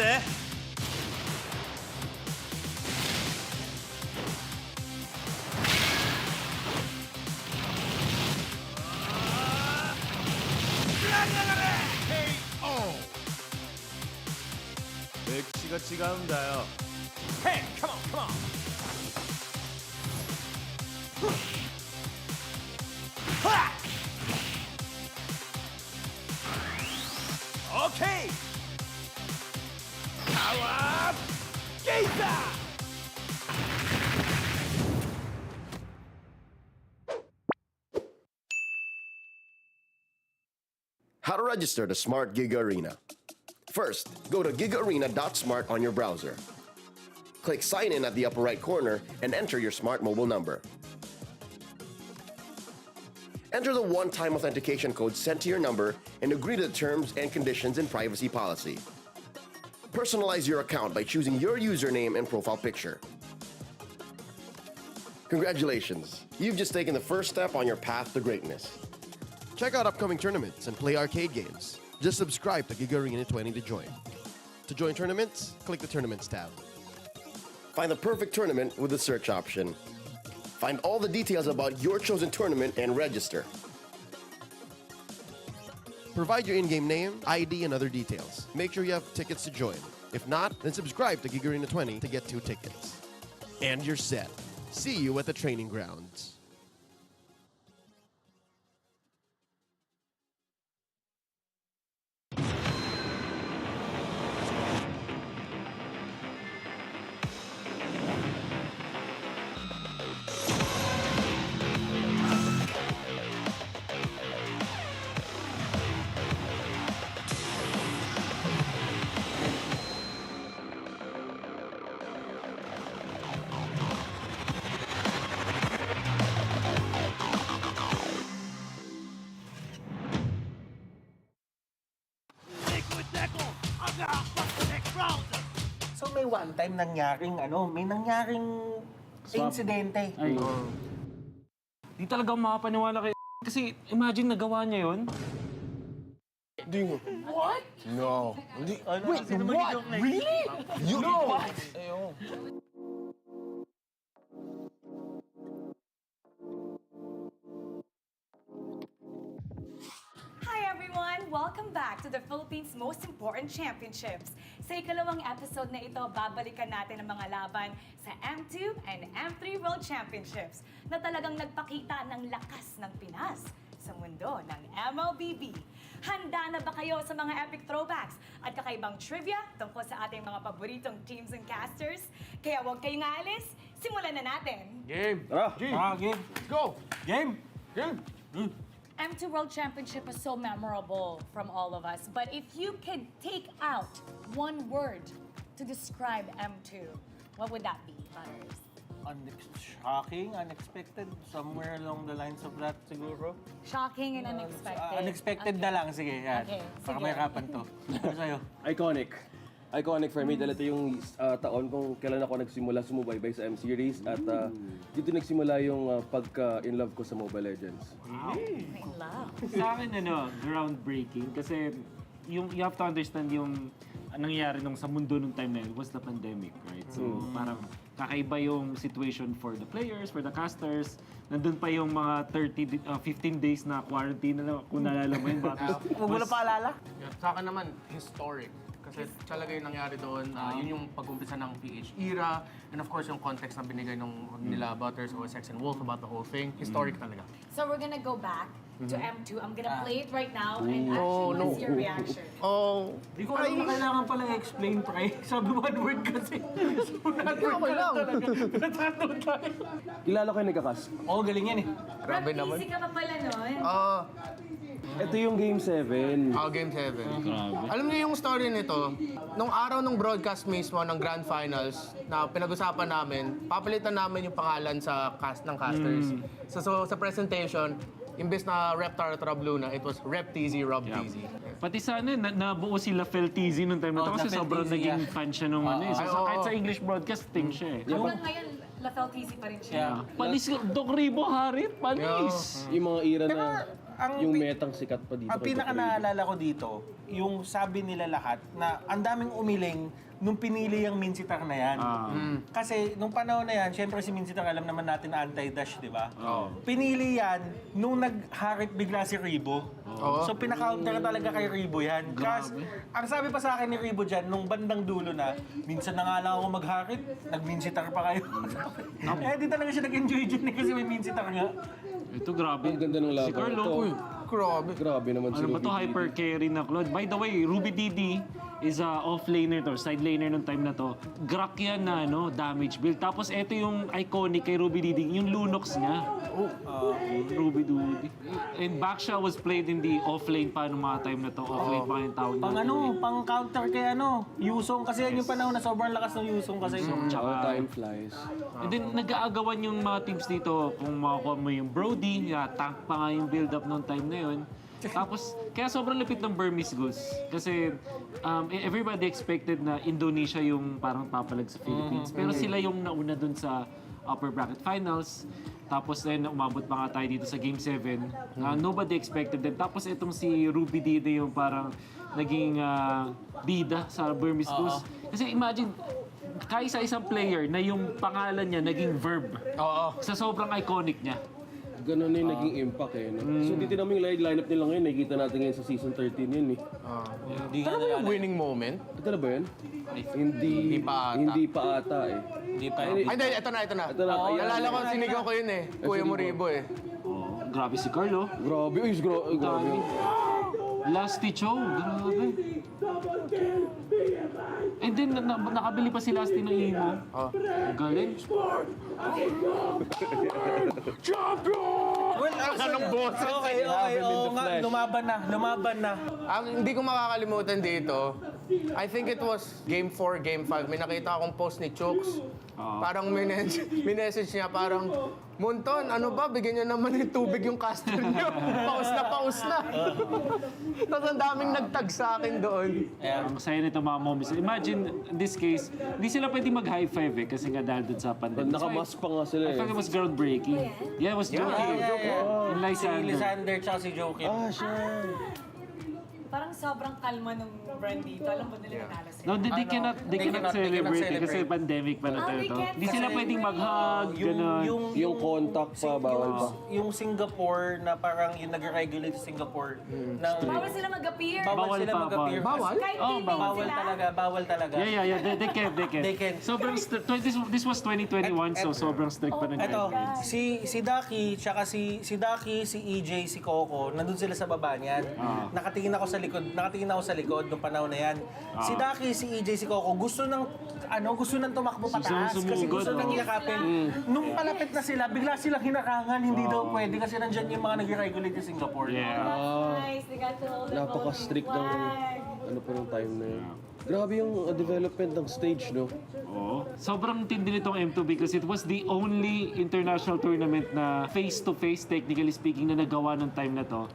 S15: ぜ。歴史が違うんだよ。Hey, come on, come on. Okay. Power Gazer.
S11: How to register to Smart Gig Arena. First, go to gigarena.smart on your browser. Click Sign In at the upper right corner and enter your smart mobile number. Enter the one-time authentication code sent to your number and agree to the terms and conditions and privacy policy. Personalize your account by choosing your username and profile picture. Congratulations! You've just taken the first step on your path to greatness. Check out upcoming tournaments and play arcade games. Just subscribe to Gig Arena 20 to join. To join tournaments, click the Tournaments tab. Find the perfect tournament with the search option. Find all the details about your chosen tournament and register. Provide your in-game name, ID, and other details. Make sure you have tickets to join. If not, then subscribe to Gig Arena 20 to get 2 tickets. And you're set. See you at the training grounds.
S1: So may one time nangyaring may nangyaring insidente.
S9: Ay. Di talaga makapaniwala kay kasi imagine nagawa niya yun.
S3: Di mo.
S9: What?
S3: No. Hindi.
S9: Wait, what? Really?
S3: You
S9: No.
S3: what?
S9: Ayun.
S4: Hi everyone! Welcome back to the Philippines' most important championships. Sa ikalawang episode na ito, babalikan natin ang mga laban sa M2 and M3 World Championships na talagang nagpakita ng lakas ng Pinas sa mundo ng MLBB. Handa na ba kayo sa mga epic throwbacks at kakaibang trivia tungkol sa ating mga paboritong teams and casters? Kaya huwag kayong aalis, simulan na natin!
S9: Game!
S1: Tara!
S9: Game!
S3: Let's go!
S9: Game! Game!
S4: M2 World Championship was so memorable from all of us, but if you could take out one word to describe M2, what would that be, Butters?
S1: Shocking, unexpected, somewhere along the lines of that siguro.
S4: Shocking and unexpected.
S1: Unexpected na lang, sige. Yan.
S4: Okay,
S1: Baka
S4: sige.
S1: may kapan to. Ano sa'yo?
S22: Iconic for me dahil ito yung taon kung kailan ako nagsimula sumubaybay sa M-Series at dito nagsimula yung pagka-in love ko sa Mobile Legends.
S9: Wow. Sa akin, groundbreaking kasi you have to understand yung nangyayari nung sa mundo nung time na yun was the pandemic, right? So, parang kakaiba yung situation for the players, for the casters. Nandun pa yung mga 15 days na quarantine na kung naalala mo yun.
S1: Huwag mo na paalala?
S3: Sa akin naman, historic. Kasi talaga yung nangyari doon, yun yung pag-umpisa ng PH era, and of course yung context na binigay nila Butters, OSX, and Wolf about the whole thing. Historic talaga.
S4: So we're gonna go back to M2. I'm gonna play it right now and actually want to see your reaction.
S3: Oh,
S1: Di ko alam na kailangan palang explain, pre. Sabi one word kasi. So, one word ka lang talaga. Natratod tayo.
S22: Kilala ko yung nagkakas.
S1: Oo, galing yan eh.
S3: Grabe naman.
S4: Easy ka pa pala nun.
S22: Ito yung Game 7.
S3: Game 7. Alam niyo yung story nito, nung araw ng broadcast mismo ng Grand Finals na pinag-usapan namin, papalitan namin yung pangalan sa cast ng casters. So sa presentation, imbes na Rep Tara Bluna, it was Rep TZ, Rob TZ.
S9: Pati sa nabuo sila Feltizi nung time na to kasi sobrang naging fan siya nung So kahit sa English broadcasting siya eh.
S4: Hanggang ngayon, LaFeltisi pa rin siya.
S9: Panis, Doc Ribo Harit, panis!
S22: Yung mga era na... Yung metang sikat pa dito.
S1: Ang pinaka naalala ko dito, yung sabi nila lahat na ang daming umiling nung pinili yung Minsitar na yan. Kasi nung panahon na yan, syempre si Minsitar alam naman natin na anti-dash, di ba? Pinili yan nung nag-harit bigla si Ribo. So pinaka-counter talaga kay Ribo yan. Kasi ang sabi pa sa akin ni Ribo dyan, nung bandang dulo na, minsan na nga lang ako mag-harit, nag-Minsitar pa kayo. Di talaga siya nag-enjoy dyan kasi may Minsitar nga.
S9: Ito grabe.
S22: Ang ganda ng laban.
S9: Si Carlo.
S3: Grabe.
S22: Grabe naman si
S9: Ano ba to,
S22: Ruby.
S9: hyper carry na Claude? By the way, Ruby Didi is a off-laner to, side laner nung time na to. Grak yan na damage build. Tapos ito yung iconic kay Ruby Didi, yung Lunox niya. Ruby Didi. And Baksha was played in the off-lane pa nung mga time na to. Off-lane pa yung tawag
S1: Pang pang counter kay Yusong kasi yan yung panahon na sobrang lakas ng Yusong kasi.
S22: Time flies.
S9: And then nag-aagawan yung mga teams dito kung makakuha mo yung Brody, tank pa nga yung build-up nung time na yun. Tapos, kaya sobrang lupit ng Burmese Goose. Kasi everybody expected na Indonesia yung parang papalag sa Philippines. Pero sila yung nauna dun sa upper bracket finals. Tapos then umabot pa nga tayo dito sa Game 7. Nobody expected them. Tapos itong si Ruby Didi yung parang naging bida sa Burmese Goose. Kasi imagine, kaisa-isang player na yung pangalan niya naging verb. Sa sobrang iconic niya.
S22: Ganun na yung naging impact eh. No? So, dito namin yung lineup nila ngayon. Nakikita natin ngayon sa season 13 yun eh.
S3: Ito na ba yung winning moment?
S22: Ito na ba yun? Hindi pa ata eh.
S1: Hindi pa.
S3: Ay, hindi. Ito na. Nalala ko, sinigaw ko yun eh. Kuya Moribo eh.
S9: Grabe si Carlo.
S22: Grabe. Grabe.
S9: Lasty Chow. Grabe. And then, nakabili pa si Lasty ng imo. Galing.
S1: Well,
S3: Anong boses?
S1: Okay, oo nga, lumaban na.
S3: Ang hindi ko makakalimutan dito, I think it was Game 4, Game 5. May nakita akong post ni Chooks. Parang minessage niya, parang, Monton, ano ba? Bigyan niyo naman ng tubig yung caster niyo. Paus na. Tapos ang daming nagtag sa akin doon.
S9: Ang saya nito mga moments. Imagine, in this case, hindi sila pwede mag-high five kasi nga dahil dun sa pandemic.
S22: Nakamask pa nga sila
S9: I thought it was groundbreaking. Yeah, it was Joking. And
S1: Si
S9: Lysander.
S1: Lysander tsaka si Joking.
S4: Parang sobrang kalma nung brand dito. Alam mo nila nanalo sila.
S9: No, they cannot celebrate kasi pandemic pa na
S4: they
S9: ito.
S4: can't
S9: Hindi sila pwedeng mag-hug, gano'n.
S22: Yung contact pa, bawal pa.
S1: Yung Singapore na parang yung nag-regulate sa Singapore. Na,
S4: Bawal sila mag-appear.
S1: Bawal sila mag-appear.
S4: Kahit teammate sila.
S1: Bawal talaga.
S9: Yeah. They can. Sobrang this was 2021, so sobrang strict pa na
S1: Ito, si Ducky, tsaka si Ducky, si EJ, si Coco, nandun sila sa baba niyan. Nakatingin ako sa likod nung panahon na yan. Si Ducky, si EJ, si Coco, gusto nang tumakbo pataas kasi gusto nang yakapin. Nung palapit na sila, bigla silang hinakangan, hindi daw pwede kasi nandyan yung mga nag-regulate sa Singapore.
S4: Nice, they got to hold the
S22: Napaka-strict ng ng time na yun. Grabe yung development ng stage, no?
S9: Sobrang tindi nitong M2 because it was the only international tournament na face-to-face, technically speaking, na nagawa ng time na to.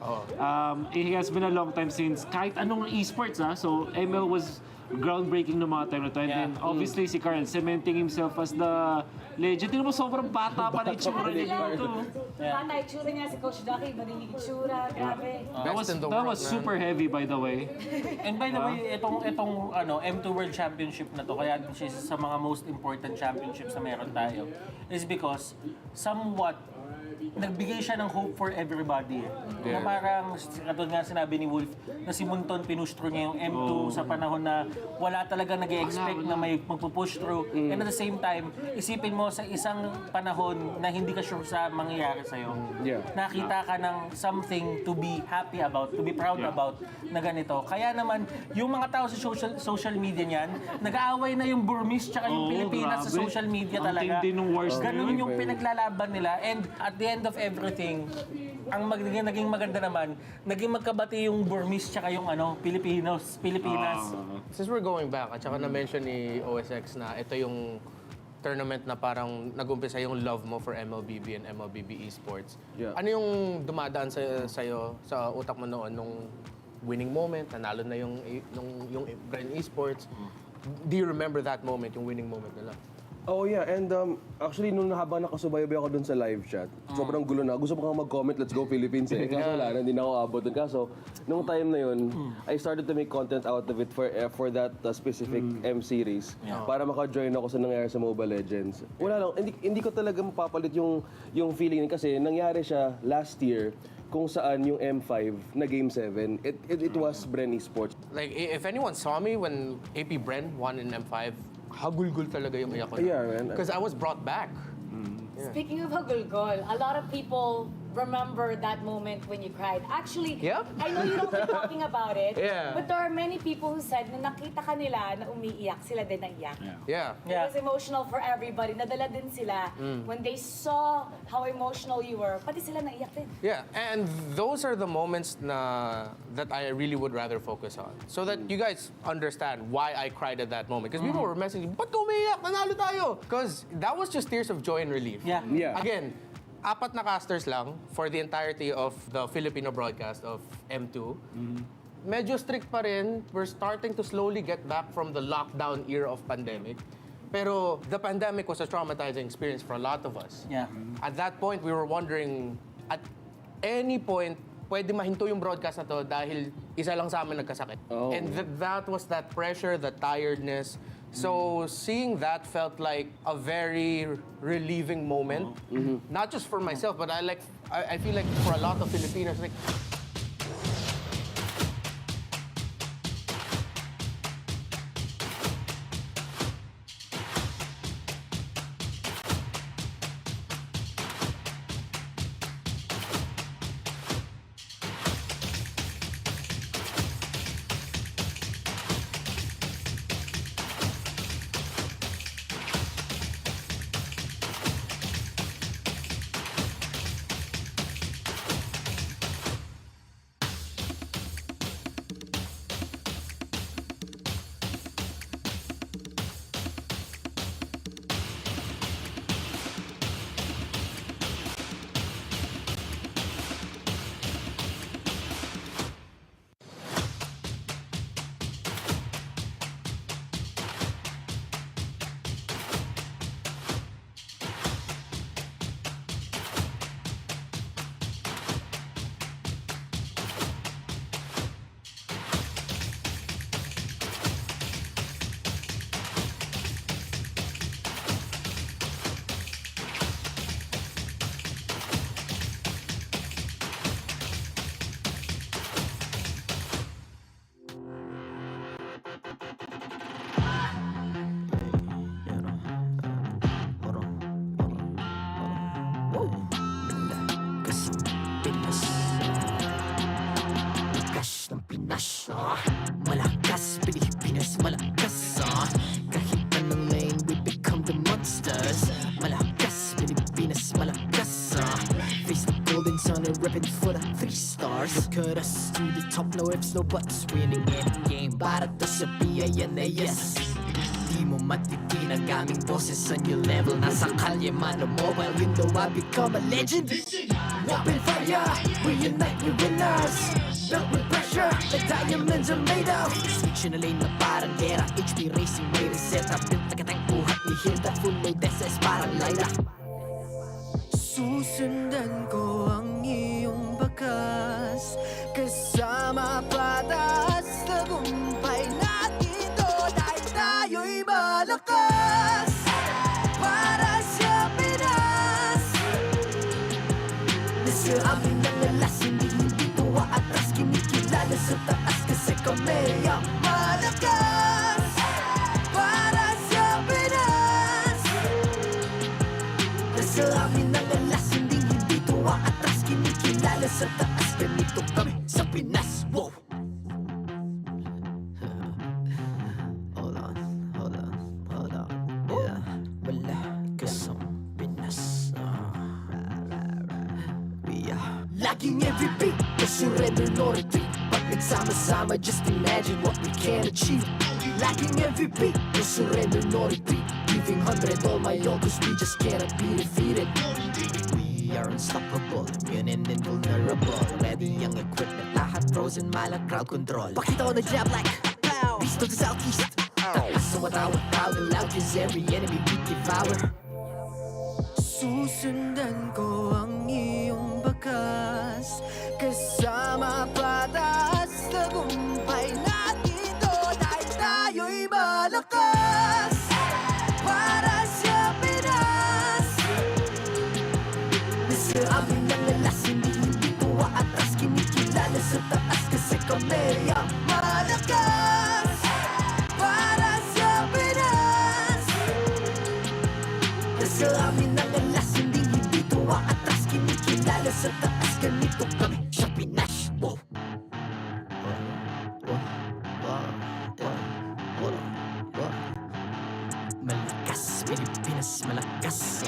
S9: It has been a long time since kahit anong esports, so ML was groundbreaking ng mga time na to. And then, obviously, si Carl cementing himself as the legend. Tingnan mo, sobrang bata pa na itsura niya dito.
S4: Bata itsura niya, si Coach Ducky, iba din yung itsura. Grabe.
S9: That was super heavy, by the way.
S1: And by the way, itong M2 World Championship na to, kaya din siya sa mga most important championships na meron tayo, is because somewhat nagbigay siya ng hope for everybody. Na parang, katulad nga sinabi ni Wolf, na si Munton pinustro niya yung M2 sa panahon na wala talaga nag-expect na may magpupush through. And at the same time, isipin mo sa isang panahon na hindi ka sure sa mangyayari sa'yo. Nakita ka ng something to be happy about, to be proud about na ganito. Kaya naman, yung mga tao sa social media niyan, nag-aaway na yung Burmese tsaka yung Pilipinas sa social media talaga. Ganun yung pinaglalaban nila. And at the end of everything, ang naging maganda naman, naging magkabati yung Burmese tsaka yung Pilipinas.
S3: Since we're going back, at saka na-mention ni OSX na ito yung tournament na parang nag-umpisa yung love mo for MLBB and MLBB esports. Ano yung dumadaan sa'yo sa utak mo noon nung winning moment, nanalo na yung Brand Esports? Do you remember that moment, yung winning moment nila?
S22: Oh yeah, and actually nung habang nakasubaybay ako dun sa live chat, sobrang gulo na. Gusto ko nga mag-comment, let's go Philippines eh. Kaso wala na, hindi na ako abot dun. Kaso, nung time na yun, I started to make content out of it for that specific M series. Para maka-join ako sa nangyari sa Mobile Legends. Wala lang, hindi ko talaga mapapalit yung feeling kasi nangyari siya last year kung saan yung M5 na Game 7, it was Bren Esports.
S3: Like, if anyone saw me when APBREN won in M5, hagulgul talaga yung iyak ko.
S22: Yeah, man.
S3: Because I was brought back.
S4: Speaking of hagulgol, a lot of people remember that moment when you cried. Actually, I know you don't keep talking about it, but there are many people who said na nakita ka nila na umiiyak, sila din naiyak.
S3: Yeah.
S4: It was emotional for everybody. Nadala din sila when they saw how emotional you were. Pati sila naiyak din.
S3: Yeah, and those are the moments that I really would rather focus on. So that you guys understand why I cried at that moment. Because people were messaging, ba't ka umiiyak? Nanalo tayo! Because that was just tears of joy and relief.
S22: Yeah.
S3: Again, 4 na casters lang for the entirety of the Filipino broadcast of M2. Medyo strict pa rin. We're starting to slowly get back from the lockdown era of pandemic. Pero the pandemic was a traumatizing experience for a lot of us.
S1: Yeah.
S3: At that point, we were wondering, at any point, pwede mahinto yung broadcast na to dahil isa lang sa amin nagkasakit. And that was that pressure, that tiredness. So seeing that felt like a very relieving moment. Not just for myself, but I feel like for a lot of Filipinos, like,
S15: Malakas, Pilipinas, malakas Kahit anong lane, we become the monsters Malakas, Pilipinas, malakas Face the golden sun and repping for the 3 stars Look at us, to the top, no ifs, no buts Winning any game, para to sa PINAS Di mo matitin ang aming boses sa new level Nasa kalye man o mobile, you know I become a legend Open fire, we unite, we winners Built with pressure, like diamonds are made of Switch in a lane na parang gera HP racing, may reset up Built like ang buhat ni Hilda Full load SS parang Laila Susundan ko ang iyong bakas Kasama patas Tagumpay natin to Dahil tayo'y malakas Para sa Pinas Nasa amin ang alas Hindi tuwa atras Kinikilala sa taas Kasi kami ang malakas Para sa Pinas Nasa amin ang alas Hindi tuwa atras Kinikilala sa taas Ganito kami sa Pinas Wow! Hold on Yeah, malakas ang Pinas We are Laging every beat No surrender, no retreat Pag nagsama-sama Just imagine what we can achieve Laging every beat No surrender, no retreat Giving 100 all my all Cause we just cannot be defeated We are unstoppable Immune and invulnerable Ready ang equipment Lahat frozen, malang crowd control Pakita ko na jab like Beast of the southeast So without loud, cause every enemy we devour.
S17: Susundan ko ang iyong bakas, kasama pataas, tagumpay natin to dahil tayo'y malakas. Para sa Pinas,
S15: nasa amin ang lalas, hindi ko atras, kinikilala sa taas kasi kami ang
S17: malakas. Para sa Pinas,
S15: nasa amin ang lalas, hindi ko atras, kinikilala sa taas, ganito kami sa Pinas. Malakas, Pilipinas, malakas.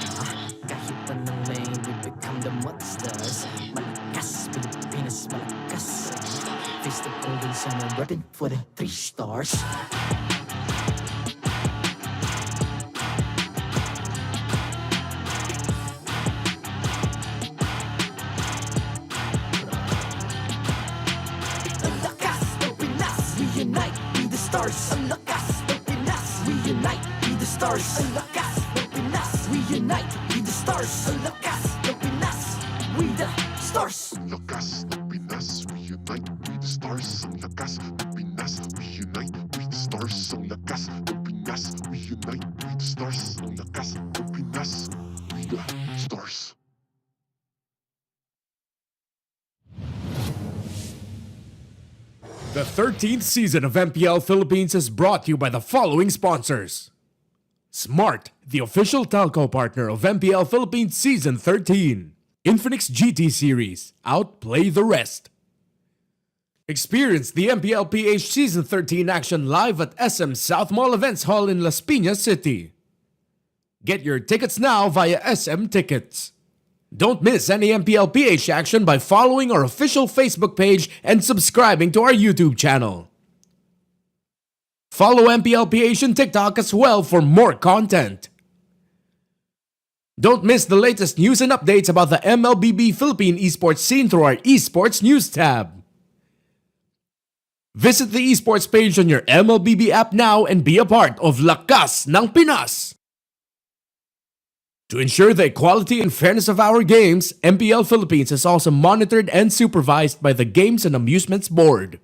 S15: Kahit anong lane, we become the monsters. Malakas, Pilipinas, malakas. Face the golden sun and repping for the 3 stars. Ang lakas ng Pinas, we unite, be the stars. Ang lakas ng Pinas, we unite, be the stars. Ang lakas ng Pinas, we unite, be the stars. Ang lakas ng Pinas, we the stars. Ang lakas ng Pinas, we unite, we the stars. Ang lakas ng Pinas, we unite, we the stars. Ang lakas ng Pinas, we unite, we the stars. Ang lakas ng Pinas, we the stars.
S14: The 13th season of MPL Philippines is brought to you by the following sponsors. Smart, the official telco partner of MPL Philippines Season 13. Infinix GT Series, outplay the rest. Experience the MPL PH Season 13 action live at SM South Mall Events Hall in Las Piñas City. Get your tickets now via SM Tickets. Don't miss any MPL PH action by following our official Facebook page and subscribing to our YouTube channel. Follow MPL PH on TikTok as well for more content. Don't miss the latest news and updates about the MLBB Philippine esports scene through our esports news tab. Visit the esports page on your MLBB app now and be a part of Lakas ng Pinas. To ensure the equality and fairness of our games, MPL Philippines is also monitored and supervised by the Games and Amusements Board.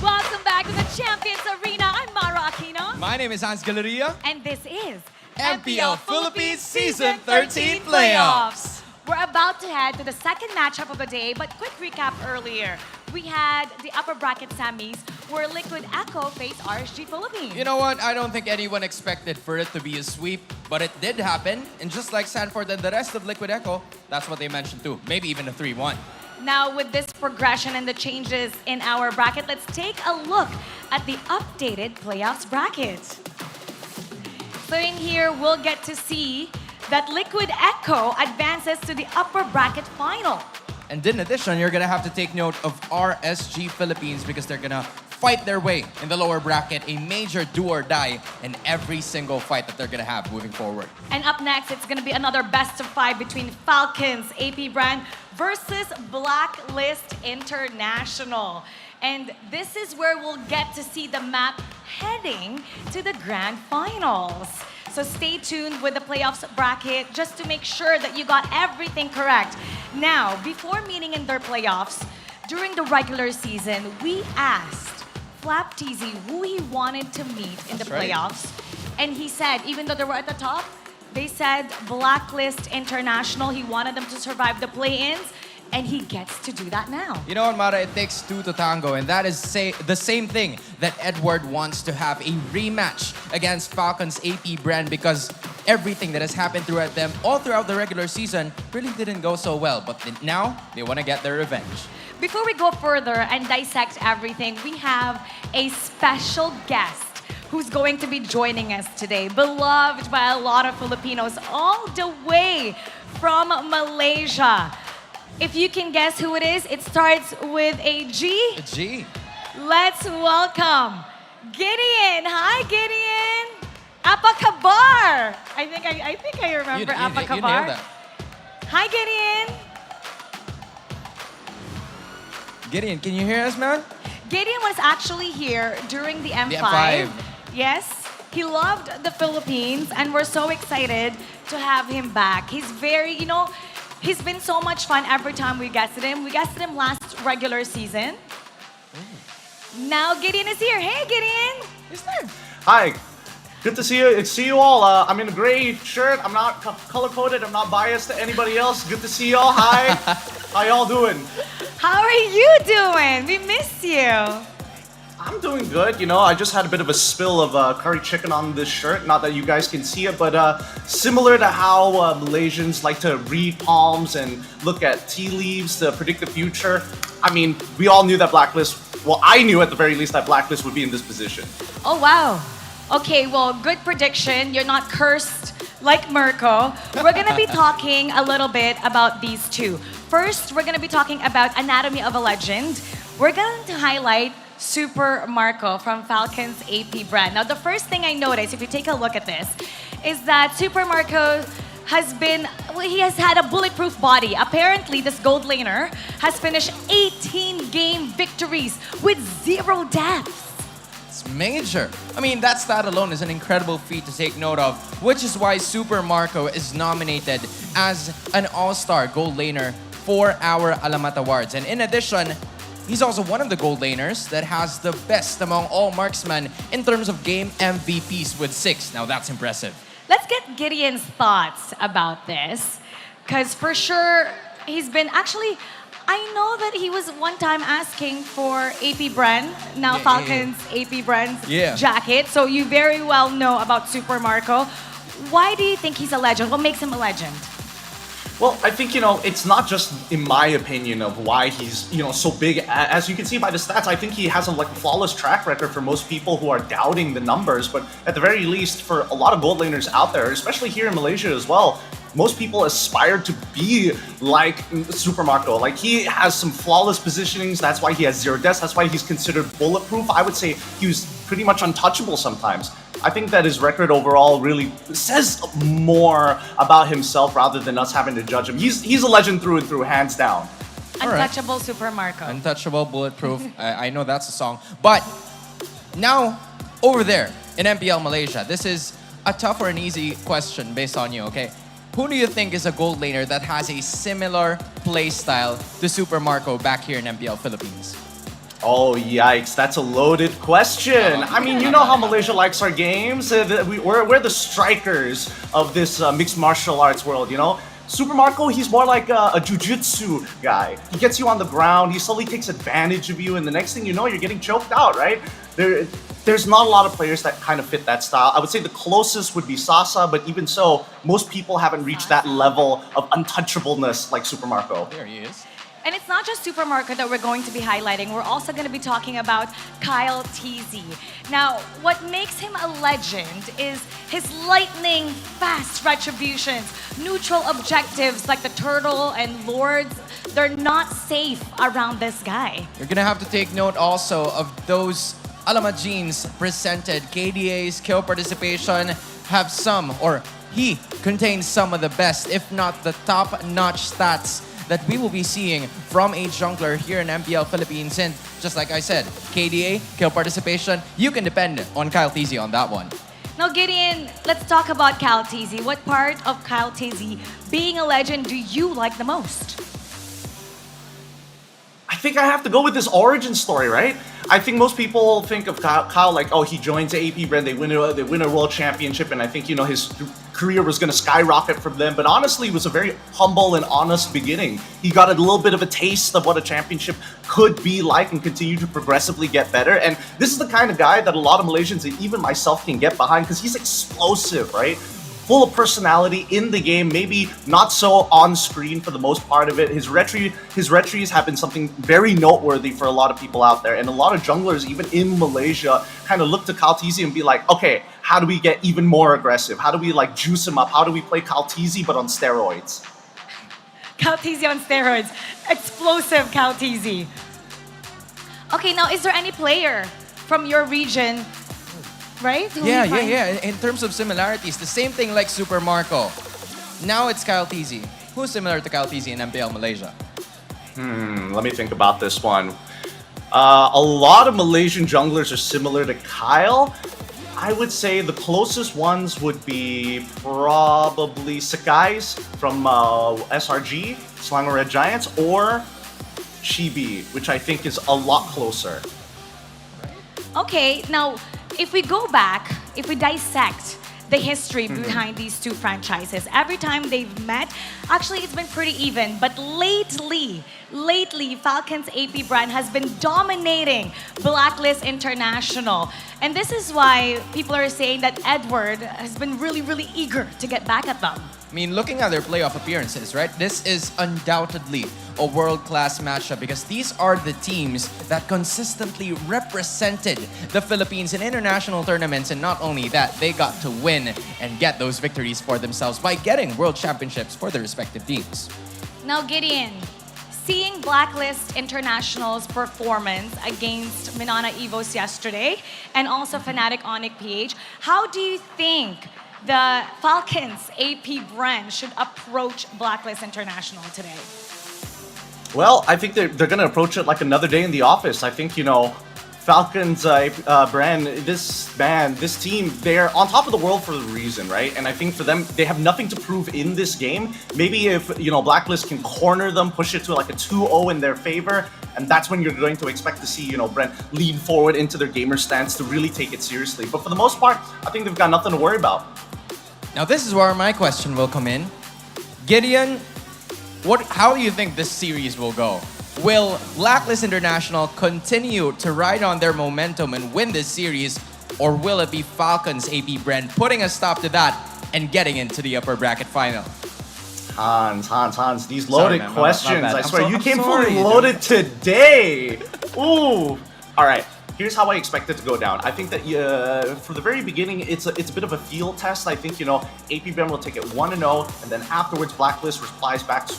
S4: Welcome back to the Champions Arena. I'm Mara Aquino.
S8: My name is Hans Galeria.
S4: And this is
S8: MPL Philippines Season 13 Playoffs.
S4: We're about to head to the second matchup of the day, but quick recap earlier. We had the upper bracket semis where Liquid Echo faced RSG Philippines.
S8: You know what? I don't think anyone expected for it to be a sweep, but it did happen. And just like Sanford and the rest of Liquid Echo, that's what they mentioned too. Maybe even a 3-1.
S4: Now, with this progression and the changes in our bracket, let's take a look at the updated playoffs bracket. So in here, we'll get to see that Liquid Echo advances to the upper bracket final.
S8: And in addition, you're gonna have to take note of RSG Philippines because they're gonna fight their way in the lower bracket, a major do or die in every single fight that they're gonna have moving forward.
S4: And up next, it's gonna be another best of 5 between Falcons APBREN versus Blacklist International. And this is where we'll get to see the map heading to the grand finals. So stay tuned with the playoffs bracket just to make sure that you got everything correct. Now, before meeting in their playoffs, during the regular season, we asked Flap TZ who he wanted to meet in the
S8: That's right.
S4: playoffs. And he said, even though they were at the top, they said Blacklist International. He wanted them to survive the play-ins, and he gets to do that now.
S8: You know what, Mara? It takes two to tango, and that is the same thing that Edward wants to have a rematch against Falcons APBREN because everything that has happened throughout them all throughout the regular season really didn't go so well. But now, they want to get their revenge.
S4: Before we go further and dissect everything, we have a special guest who's going to be joining us today, beloved by a lot of Filipinos all the way from Malaysia. If you can guess who it is, it starts with a G.
S8: A G.
S4: Let's welcome Gideon. Hi, Gideon. Apakabar. I think I remember Apakabar.
S8: You nailed that.
S4: Hi, Gideon.
S8: Gideon, can you hear us, man?
S4: Gideon was actually here during the M5.
S8: The M5.
S4: Yes, he loved the Philippines, and we're so excited to have him back. He's very, he's been so much fun every time we guested him. We guested him last regular season. Now Gideon is here. Hey, Gideon.
S8: He's there.
S6: Hi. Good to see you. See you all. I'm in a gray shirt. I'm not color-coded. I'm not biased to anybody else. Good to see y'all. Hi. How y'all doing?
S4: How are you doing? We miss you.
S6: I'm doing good. I just had a bit of a spill of curry chicken on this shirt. Not that you guys can see it, but similar to how Malaysians like to read palms and look at tea leaves to predict the future. I mean, we all knew that Blacklist. Well, I knew at the very least that Blacklist would be in this position.
S4: Oh, wow. Okay, well, good prediction. You're not cursed like Mirko. We're going to be talking a little bit about these two. First, we're going to be talking about Anatomy of a Legend. We're going to highlight Super Marco from Falcons APBREN. Now, the first thing I noticed, if you take a look at this, is that Super Marco he has had a bulletproof body. Apparently, this gold laner has finished 18 game victories with 0 deaths.
S8: It's major. I mean, that stat alone is an incredible feat to take note of, which is why Super Marco is nominated as an all-star gold laner for our Alamat Awards. And in addition, he's also one of the gold laners that has the best among all marksmen in terms of game MVPs with 6. Now that's impressive.
S4: Let's get Gideon's thoughts about this, because for sure he's been I know that he was one time asking for APBREN, now Falcons APBREN's jacket, so you very well know about Super Marco. Why do you think he's a legend? What makes him a legend?
S6: Well, I think, it's not just in my opinion of why he's, so big. As you can see by the stats, I think he has a flawless track record for most people who are doubting the numbers. But at the very least, for a lot of gold laners out there, especially here in Malaysia as well, most people aspire to be like Super Marco. Like, he has some flawless positionings. That's why he has 0 deaths. That's why he's considered bulletproof. I would say he was pretty much untouchable sometimes. I think that his record overall really says more about himself rather than us having to judge him. He's a legend through and through, hands down.
S4: Untouchable Super Marco.
S8: Untouchable, bulletproof. I know that's a song. But now, over there in MPL Malaysia, this is a tough or an easy question based on you, okay? Who do you think is a gold laner that has a similar play style to Super Marco back here in MPL Philippines?
S6: Oh, yikes. That's a loaded question. I mean, you know how Malaysia likes our games. We're the strikers of this mixed martial arts world, Super Marco, he's more like a jiu-jitsu guy. He gets you on the ground, he slowly takes advantage of you, and the next thing you know, you're getting choked out, right? There's not a lot of players that kind of fit that style. I would say the closest would be Sasa, but even so, most people haven't reached that level of untouchableness like Super Marco.
S8: There he is.
S4: And it's not just Super Marco that we're going to be highlighting. We're also going to be talking about Kyle TZ. Now, what makes him a legend is his lightning fast retributions, neutral objectives like the Turtle and Lords. They're not safe around this guy.
S8: You're going to have to take note also of those Alamat genes presented. KDA's kill participation have some, or he contains some of the best, if not the top-notch stats that we will be seeing from a jungler here in MPL Philippines. And just like I said, KDA, kill participation, you can depend on Kyle TZ on that one.
S4: Now, Gideon, let's talk about Kyle TZ. What part of Kyle TZ being a legend do you like the most?
S6: I think I have to go with this origin story, right? I think most people think of Kyle like, oh, he joins APBREN, they win a world championship, and I think, his career was going to skyrocket from them. But honestly, it was a very humble and honest beginning. He got a little bit of a taste of what a championship could be like and continue to progressively get better. And this is the kind of guy that a lot of Malaysians, and even myself, can get behind because he's explosive, right? Full of personality in the game, maybe not so on screen for the most part of it. His retries have been something very noteworthy for a lot of people out there, and a lot of junglers, even in Malaysia, kind of look to Kyle TZ and be like, okay, how do we get even more aggressive? How do we juice him up? How do we play Kyle TZ but on steroids?
S4: Kyle TZ on steroids. Explosive Kyle TZ. Okay, now is there any player from your region, right? who
S8: Yeah,
S4: you find-
S8: yeah. In terms of similarities, the same thing like Super Marco. Now it's Kyle Tizzy. Who's similar to Kyle Tizzy in MPL Malaysia?
S6: Let me think about this one. A lot of Malaysian junglers are similar to Kyle. I would say the closest ones would be probably Sakai's from SRG, Selangor Red Giants, or Chibi, which I think is a lot closer.
S4: Okay, now if we go back, if we dissect the history behind these two franchises, every time they've met, actually it's been pretty even. But lately, Falcons APBREN has been dominating Blacklist International. And this is why people are saying that Edward has been really eager to get back at them.
S8: I mean, looking at their playoff appearances, right? This is undoubtedly a world-class matchup because these are the teams that consistently represented the Philippines in international tournaments, and not only that, they got to win and get those victories for themselves by getting world championships for their respective teams.
S4: Now, Gideon, seeing Blacklist International's performance against Minana Evos yesterday and also Fnatic Onyx PH, how do you think the Falcons APBREN should approach Blacklist International today?
S6: Well, I think they're going to approach it like another day in the office. I think, Falcons brand, this team, they're on top of the world for a reason, right? And I think for them, they have nothing to prove in this game. Maybe if, Blacklist can corner them, push it to like a 2-0 in their favor, and that's when you're going to expect to see, Brent lean forward into their gamer stance to really take it seriously. But for the most part, I think they've got nothing to worry about.
S8: Now this is where my question will come in. Gideon, how do you think this series will go? Will Blacklist International continue to ride on their momentum and win this series, or will it be Falcons APBREN putting a stop to that and getting into the upper bracket final?
S6: Hans, these loaded
S8: Sorry, man,
S6: questions.
S8: my bad.
S6: I swear, you
S8: I'm
S6: came
S8: sorry,
S6: fully loaded today. Ooh. All right. Here's how I expect it to go down. I think that for the very beginning, it's a bit of a field test. I think, APBREN will take it 1-0, and then afterwards, Blacklist replies back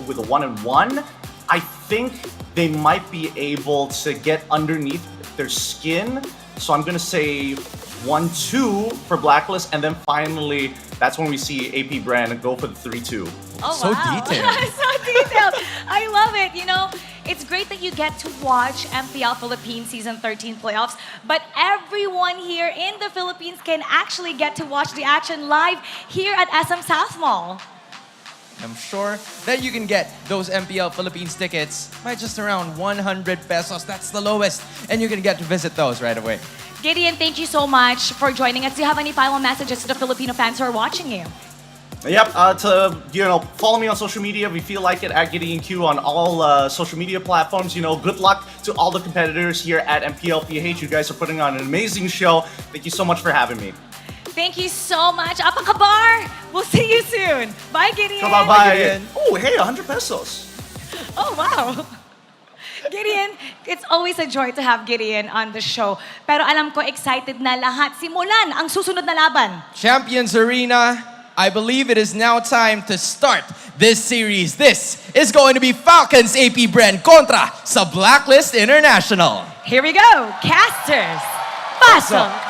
S6: with a 1-1. I think they might be able to get underneath their skin. So I'm going to say 1-2 for Blacklist, and then finally, that's when we see APBREN go for the 3-2.
S4: Oh,
S8: So
S4: wow.
S8: detailed.
S4: So detailed. I love it. It's great that you get to watch MPL Philippines Season 13 Playoffs, but everyone here in the Philippines can actually get to watch the action live here at SM South Mall.
S8: I'm sure that you can get those MPL Philippines tickets by just around 100 pesos. That's the lowest, and you can get to visit those right away.
S4: Gideon, thank you so much for joining us. Do you have any final messages to the Filipino fans who are watching you?
S6: Yep, follow me on social media if you feel like it, at Gideon Q on all social media platforms. Good luck to all the competitors here at MPL PH. You guys are putting on an amazing show. Thank you so much for having me.
S4: Thank you so much. Apakabar! We'll see you soon. Bye, Gideon.
S6: Bye-bye. Oh, hey, 100 pesos.
S4: Oh, wow. Gideon, it's always a joy to have Gideon on the show. Pero alam ko, excited na lahat. Simulan ang susunod na laban.
S8: Champions Arena, I believe it is now time to start this series. This is going to be Falcons APBREN kontra sa Blacklist International.
S4: Here we go. Casters, pasok!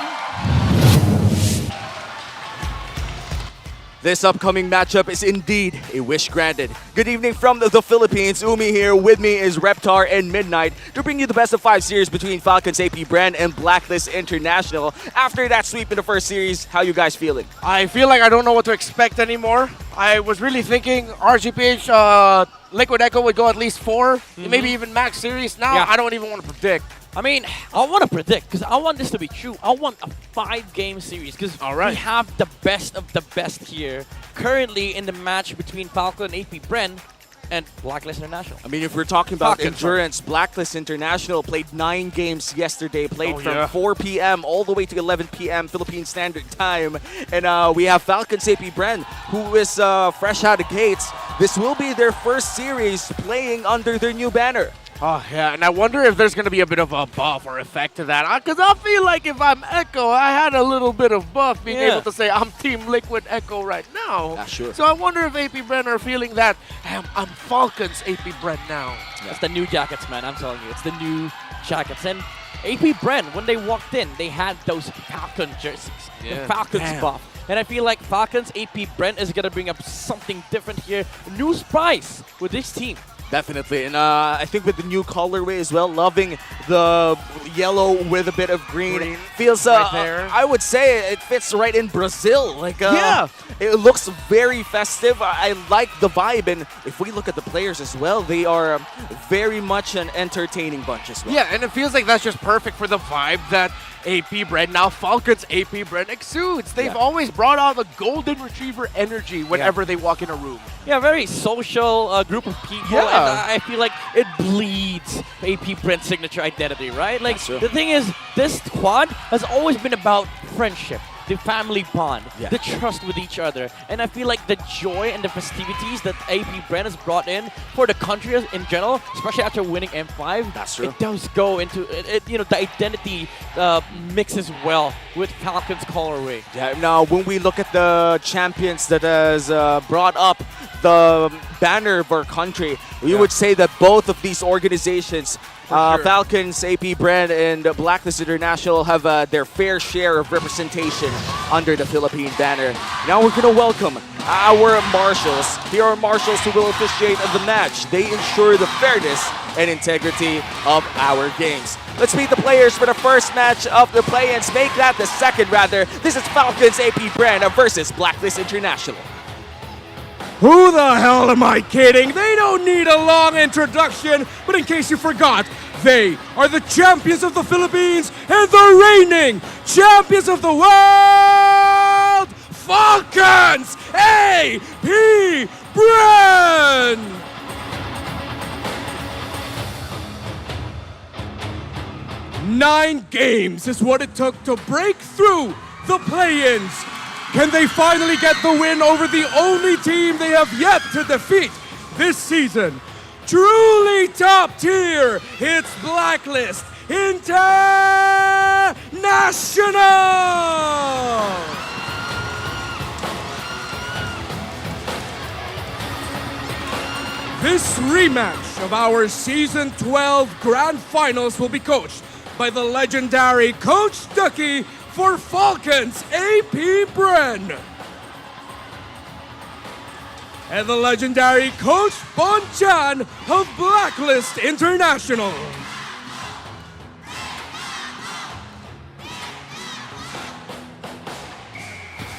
S18: This upcoming matchup is indeed a wish granted. Good evening from the Philippines. Umi here. With me is Reptar and Midnight to bring you the best of 5 series between Falcons APBREN and Blacklist International. After that sweep in the first series, how you guys feeling?
S19: I feel like I don't know what to expect anymore. I was really thinking RGPH Liquid Echo would go at least 4, maybe even max series. Now I don't even want to predict.
S20: I mean, I want to predict because I want this to be true. I want a 5-game series because we have the best of the best here currently in the match between Falcon APBREN and Blacklist International.
S18: I mean, if we're talking about endurance, Blacklist International played 9 games yesterday, played from 4 p.m. all the way to 11 p.m. Philippine Standard Time. And we have Falcons APBREN, who is fresh out of gates. This will be their first series playing under their new banner.
S19: Oh, yeah, and I wonder if there's going to be a bit of a buff or effect to that. Because I feel like if I'm Echo, I had a little bit of buff being able to say I'm Team Liquid Echo right now.
S18: Yeah, sure.
S19: So I wonder if APBREN are feeling that, I'm Falcons APBREN now.
S20: It's the new jackets, man. I'm telling you. It's the new jackets. And APBREN, when they walked in, they had those Falcon jerseys. The Falcons buff. And I feel like Falcons APBREN is going to bring up something different here. New spice with this team.
S18: Definitely, and I think with the new colorway as well, loving the yellow with a bit of green. Feels,
S19: right there.
S18: I would say it fits right in Brazil. Like,
S19: yeah.
S18: It looks very festive. I like the vibe, and if we look at the players as well, they are very much an entertaining bunch as well.
S19: Yeah, and it feels like that's just perfect for the vibe that APBREN, now Falcons APBREN, exudes. They've always brought out the golden retriever energy whenever they walk in a room.
S20: Yeah, very social group of people, and I feel like it bleeds APBREN's signature identity, right? Like, the thing is, this squad has always been about friendship, the family bond, the trust with each other, and I feel like the joy and the festivities that APBREN has brought in for the country in general, especially after winning M5,
S18: that's true.
S20: It does go into it. You know, the identity mixes well with Falcons colorway.
S18: Yeah. Now, when we look at the champions that has brought up the banner of our country, we would say that both of these organizations, Falcons, APBREN, and Blacklist International, have their fair share of representation under the Philippine banner. Now we're going to welcome our marshals. Here are marshals who will officiate the match. They ensure the fairness and integrity of our games. Let's meet the players for the first match of the play-ins. Make that the second, rather. This is Falcons APBREN versus Blacklist International.
S14: Who the hell am I kidding? They don't need a long introduction, but in case you forgot, they are the champions of the Philippines and the reigning champions of the world, Falcons APBREN! 9 games is what it took to break through the play-ins. Can they finally get the win over the only team they have yet to defeat this season? Truly top tier, it's Blacklist International! This rematch of our Season 12 Grand Finals will be coached by the legendary Coach Ducky for Falcons APBREN. And the legendary Coach Bonchan of Blacklist International.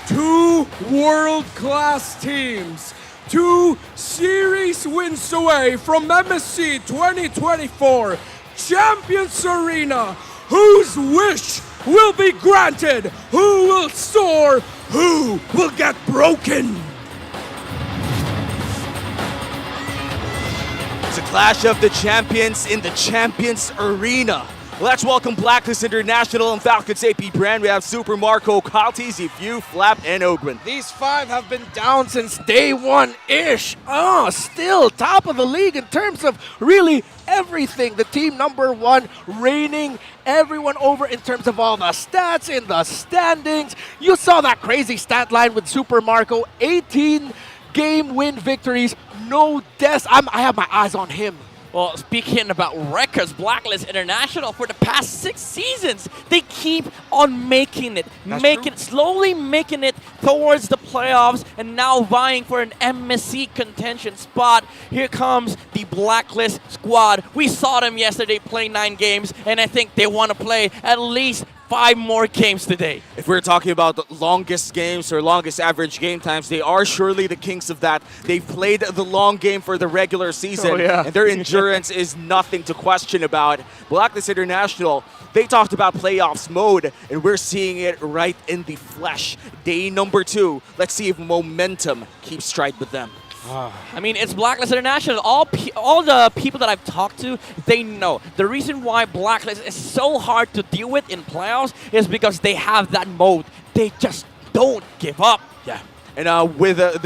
S14: Two world-class teams, 2 series wins away from MSC 2024 Champions Arena. Whose wish will be granted? Who will soar? Who will get broken?
S18: It's a clash of the champions in the Champions Arena. Let's welcome Blacklist International and Falcons APBREN. We have Super Marco, Kalti, Zifu, Flap, and Ogren.
S19: These 5 have been down since day 1-ish. Still top of the league in terms of really everything. The team #1 reigning everyone over in terms of all the stats in the standings. You saw that crazy stat line with Super Marco, 18 game win victories, no deaths. I have my eyes on him.
S20: Well, speaking about records, Blacklist International for the past 6 seasons, they keep on making it, slowly making it towards the playoffs, and now vying for an MSC contention spot. Here comes the Blacklist squad. We saw them yesterday play 9 games, and I think they want to play at least 5 more games today.
S18: If we're talking about the longest games or longest average game times, they are surely the kings of that. They've played the long game for the regular season, and their endurance is nothing to question about. Blacklist International, they talked about playoffs mode, and we're seeing it right in the flesh. Day #2. Let's see if momentum keeps stride with them.
S20: I mean, it's Blacklist International. All the people that I've talked to, they know. The reason why Blacklist is so hard to deal with in playoffs is because they have that mode. They just don't give up.
S18: Yeah. And with the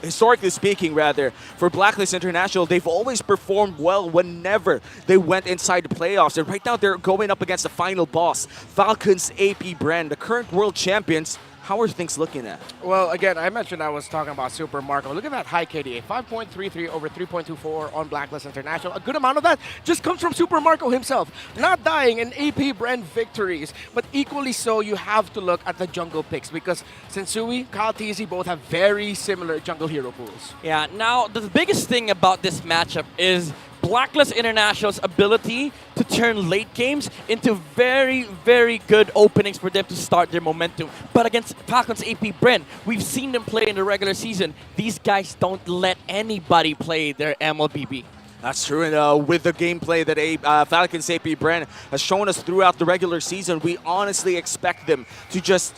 S18: historically speaking, rather, for Blacklist International, they've always performed well whenever they went inside the playoffs. And right now, they're going up against the final boss, Falcons APBREN, the current world champions. How are things looking at?
S19: Well, again, I mentioned I was talking about Super Marco. Look at that high KDA, 5.33 over 3.24 on Blacklist International. A good amount of that just comes from Super Marco himself. Not dying in APBREN victories, but equally so, you have to look at the jungle picks because Sensui, Kyle TZ both have very similar jungle hero pools.
S20: Yeah, now the biggest thing about this matchup is Blacklist International's ability to turn late games into very, very good openings for them to start their momentum. But against Falcons APBREN, we've seen them play in the regular season. These guys don't let anybody play their MLBB.
S18: That's true, and with the gameplay that Falcons APBREN has shown us throughout the regular season, we honestly expect them to just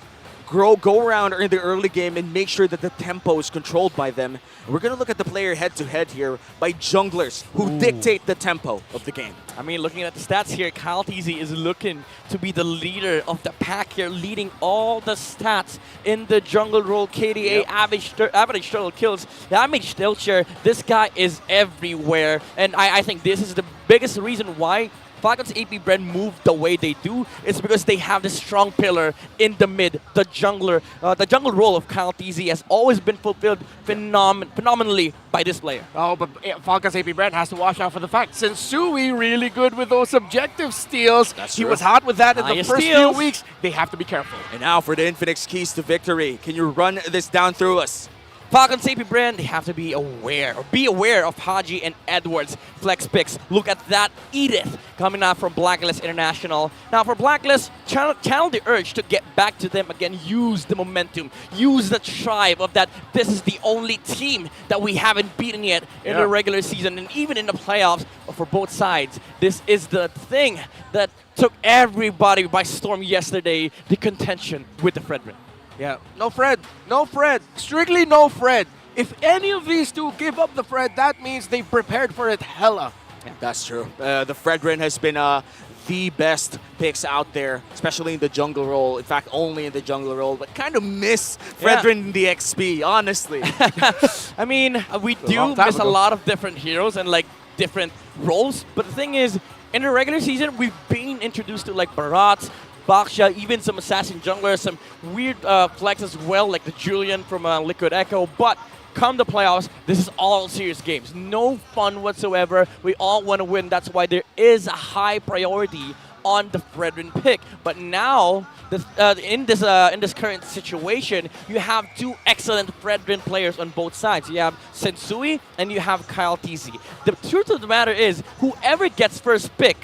S18: go around in the early game and make sure that the tempo is controlled by them. We're going to look at the player head-to-head here by junglers who dictate the tempo of the game.
S20: I mean, looking at the stats here, Kyle TZ is looking to be the leader of the pack here, leading all the stats in the jungle role. KDA, average total kills, damage still share. This guy is everywhere, and I think this is the biggest reason why Falcons APBREN moved the way they do is because they have this strong pillar in the mid. The jungler, the jungle role of Kyle TZ has always been fulfilled phenomenally by this player.
S19: Oh, but Falcons APBREN has to watch out for the fact Sensui really good with those objective steals. He was hot with that in the first few weeks. They have to be careful.
S18: And now for the Infinix keys to victory. Can you run this down through us?
S20: Falcons APBREN, they have to be aware of Haji and Edwards' flex picks. Look at that Edith coming out from Blacklist International. Now for Blacklist, channel the urge to get back to them again, use the momentum, use the drive of that this is the only team that we haven't beaten yet in the regular season and even in the playoffs for both sides. This is the thing that took everybody by storm yesterday, the contention with the Fredrin.
S19: Yeah, no Fred, strictly no Fred. If any of these two give up the Fred, that means they prepared for it hella.
S18: Yeah, that's true. The Fredrin has been the best picks out there, especially in the jungle role. In fact, only in the jungle role, but kind of miss Fredrin in the XP, honestly.
S20: I mean, we do miss a lot of different heroes and like different roles, but the thing is, in the regular season, we've been introduced to like Barat, Baksha, even some assassin junglers, some weird flex as well, like the Julian from Liquid Echo. But come the playoffs, this is all serious games. No fun whatsoever. We all want to win. That's why there is a high priority on the Fredrin pick. But now, in this current situation, you have two excellent Fredrin players on both sides. You have Sensui and you have Kyle TZ. The truth of the matter is, whoever gets first pick,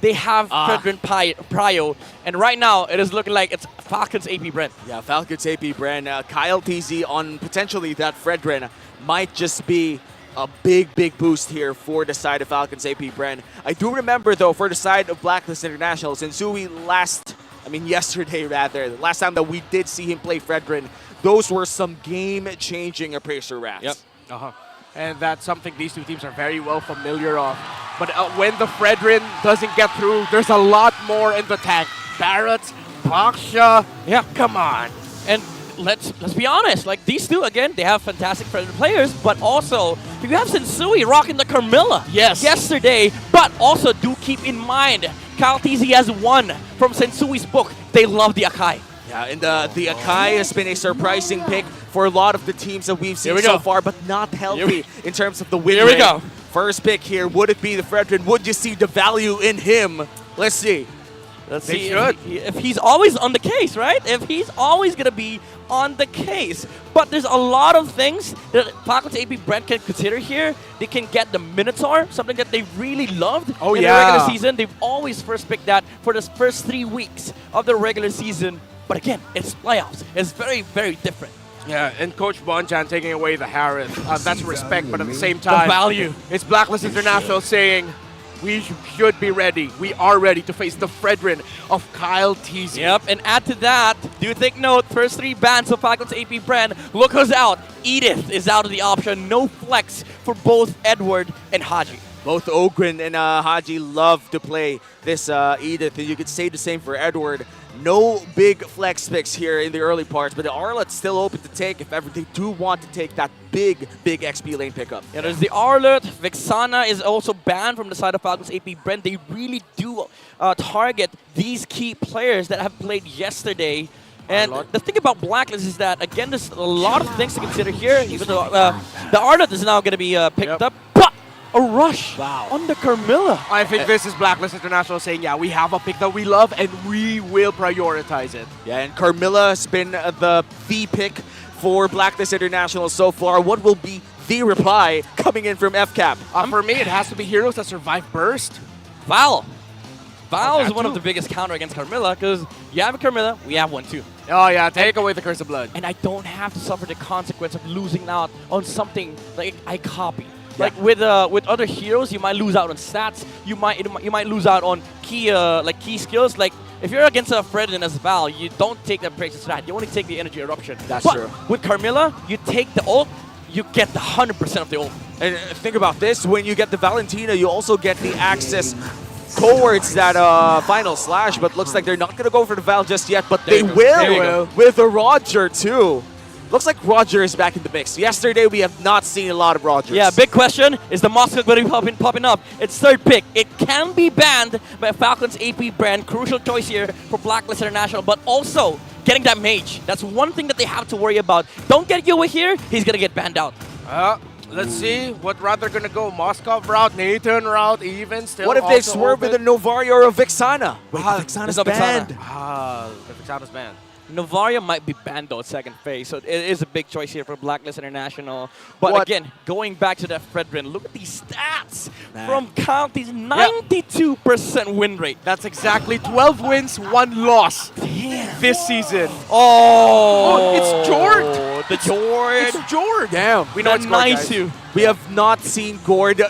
S20: they have Fredrin Prio, and right now it is looking like it's Falcons APBREN.
S18: Yeah, Falcons APBREN. Kyle TZ on potentially that Fredrin might just be a big boost here for the side of Falcons APBREN. I do remember, though, for the side of Blacklist International, Sensui yesterday rather, the last time that we did see him play Fredrin, those were some game-changing Appraiser Rats.
S19: Yep. And that's something these two teams are very well familiar of. But when the Fredrin doesn't get through, there's a lot more in the tank. Barrett, Baksha, come on.
S20: And let's be honest, like these two, again, they have fantastic Fredrin players, but also you have Sensui rocking the Carmilla yesterday, but also do keep in mind, Kyle TZ has won from Sensui's book. They love the Akai.
S18: Yeah, and the Akai has been a surprising pick for a lot of the teams that we've seen so far, but not healthy in terms of the win rate.
S20: Here we go.
S18: First pick here, would it be the Fredrin? Would you see the value in him? Let's see.
S20: Let's see if he's always on the case, right? If he's always going to be on the case. But there's a lot of things that Falcons APBREN can consider here. They can get the Minotaur, something that they really loved in the regular season. They've always first picked that for the first 3 weeks of the regular season. But again, it's playoffs. It's very, very different.
S19: Yeah, and Coach Bonchan taking away the Harris. That's respect, but at the same time,
S20: the value.
S19: It's Blacklist International saying, we should be ready. We are ready to face the Fredrin of Kyle TZ.
S20: Yep, and add to that, do take note, first 3 bans of Falcons APBREN. Look who's out. Edith is out of the option. No flex for both Edward and Haji.
S18: Both Ogren and Haji love to play this Edith, and you could say the same for Edward. No big flex picks here in the early parts, but the Arlet's still open to take if ever they do want to take that big XP lane pickup.
S20: Yeah, there's the Arlet. Vexana is also banned from the side of Falcons APBREN. They really do target these key players that have played yesterday. And the thing about Blacklist is that, again, there's a lot of things to consider here. Even though the Arlet is now going to be picked up. But a rush on the Carmilla.
S19: I think this is Blacklist International saying, yeah, we have a pick that we love and we will prioritize it.
S18: Yeah, and Carmilla has been the pick for Blacklist International so far. What will be the reply coming in from FCAP?
S19: For me, it has to be heroes that survive burst.
S20: Val is one of the biggest counter against Carmilla because you have a Carmilla, we have one too.
S19: Oh yeah, take away the Curse of Blood.
S20: And I don't have to suffer the consequence of losing out on something like I copy. Like with other heroes, you might lose out on stats. You might lose out on key skills. Like if you're against a Fredrin as Val, you don't take the Brazen Strat. You only take the Energy Eruption.
S18: That's true.
S20: With Carmilla, you take the ult. You get the 100% of the ult.
S18: And think about this: when you get the Valentina, you also get the access towards that final slash. But looks like they're not gonna go for the Val just yet. But they will with the Roger too. Looks like Roger is back in the mix. Yesterday, we have not seen a lot of Rogers.
S20: Yeah, big question. Is the Moscow going to be popping up? It's third pick. It can be banned by Falcons APBREN. Crucial choice here for Blacklist International, but also getting that mage. That's one thing that they have to worry about. Don't get Yua here. He's going to get banned out.
S19: Let's see what route they're going to go. Moscow route, Nathan route, even still.
S18: What if they swerve with a Novaria or a Vexana? Wait, Vexana's banned.
S19: The Vexana's banned.
S20: Novaria might be banned though, second phase, so it is a big choice here for Blacklist International. But again, going back to that Fredrin, look at these stats from County's 92% win rate.
S19: That's exactly 12 wins, 1 loss this season.
S20: Oh,
S19: it's Jord.
S20: The Jord.
S19: It's Jord.
S18: Damn.
S19: We know it's nice too.
S18: We have not seen Gord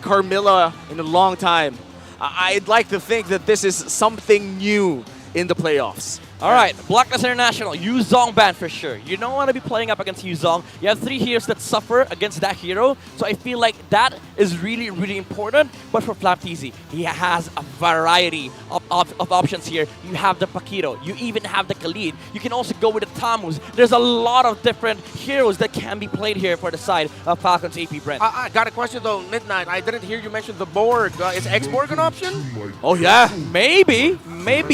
S18: Carmilla in a long time. I'd like to think that this is something new in the playoffs.
S20: All right, Blacklist International, Yuzong ban for sure. You don't want to be playing up against Yuzong. You have 3 heroes that suffer against that hero, so I feel like that is really, really important. But for FlapTZ, he has a variety of options here. You have the Paquito, you even have the Khalid. You can also go with the Tamus. There's a lot of different heroes that can be played here for the side of Falcons APBREN.
S19: I got a question though, Midnight. I didn't hear you mention the Borg. Is X-Borg an option?
S20: Oh yeah, maybe.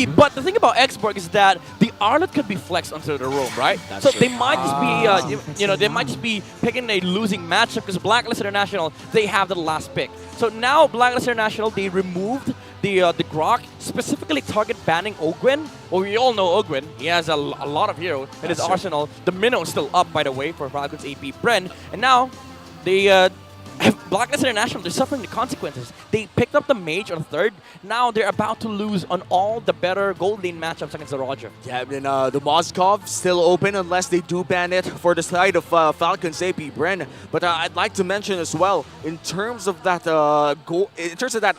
S20: But the thing about X-Borg is that the Arlet could be flexed onto the roam, right? So they might just be, they might just be picking a losing matchup because Blacklist International, they have the last pick. So now Blacklist International, they removed the Grok, specifically target banning Ogwen. Well, we all know Ogwen. He has a lot of heroes in his arsenal. The minnow is still up, by the way, for Falcons APBREN. And now they Blacklist International, they're suffering the consequences. They picked up the mage on third. Now they're about to lose on all the better gold lane matchups against the Roger.
S18: Yeah, and the Moskov still open unless they do ban it for the side of Falcons APBREN. But I'd like to mention as well, in terms of that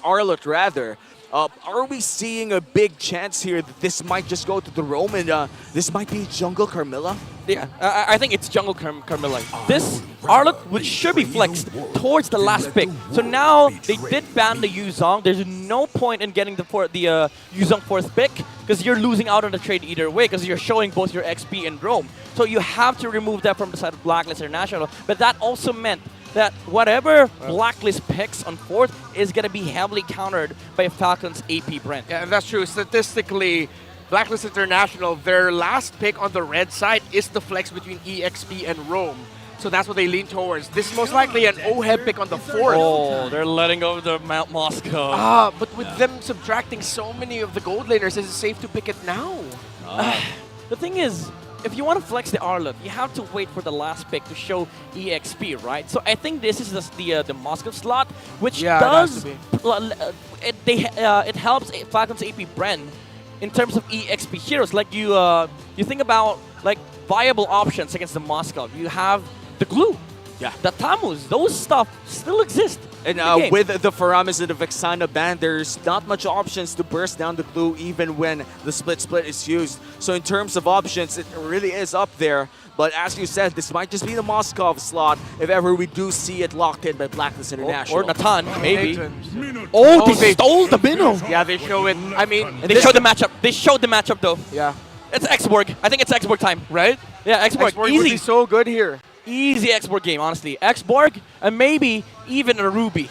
S18: Arlet rather, are we seeing a big chance here that this might just go to the roam and this might be Jungle Carmilla?
S20: Yeah, I think it's Jungle Carmilla. This Arlet should be flexed towards the last pick. So now they did ban the Yuzong. There's no point in getting the Yuzong 4th pick because you're losing out on the trade either way because you're showing both your XP and roam. So you have to remove that from the side of Blacklist International. But that also meant that whatever Blacklist picks on 4th is going to be heavily countered by Falcons APBREN.
S19: Yeah, and that's true. Statistically, Blacklist International, their last pick on the red side is the flex between EXP and Roam. So that's what they lean towards. This is most likely an OHEB pick on the 4th.
S20: Oh, they're letting go the Mount Moscow.
S19: But with them subtracting so many of the gold laners, is it safe to pick it now?
S20: The thing is, if you want to flex the Arlet, you have to wait for the last pick to show EXP, right? So I think this is the Moscow slot, which does it helps Falcons APBREN in terms of EXP heroes. Like you think about like viable options against the Moscow. You have the Glue, the Tamus. Those stuff still exist.
S18: And
S8: game.
S18: with the Faramis and the Vexana ban, there's not much options to burst down the glue even when the split is used. So in terms of options, it really is up there. But as you said, this might just be the Moskov slot if ever we do see it locked in by Blacklist International.
S8: Or Natan, maybe.
S19: Oh,
S8: They stole the minnow.
S19: Yeah, they show it. I mean,
S8: And they showed the matchup. They showed the matchup though.
S19: Yeah.
S8: It's Xborg. I think it's Xborg time.
S19: Right?
S8: Yeah, Xborg.
S19: Xborg would
S8: Easy.
S19: be so good here.
S8: Easy Xborg game, honestly. Xborg and maybe even a Ruby.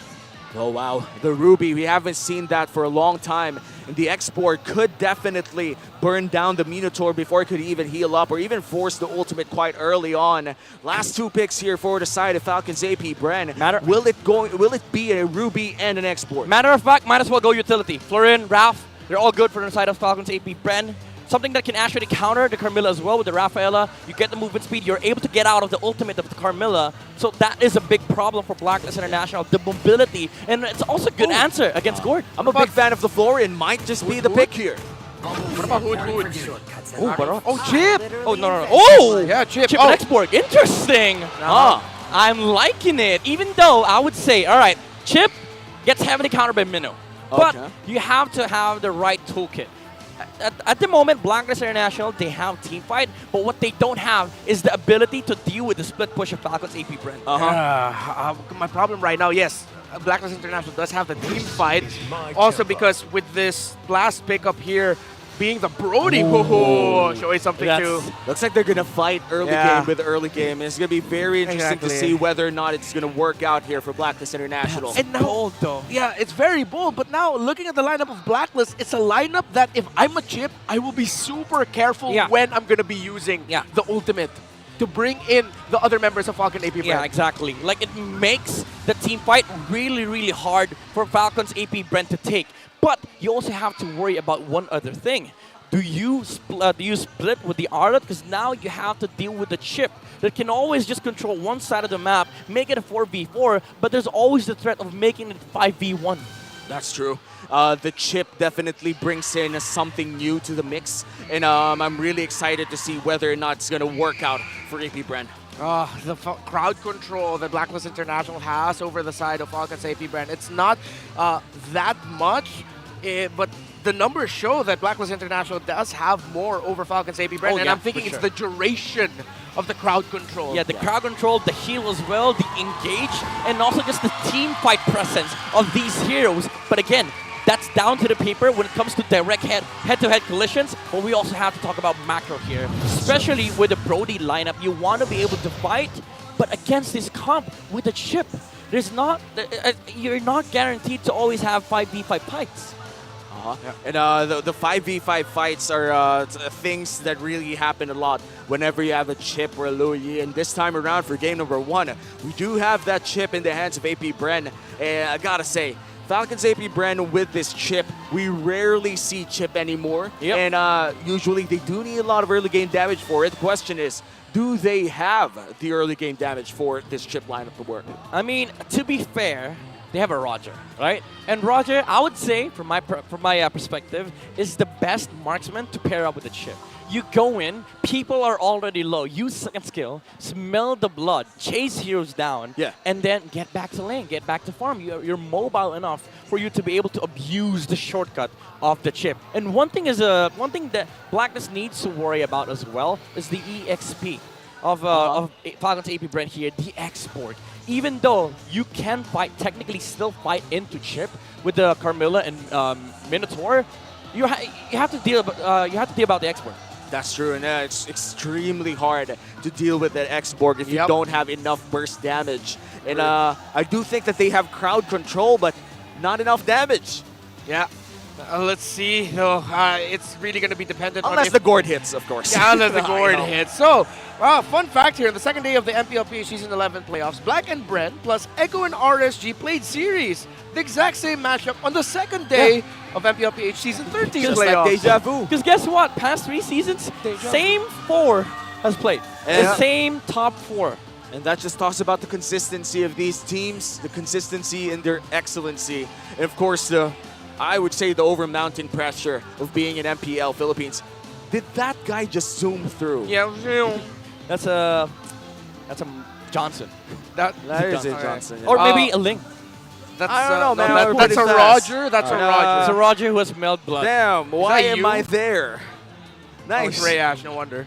S18: Oh wow, the Ruby, we haven't seen that for a long time. And the export could definitely burn down the Minotaur before it could even heal up or even force the ultimate quite early on. Last 2 picks here for the side of Falcons APBREN. Will it be a Ruby and an export?
S8: Matter of fact, might as well go utility. Florin, Ralph, they're all good for the side of Falcons APBREN. Something that can actually counter the Carmilla as well with the Rafaela. You get the movement speed, you're able to get out of the ultimate of the Carmilla. So that is a big problem for Blacklist International, the mobility. And it's also a good answer against Gord.
S18: I'm a big fan of the Florin, might just be the pick here.
S19: What about Hood?
S8: Oh, Chip! Oh, no. Oh!
S19: Yeah, Chip.
S8: Chip and Xborg. Interesting. I'm liking it. Even though I would say, all right, Chip gets heavily countered by Minnow. But you have to have the right toolkit. At the moment, Blacklist International, they have team fight, but what they don't have is the ability to deal with the split push of Falcons APBREN.
S19: My problem right now, yes, Blacklist International does have the team fight. Also because with this last pickup here, being the Brody, showing something too.
S18: Looks like they're going to fight early game with early game. It's going to be very interesting to see whether or not it's going to work out here for Blacklist International.
S19: And now,
S8: bold though.
S19: Yeah, it's very bold, but now looking at the lineup of Blacklist, it's a lineup that if I'm a Chip, I will be super careful when I'm going to be using the ultimate to bring in the other members of Falcon APBREN.
S8: Yeah, exactly. Like, it makes the team fight really, really hard for Falcons APBREN to take. But you also have to worry about one other thing. Do you split with the Arlet? Because now you have to deal with the Chip that can always just control one side of the map, make it a 4v4, but there's always the threat of making it 5v1.
S18: That's true. The Chip definitely brings in something new to the mix, and I'm really excited to see whether or not it's going to work out for APBREN.
S19: The crowd control that Blacklist International has over the side of Falcons APBREN, it's not that much, but the numbers show that Blacklist International does have more over Falcons APBREN, and I'm thinking it's the duration of the crowd control.
S8: Yeah, the crowd control, the heal as well, the engage, and also just the team fight presence of these heroes. But again, that's down to the paper when it comes to direct head-to-head collisions, but we also have to talk about macro here. Especially with the Brody lineup, you want to be able to fight, but against this comp with the Chip, you're not guaranteed to always have 5v5 fights.
S18: And the 5v5 fights are things that really happen a lot whenever you have a Chip or a Louis. And this time around for game number 1, we do have that Chip in the hands of APBREN. And I gotta say, Falcons APBREN with this Chip, we rarely see Chip anymore. And usually they do need a lot of early game damage for it. The question is, do they have the early game damage for this Chip lineup to work?
S8: I mean, to be fair, they have a Roger, right? And Roger, I would say, from my perspective, is the best marksman to pair up with the Chip. You go in, people are already low. Use second skill, smell the blood, chase heroes down, and then get back to lane, get back to farm. You're mobile enough for you to be able to abuse the shortcut of the Chip. And one thing that Blacklist needs to worry about as well is the EXP of Falcons APBREN here, the export. Even though you can technically still fight into Chip with the Carmilla and Minotaur, you have to deal about the export.
S18: That's true, and it's extremely hard to deal with that X-Borg if you don't have enough burst damage. And I do think that they have crowd control, but not enough damage.
S19: Yeah. Let's see. It's really going to be dependent on...
S18: Unless the Gord hits, of course.
S19: Yeah, unless the Gord hits. So, fun fact here, the second day of the MPL PH Season 11 Playoffs, Black and Bren plus Echo and RSG played series. The exact same matchup on the second day of MPL PH Season 13
S18: Just
S19: Playoffs.
S18: like deja vu.
S8: Because guess what? Past 3 seasons, same 4 has played. The same top 4.
S18: And that just talks about the consistency of these teams, the consistency in their excellency. And of course, I would say the over-mountain pressure of being in MPL Philippines. Did that guy just zoom through?
S19: Yeah,
S8: that's a Johnson.
S18: That is a Johnson.
S8: Or maybe a Ling.
S19: That's
S18: I don't know, man.
S19: no, that's a Roger. That's a Roger.
S20: It's a Roger who has smelled blood.
S18: Damn, why
S19: that
S18: am
S19: you?
S18: I there?
S19: Oh,
S18: Nice.
S19: it's Ray Ash, no wonder.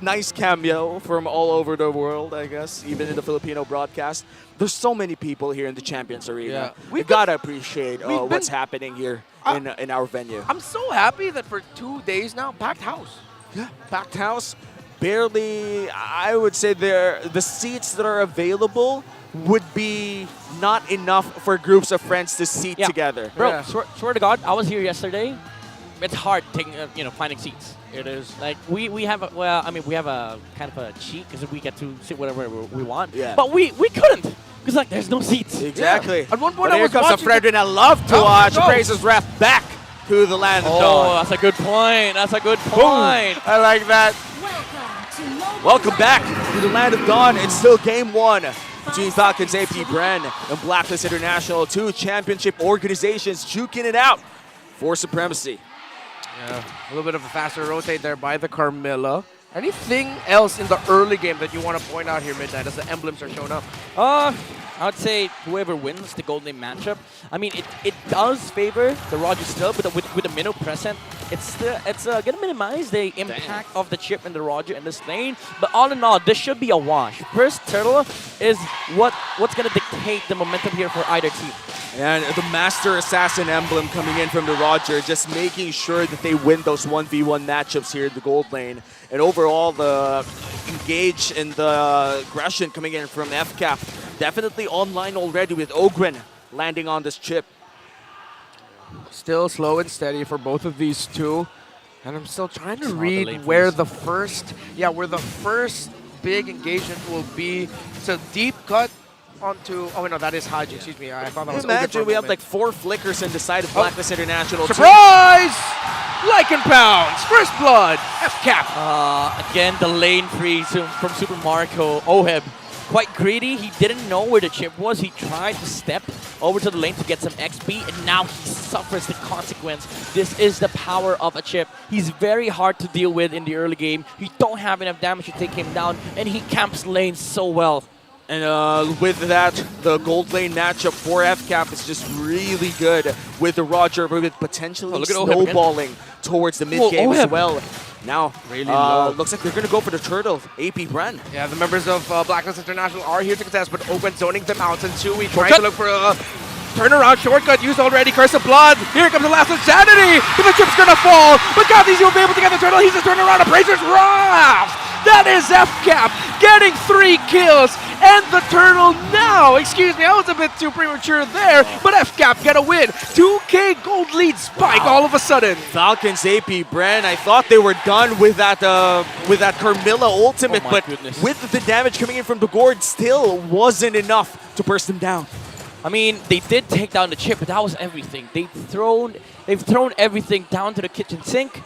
S18: Nice cameo from all over the world, I guess, even in the Filipino broadcast. There's so many people here in the Champions Arena. We gotta appreciate what's happening here in our venue.
S19: I'm so happy that for 2 days now, packed house.
S18: Yeah, packed house. Barely, I would say the seats that are available would be not enough for groups of friends to seat together.
S20: Bro, swear to God, I was here yesterday. It's hard taking, finding seats.
S19: It is.
S20: Like we have we have a kind of a cheat because we get to sit wherever we want.
S18: Yeah.
S20: But we couldn't because like there's no seats.
S18: Exactly.
S19: At one point,
S18: But
S19: I
S18: here
S19: was
S18: comes a
S19: watching.
S18: Fredrin I love to watch.
S19: go.
S18: Praises ref back to the land of
S20: Oh,
S18: dawn.
S20: that's a good point. That's a good point.
S18: I like that. Welcome back to the land of dawn. It's still game one between Falcons APBREN and Blacklist International, two championship organizations duking it out for supremacy.
S19: Yeah, a little bit of a faster rotate there by the Carmilla. Anything else in the early game that you want to point out here, Midnight, as the emblems are showing up?
S20: I would say whoever wins the Gold Lane matchup. I mean, it does favor the Roger still, but with the minnow present, it's gonna minimize the impact of the chip and the Roger in this lane. But all in all, this should be a wash. First turtle is what's gonna dictate the momentum here for either team.
S18: And the Master Assassin emblem coming in from the Roger, just making sure that they win those 1v1 matchups here in the gold lane. And overall, the engage and the aggression coming in from FCAP, definitely online already with Ogren landing on this chip.
S19: Still slow and steady for both of these two. And I'm still trying to
S20: the
S19: read
S20: late
S19: where
S20: phase.
S19: where the first big engagement will be. It's a deep cut onto, oh no, that is Haji, excuse me. I thought that was Ogre for a
S18: Imagine we have
S19: moment.
S18: like 4 flickers in the side of Blacklist International.
S19: Surprise! Lycan Pounds, first blood, FCAP.
S20: Again, the lane freeze from Super Marco Oheb. Quite greedy. He didn't know where the chip was. He tried to step over to the lane to get some XP, and now he suffers the consequence. This is the power of a chip. He's very hard to deal with in the early game. He don't have enough damage to take him down, and he camps lane so well.
S18: And with that, the gold lane matchup for FCAP is just really good with the Roger, with potentially
S20: look at Oheb again.
S18: snowballing towards the mid game as
S20: Oheb.
S18: well. Now,
S19: Really low.
S18: looks like they're going to go for the turtle, APBREN.
S19: Yeah, the members of Blacklist International are here to contest, but Ogren zoning them out, and Chewy trying to look for a turnaround shortcut used already. Curse of Blood. Here comes the last Insanity. But the chip's gonna fall. But Gothies, you'll be able to get the turtle. He's just turning around. Appraiser's Wrath. That is FCAP getting 3 kills. And the turtle now. Excuse me, I was a bit too premature there. But FCAP get a win. 2K gold lead spike all of a sudden.
S18: Falcons APBREN, I thought they were done with that Carmilla ultimate,
S20: Oh my
S18: but
S20: goodness.
S18: with the damage coming in from the gourd, still wasn't enough to burst them down.
S20: I mean, they did take down the chip, but that was everything. They've thrown everything down to the kitchen sink,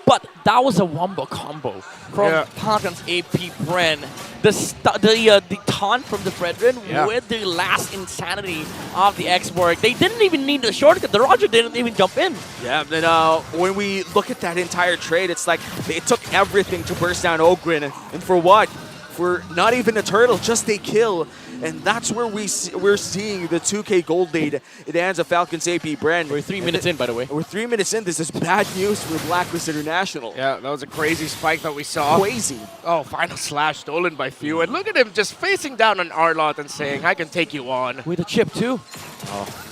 S20: but that was a wombo combo from Falcons APBREN. The taunt from the Fredrin with the last insanity of the X-Borg. They didn't even need the shortcut. The Roger didn't even jump in.
S18: Yeah, and when we look at that entire trade, it's like they took everything to burst down Ogren, and for what? For not even a turtle, just a kill. And that's where we're seeing the 2K gold lead in the hands of Falcons APBREN.
S20: We're 3 minutes in, by the way.
S18: We're 3 minutes in. This is bad news for Blacklist International.
S19: Yeah, that was a crazy spike that we saw.
S18: Crazy.
S19: Oh, final slash stolen by Few. And look at him just facing down on Arlot and saying, I can take you on.
S20: With a chip, too.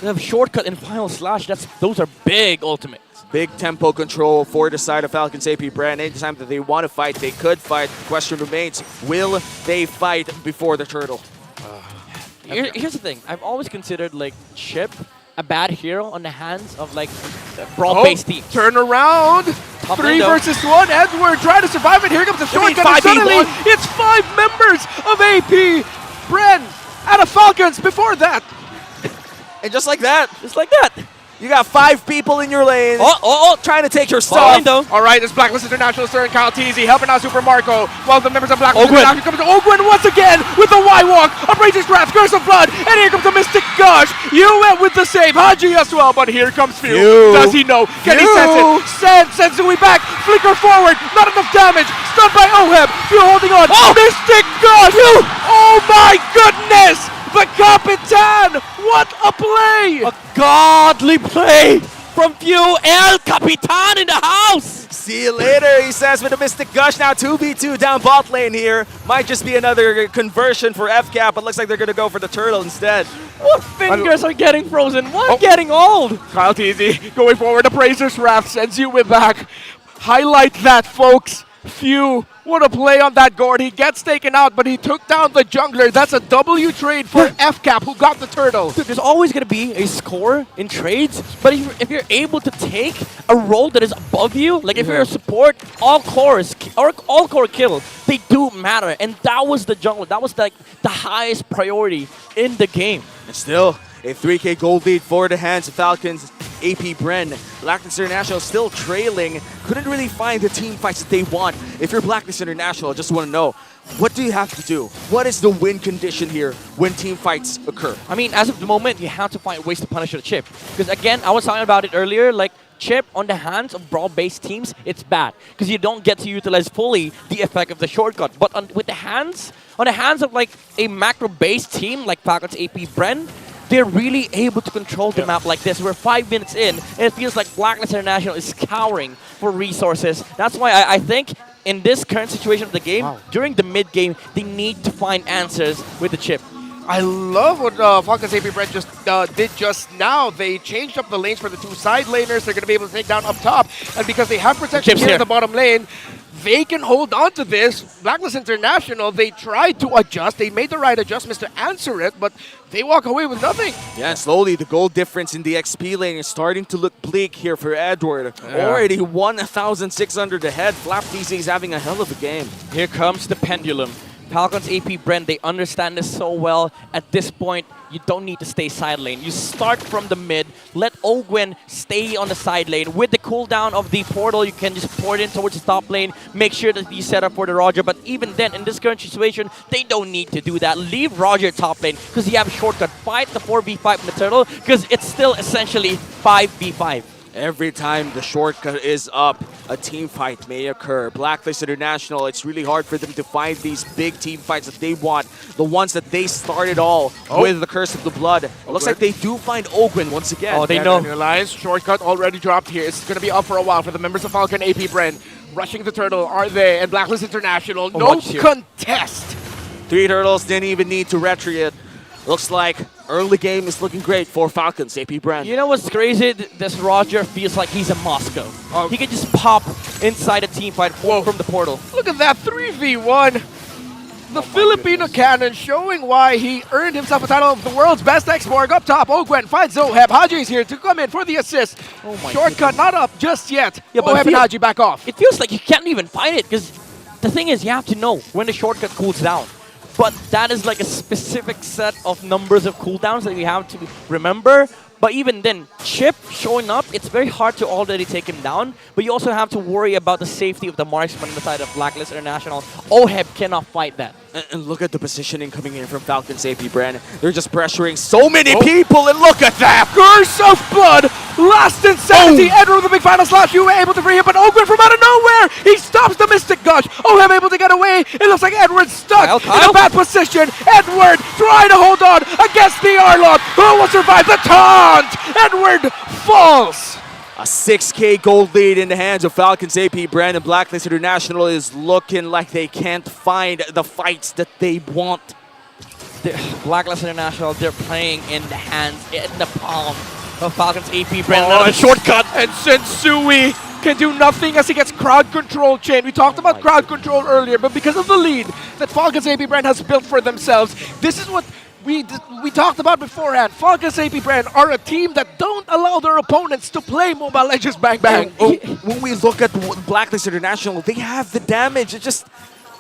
S20: They have shortcut and final slash. Those are big ultimates.
S18: Big tempo control for the side of Falcons APBREN. Anytime that they want to fight, they could fight. The question remains, will they fight before the turtle?
S20: Here's the thing. I've always considered like Chip a bad hero on the hands of like brawl-based teams.
S19: Turn around.
S20: Top
S19: 3
S20: window.
S19: versus 1. Edward trying to survive it. Here comes the shortcut. And
S18: 5v1.
S19: suddenly, it's 5 members of APBREN out of Falcons before that.
S18: And just like that, You got 5 people in your lane. Trying to take your
S19: Fine,
S18: stuff.
S19: though. All right, this Blacklist International sir and Kyle Teasy helping out Super Marco. While the members of Blacklist International comes to Ogwen once again with the Y-Walk. Outrageous Wrath, Curse of Blood, and here comes the Mystic Gush. You went with the save, Haji as well, but here comes Few. Does he know? Can he sense it? Sends Zui back. Flicker forward. Not enough damage. Stunned by Oheb. Few holding on. Mystic Gush. Oh my goodness. The Capitan! What a play!
S20: A godly play from Few. El Capitan in the house!
S18: See you later, he says with a Mystic Gush. Now 2v2 down bot lane here. Might just be another conversion for FCAP, but looks like they're going to go for the turtle instead.
S20: What fingers are getting frozen? What getting old?
S19: Kyle Teasy going forward. Appraiser's Wrath sends you with back. Highlight that, folks. Few. What a play on that Gord. He gets taken out, but he took down the jungler. That's a W trade for FCAP, who got the turtle.
S20: Dude, there's always going to be a score in trades, but if you're able to take a role that is above you, like if you're a support, all core kill, they do matter. And that was the jungler. That was like the highest priority in the game.
S18: And still, a 3K gold lead for the hands of Falcons APBREN. Blacklist International still trailing. Couldn't really find the team fights that they want. If you're Blacklist International, I just want to know, what do you have to do? What is the win condition here when team fights occur?
S20: I mean, as of the moment, you have to find ways to punish the chip. Because again, I was talking about it earlier, like chip on the hands of brawl-based teams, it's bad. Because you don't get to utilize fully the effect of the shortcut. But on the hands of like a macro-based team like Falcons APBREN, they're really able to control the map like this. We're 5 minutes in, and it feels like Blacklist International is cowering for resources. That's why I think in this current situation of the game, during the mid-game, they need to find answers with the chip.
S19: I love what Falcons APBREN just did just now. They changed up the lanes for the 2 side laners. They're going to be able to take down up top. And because they have protection here in the bottom lane, they can hold on to this. Blacklist International, they tried to adjust. They made the right adjustments to answer it, but they walk away with nothing.
S18: Yeah, slowly the goal difference in the XP lane is starting to look bleak here for Edward. Already 1,600 ahead. Flap DC is having a hell of a game.
S20: Here comes the pendulum. Falcons APBREN, they understand this so well. At this point, you don't need to stay side lane. You start from the mid, let Ogwen stay on the side lane. With the cooldown of the portal, you can just pour it in towards the top lane, make sure that you set up for the Roger. But even then, in this current situation, they don't need to do that. Leave Roger top lane, because you have a shortcut. Fight the 4v5 in the turtle, because it's still essentially 5v5.
S18: Every time the shortcut is up, a team fight may occur. Blacklist International, it's really hard for them to find these big team fights that they want. The ones that they started all with the Curse of the Blood. Looks like they do find Ogwen once again.
S19: Oh, they know. Realize shortcut already dropped here. It's going to be up for a while for the members of Falcon APBREN. Rushing the turtle, are they? And Blacklist International, no contest.
S18: 3 turtles didn't even need to retry it. Looks like early game is looking great for Falcons APBREN.
S20: You know what's crazy? This Roger feels like he's in Moscow. He can just pop inside a team fight from the portal.
S19: Look at that 3v1. The Filipino cannon showing why he earned himself a title of the world's best X-Borg. Up top, Ogwen finds Zoheb. Haji's here to come in for the assist. Shortcut not up just yet. Oheb and Haji back off.
S20: It feels like you can't even fight it, because the thing is, you have to know when the shortcut cools down. But that is like a specific set of numbers of cooldowns that you have to remember. But even then, Chip showing up, it's very hard to already take him down. But you also have to worry about the safety of the marksman on the side of Blacklist International. Oheb cannot fight that.
S18: And look at the positioning coming in from Falcons APBREN. They're just pressuring so many people, and look at that!
S19: Curse of Blood! Last insanity! Edward with the big final slash. You were able to free him, but Ogwen from out of nowhere! He stops the Mystic Gush! Oheb able to get away! It looks like Edward's stuck in a bad position! Edward trying to hold on against the Arlot! Who will survive the taunt? Edward falls!
S18: A 6K gold lead in the hands of Falcons APBREN, and Blacklist International is looking like they can't find the fights that they want.
S20: Blacklist International, they're playing in the hands, in the palm of Falcons APBREN.
S19: A shortcut! And Sensui can do nothing as he gets crowd control chain. We talked about crowd control earlier, but because of the lead that Falcons APBREN has built for themselves, this is what we talked about beforehand. Falcons APBREN are a team that don't allow their opponents to play Mobile Legends Bang Bang.
S18: When we look at Blacklist International, they have the damage. It's just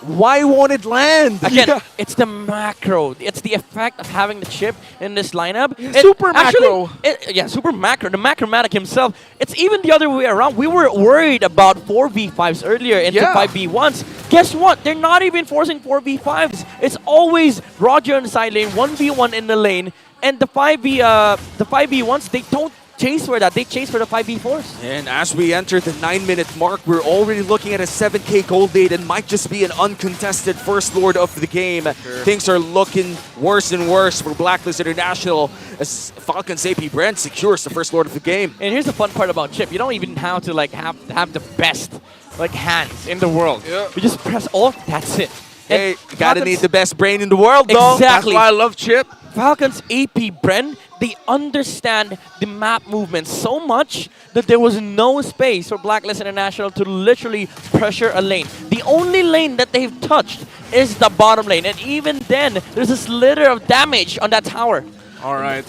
S18: Why won't it land?
S20: Again, it's the macro. It's the effect of having the chip in this lineup.
S19: Super macro.
S20: Yeah, super macro. The macromatic himself. It's even the other way around. We were worried about 4v5s earlier into 5v1s. Guess what? They're not even forcing 4v5s. It's always Roger on the side lane, 1v1 in the lane, and the 5v1s, they don't chase for that. They chase for the 5v4s.
S18: And as we enter the 9-minute mark, we're already looking at a 7K gold lead and might just be an uncontested first lord of the game. Things are looking worse and worse for Blacklist International as Falcons APBREN secures the first lord of the game.
S20: And here's the fun part about Chip. You don't even have to have the best hands in the world. You just press alt, that's it.
S18: Hey, you gotta need the best brain in the world, though.
S20: Exactly.
S18: That's why I love Chip.
S20: Falcons APBREN, they understand the map movement so much that there was no space for Blacklist International to literally pressure a lane. The only lane that they've touched is the bottom lane, and even then, there's a slither of damage on that tower.
S18: All right.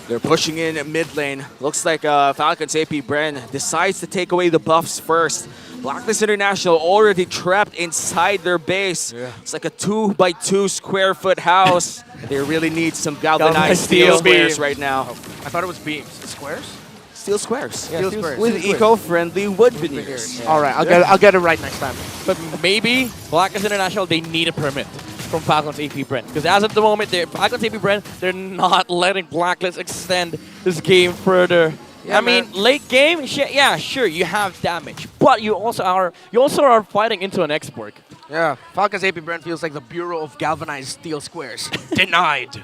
S18: They're pushing in at mid lane. Looks like Falcons APBREN decides to take away the buffs first. Blacklist International already trapped inside their base. It's like a 2x2 square foot house. They really need some galvanized steel squares right now.
S19: I thought it was beams. Squares?
S18: Steel squares.
S19: Yeah, steel squares.
S18: With eco-friendly wood veneers.
S19: All right, I'll get it right next time.
S20: But maybe Blacklist International, they need a permit from Falcons APBREN. Because as of the moment, Falcons APBREN, they're not letting Blacklist extend this game further.
S19: Yeah,
S20: I mean, late game, yeah, sure, you have damage, but you also are fighting into an export.
S19: Yeah, Falcons APBREN feels like the Bureau of Galvanized Steel Squares. Denied.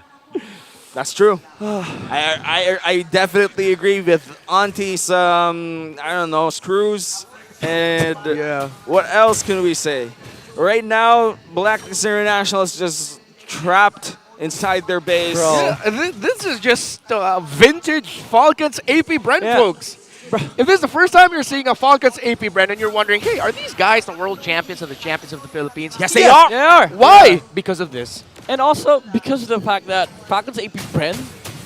S18: That's true. I definitely agree with Auntie's, I don't know, screws. And what else can we say? Right now, Blacklist International is just trapped inside their base.
S19: Yeah, this is just vintage Falcons APBREN, folks. If this is the first time you're seeing a Falcons APBREN and you're wondering, hey, are these guys the world champions or the champions of the Philippines?
S18: Yes, they are.
S20: They are.
S19: Why? Because of this.
S20: And also because of the fact that Falcons APBREN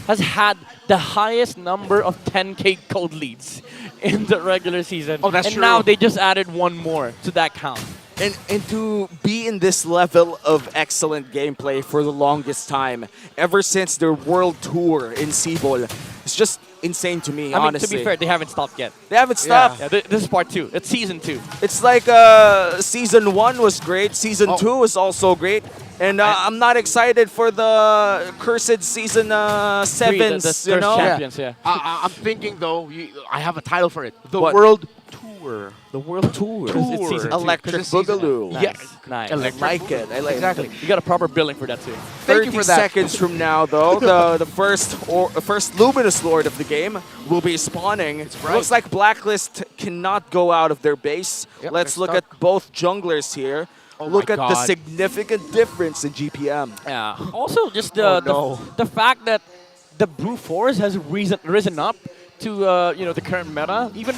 S20: has had the highest number of 10K gold leads in the regular season.
S19: Oh, that's
S20: and
S19: true.
S20: now they just added one more to that count.
S18: And to be in this level of excellent gameplay for the longest time, ever since their world tour in Cebol, it's just insane to me, honestly.
S20: To be fair, they haven't stopped yet.
S18: They haven't stopped.
S20: Yeah, this is part 2. It's season 2.
S18: It's like season 1 was great, season 2 was also great, and I'm not excited for the cursed season 7s, you know?
S20: Champions,
S19: I'm thinking, though, I have a title for it. The
S18: What?
S19: World Tour.
S20: The World Tour.
S19: It's season 2.
S18: Electric Boogaloo.
S19: Yes.
S20: Nice.
S18: I like it. I like
S19: Exactly.
S18: it.
S20: You got a proper billing for that too.
S19: Thank you
S18: 30
S19: for that.
S18: seconds from now, though, the first Luminous Lord of the game will be spawning.
S19: right.
S18: Looks like Blacklist cannot go out of their base.
S19: Yep,
S18: Let's
S19: they're
S18: look
S19: stuck.
S18: at both junglers here.
S19: Oh
S18: Look
S19: my
S18: at the
S19: God.
S18: significant difference in GPM.
S20: Yeah. Also, just
S19: no.
S20: the fact that the Brute Force has risen up to the current meta. Even,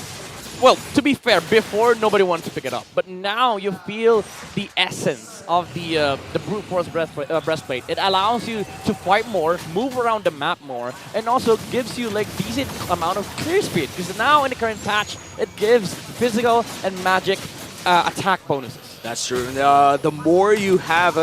S20: well, to be fair, before nobody wanted to pick it up, but now you feel the essence of the Brute Force breastplate. It allows you to fight more, move around the map more, and also gives you like decent amount of clear speed. Because now in the current patch, it gives physical and magic attack bonuses.
S18: That's true. The more you have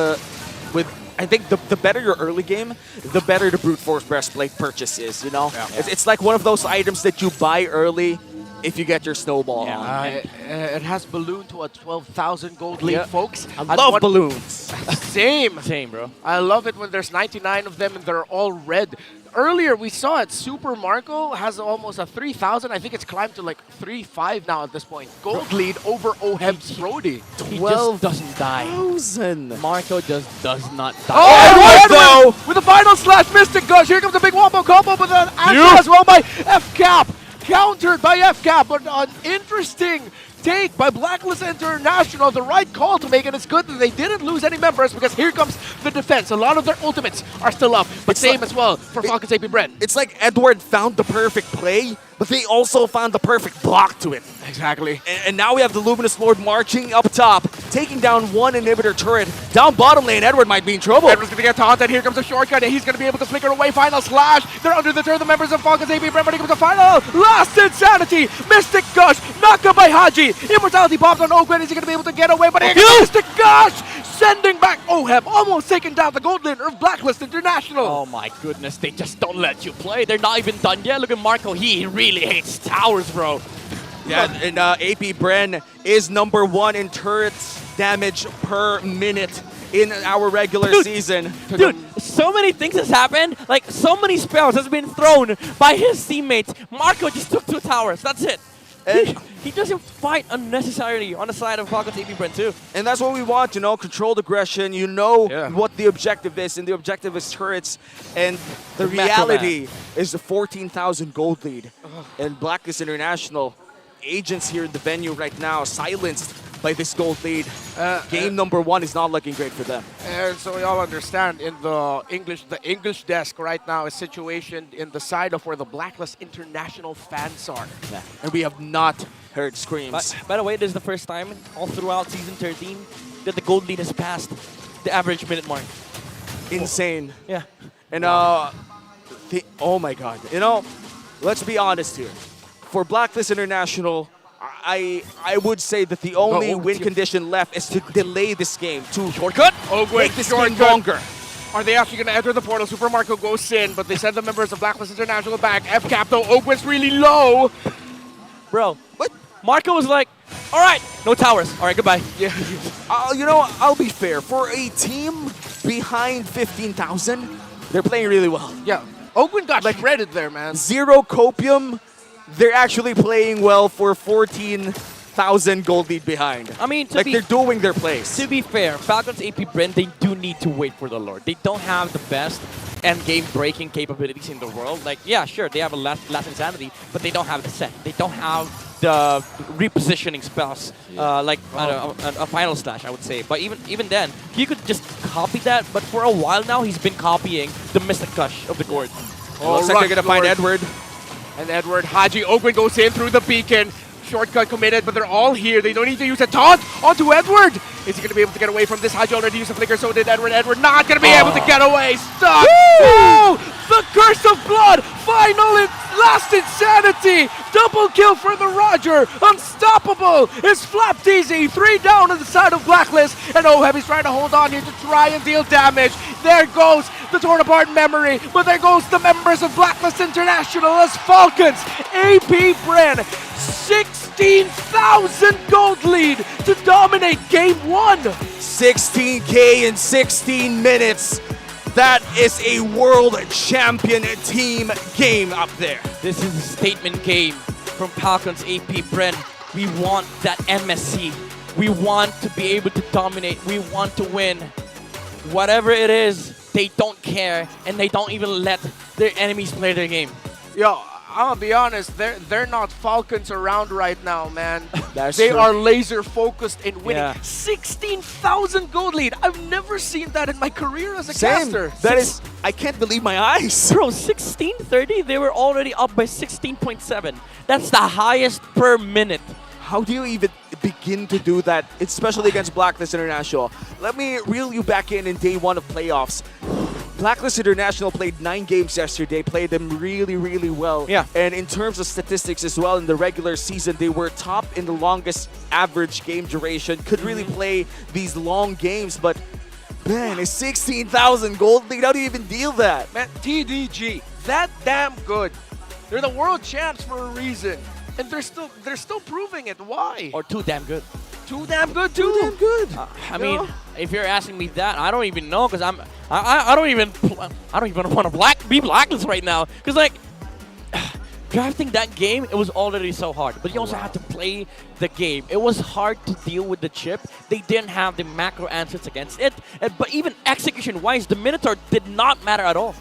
S18: I think the better your early game, the better the Brute Force breastplate purchase is, you know?
S19: Yeah.
S18: It's like one of those items that you buy early if you get your snowball on.
S19: It has ballooned to a 12,000 gold lead,
S20: Yeah.
S19: folks.
S18: I love balloons.
S19: Same.
S20: Same, bro.
S19: I love it when there's 99 of them and they're all red. Earlier, we saw it. Super Marco has almost a 3,000. I think it's climbed to like 3,500 now at this point. Gold lead over Oheb's Brody.
S20: He just doesn't die.
S18: 1,000.
S20: Marco just does not die.
S19: Oh, Edward with the final slash Mystic Gush. Here comes a big wombo combo, but then answer as well by FCAP. Countered by FCAP, but an interesting take by Blacklist International. The right call to make, and it's good that they didn't lose any members because here comes the defense. A lot of their ultimates are still up, but same as well for Falcons APBREN.
S18: It's like Edward found the perfect play, but they also found the perfect block to it. Exactly. And now we have the Luminous Lord marching up top, taking down one inhibitor turret. Down bottom lane, Edward might be in trouble.
S19: Edward's gonna get taunted. Here comes a shortcut, and he's gonna be able to flicker away. Final slash. They're under the turret. The members of Falcons APBREN, but here comes the final. Last Insanity. Mystic Gush. Knocked up by Haji. Immortality popped on Ogwen. Is he gonna be able to get away? But here comes Mystic Gush. Sending back Oheb. Almost taking down the gold laner of Blacklist International.
S20: Oh my goodness, they just don't let you play. They're not even done yet. Look at Marco. He really hates towers, bro.
S18: Yeah, and APBREN is #1 in turrets damage per minute in our regular season.
S20: Dude, so many things has happened. Like, so many spells has been thrown by his teammates. Marco just took 2 towers. That's it. He doesn't fight unnecessarily on the side of Falcons APBREN too.
S18: And that's what we want, you know, controlled aggression. You know what the objective is, and the objective is turrets. And the reality is a 14,000 gold lead. And Blacklist International, agents here in the venue right now, silenced by this gold lead. Game #1 is not looking great for them.
S19: And so we all understand, in the English desk right now is situationed in the side of where the Blacklist International fans are.
S18: Yeah. And we have not heard screams.
S20: By the way, this is the first time all throughout Season 13 that the gold lead has passed the average minute mark.
S18: Insane.
S20: Yeah.
S18: And oh my God. You know, let's be honest here. For Blacklist International, I would say that the only win condition left is to delay this game, to
S19: shortcut,
S18: make this game longer.
S19: Are they actually going to enter the portal? Super Marco goes in, but they send the members of Blacklist International back. FCAP though, Ogwen's really low.
S20: Bro, what? Marco was like, all right, no towers. All right, goodbye.
S18: Yeah. You know, I'll be fair. For a team behind 15,000, they're playing really well.
S19: Yeah, Ogwen got shredded there, man.
S18: 0 copium. They're actually playing well for 14,000 gold lead behind.
S20: I mean,
S18: they're doing their plays.
S20: To be fair, Falcons APBREN, they do need to wait for the Lord. They don't have the best end game breaking capabilities in the world. Like, yeah, sure, they have a last Insanity, but they don't have the set. They don't have the repositioning spells, like a final slash, I would say. But even then, he could just copy that. But for a while now, he's been copying the Mystic Gush of the Gord.
S18: Looks like they're gonna find Edward.
S19: And Edward, Haji, Ogwen goes in through the beacon. Shortcut committed, but they're all here. They don't need to use a taunt onto Edward. Is he going to be able to get away from this? Haji already used a flicker, so did Edward. Edward not going to be able to get away. Stuck. Oh, the curse of blood. Final last Insanity. Double kill for the Roger. Unstoppable is Flapped Easy. 3 down on the side of Blacklist. And Oheb trying to hold on here to try and deal damage. There goes the torn apart memory. But there goes the members of Blacklist International as Falcons APBREN. 16,000 gold lead to dominate game 1.
S18: 16K in 16 minutes. That is a world champion team game up there.
S20: This is a statement game from Falcons APBREN. We want that MSC. We want to be able to dominate. We want to win. Whatever it is, they don't care, and they don't even let their enemies play their game.
S19: Yo, I'll be honest, they're not Falcons around right now, man.
S18: That's
S19: they
S18: true.
S19: are laser focused in winning.
S20: Yeah.
S19: 16,000 gold lead. I've never seen that in my career as a
S18: Same.
S19: caster.
S18: That is, I can't believe my eyes.
S20: Bro, 16:30, they were already up by 16.7. That's the highest per minute.
S18: How do you even begin to do that, especially against Blacklist International? Let me reel you back in day 1 of playoffs. Blacklist International played 9 games yesterday, played them really, really well.
S20: Yeah.
S18: And in terms of statistics as well, in the regular season, they were top in the longest average game duration, could really play these long games, but man, it's 16,000 gold lead. How do you even deal that?
S19: Man, TDG, that damn good. They're the world champs for a reason. And they're still proving it. Why?
S20: Or too damn good.
S19: Too damn good too.
S18: Too damn good.
S20: I mean, if you're asking me that, I don't even know, because I don't even want to be Blacklist right now, because like drafting that game, it was already so hard. But you also have to play the game. It was hard to deal with the chip. They didn't have the macro answers against it. But even execution-wise, the Minotaur did not matter at all.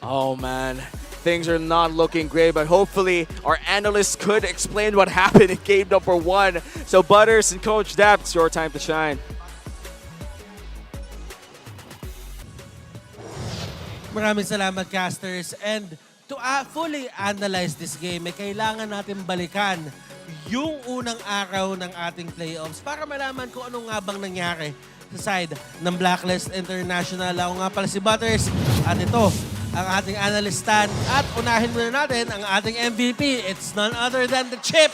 S18: Oh man, things are not looking great, but hopefully our analysts could explain what happened in game #1. So Butters and Coach Dap, it's your time to shine.
S7: Maraming salamat, casters. And to fully analyze this game, kailangan natin balikan yung unang araw ng ating playoffs para malaman kung ano nga bang nangyari sa side ng Blacklist International. Ako nga pala si Butters at ito ang ating analystan at unahin muna natin ang ating MVP. It's none other than the Chip.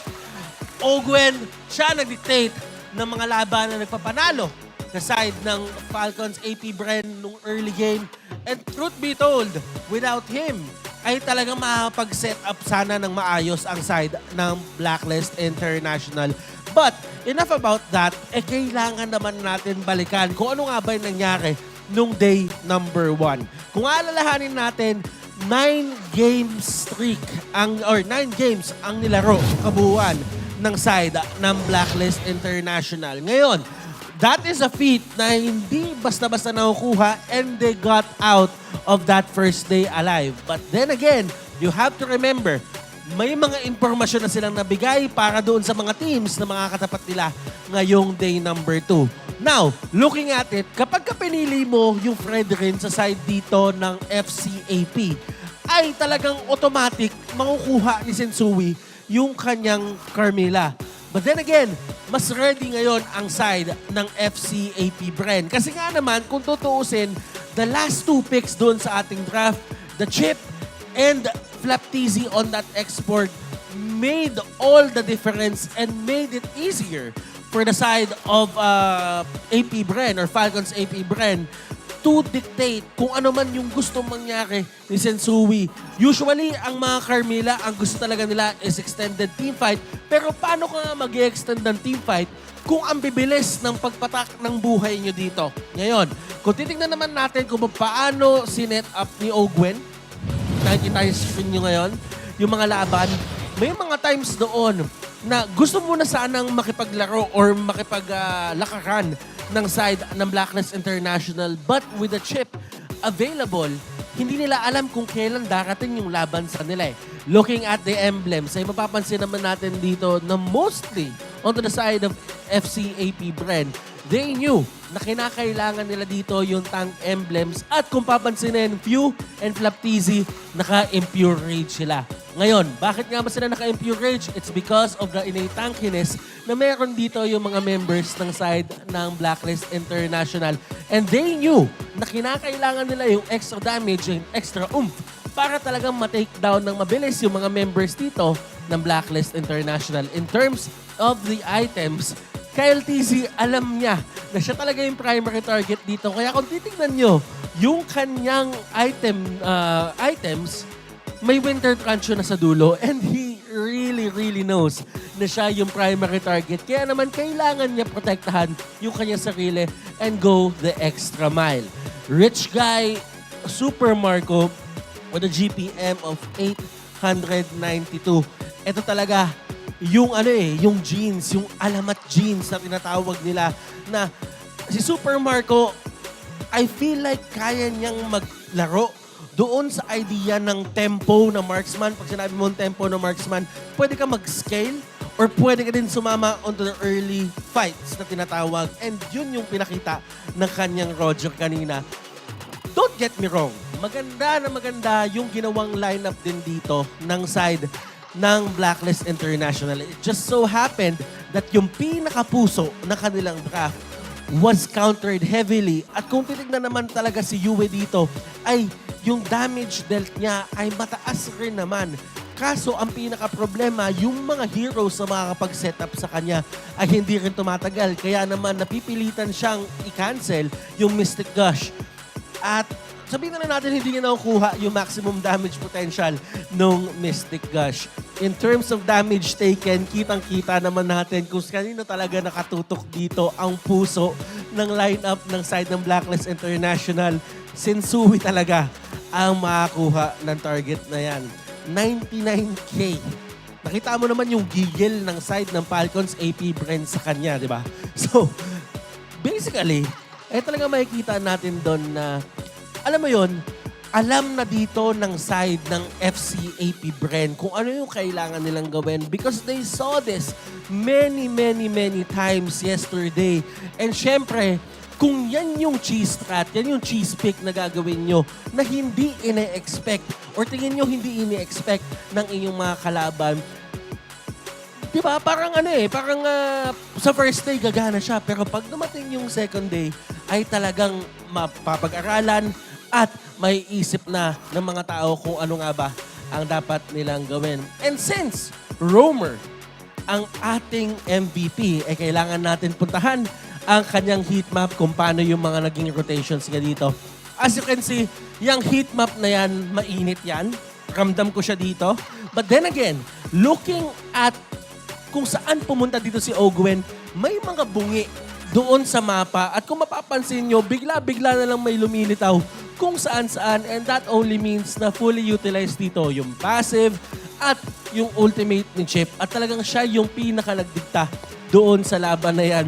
S7: Ogwen, siya nag-dictate ng mga laban na nagpapanalo sa side ng Falcons APBREN nung early game. And truth be told, without him, ay talagang makapag-set up sana ng maayos ang side ng Blacklist International. But enough about that, kailangan naman natin balikan kung ano nga ba yung nangyari nung day number 1. Kung alalahanin natin, 9 games ang nilaro kabuuan ng side ng Blacklist International. Ngayon, that is a feat na hindi basta-basta nakukuha and they got out of that first day alive. But then again, you have to remember, may mga impormasyon na silang nabigay para doon sa mga teams na mga katapat nila ngayong day number 2. Now, looking at it, kapag pinili mo yung Fredrin sa side dito ng FCAP, ay talagang automatic makukuha ni Sensui yung kanyang Carmilla. But then again, mas ready ngayon ang side ng FCAP Bren. Kasi nga naman, kung tutuusin, the last 2 picks doon sa ating draft, the Chip and Flaptizi on that export made all the difference and made it easier for the side of APBREN or Falcons APBREN to dictate kung ano man yung gusto mangyari ni Sensui. Usually, ang mga Carmilla, ang gusto talaga nila is extended team fight. Pero paano ka nga mag-extend ng team fight kung ang bibilis ng pagpatak ng buhay nyo dito? Ngayon, kung titignan naman natin kung paano sinet up ni Ogwen, nakikita yung screen nyo ngayon, yung mga laban, may mga times doon na gusto mo na sanang makipaglaro or makipaglakaran ng side ng Blacklist International, but with the Chip available, hindi nila alam kung kailan darating yung laban sa nila eh. Looking at the emblems, ay mapapansin naman natin dito na mostly onto the side of FCAP Bren, they knew na kinakailangan nila dito yung tank emblems at kung papansinin, Few and Flaptizi, naka-impure rage sila. Ngayon, bakit nga ba sila naka-impure rage? It's because of the innate tankiness na meron dito yung mga members ng side ng Blacklist International. And they knew na kinakailangan nila yung extra damage, yung extra oomph para talagang ma-take down ng mabilis yung mga members dito ng Blacklist International. In terms of the items, Kyle TZ, alam niya na siya talaga yung primary target dito. Kaya kung titignan nyo, yung kanyang items, may winter truncheon na sa dulo and he really knows na siya yung primary target. Kaya naman kailangan niya protektahan yung kanyang sarili and go the extra mile. Rich Guy, Super Marco with a GPM of 892. Ito talaga yung yung jeans, yung alamat jeans na tinatawag nila na si Super Marco, I feel like kaya niyang maglaro doon sa idea ng tempo na marksman. Pag sinabi mo tempo na marksman, pwede ka mag-scale or pwede ka din sumama onto the early fights na tinatawag. And yun yung pinakita ng kanyang Roger kanina. Don't get me wrong, maganda na maganda yung ginawang lineup din dito ng side ng Blacklist International. It just so happened that yung pinakapuso na kanilang draft was countered heavily. At kung titignan naman talaga si Yue dito, ay yung damage dealt niya ay mataas rin naman. Kaso ang pinaka-problema, yung mga heroes na makakapag-setup sa kanya ay hindi rin tumatagal. Kaya naman napipilitan siyang i-cancel yung Mystic Gush. At sabihin na natin hindi niya nakukuha yung maximum damage potential nung Mystic Gush. In terms of damage taken, kitang-kita naman natin kung kanino talaga nakatutok dito ang puso ng lineup ng side ng Blacklist International. Sensui talaga ang makakuha ng target na yan. 99K. Nakita mo naman yung gigil ng side ng Falcons APBREN sa kanya, di ba? So, basically, talaga makikita natin doon na alam mo yon, alam na dito ng side ng FCAP Bren kung ano yung kailangan nilang gawin because they saw this many times yesterday. And syempre, kung yan yung cheese strat, yan yung cheese pick na gagawin nyo na hindi ine-expect or tingin nyo hindi ine-expect ng inyong mga kalaban, Di ba? Parang parang sa first day gagana siya. Pero pag dumating yung second day, ay talagang mapapag-aralan at may isip na ng mga tao kung ano nga ba ang dapat nilang gawin. And since Romer ang ating MVP, kailangan natin puntahan ang kanyang heat map kung paano yung mga naging rotations niya dito. As you can see, yung heat map na yan, mainit yan. Ramdam ko siya dito. But then again, looking at kung saan pumunta dito si Ogwen, may mga bungi doon sa mapa. At kung mapapansin nyo, bigla-bigla na lang may lumilitaw kung saan-saan. And that only means na fully utilized dito yung passive at yung ultimate ni Chip. At talagang siya yung pinakalagdigta doon sa laban na yan.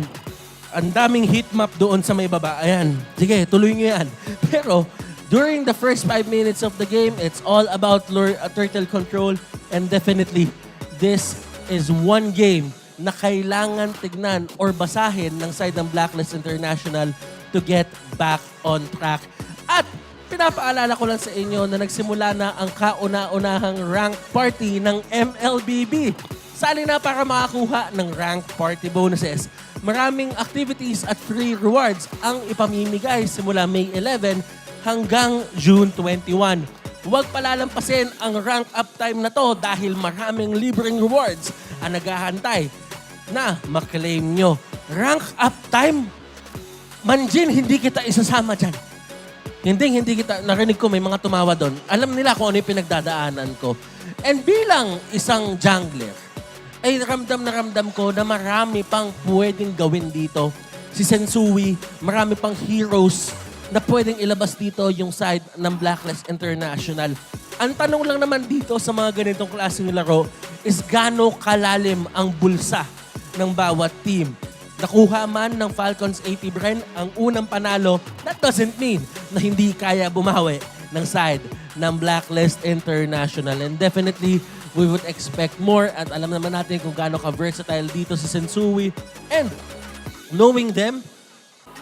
S7: Ang daming heat map doon sa may baba. Ayan, sige, tuloy nyo yan. Pero during the first 5 minutes of the game, it's all about turtle control. And definitely, this is one game na kailangan tignan or basahin ng side ng Blacklist International to get back on track. At pinapaalala ko lang sa inyo na nagsimula na ang kauna-unahang rank party ng MLBB. Sali na para makakuha ng rank party bonuses. Maraming activities at free rewards ang ipamimigay simula May 11 hanggang June 21. Huwag palalampasin ang rank up time na to dahil maraming libreng rewards ang naghahantay na maklaim nyo. Rank up time? Manjin, hindi kita isasama dyan. Hindi kita, narinig ko may mga tumawa doon. Alam nila kung ano yung pinagdadaanan ko. And bilang isang jungler, ay ramdam ko na marami pang pwedeng gawin dito. Si Sensui, marami pang heroes na pwedeng ilabas dito yung side ng Blacklist International. Ang tanong lang naman dito sa mga ganitong klaseng laro is gaano kalalim ang bulsa ng bawat team. Nakuha man ng Falcons APBREN ang unang panalo, that doesn't mean na hindi kaya bumawi ng side ng Blacklist International. And definitely, we would expect more at alam naman natin kung gaano ka-versatile dito si Sensui. And knowing them,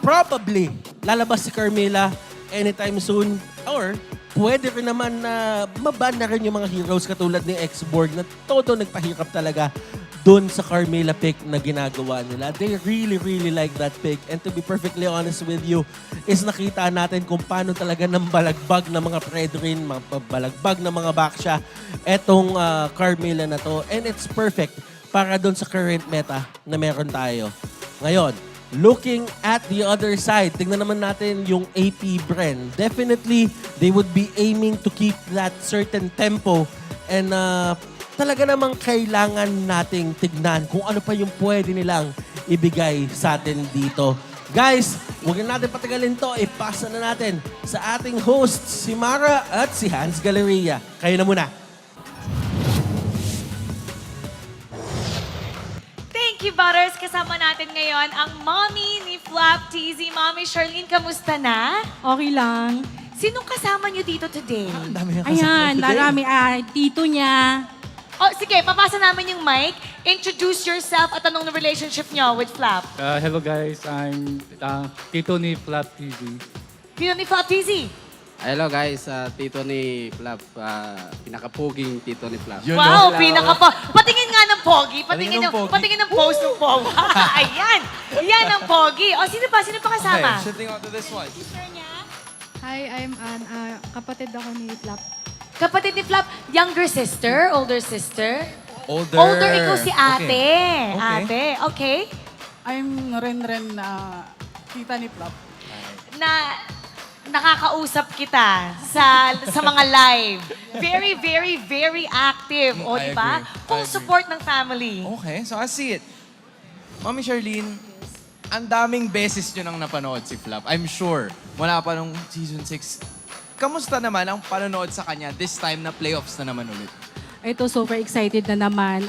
S7: probably lalabas si Carmela anytime soon or pwede rin naman na maban na rin yung mga heroes katulad ni X-Borg na todo nagpahirap talaga doon sa Carmela pick na ginagawa nila. They really like that pick. And to be perfectly honest with you, is nakita natin kung paano talaga ng balagbag ng mga Predrin, mga balagbag ng mga Baksha, etong Carmela na to. And it's perfect para doon sa current meta na meron tayo. Ngayon, looking at the other side, tingnan naman natin yung APBREN. Definitely, they would be aiming to keep that certain tempo and talaga namang kailangan nating tignan kung ano pa yung pwede nilang ibigay sa atin dito. Guys, huwag na natin patagalin to. Ipasa na natin sa ating hosts, si Mara at si Hans Galleria. Kayo na muna.
S4: Thank you, Butters. Kasama natin ngayon ang mommy ni Flap TZ. Mommy Charlene, kamusta na?
S12: Okay lang.
S4: Sinong kasama niyo dito today?
S12: Ayan, marami. Tito niya.
S4: Oh, sige, papasa namin yung mic. Introduce yourself at anong relationship niyo with Flap?
S21: Hello guys, I'm Tito ni Flap TV.
S4: Tito ni Flap TZ.
S23: Hello guys, Tito ni Flap, pinakapuging Tito ni Flap.
S4: Wow, patingin nga ng pogi. Patingin ng post ng pogi. Ayan, yan ang pogi. O, sino pa kasama?
S8: Okay, shifting on to this one.
S12: Hi, I'm Ann. Kapatid ako ni Flap.
S4: Kapatid ni Flap, younger sister, older sister?
S8: Older.
S4: Older, ikaw si ate.
S8: Okay.
S4: Ate, okay.
S12: I'm Ren, tita ni Flap.
S4: Na nakakausap kita sa mga live. Very active. O,
S8: I
S4: di ba?
S8: agree.
S4: Full support ng family.
S8: Okay, so I see it. Mami Charlene, ang daming beses nyo nang napanood si Flap. I'm sure, mula pa nung season 6. Kamusta naman ang panonood sa kanya this time na playoffs na naman ulit?
S12: Ito, super excited na naman.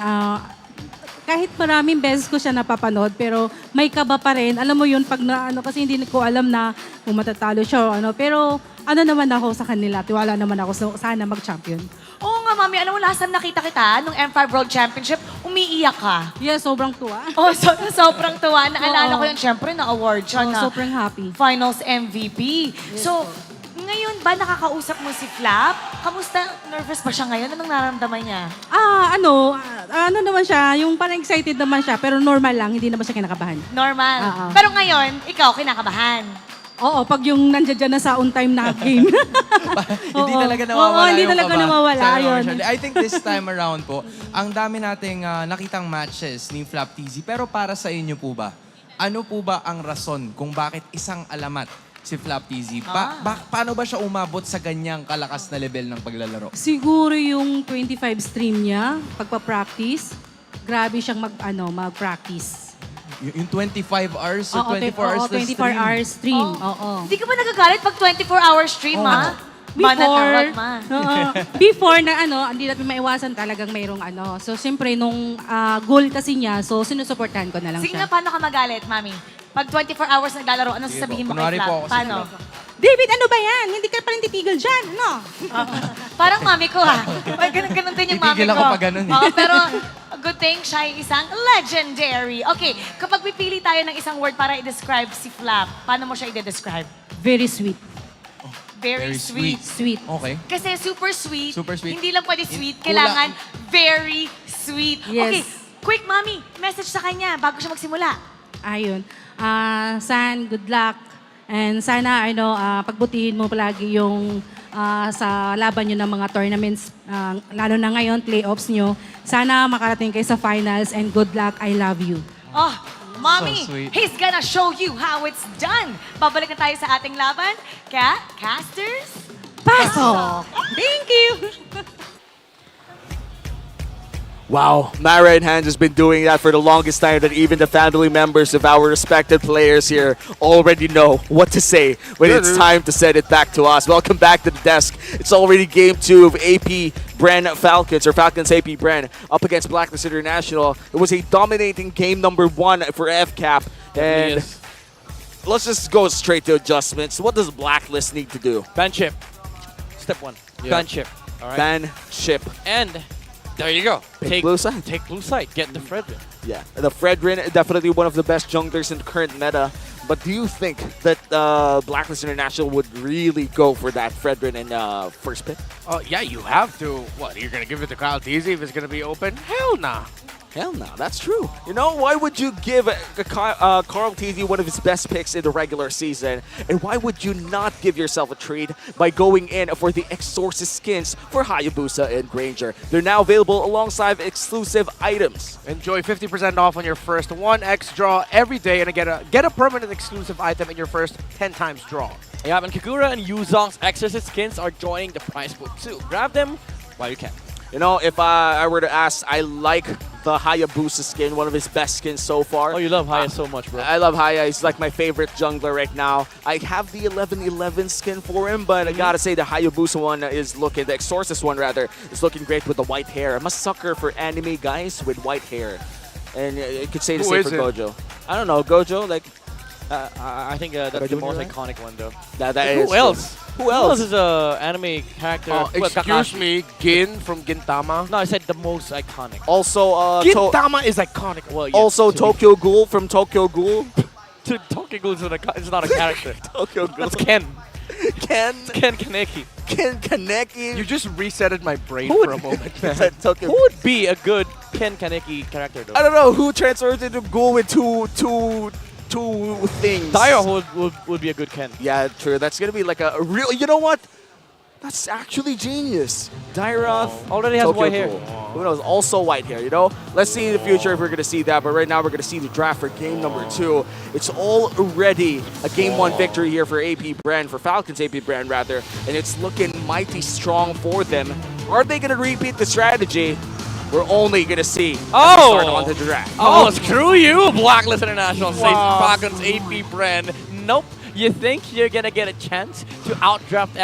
S12: Kahit maraming beses ko siya napapanood, pero may kaba pa rin. Alam mo yun, kasi hindi ko alam na kung matatalo siya o ano. Pero naman ako sa kanila. Tiwala naman ako sana mag-champion.
S4: Oo nga, Mami. Alam mo, last time nakita kita, nung M5 World Championship, umiiyak ka.
S12: Yeah, sobrang tuwa.
S4: Oh, sobrang tuwa. Naalala ko yun, syempre, na-award siya na
S12: sobrang happy.
S4: Finals MVP.
S12: Yes,
S4: so, ngayon ba nakakausap mo si Flap? Kamusta nervous ba siya ngayon? Anong nararamdaman niya?
S12: Ano naman siya, yung parang excited naman siya, pero normal lang, hindi naman siya kinakabahan.
S4: Normal.
S12: Oo.
S4: Pero ngayon, ikaw, kinakabahan.
S12: Oo, pag yung nandiyan dyan na sa on-time na game.
S8: Hindi
S12: Oo.
S8: talaga nawawala
S12: Oo, hindi
S8: yung
S12: talaga
S8: kaba.
S12: nawawala.
S8: Sabi mo,
S12: Ayun.
S8: Shirley. I think this time around po, ang dami nating nakitang matches ni Flap TZ. Pero para sa inyo po ba, ano po ba ang rason kung bakit isang alamat si Flap TZ? Paano ba siya umabot sa ganyang kalakas na level ng paglalaro?
S12: Siguro yung 25 stream niya, pagpa-practice, grabe siyang mag-practice.
S8: Yung 25 hours or
S12: Oo,
S8: 24 hours na
S12: 24 hours stream. Oo.
S4: Hindi ka ba nagagalit pag 24-hour stream, ha?
S12: Before na hindi natin maiwasan talagang mayroong So, siyempre, nung goal kasi niya, so sinusuportahan ko na lang
S4: Sige
S12: siya.
S4: nga, paano ka magalit, Mami? Pag 24 hours naglalaro, ano sasabihin mo kay
S8: Kunwari po
S4: Flap?
S8: ako si
S4: Paano?
S12: David, ano ba yan? Hindi ka pa rin titigil dyan, no?
S4: Parang mami ko, ha? Ganun din yung mami
S8: Titigil
S4: ko.
S8: ako pag ganun, eh.
S4: Oo, pero good thing siya ay isang legendary. Okay, kapag pipili tayo ng isang word para i-describe si Flap, paano mo siya i-describe?
S12: Very sweet.
S4: Very sweet.
S12: Sweet.
S8: Okay.
S4: Kasi super sweet.
S8: Super sweet.
S4: Hindi lang pwede sweet, kailangan very sweet.
S12: Yes.
S4: Okay, quick, Mami, message sa kanya bago siya magsimula.
S12: Ayun. San, good luck. And sana, pagbutihin mo palagi yung sa laban nyo ng mga tournaments, lalo na ngayon, playoffs nyo. Sana makarating kayo sa finals and good luck. I love you.
S4: Oh, Mommy,
S8: So sweet.
S4: he's gonna show you how it's done. Babalik na tayo sa ating laban. Kaya, casters,
S12: pasok! Thank you!
S18: Wow, my right hand has been doing that for the longest time that even the family members of our respected players here already know what to say when it's time to send it back to us. Welcome back to the desk. It's already game 2 of APBREN Falcons, or Falcons APBREN, up against Blacklist International. It was a dominating game number 1 for FCAP. And let's just go straight to adjustments. What does Blacklist need to do?
S20: Ban chip. Step 1. Ban chip. All right.
S18: Ban chip.
S20: And there you go.
S18: Take blue side.
S20: Take blue side. Get the Fredrin.
S18: Yeah, the Fredrin, definitely one of the best junglers in the current meta. But do you think that Blacklist International would really go for that Fredrin in first pick?
S19: Oh, yeah, you have to. What, you're going to give it to Kyle Teasy if it's going to be open? Hell nah.
S18: Hell no, that's true. You know, why would you give Carl Teasy one of his best picks in the regular season? And why would you not give yourself a treat by going in for the Exorcist skins for Hayabusa and Granger? They're now available alongside exclusive items.
S19: Enjoy 50% off on your first 1x draw every day and get a permanent exclusive item in your first 10 times draw.
S20: Yeah, and Kagura and Yuzong's Exorcist skins are joining the prize pool too. Grab them while you can.
S18: You know, if I were to ask, I like the Hayabusa skin, one of his best skins so far.
S20: Oh, you love Haya so much, bro.
S18: I love Haya. He's like my favorite jungler right now. I have the 11-11 skin for him, but I gotta say the Hayabusa one is looking, the Exorcist one rather, is looking great with the white hair. I'm a sucker for anime guys with white hair. And you could say the same for Gojo. I don't know, Gojo, like...
S20: I think that's the most iconic one, though.
S18: That is
S20: Who else?
S18: Who else
S20: is an anime character?
S19: Excuse me, Gin from Gintama?
S20: No, I said the most iconic.
S18: Also,
S19: Gintama is iconic.
S20: Well, yes,
S18: also, Tokyo Ghoul from Tokyo Ghoul.
S20: Tokyo Ghoul is not a character.
S18: Tokyo Ghoul.
S20: That's Ken.
S18: Ken
S20: Kaneki.
S18: Ken Kaneki.
S19: You just resetted my brain for a moment.
S20: Who would be a good Ken Kaneki character, though?
S18: I don't know who transferred into Ghoul with two things.
S20: Dire would be a good Ken.
S18: Yeah, true. That's gonna be like a real. You know what? That's actually genius. Dyroth
S20: already has white hair.
S18: Who knows? Also white hair. You know. Let's see in the future if we're gonna see that. But right now we're gonna see the draft for game number 2. It's already a game 1 victory here for APBREN, for Falcons APBREN rather, and it's looking mighty strong for them. Are they gonna repeat the strategy? We're only gonna see start on the draft.
S20: Oh, screw you, Blacklist International. Says Falcons APBREN. Nope. You think you're gonna get a chance to outdraft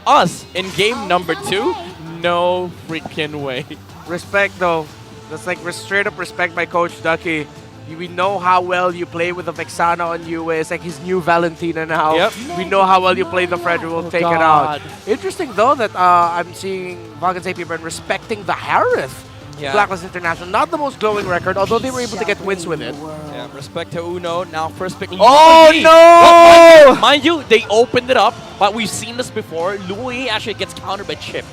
S20: us in game number 2? No freaking way.
S19: Respect, though. That's like straight up respect by Coach Ducky. We know how well you play with the Vexana on you. It's like his new Valentina now.
S20: Yep.
S19: We know how well you play the Frederick. We'll take it out. Interesting, though, that I'm seeing Falcons APBREN respecting the Harith.
S20: Yeah.
S19: Blacklist International. Not the most glowing record, although they were able to get wins with it.
S20: Yeah. Respect to Uno. Now first pick.
S18: Oh,
S20: Louis.
S18: no!
S20: Well, mind you, they opened it up, but we've seen this before. Louis actually gets countered by Chip.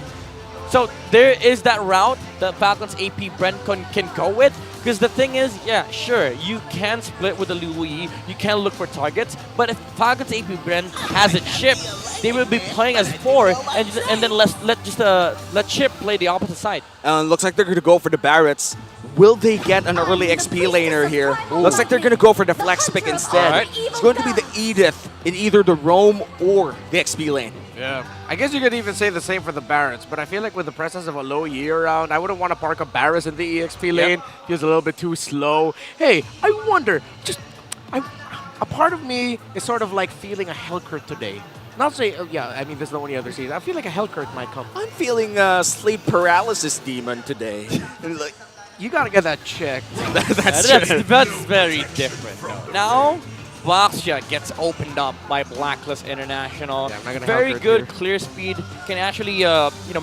S20: So there is that route that Falcons APBREN can go with. Because the thing is, yeah, sure, you can split with the Louis, you can look for targets, but if Falcons APBREN has a Chip, they will be playing as 4, and then let Chip play the opposite side.
S18: Looks like they're going to go for the Barretts. Will they get an early XP laner here? Looks like they're going to go for the flex pick instead.
S19: Alright.
S18: It's going to be the Edith in either the roam or the XP lane.
S19: Yeah. I guess you could even say the same for the Barretts, but I feel like with the presence of a low year around, I wouldn't want to park a Barretts in the EXP lane. Feels a little bit too slow. Hey, I wonder, a part of me is sort of like feeling a Hellcurt today. Not say, yeah, I mean, this is the only other season. I feel like a Hellcurt might come.
S18: I'm feeling sleep paralysis demon today. Like,
S19: you gotta get that checked.
S20: That's very different. Now, Boxshot gets opened up by Blacklist International.
S19: Yeah, I'm not gonna
S20: very
S19: help her
S20: good
S19: here.
S20: clear speed. Can actually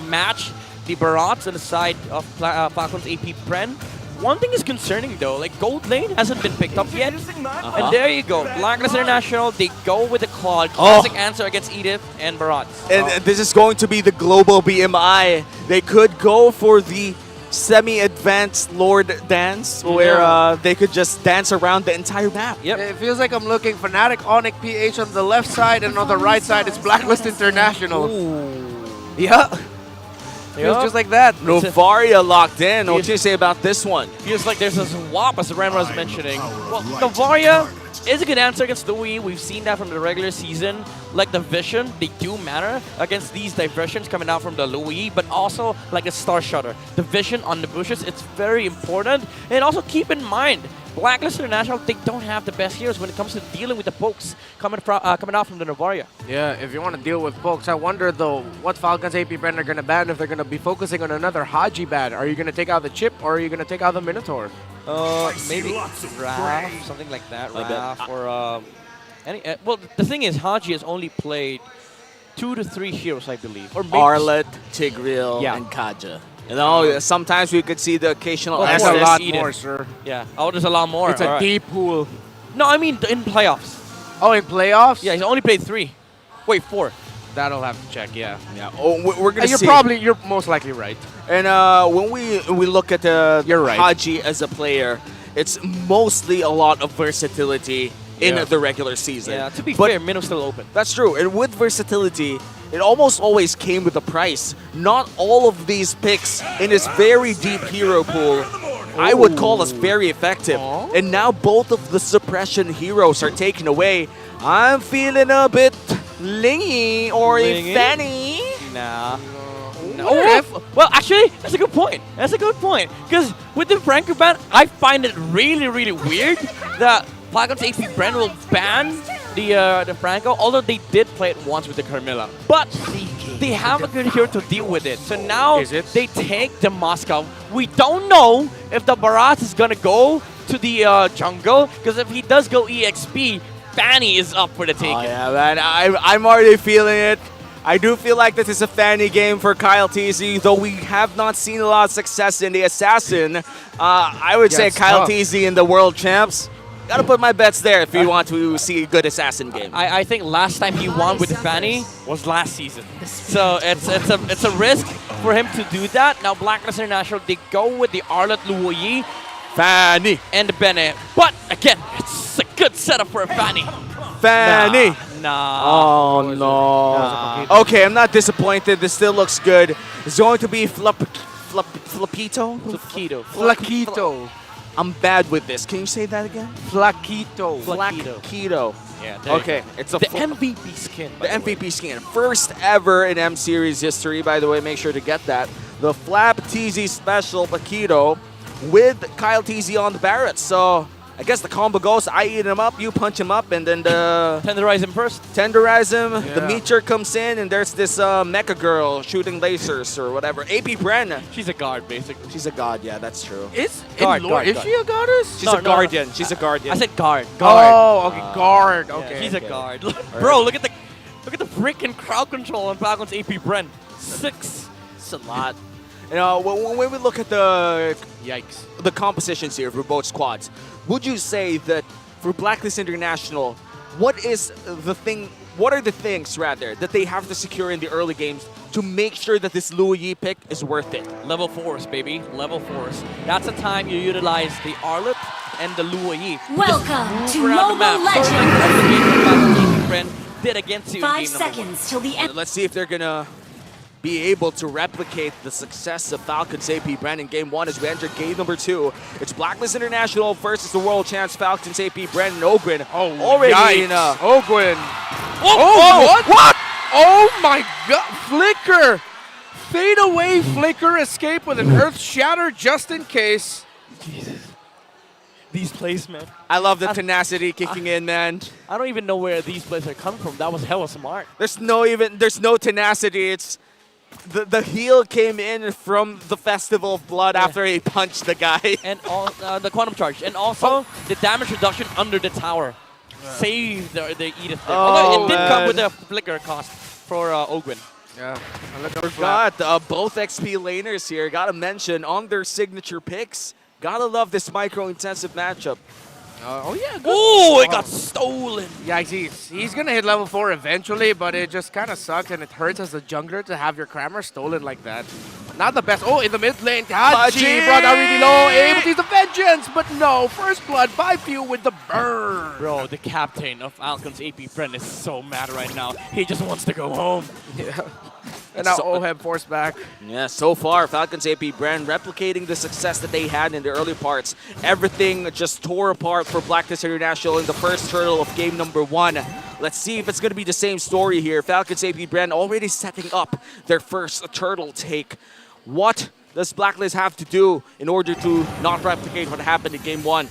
S20: match the Barats on the side of Falcons APBREN. One thing is concerning though, like Gold Lane hasn't been picked up yet. And there you go, Blacklist International, they go with the Claude. Classic answer against Edith and Barats.
S18: And this is going to be the global BMI. They could go for the semi-advanced Lord dance, where they could just dance around the entire map.
S20: Yep.
S19: It feels like I'm looking Fnatic, Onyx, PH on the left side, and on the right side, it's Blacklist International. Yeah. Feels just like that.
S18: Novaria locked in. What do you say about this one?
S20: Feels like there's a swap, as Ren was mentioning. Well, Novaria is a good answer against Louis. We've seen that from the regular season. Like the Vision, they do matter against these diversions coming out from the Louis, but also like the Star Shutter. The Vision on the bushes, it's very important. And also keep in mind, Blacklist International, they don't have the best heroes when it comes to dealing with the pokes coming out from the Novaria.
S19: Yeah, if you want to deal with pokes, I wonder though what Falcons APBREN are going to ban, if they're going to be focusing on another Haji ban. Are you going to take out the Chip or are you going to take out the Minotaur?
S20: Maybe Raph, something like that. Raph or well, the thing is, Haji has only played 2 to 3 heroes, I believe. Or maybe
S18: Arlet, Tigreal, and Kaja. You know, sometimes we could see the occasional
S19: That's a lot more, sir.
S20: Yeah. Oh, there's a lot more.
S19: It's a deep pool.
S20: No, I mean in playoffs.
S19: Oh, in playoffs?
S20: Yeah, he's only played 3. Wait, 4.
S19: That'll have to check, yeah.
S18: Oh, we're gonna see.
S19: You're most likely right.
S18: And when we look at
S19: You're right.
S18: Haji as a player, it's mostly a lot of versatility in the regular season.
S20: Yeah, to be fair, Minno's still open.
S18: That's true. And with versatility, it almost always came with a price. Not all of these picks in this very deep hero pool I would call as very effective. And now both of the suppression heroes are taken away. I'm feeling a bit lingy or a fanny.
S20: Nah. Well, actually, that's a good point. That's a good point. Because with the Franco ban, I find it really, really weird that Falcons APBREN will ban the Franco, although they did play it once with the Carmilla. But they have a good hero to deal with it. So now they take the Moscow. We don't know if the Barat is going to go to the jungle, because if he does go EXP, Fanny is up for the taking.
S18: Oh yeah, man. I'm already feeling it. I do feel like this is a Fanny game for Kyle TZ, though we have not seen a lot of success in the Assassin. I would say Kyle TZ in the World Champs. Gotta put my bets there if you want to see a good Assassin game.
S20: I think last time he won with Fanny was last season. So it's a risk for him to do that. Now Blacklist International, they go with the Arlet Luoyi,
S18: Fanny,
S20: and the Bene. But again, it's a good setup for a Fanny.
S18: Fanny.
S20: Nah.
S18: Oh no. Nah. Okay, I'm not disappointed. This still looks good. It's going to be Flapito?
S19: Flakito.
S18: I'm bad with this. Can you say that again?
S19: Flakito.
S18: Flakito.
S20: Yeah,
S18: okay, it's
S20: the MVP skin.
S18: The MVP skin. First ever in M Series history, by the way. Make sure to get that. The Flap TZ Special Paquito with Kyle TZ on the Barrett. So I guess the combo goes, I eat him up, you punch him up, and then the...
S20: Tenderize him first.
S18: Tenderize him, the meteor comes in, and there's this mecha girl shooting lasers or whatever. APBREN.
S20: She's a guard, basically.
S18: She's a god, yeah, that's true.
S19: Is she a goddess?
S18: She's a guardian. She's a guardian.
S20: I said guard.
S19: Oh, okay, guard. Okay.
S20: She's a guard. Bro, look at the freaking crowd control on Falcons APBREN. 6.
S18: It's a lot. You know, when we look at the compositions here for both squads, would you say that for Blacklist International, what are the things rather that they have to secure in the early games to make sure that this Luo Yi pick is worth it?
S20: Level 4s, baby. Level 4s. That's the time you utilize the Arlet and the Luo Yi.
S2: Welcome to
S20: Mobile
S2: Legends.
S20: Did against you
S2: 5 seconds till the end.
S18: Let's see if they're gonna be able to replicate the success of Falcons APBREN in game 1 as we enter game number 2. It's Blacklist International versus the world champs Falcons APBREN and Ogwin. Already in
S19: Ogwin.
S18: What?
S19: Oh my god, Flicker! Fade away Flicker, escape with an Earth Shatter just in case.
S20: Jesus. These plays, man.
S18: I love the tenacity kicking in, man.
S20: I don't even know where these plays are coming from. That was hella smart.
S18: There's no tenacity. It's the heel came in from the Festival of Blood after he punched the guy.
S20: And all, the Quantum Charge. And also the damage reduction under the tower. Saved the Edith there. Although it did come with a flicker cost for Ogwin.
S19: Yeah.
S18: Forgot both XP laners here. Gotta mention on their signature picks. Gotta love this micro-intensive matchup.
S19: Oh yeah, good.
S20: Oh, it got stolen.
S19: Yeah, he's gonna hit level 4 eventually, but it just kind of sucks and it hurts as a jungler to have your Crammer stolen like that. Not the best. Oh, in the mid lane, Haji brought out really low, able to use the vengeance, but no, first blood by Few with the burn.
S20: Bro, the captain of Falcons APBREN is so mad right now. He just wants to go home.
S19: Yeah. And now Oheb forced back.
S18: Yeah, so far, Falcons APBREN replicating the success that they had in the early parts. Everything just tore apart for Blacklist International in the first turtle of game number 1. Let's see if it's going to be the same story here. Falcons APBREN already setting up their first turtle take. What does Blacklist have to do in order to not replicate what happened in game 1?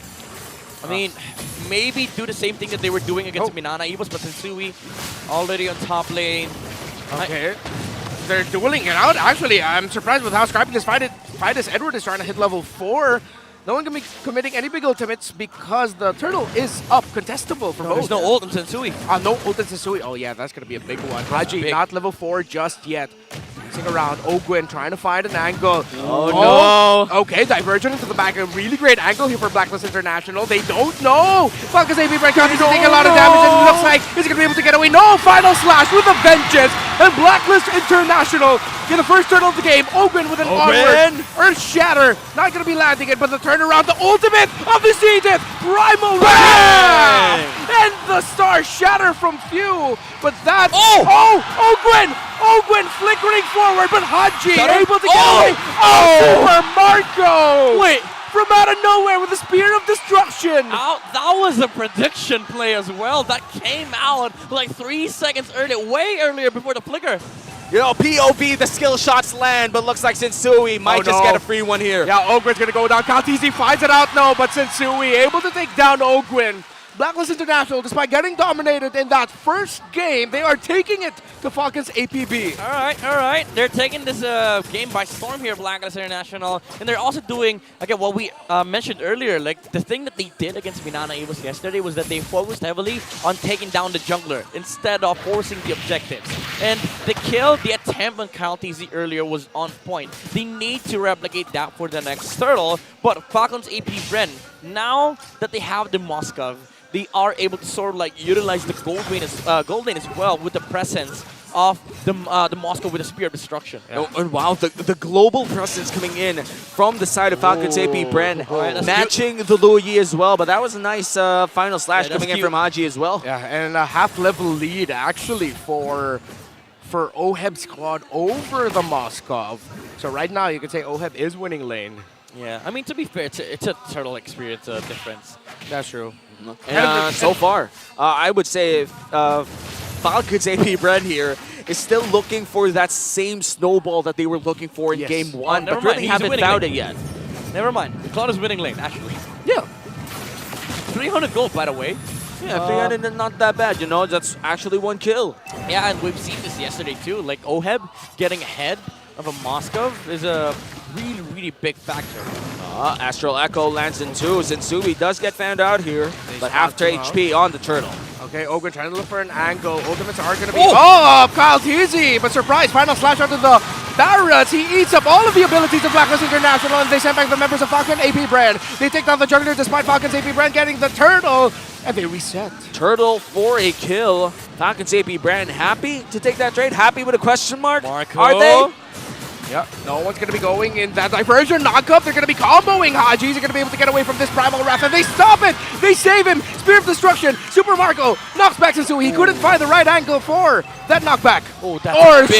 S20: I mean, maybe do the same thing that they were doing against Minana Evos, but Sensui already on top lane.
S19: Okay. They're dueling it out. Actually, I'm surprised with how Scrappy just Fidus Edward is trying to hit level 4. No one can be committing any big ultimates because the turtle is up, contestable for both.
S20: There's no ult in Sensui.
S19: No ult in Sensui. Oh yeah, that's going to be a big one. Haji, not level 4 just yet. Dancing around, Ogwin trying to find an angle.
S18: Oh no!
S19: Okay, Divergent into the back. A really great angle here for Blacklist International. They don't know. Falcons APBREN continues to take a lot of damage and it looks like he's going to be able to get away. No! Final slash with a vengeance. And Blacklist International get the first turtle of the game. Ogwin with an onward. Earth Shatter. Not going to be landing it, but the turnaround, the ultimate of the Edith. Primal Wrath! And the Star Shatter from Few. But that's... Ogwin! Ogwin flickering forward, but Haji able to get away. Super Marco!
S20: Wait.
S19: From out of nowhere with a Spear of Destruction.
S20: That was a prediction play as well. That came out like 3 seconds earlier, way earlier before the flicker.
S18: You know, POV, the skill shots land, but looks like Sensui might just get a free one here.
S19: Yeah, Ogwin's gonna go down. Kaltizi finds it out, no, but Sensui able to take down Ogwin. Blacklist International, despite getting dominated in that first game, they are taking it to Falcons APB.
S20: All right. They're taking this game by storm here, Blacklist International. And they're also doing, again, what we mentioned earlier, like the thing that they did against Minana Evos yesterday was that they focused heavily on taking down the jungler instead of forcing the objectives. And the kill, the attempt on Kaltizi earlier was on point. They need to replicate that for the next turtle, but Falcons APBREN, now that they have the Moskov, they are able to sort of like utilize the gold lane as well with the presence of the Moscow with a Spear of Destruction.
S18: Yeah. Oh, and wow, the global presence coming in from the side of Falcons APBREN, matching the Luo Yi as well. But that was a nice final slash coming in from Haji as well.
S19: Yeah, and a half-level lead actually for Oheb's squad over the Moskov. So right now you can say Oheb is winning lane.
S20: Yeah, I mean, to be fair, it's a turtle experience difference.
S19: That's true.
S18: And so far, I would say Falcons APBREN here is still looking for that same snowball that they were looking for in game 1, but really haven't found it yet.
S20: Never mind. Cloud is winning lane, actually.
S19: Yeah.
S20: 300 gold, by the way.
S18: Yeah, 300 is not that bad, you know, that's actually 1 kill.
S20: Yeah, and we've seen this yesterday too. Like, Oheb getting ahead of a Moskov is a really, really big factor.
S18: Astral Echo lands in 2. Sensui does get found out here, but half HP on the turtle.
S19: Okay, Ogre trying to look for an angle. Ultimates are going to be... Oh, Kyle Teasy! But surprise, final slash onto the Barrett, he eats up all of the abilities of Blacklist International, and they send back the members of Falcon APBREN. They take down the Juggler despite Falcon's APBREN getting the turtle, and they reset.
S18: Turtle for a kill. Falcons APBREN happy to take that trade? Happy with a question mark? Are they?
S19: Yep, no one's going to be going in that diversion. Knock-up, they're going to be comboing Hajis. They're going to be able to get away from this Primal Wrath, and they stop it! They save him! Spear of Destruction, Super Marco knocks back Sensui. He couldn't find the right angle for that knockback.
S20: Oh, that's
S19: or
S20: big.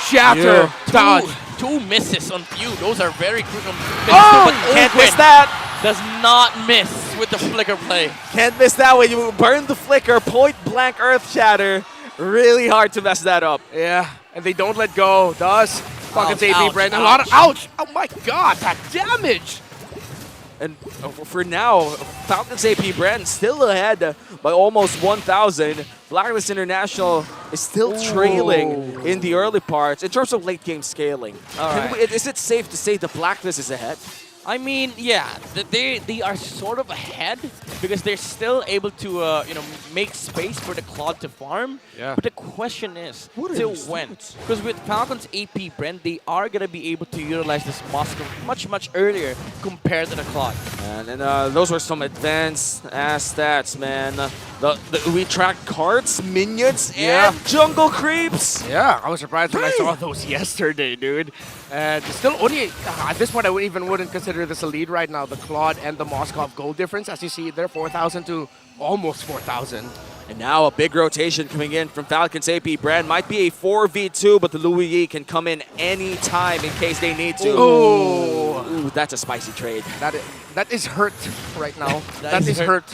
S19: Shatter. Dodge.
S20: Two misses on few. Those are very crucial misses.
S18: Oh!
S20: But
S18: Can't
S20: Ogwen
S18: miss that!
S20: does not miss with the flicker play.
S18: Can't miss that when you burn the flicker, point blank Earth Shatter. Really hard to mess that up.
S19: Yeah, and they don't let go. Thus, Falcons
S20: Ouch,
S19: APBREN. A
S20: ouch,
S19: lot of ouch! Oh my god, that damage!
S18: And for now, Falcons APBREN still ahead by almost 1,000. Blacklist International is still trailing in the early parts in terms of late game scaling. Is it safe to say the Blacklist is ahead?
S20: I mean, yeah, they are sort of ahead because they're still able to make space for the Claude to farm.
S19: Yeah.
S20: But the question is, till when? Because with Falcons APBREN, they are gonna be able to utilize this Moscow much earlier compared to the Claude.
S18: And those were some advanced ass stats, man. We tracked cards, minions, and jungle creeps.
S19: Yeah, I was surprised when I saw those yesterday, dude. And still only, at this point, I wouldn't consider this a lead right now. The Claude and the Moskov gold difference, as you see there, 4,000 to almost 4,000.
S18: And now a big rotation coming in from Falcons APBREN. Might be a 4v2, but the Louis Yi can come in any time in case they need to. Ooh, that's a spicy trade.
S19: That is hurt right now. that is hurt.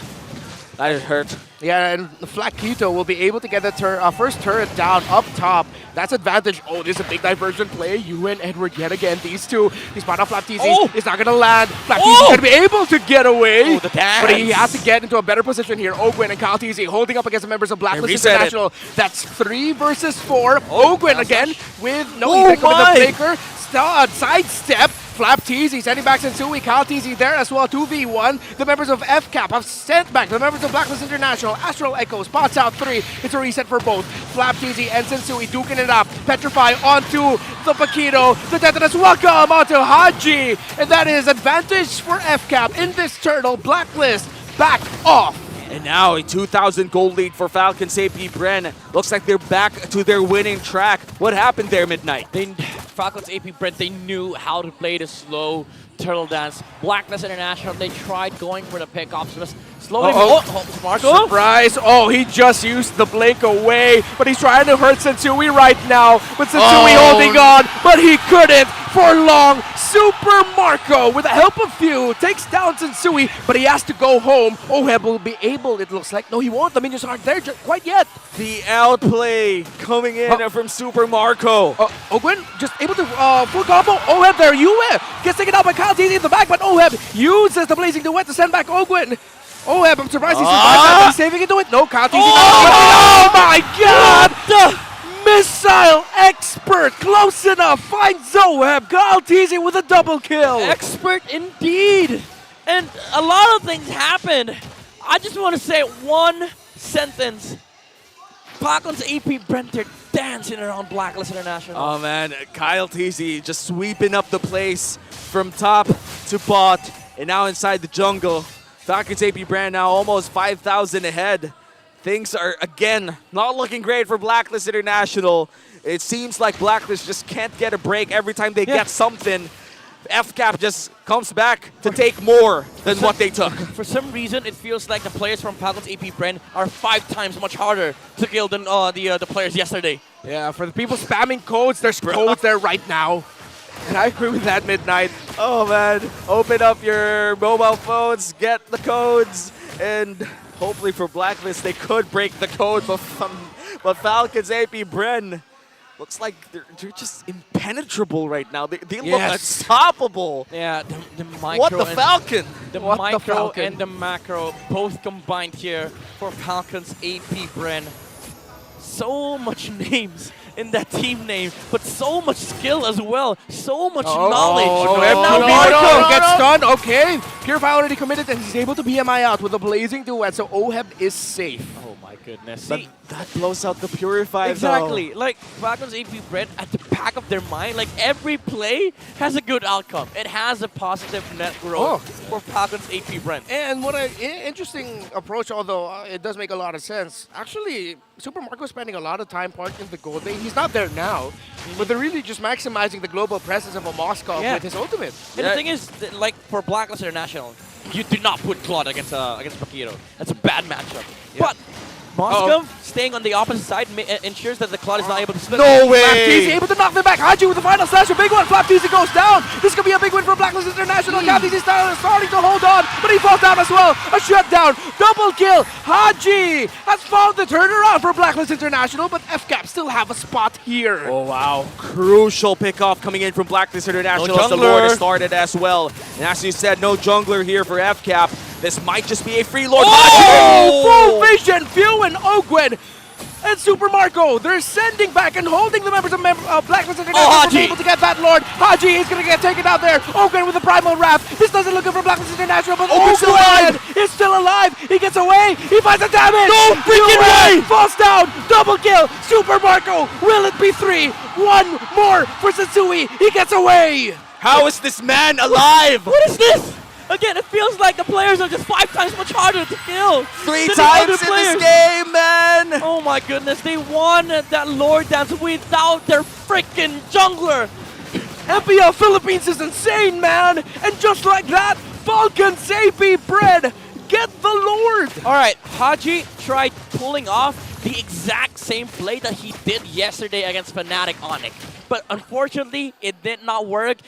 S18: That is hurt.
S19: Yeah, and the Flat Keto will be able to get the first turret down up top. That's advantage. Oh, this is a big diversion play. You and Edward yet again. These two. He spot off Flap TZ. It's not going to land. Flap TZ is going to be able to get away. But he has to get into a better position here. Ogwen and Kyle TZ holding up against the members of Blacklist International. That's 3 versus 4. Ogwen again with no effect with the flaker. Sidestep. Flap TZ sending back Sensui. Kyle TZ there as well. 2v1. The members of FCAP have sent back the members of Blacklist International. Astral Echo spots out 3. It's a reset for both. Flap TZ and Sensui duking it up. Petrify onto the Paquito. The Tetanus welcome onto Haji. And that is advantage for FCAP in this turtle. Blacklist back off.
S18: And now a 2,000 gold lead for Falcons APBREN. Looks like they're back to their winning track. What happened there, Midnight?
S20: Falcons APBREN, they knew how to play the slow turtle dance. Blacklist International, they tried going for the pickoffs. Slowly, Marco?
S19: Surprise! Oh, he just used the blink away, but he's trying to hurt Sensui right now. But Sensui holding on, but he couldn't for long. Super Marco, with the help of few, takes down Sensui, but he has to go home. Oheb will be able, it looks like. No, he won't. The minions aren't there quite yet.
S18: The outplay coming in from Super Marco.
S19: Ogwen just able to full combo. Oheb there, Yue gets taken out by Kyle TZ in the back, but Oheb uses the Blazing Duet to send back Ogwen. Oheb, I'm surprised he survived that, but he's saving into it. No, Kyle TZ. Oh my god! Missile expert, close enough, finds Zoheb. Kyle TZ with a double kill.
S20: Expert indeed. And a lot of things happened. I just want to say one sentence. Falcons APBREN, they're dancing around Blacklist International.
S18: Oh man, Kyle TZ just sweeping up the place from top to bot, and now inside the jungle. Falcons APBREN now almost 5,000 ahead. Things are, again, not looking great for Blacklist International. It seems like Blacklist just can't get a break every time they get something. FCAP just comes back to take more than what they took.
S20: For some reason, it feels like the players from Falcons APBREN are 5 times much harder to kill than the players yesterday.
S19: Yeah, for the people spamming codes, there's codes there right now. And I agree with that, Midnight.
S18: Oh man, open up your mobile phones, get the codes, and hopefully for Blacklist, they could break the code, but Falcons APBREN looks like they're just impenetrable right now. They look unstoppable.
S20: Yeah, the micro.
S18: What the Falcon?
S20: The micro and the macro both combined here for Falcons APBREN. So much names in that team name, but so much skill as well. So much knowledge.
S19: Marco gets stunned. Okay, Purify already committed, and he's able to BMI out with a Blazing Duet, so Oheb is safe.
S20: Oh my goodness.
S18: But
S20: See,
S18: that blows out the Purify,
S20: exactly.
S18: though.
S20: Like, Falcons APBREN, at the back of their mind, like, every play has a good outcome. It has a positive net growth for Falcons APBREN.
S19: And what an interesting approach, although it does make a lot of sense. Actually, Super Marco spending a lot of time parking the gold lane. He's not there now, but they're really just maximizing the global presence of a Moscow with his ultimate.
S20: And the thing is, like, for Blacklist International, you do not put Claude against Bakiro. That's a bad matchup. But Moscow staying on the opposite side ensures that the Claude is not able to split.
S18: No way!
S19: FlappTZ able to knock them back. Haji with the final slash, a big one. FlappTZ goes down. This could be a big win for Blacklist International. FlappTZ starting to hold on, but he falls down as well. A shutdown, double kill. Haji has found the turnaround for Blacklist International, but FCAP still have a spot here.
S18: Oh, wow. Crucial pickoff coming in from Blacklist International as the Lord started as well. And as you said, no jungler here for FCAP. This might just be a free Lord.
S19: Full vision, Few and Ogwen and Super Marco. They're sending back and holding the members of Blacklist International to be able to get that Lord. Haji is going to get taken out there. Ogwen with the Primal Wrath. This doesn't look good for Blacklist International, but Ogwen's still alive. He's still alive. He gets away. He finds the damage.
S18: No freaking way!
S19: Falls down. Double kill. Super Marco. Will it be 3? One more for Satsui. He gets away.
S18: How is this man alive?
S20: What is this? Again, it feels like the players are just 5 times much harder to kill.
S18: 3 times in this game, man!
S20: Oh my goodness, they won that Lord Dance without their freaking jungler.
S19: MPL Philippines is insane, man! And just like that, Falcons APBREN get the Lord!
S20: Alright, Haji tried pulling off the exact same play that he did yesterday against Fnatic Onyx. But unfortunately, it did not work.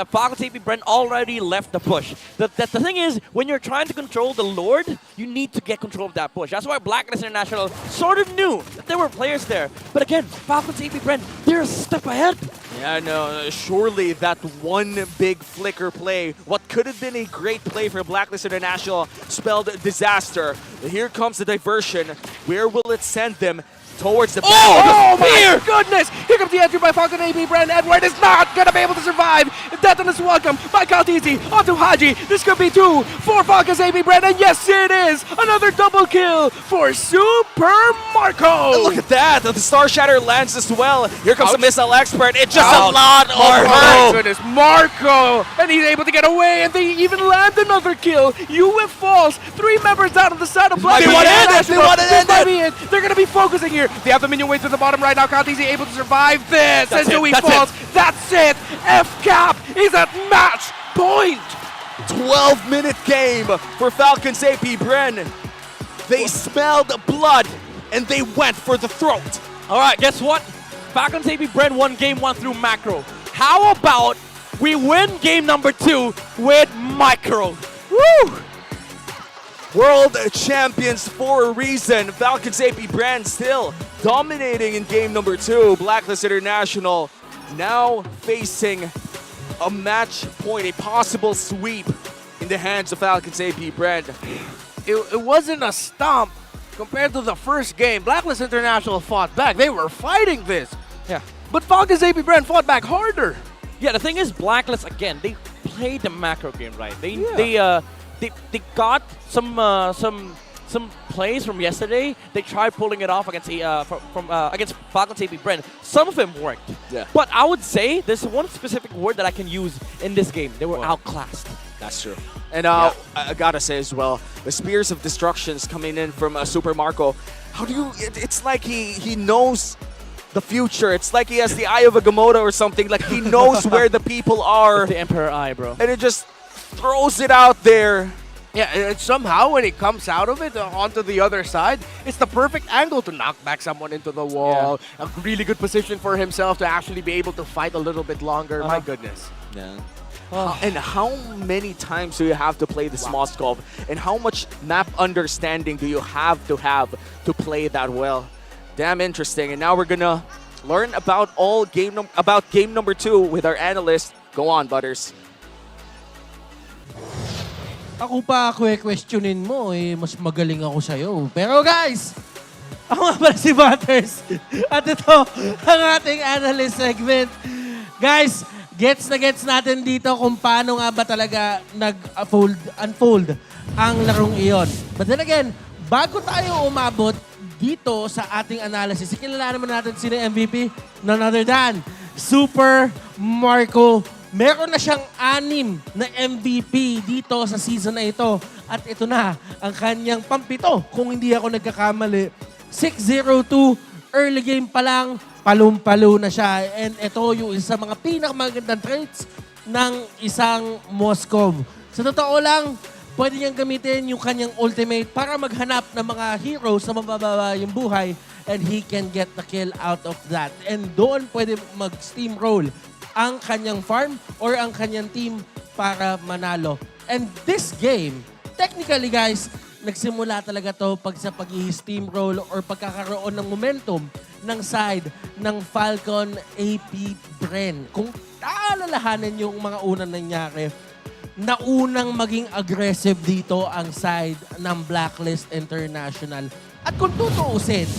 S20: Falcons APBREN already left the push. The thing is, when you're trying to control the Lord, you need to get control of that push. That's why Blacklist International sort of knew that there were players there. But again, Falcons APBREN, they're a step ahead.
S18: Yeah, no, surely that one big flicker play, what could have been a great play for Blacklist International, spelled disaster. Here comes the diversion. Where will it send them? Towards the back.
S19: Oh my goodness! Here comes the entry by Falcon APBREN. Edward is not gonna be able to survive. Death on his welcome by FlappTZ onto Haji. This could be 2 for Falcons APBREN, and yes, it is another double kill for Super Marco.
S18: And look at that! The Star Shatter lands as well. Here comes the Missile Expert. It's just a lot of
S19: Oh my goodness, Marco! And he's able to get away, and they even land another kill. UF falls. 3 members out of the side of Black.
S18: They want to end it! They want to end it!
S19: They're gonna be focusing here. They have the minion way to the bottom right now. FlappTZ able to survive this.
S18: That's
S19: and
S18: it,
S19: Dewey
S18: that's
S19: falls.
S18: it.
S19: That's it. FCAP is at match point.
S18: 12-minute game for Falcons APBREN. They smelled blood and they went for the throat.
S20: All right, guess what? Falcons APBREN won game 1 through macro. How about we win game number 2 with micro?
S18: Woo! World champions for a reason. Falcons APBREN still dominating in game number 2. Blacklist International now facing a match point, a possible sweep in the hands of Falcons APBREN.
S19: It wasn't a stomp compared to the first game. Blacklist International fought back. They were fighting this.
S20: Yeah.
S19: But Falcons APBREN fought back harder.
S20: Yeah, the thing is, Blacklist, again, they played the macro game right. They got some plays from yesterday. They tried pulling it off against against Falcons APBREN. Some of them worked.
S18: Yeah.
S20: But I would say there's one specific word that I can use in this game. They were outclassed.
S18: That's true. And I gotta say as well, the Spears of Destructions coming in from Super Marco. How do you? It's like he knows the future. It's like he has the eye of Agamotto or something. Like he knows where the people are.
S20: It's the Emperor Eye, bro.
S18: And it just throws it out there.
S19: Yeah, and somehow when he comes out of it onto the other side, it's the perfect angle to knock back someone into the wall. Yeah. A really good position for himself to actually be able to fight a little bit longer. My goodness.
S18: Yeah. And how many times do you have to play the small scope? And how much map understanding do you have to play that well? Damn interesting. And now we're gonna learn about game number 2 with our analyst. Go on, Butters.
S7: Ako pa questionin mo, mas magaling ako sa'yo. Pero guys, ako nga pala si Butters. At ito, ang ating analyst segment. Guys, gets na gets natin dito kung paano nga ba talaga unfold ang larong iyon. But then again, bago tayo umabot dito sa ating analysis, ikilala naman natin sino MVP, none other than Super Marco. Meron na siyang 6 na MVP dito sa season na ito. At ito na ang kanyang pampito, kung hindi ako nagkakamali. 6-0-2, early game pa lang, palum-palo na siya. And ito yung isa sa mga pinakamagandang traits ng isang Moskov. Sa totoo lang, pwede niyang gamitin yung kanyang ultimate para maghanap ng mga heroes na mabababa yung buhay and he can get the kill out of that. And doon pwede mag-steamroll ang kanyang farm or ang kanyang team para manalo. And this game, technically guys, nagsimula talaga to pag sa pag-steamroll or pagkakaroon ng momentum ng side ng Falcon APBREN. Kung aalalahanin yung mga unang nangyari, naunang maging aggressive dito ang side ng Blacklist International. At kung tutuusin,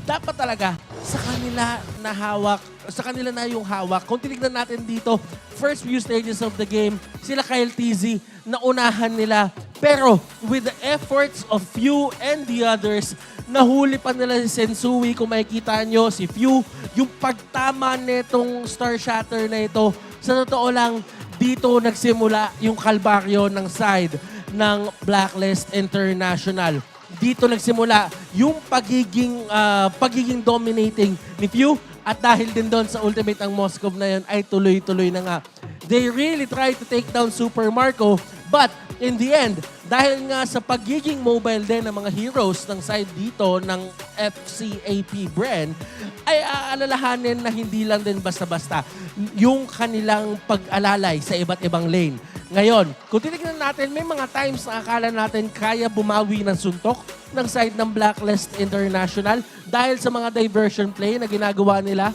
S7: dapat talaga sa kanila na hawak, sa kanila na yung hawak. Kung tinignan natin dito, first few stages of the game, sila Kyle TZ, naunahan nila. Pero with the efforts of Few and the others, nahuli pa nila si Sensui. Kung makikita nyo, si Few, yung pagtama nitong Star Shatter na ito, sa totoo lang, dito nagsimula yung kalbaryo ng side ng Blacklist International. Dito nagsimula yung pagiging dominating ni Few at dahil din doon sa ultimate ang Moskov na yun ay tuloy-tuloy na nga. They really tried to take down Super Marco but in the end, dahil nga sa pagiging mobile din ng mga heroes ng side dito ng FCAP brand, ay aalalahanin na hindi lang din basta-basta yung kanilang pag-alalay sa iba't ibang lane. Ngayon, kung titignan natin, may mga times na akala natin kaya bumawi ng suntok ng side ng Blacklist International dahil sa mga diversion play na ginagawa nila.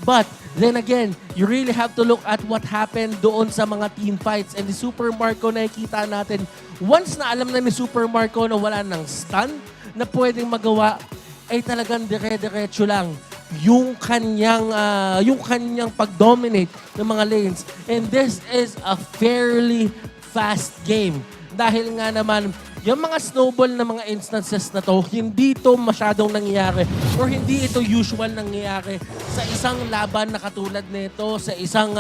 S7: But then again, you really have to look at what happened doon sa mga team fights. And the Super Marco na nakikita natin, once na alam na ni Super Marco na wala ng stun na pwedeng magawa, ay talagang dire-diretso lang yung kanyang pag-dominate ng mga lanes. And this is a fairly fast game. Dahil nga naman, yung mga snowball na mga instances na to, hindi ito masyadong nangyayari or hindi ito usual nangyayari sa isang laban na katulad nito, sa isang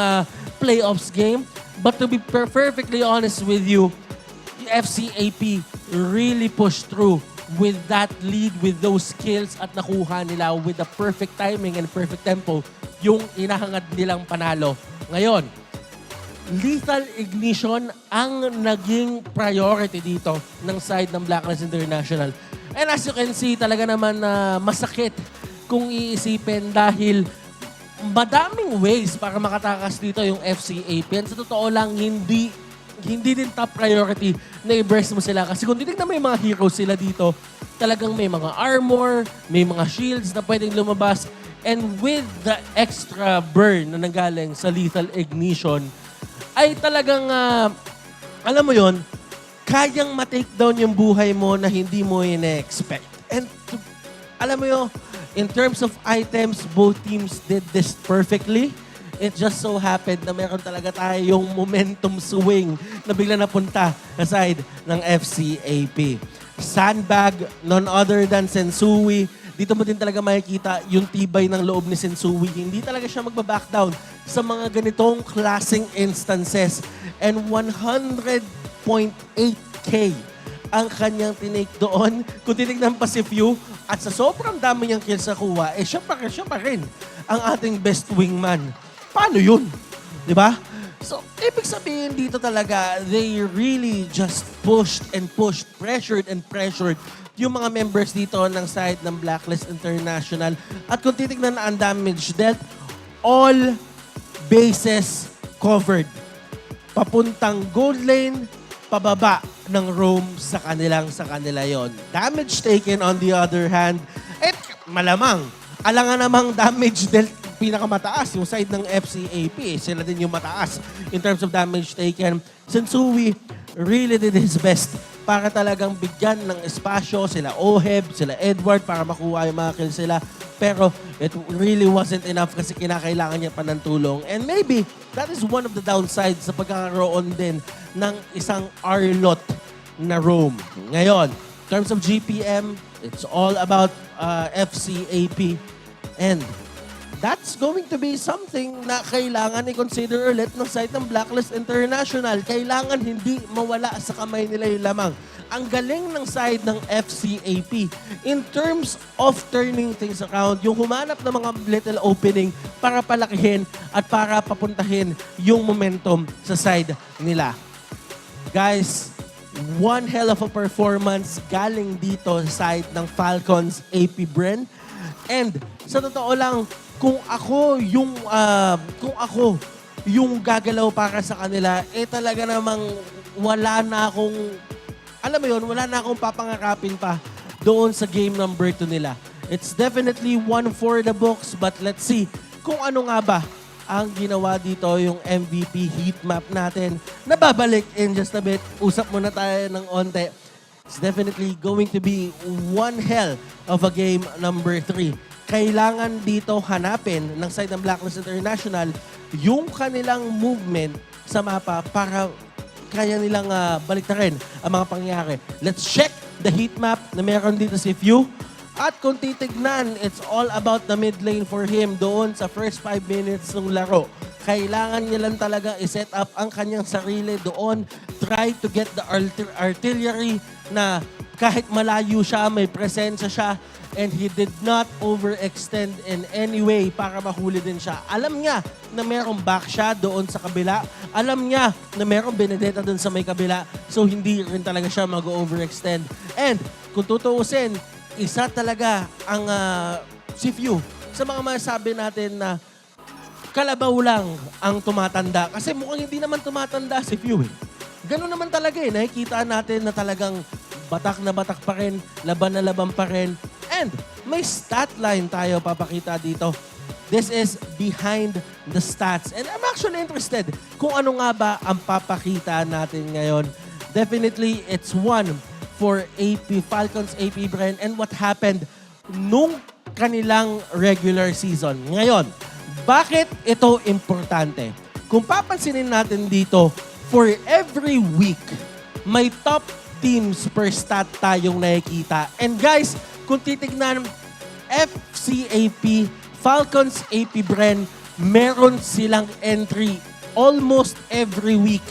S7: playoffs game. But to be perfectly honest with you, FCAP really pushed through with that lead, with those skills at nakuha nila with the perfect timing and perfect tempo yung inahangad nilang panalo. Ngayon, lethal ignition ang naging priority dito ng side ng Blacklist International. And as you can see, talaga naman masakit kung iisipin dahil madaming ways para makatakas dito yung FCAP. And sa totoo lang, hindi din top priority na i-burst mo sila. Kasi kung titignan mo yung mga heroes sila dito, talagang may mga armor, may mga shields na pwedeng lumabas. And with the extra burn na nanggaling sa lethal ignition, ay talagang, alam mo yon, kayang ma-take down yung buhay mo na hindi mo ina-expect. And alam mo yun, in terms of items, both teams did this perfectly. It just so happened na meron talaga tayong momentum swing na bigla napunta sa side ng FCAP. Sandbag, none other than Sensui. Dito mo din talaga makikita yung tibay ng loob ni Sensui. Hindi talaga siya magbaback down sa mga ganitong klaseng instances. And 100.8K ang kanyang tinake doon. Kung titignan pa si Few, at sa sobrang dami niyang kills sa kuha, siya pa rin ang ating best wingman. Paano yun? Diba? So, ibig sabihin dito talaga, they really just pushed and pushed, pressured and pressured yung mga members dito ng side ng Blacklist International. At kung titignan na ang damage dealt, all bases covered. Papuntang gold lane, pababa ng roam sa kanila yon. Damage taken on the other hand, malamang, alangan namang damage dealt pinakamataas yung side ng FCAP. Sila din yung mataas in terms of damage taken. Sensui really did his best para talagang bigyan ng espasyo sila Oheb, sila Edward para makuha yung mga kills sila. Pero it really wasn't enough kasi kinakailangan niya pa ng tulong. And maybe that is one of the downsides sa pagkakaroon din ng isang R-lot na roam. Ngayon, In terms of GPM, it's all about FCAP. And that's going to be something na kailangan i-consider ulit ng side ng Blacklist International. Kailangan hindi mawala sa kamay nila yung lamang. Ang galing ng side ng FCAP in terms of turning things around, yung humanap ng mga little opening para palakihin at para papuntahin yung momentum sa side nila. Guys, one hell of a performance galing dito sa side ng Falcons APBREN. And sa totoo lang, kung ako yung gagalaw para sa kanila, talaga namang wala na akong, alam mo yun, wala na akong papangarapin pa doon sa game number 2 nila. It's definitely one for the books, but let's see kung ano nga ba ang ginawa dito yung MVP heat map natin. Nababalik in just a bit. Usap muna tayo ng onte. It's definitely going to be one hell of a game number 3. Kailangan dito hanapin ng side ng Blacklist International yung kanilang movement sa mapa para kaya nilang baliktarin ang mga pangyayari. Let's check the heat map na meron dito si Few. At kung titignan, it's all about the mid lane for him doon sa first 5 minutes ng laro. Kailangan niya lang talaga i-set up ang kanyang sarili doon. Try to get the artillery na kahit malayo siya, may presensya siya. And he did not overextend in any way para mahuli din siya. Alam niya na merong back siya doon sa kabila. Alam niya na merong Benedetta doon sa may kabila. So hindi rin talaga siya mag-overextend. And kung tutuusin, isa talaga ang si Few sa mga masasabi natin na kalabaw lang ang tumatanda. Kasi mukhang hindi naman tumatanda si Few eh. Ganun naman talaga eh. Nakikita natin na talagang batak na batak pa rin, laban na laban pa rin. And may stat line tayo papakita dito. This is behind the stats. And I'm actually interested kung ano nga ba ang papakita natin ngayon. Definitely, it's one for Falcons APBREN and what happened nung kanilang regular season. Ngayon, bakit ito importante? Kung papansinin natin dito, for every week, may top teams per stat tayong nakikita. And guys, kung titignan, FCAP, Falcons APBREN, meron silang entry almost every week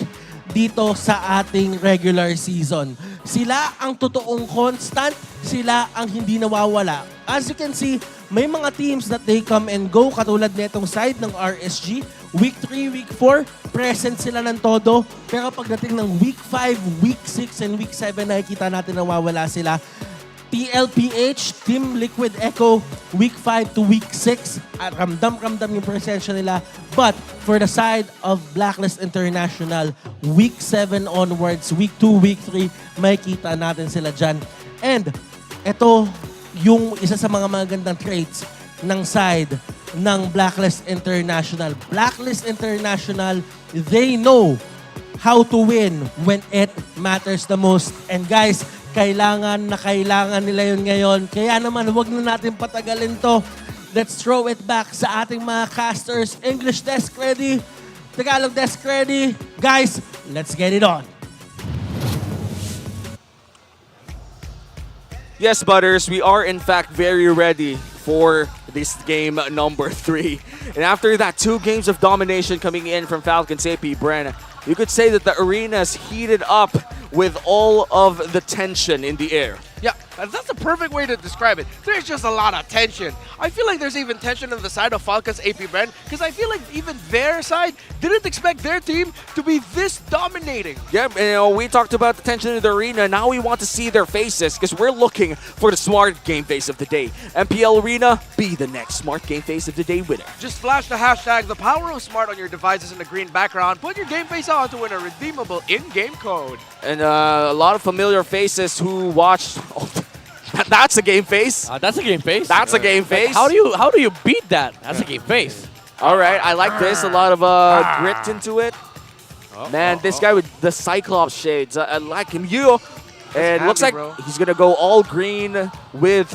S7: dito sa ating regular season. Sila ang totoong constant, sila ang hindi nawawala. As you can see, may mga teams that they come and go katulad netong side ng RSG. Week 3, Week 4, present sila ng todo. Pero pagdating ng Week 5, Week 6, and Week 7, nakikita natin nawawala sila. TLPH, Team Liquid Echo, Week 5 to Week 6, at ramdam-ramdam yung presensya nila. But for the side of Blacklist International, Week 7 onwards, Week 2, Week 3, makikita natin sila dyan. And ito yung isa sa mga magandang traits ng side ng Blacklist International. Blacklist International, they know how to win when it matters the most. And guys, kailangan nila yun ngayon. Kaya naman, huwag na natin patagalin to. Let's throw it back sa ating mga casters. English desk ready. Tagalog desk ready. Guys, let's get it on.
S18: Yes, Butters, we are in fact very ready for this game number 3. And after that, 2 games of domination coming in from Falcons APBREN, you could say that the arena's heated up with all of the tension in the air.
S19: Yeah, that's a perfect way to describe it. There's just a lot of tension. I feel like there's even tension on the side of Falcons APBREN because I feel like even their side didn't expect their team to be this dominating.
S18: Yeah, we talked about the tension in the arena. Now we want to see their faces because we're looking for the smart game face of the day. MPL Arena, be the next smart game face of the day winner.
S19: Just flash the hashtag the power of smart on your devices in the green background. Put your game face on to win a redeemable in-game code.
S18: And a lot of familiar faces who watched. Oh, that's a game face.
S20: That's a game face.
S18: That's a game face.
S20: How do you beat that? That's a game face.
S18: All right, I like this. A lot of grit into it. Man, this guy with the Cyclops shades, I like him. And looks like he's gonna go all green with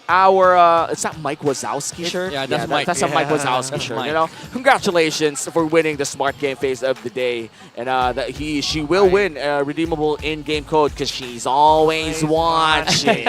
S18: it's not Mike Wazowski shirt.
S20: Yeah, that's Mike.
S18: That's a Mike
S20: Yeah,
S18: Wazowski
S20: that's
S18: shirt.
S20: Mike.
S18: You know, congratulations for winning the Smart Game Face of the day, and that she will win a redeemable in-game code because she's always watching.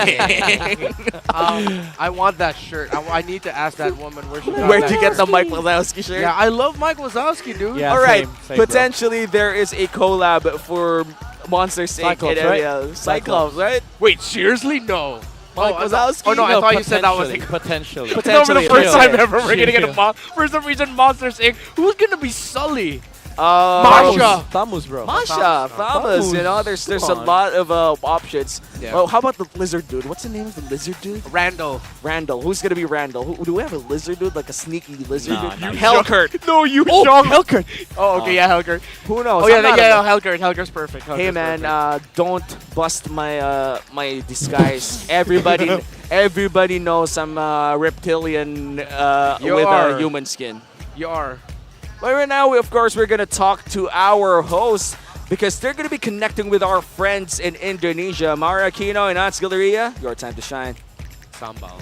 S19: I want that shirt. I need to ask that woman where she got
S18: Where'd
S19: that
S18: you get
S19: shirt.
S18: the Mike Wazowski shirt?
S19: Yeah, I love Mike Wazowski, dude.
S20: Yeah,
S18: All right,
S20: same, bro.
S18: potentially there is a collab for Monsters Inc.
S20: Cyclops,
S18: and
S20: right?
S18: Cyclops,
S20: Cyclops.
S18: right?
S19: Wait, seriously? No.
S18: Mike Wazowski?
S19: Oh no, I thought you said that was
S20: potentially.
S19: For the first time ever, we're gonna get
S20: Chill.
S19: a for some reason Monsters Inc. Who's gonna be Sully?
S18: Masha.
S20: Thamus, bro.
S18: Masha, Thamus, you know, there's a lot of options.
S19: Yeah.
S18: Oh, how about the lizard dude? What's the name of the lizard dude?
S19: Randall.
S18: Randall. Who's gonna be Randall? Do we have a lizard dude, like a sneaky lizard
S20: Nah,
S18: dude?
S20: nah.
S18: Hellkurt.
S19: No, you
S18: Oh,
S19: shock. Hellkurt. Oh, okay, yeah, Hellkurt.
S18: Who knows?
S19: Oh yeah,
S18: I'm not
S19: yeah,
S18: a-
S19: Hellkurt. Hellkurt's perfect.
S18: Hey
S19: Hellkurt's
S18: man,
S19: perfect.
S18: don't bust my my disguise. Everybody knows I'm reptilian
S19: You
S18: with
S19: are.
S18: a human skin.
S19: You are.
S18: But right now, of course, we're gonna talk to our hosts because they're gonna be connecting with our friends in Indonesia. Mara Aquino and Hans Galleria, your time to shine.
S19: Sambal.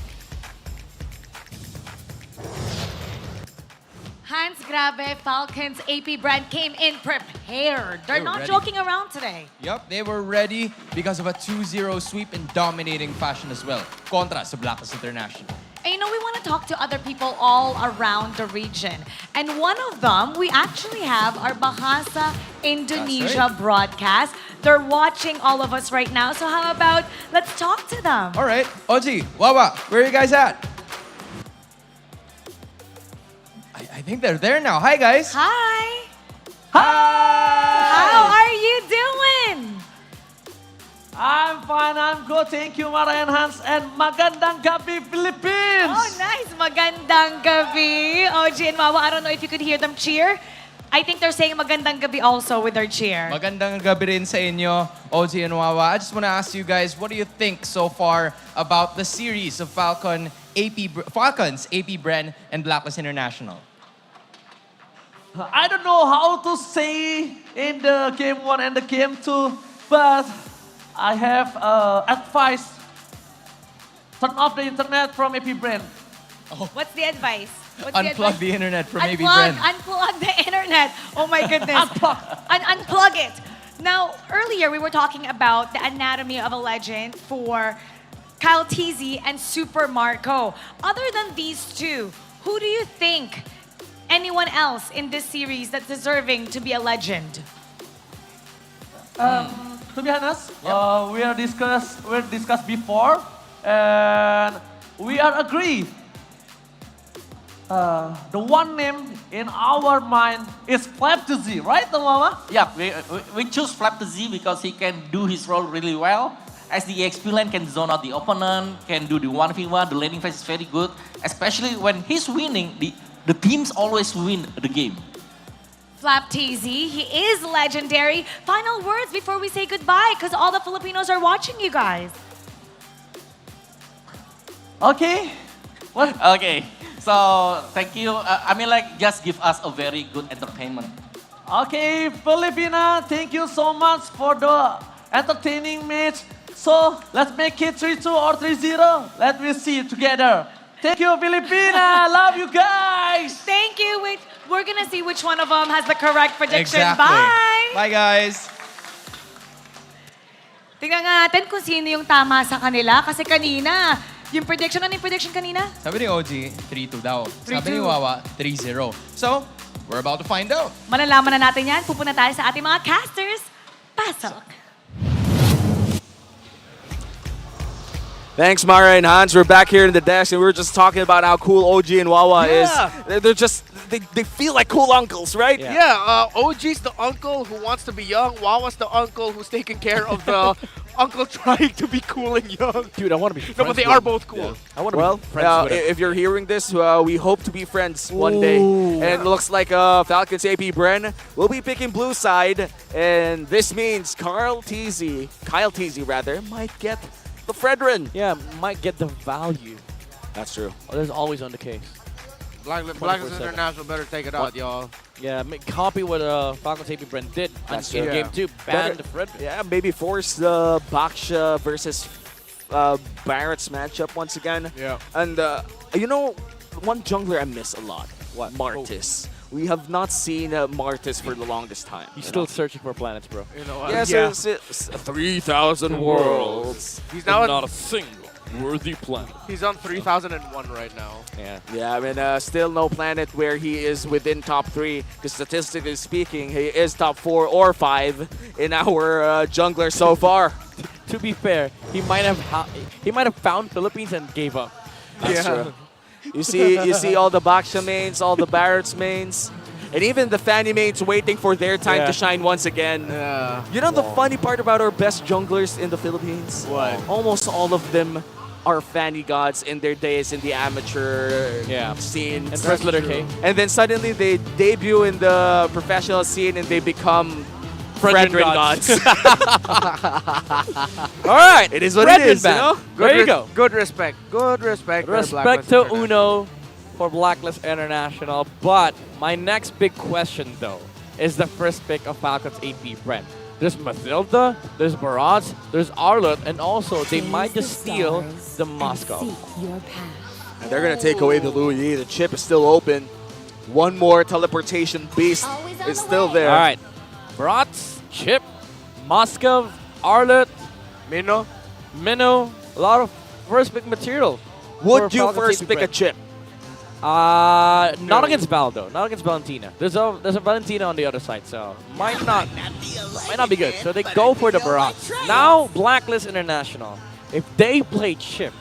S4: Hans Grabe, Falcons APBREN came in prepared. They're
S8: They were
S4: not
S8: ready.
S4: joking around today.
S8: Yup, they were ready because of a 2-0 sweep in dominating fashion as well. Kontra sa Blacklist International.
S4: And you know, we want to talk to other people all around the region. And one of them, we actually have our Bahasa Indonesia
S8: That's right.
S4: broadcast. They're watching all of us right now. So how about, let's talk to them.
S8: All right, Oji, Wawa, where are you guys at? I think they're there now. Hi, guys.
S4: Hi.
S8: Hi.
S4: How are you doing?
S5: I'm fine, I'm good. Thank you, Mara and Hans. And magandang gabi, Philippines!
S4: Oh, nice. Magandang gabi. OG and Wawa, I don't know if you could hear them cheer. I think they're saying magandang gabi also with their cheer.
S8: Magandang gabi rin sa inyo, Oji and Wawa. I just want to ask you guys, what do you think so far about the series of Falcons, APBREN, and Blacklist International?
S5: I don't know how to say in the game 1 and the game 2, but I have advice. Turn off the internet from APBREN.
S4: What's the advice? What's
S8: Unplug the internet from
S4: Unplug,
S8: APBREN.
S4: unplug the internet. Oh my goodness. Unplug it. Now, earlier we were talking about the anatomy of a legend for Kyle Teasy and Super Marco. Other than these two, who do you think anyone else in this series that's deserving to be a legend?
S5: To be honest, we discussed before, and we are agree. The one name in our mind is Flaptzy, right, Mama?
S10: Yeah, we choose Flaptzy because he can do his role really well. As the EXP lane can zone out the opponent, can do the 1v1, the laning phase is very good. Especially when he's winning, the teams always win the game.
S4: Flap Teasy, he is legendary. Final words before we say goodbye, because all the Filipinos are watching you guys.
S5: Okay. What?
S10: Okay, so thank you. I mean, like, just give us a very good entertainment.
S5: Okay, Filipina, thank you so much for the entertaining match. So let's make it 3-2 or 3-0. Let me see it together. Thank you, Filipina. Love you guys.
S4: Thank you. We're gonna see which one of them has the correct prediction.
S8: Exactly.
S4: Bye.
S8: Bye, guys.
S4: Tingnan nga natin kung sino yung tama sa kanila. Kasi kanina, yung prediction, ano yung prediction kanina?
S8: Sabi ni OG, 3-2 daw. Sabi ni
S4: 3-2.
S8: Wawa, 3-0. So, we're about to find out.
S4: Malalaman na natin yan. Pupunta tayo sa ating mga casters. Pasok.
S18: Thanks, Mara and Hans. We're back here in the desk, and we were just talking about how cool OG and Wawa is. They're just, they feel like cool uncles, right?
S19: Yeah, OG's the uncle who wants to be young. Wawa's the uncle who's taking care of the uncle trying to be cool and young.
S20: Dude, I want to be
S19: No, but they are both cool.
S20: I want to
S18: Well,
S20: be friends with him.
S18: if you're hearing this, we hope to be friends one day. And it looks like Falcons APBREN will be picking blue side, and this means Kyle Teasy might get the Fredrin.
S20: Yeah, might get the value.
S18: That's true.
S20: Oh, that's always on the case.
S19: Blacklist
S20: 24/7.
S19: International better take it out, y'all.
S20: Yeah, copy what Falcons APBREN did
S18: That's
S20: in
S18: true.
S20: game 2. Ban the Fred.
S18: Yeah, maybe force the Baksha versus Barrett's matchup once again.
S19: Yeah.
S18: And one jungler I miss a lot. What? Martis. We have not seen Martis for the longest time.
S20: He's still searching for planets, bro.
S19: You know what?
S18: Yes,
S19: Yeah.
S18: 3,000 worlds.
S19: He's now
S20: not a single worthy planet.
S19: He's on 3001 right now.
S20: Yeah.
S18: Yeah, I mean, still no planet where he is within top 3. Because statistically speaking, he is top 4 or 5 in our jungler so far.
S20: To be fair, he might have found Philippines and gave up.
S18: That's true. You see all the Baksha mains, all the Barrett's mains, and even the Fanny mains waiting for their time to shine once again.
S19: Yeah.
S18: You know the funny part about our best junglers in the Philippines?
S19: What?
S18: Almost all of them are Fanny gods in their days in the amateur scene.
S20: And first letter K.
S18: And then suddenly they debut in the professional scene and they become Fredrin gods.
S20: All right.
S18: It is what it is, you know?
S20: There you go.
S19: Good respect. Good respect.
S20: Respect to Uno for Blacklist International. But my next big question, though, is the first pick of Falcons APBREN. There's Mathilda, there's Barats, there's Arlott, and also they might just steal the Moscow.
S18: And they're going to take away the Louis. The chip is still open. One more teleportation beast is still there.
S20: All right. Barats, Chip, Moscow, Arlott,
S19: Minnow.
S20: A lot of first pick material.
S18: Would you first pick a Chip?
S20: Not against Val though. Not against Valentina. There's a Valentina on the other side, so might not be good. So they go for the Barats. Now Blacklist International. If they play Chip,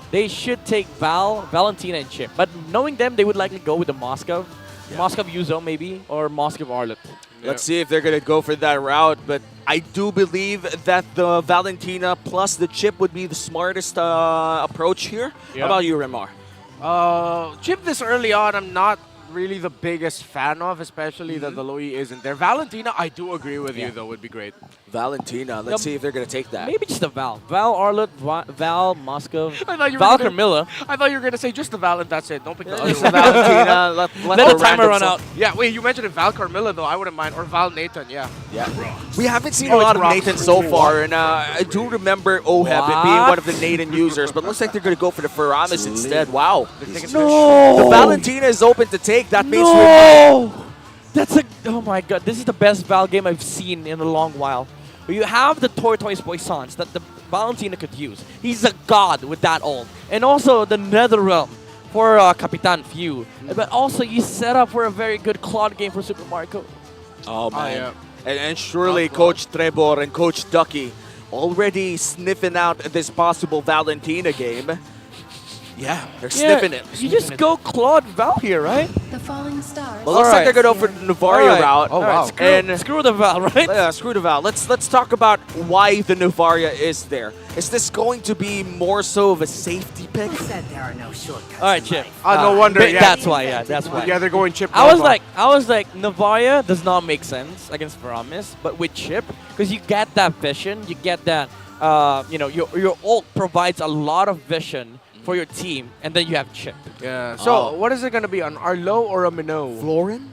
S20: they should take Valentina, and Chip. But knowing them, they would likely go with the Moscow. Moscow Yuzo maybe, or Moscow Arlott.
S18: Let's see if they're going to go for that route. But I do believe that the Valentina plus the Chip would be the smartest approach here. How about you, Remar?
S19: Chip this early on, I'm not really the biggest fan of, especially that the Louis isn't there. Valentina, I do agree with you, though, would be great.
S18: Valentina, let's see if they're going to take that.
S20: Maybe just a Val. Val Arlott, Val Moscow,
S19: Val
S20: Carmilla.
S19: I thought you were going to say just the Val and that's it. Don't pick the other
S18: Just the Valentina. Let
S20: the timer run out.
S19: Yeah, wait, you mentioned it, Val Carmilla, though. I wouldn't mind. Or Val Nathan, yeah.
S18: We haven't seen a lot of Nathan so far, and I do remember Oheb being one of the Nathan users, but looks like they're going to go for the Faramis instead. Wow.
S20: No!
S18: The Valentina is open to take. That means
S20: Oh my god, this is the best Val game I've seen in a long while. You have the Tortoise Poissons that the Valentina could use. He's a god with that ult. And also the Netherrealm for Capitan Few. But also you set up for a very good Claude game for Super Mario.
S18: Oh man. And surely Coach Trevor and Coach Ducky already sniffing out this possible Valentina game. Yeah, they're sniffing it.
S20: You just go Claude Val here, right?
S2: The falling stars.
S18: Well, looks like they're going to go for the Novaria route.
S20: Oh, wow. Screw the Val, right?
S18: Yeah, screw the Val. Let's talk about why the Novaria is there. Is this going to be more so of a safety pick?
S2: Who said there are no shortcuts?
S20: All right, Chip.
S19: No wonder. Yeah.
S20: That's why. That's why.
S19: Yeah, they're going Chip.
S20: I was like, Novaria does not make sense against Varamis, but with Chip, because you get that vision, you get that, your ult provides a lot of vision for your team, and then you have Chip.
S19: Yeah. So what is it going to be, an Arlo or a Minnow?
S18: Florin?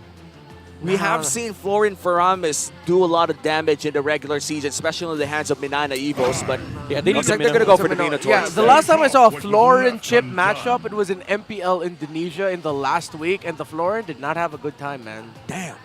S18: We have seen Florin Faramis do a lot of damage in the regular season, especially in the hands of Minana Evos, but
S20: yeah, they
S18: looks like they're going to go for the Minotaur.
S19: Yeah, the last time I saw a Florin Chip matchup, it was in MPL Indonesia in the last week, and the Florin did not have a good time, man.
S18: Damn.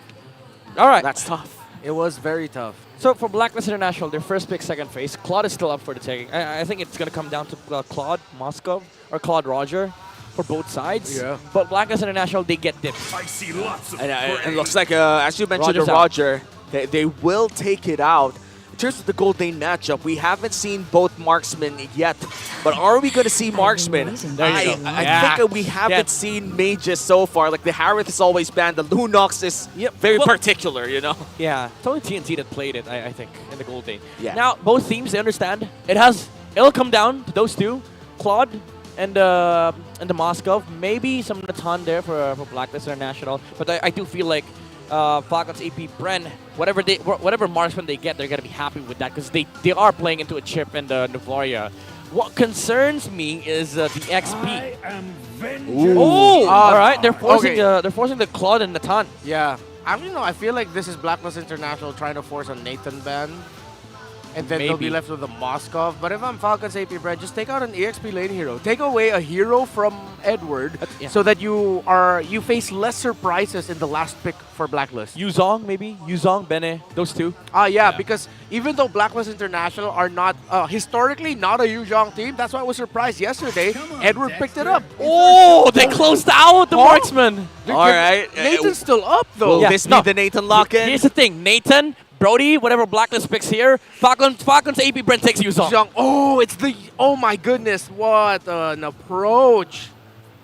S20: All right.
S18: That's tough.
S19: It was very tough.
S20: So for Blacklist International, their first pick, second phase, Claude is still up for the taking. I think it's going to come down to Claude Moscow or Claude Roger for both sides.
S19: Yeah.
S20: But Blacklist International, they get dips.
S15: I see lots of
S18: And it looks like, as you mentioned,
S20: Roger's
S18: Roger, they will take it out. In terms of the Gold Lane matchup, we haven't seen both marksmen yet. But are we going to see marksmen? I think we haven't seen mages so far. Like the Harith is always banned. The Lunox is very particular, you know?
S20: Yeah, it's only TNT that played it, I think, in the Gold Lane.
S18: Yeah.
S20: Now, both teams, they understand. It'll come down to those two, Claude and the Moscow. Maybe some Natan there for Blacklist International. But I do feel like Falcons APBREN, whatever marksman they get, they're gonna be happy with that because they are playing into a Chip and Novaria. What concerns me is the XP.
S15: I am
S20: Oh, all right. They're forcing the Claude and Natan.
S19: Yeah. I feel like this is Blacklist International trying to force a Nathan ban.
S3: And then they'll be left with a Moskov. But if I'm Falcons APBREN, just take out an EXP lane hero. Take away a hero from Edward so that you face less surprises in the last pick for Blacklist.
S20: Yuzong, maybe? Yuzong, Bene, those two?
S3: Yeah, because even though Blacklist International are not, historically not a Yuzhong team, that's why I was surprised yesterday. Edward picked it up.
S20: Oh, they closed out the marksman.
S18: All right.
S3: Nathan's still up, though.
S18: Will this be the Nathan lock-in?
S20: Here's the thing. Nathan, Brody, whatever Blacklist picks here, Falcons APBREN takes Yuzong.
S3: Oh my goodness, what an approach.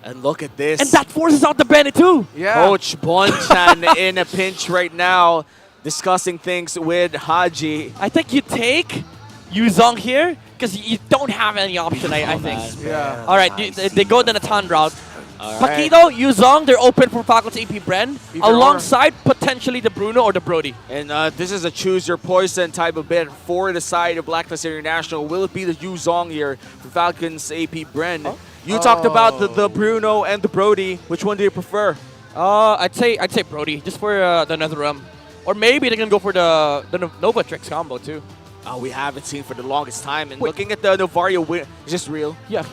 S18: And look at this.
S20: And that forces out the Bene too.
S3: Yeah.
S18: Coach Bonchan in a pinch right now, discussing things with Haji.
S20: I think you take Yuzong here because you don't have any option, I think.
S3: Yeah.
S20: All right, they go the Natan route.
S18: All right.
S20: Paquito, Yuzong, they're open for Falcons APBREN alongside potentially the Bruno or the Brody.
S18: And this is a choose your poison type of bit for the side of Blacklist International. Will it be the Yuzong here for Falcons APBREN? You talked about the Bruno and the Brody. Which one do you prefer?
S20: I'd say Brody just for the NetherRealm, or maybe they can go for the Nova Trix combo too.
S18: We haven't seen for the longest time. And looking at the Novario win, is this real?
S20: Yeah,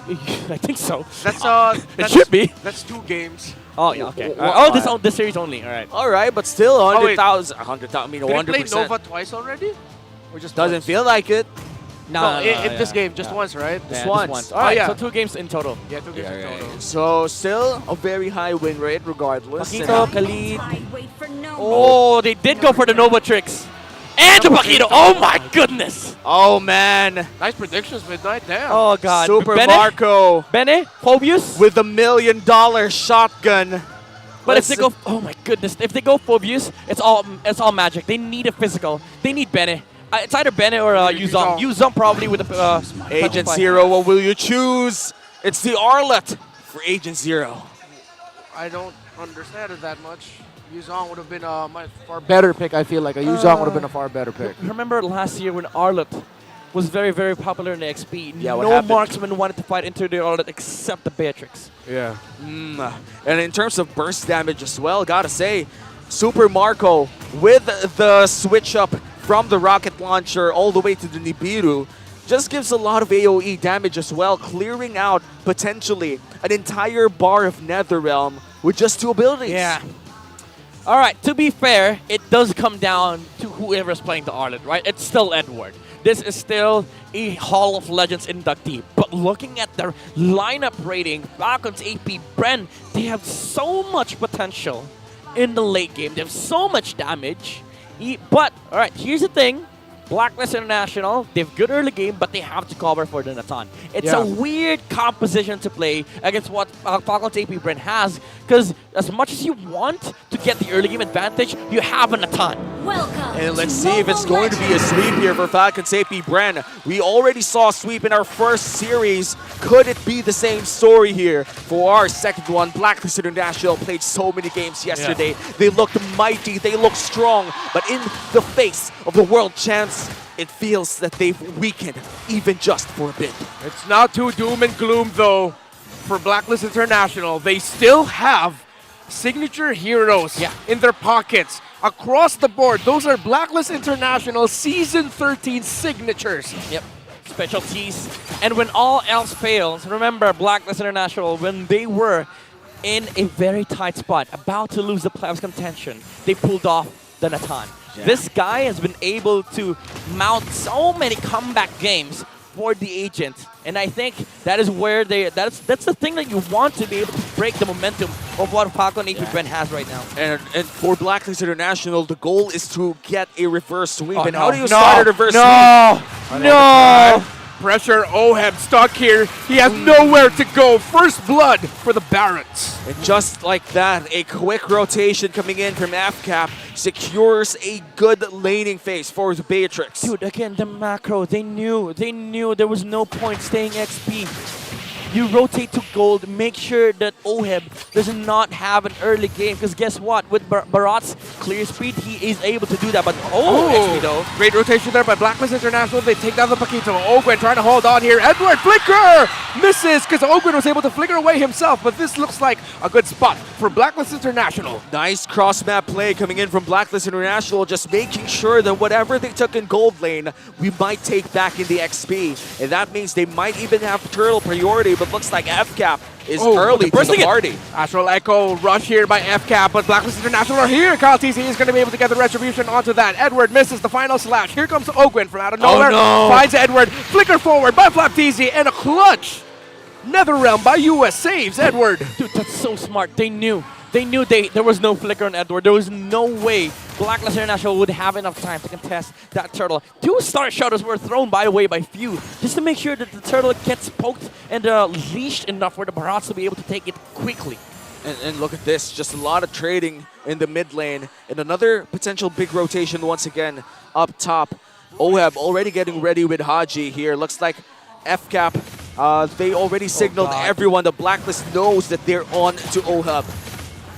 S20: I think so.
S3: It
S20: should be.
S3: That's 2 games.
S20: Oh yeah, okay. This series only. All right.
S18: All right, but still 100,000. 100,000. I mean,
S3: Did he play
S18: 100%.
S3: Nova twice already? Or just
S18: Doesn't
S3: once?
S18: feel like it.
S20: No,
S3: in this game, just once, right?
S18: Just once.
S20: All right,
S3: yeah.
S20: so 2 games in total.
S3: Yeah, 2 games in total.
S18: So still a very high win rate regardless.
S20: Paquito, Khalid. Oh, they did go for the Nova Trix. And the Paquito. Oh my goodness.
S18: Oh man.
S3: Nice predictions, Midnight. Damn.
S20: Oh god.
S18: Super
S20: Bene?
S18: Marco
S20: Bene? Phobius?
S18: with the $1 million shotgun.
S20: But if they go, oh my goodness, if they go Phobius, it's all magic. They need a physical. They need Bene. It's either Bene or Yuzong. Yuzong probably with the
S18: Agent Zero, what will you choose? It's the Arlet for Agent Zero.
S3: I don't understand it that much. Yuzong would have been a much far better pick, I feel like. Yuzong would have been a far better pick.
S20: Remember last year when Arlet was very, very popular in the XP?
S18: Yeah, what
S20: no
S18: happened?
S20: marksman wanted to fight into the Arlet except the Beatrix.
S3: Yeah.
S18: And in terms of burst damage as well, gotta say, Super Marco with the switch up from the rocket launcher all the way to the Nibiru just gives a lot of AoE damage as well, clearing out potentially an entire bar of NetherRealm with just 2 abilities.
S20: Yeah. All right, to be fair, it does come down to whoever's playing the Arlet, right? It's still Edward. This is still a Hall of Legends inductee. But looking at their lineup rating, Falcons APBREN, they have so much potential in the late game. They have so much damage. But, all right, here's the thing. Blacklist International, they have good early game, but they have to cover for the Natan. It's a weird composition to play against what Falcons APBREN has, because as much as you want to get the early game advantage, you have a Natan.
S4: Welcome.
S18: And let's see if it's going to be a sweep here for Falcons APBREN. We already saw a sweep in our first series. Could it be the same story here for our second one? Blacklist International played so many games yesterday. Yeah. They looked mighty, they looked strong, but in the face of the world champs, it feels that they've weakened, even just for a bit.
S3: It's not too doom and gloom, though, for Blacklist International. They still have signature heroes in their pockets. Across the board, those are Blacklist International Season 13 signatures.
S20: Yep. Specialties. And when all else fails, remember Blacklist International, when they were in a very tight spot, about to lose the playoffs contention, they pulled off the Natan. Yeah. This guy has been able to mount so many comeback games for the agent, and I think that is where that's the thing that you want to be able to break the momentum of what Falcons APBREN has right now.
S18: And for Blacklist International, the goal is to get a reverse sweep. And how do you start a reverse sweep?
S3: No! Pressure, Oheb stuck here. He has nowhere to go. First blood for the Barretts.
S18: And just like that, a quick rotation coming in from FCAP secures a good laning phase for the Beatrix.
S20: Dude, again, the macro, they knew there was no point staying XP. you rotate to gold, make sure that Oheb does not have an early game. Because guess what? With Barat's clear speed, he is able to do that. But XP though.
S19: Great rotation there by Blacklist International. They take down the Paquito. Ogwen trying to hold on here. Edward flicker! Misses because Ogwen was able to flicker away himself. But this looks like a good spot for Blacklist International.
S18: Nice cross-map play coming in from Blacklist International, just making sure that whatever they took in gold lane, we might take back in the XP. And that means they might even have turtle priority, but looks like FCAP is early to the party.
S19: Astral Echo rush here by FCAP, but Blacklist International are here. Kyle TC is going to be able to get the retribution onto that. Edward misses the final slash. Here comes Ogwen from out of nowhere. Finds Edward. Flicker forward by Flap TC and a clutch. Netherrealm by US saves Edward.
S20: Dude, that's so smart. They knew. There was no flicker on Edward. There was no way Blacklist International would have enough time to contest that turtle. 2 star shutters were thrown, by the way, by Few, just to make sure that the turtle gets poked and leashed enough for the Barats to be able to take it quickly.
S18: And look at this, just a lot of trading in the mid lane. And another potential big rotation once again up top. Oheb already getting ready with Haji here. Looks like FCAP, they already signaled everyone. The Blacklist knows that they're on to Oheb.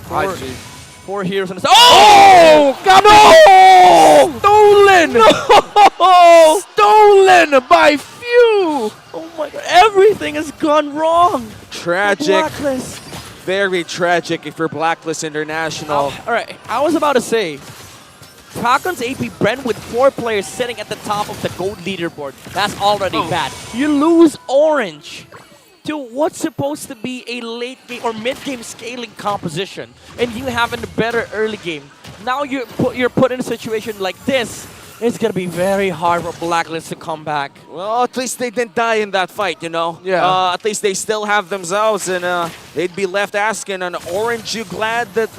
S20: 4 heroes on the
S19: Stolen! No! Stolen by Few!
S20: Oh my god, everything has gone wrong!
S18: Tragic.
S20: Blacklist.
S18: Very tragic for Blacklist International.
S20: Alright, I was about to say, Falcons APBREN with 4 players sitting at the top of the gold leaderboard. That's already bad. You lose Orange to what's supposed to be a late game or mid-game scaling composition, and you have a better early game. Now you're put in a situation like this. It's gonna be very hard for Blacklist to come back.
S18: Well, at least they didn't die in that fight, you know?
S19: Yeah.
S18: At least they still have themselves, and they'd be left asking, an Orange, you glad that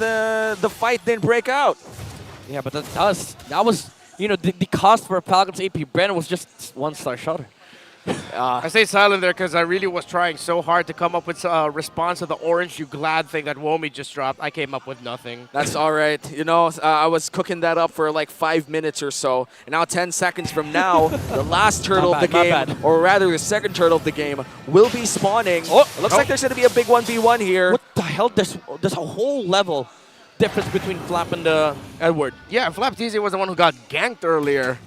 S18: the fight didn't break out?
S20: Yeah, but that was, you know, the cost for Falcons APBREN was just 1 star shutter.
S19: I say silent there because I really was trying so hard to come up with a response to the Orange You Glad thing that Womi just dropped. I came up with nothing.
S18: That's all right. You know, I was cooking that up for like 5 minutes or so. And now 10 seconds from now, the last turtle of the game, or rather the second turtle of the game, will be spawning. Oh, it looks like there's going to be a big 1v1 here.
S20: What the hell? There's a whole level difference between Flap and Edward.
S19: Yeah, Flap TZ was the one who got ganked earlier.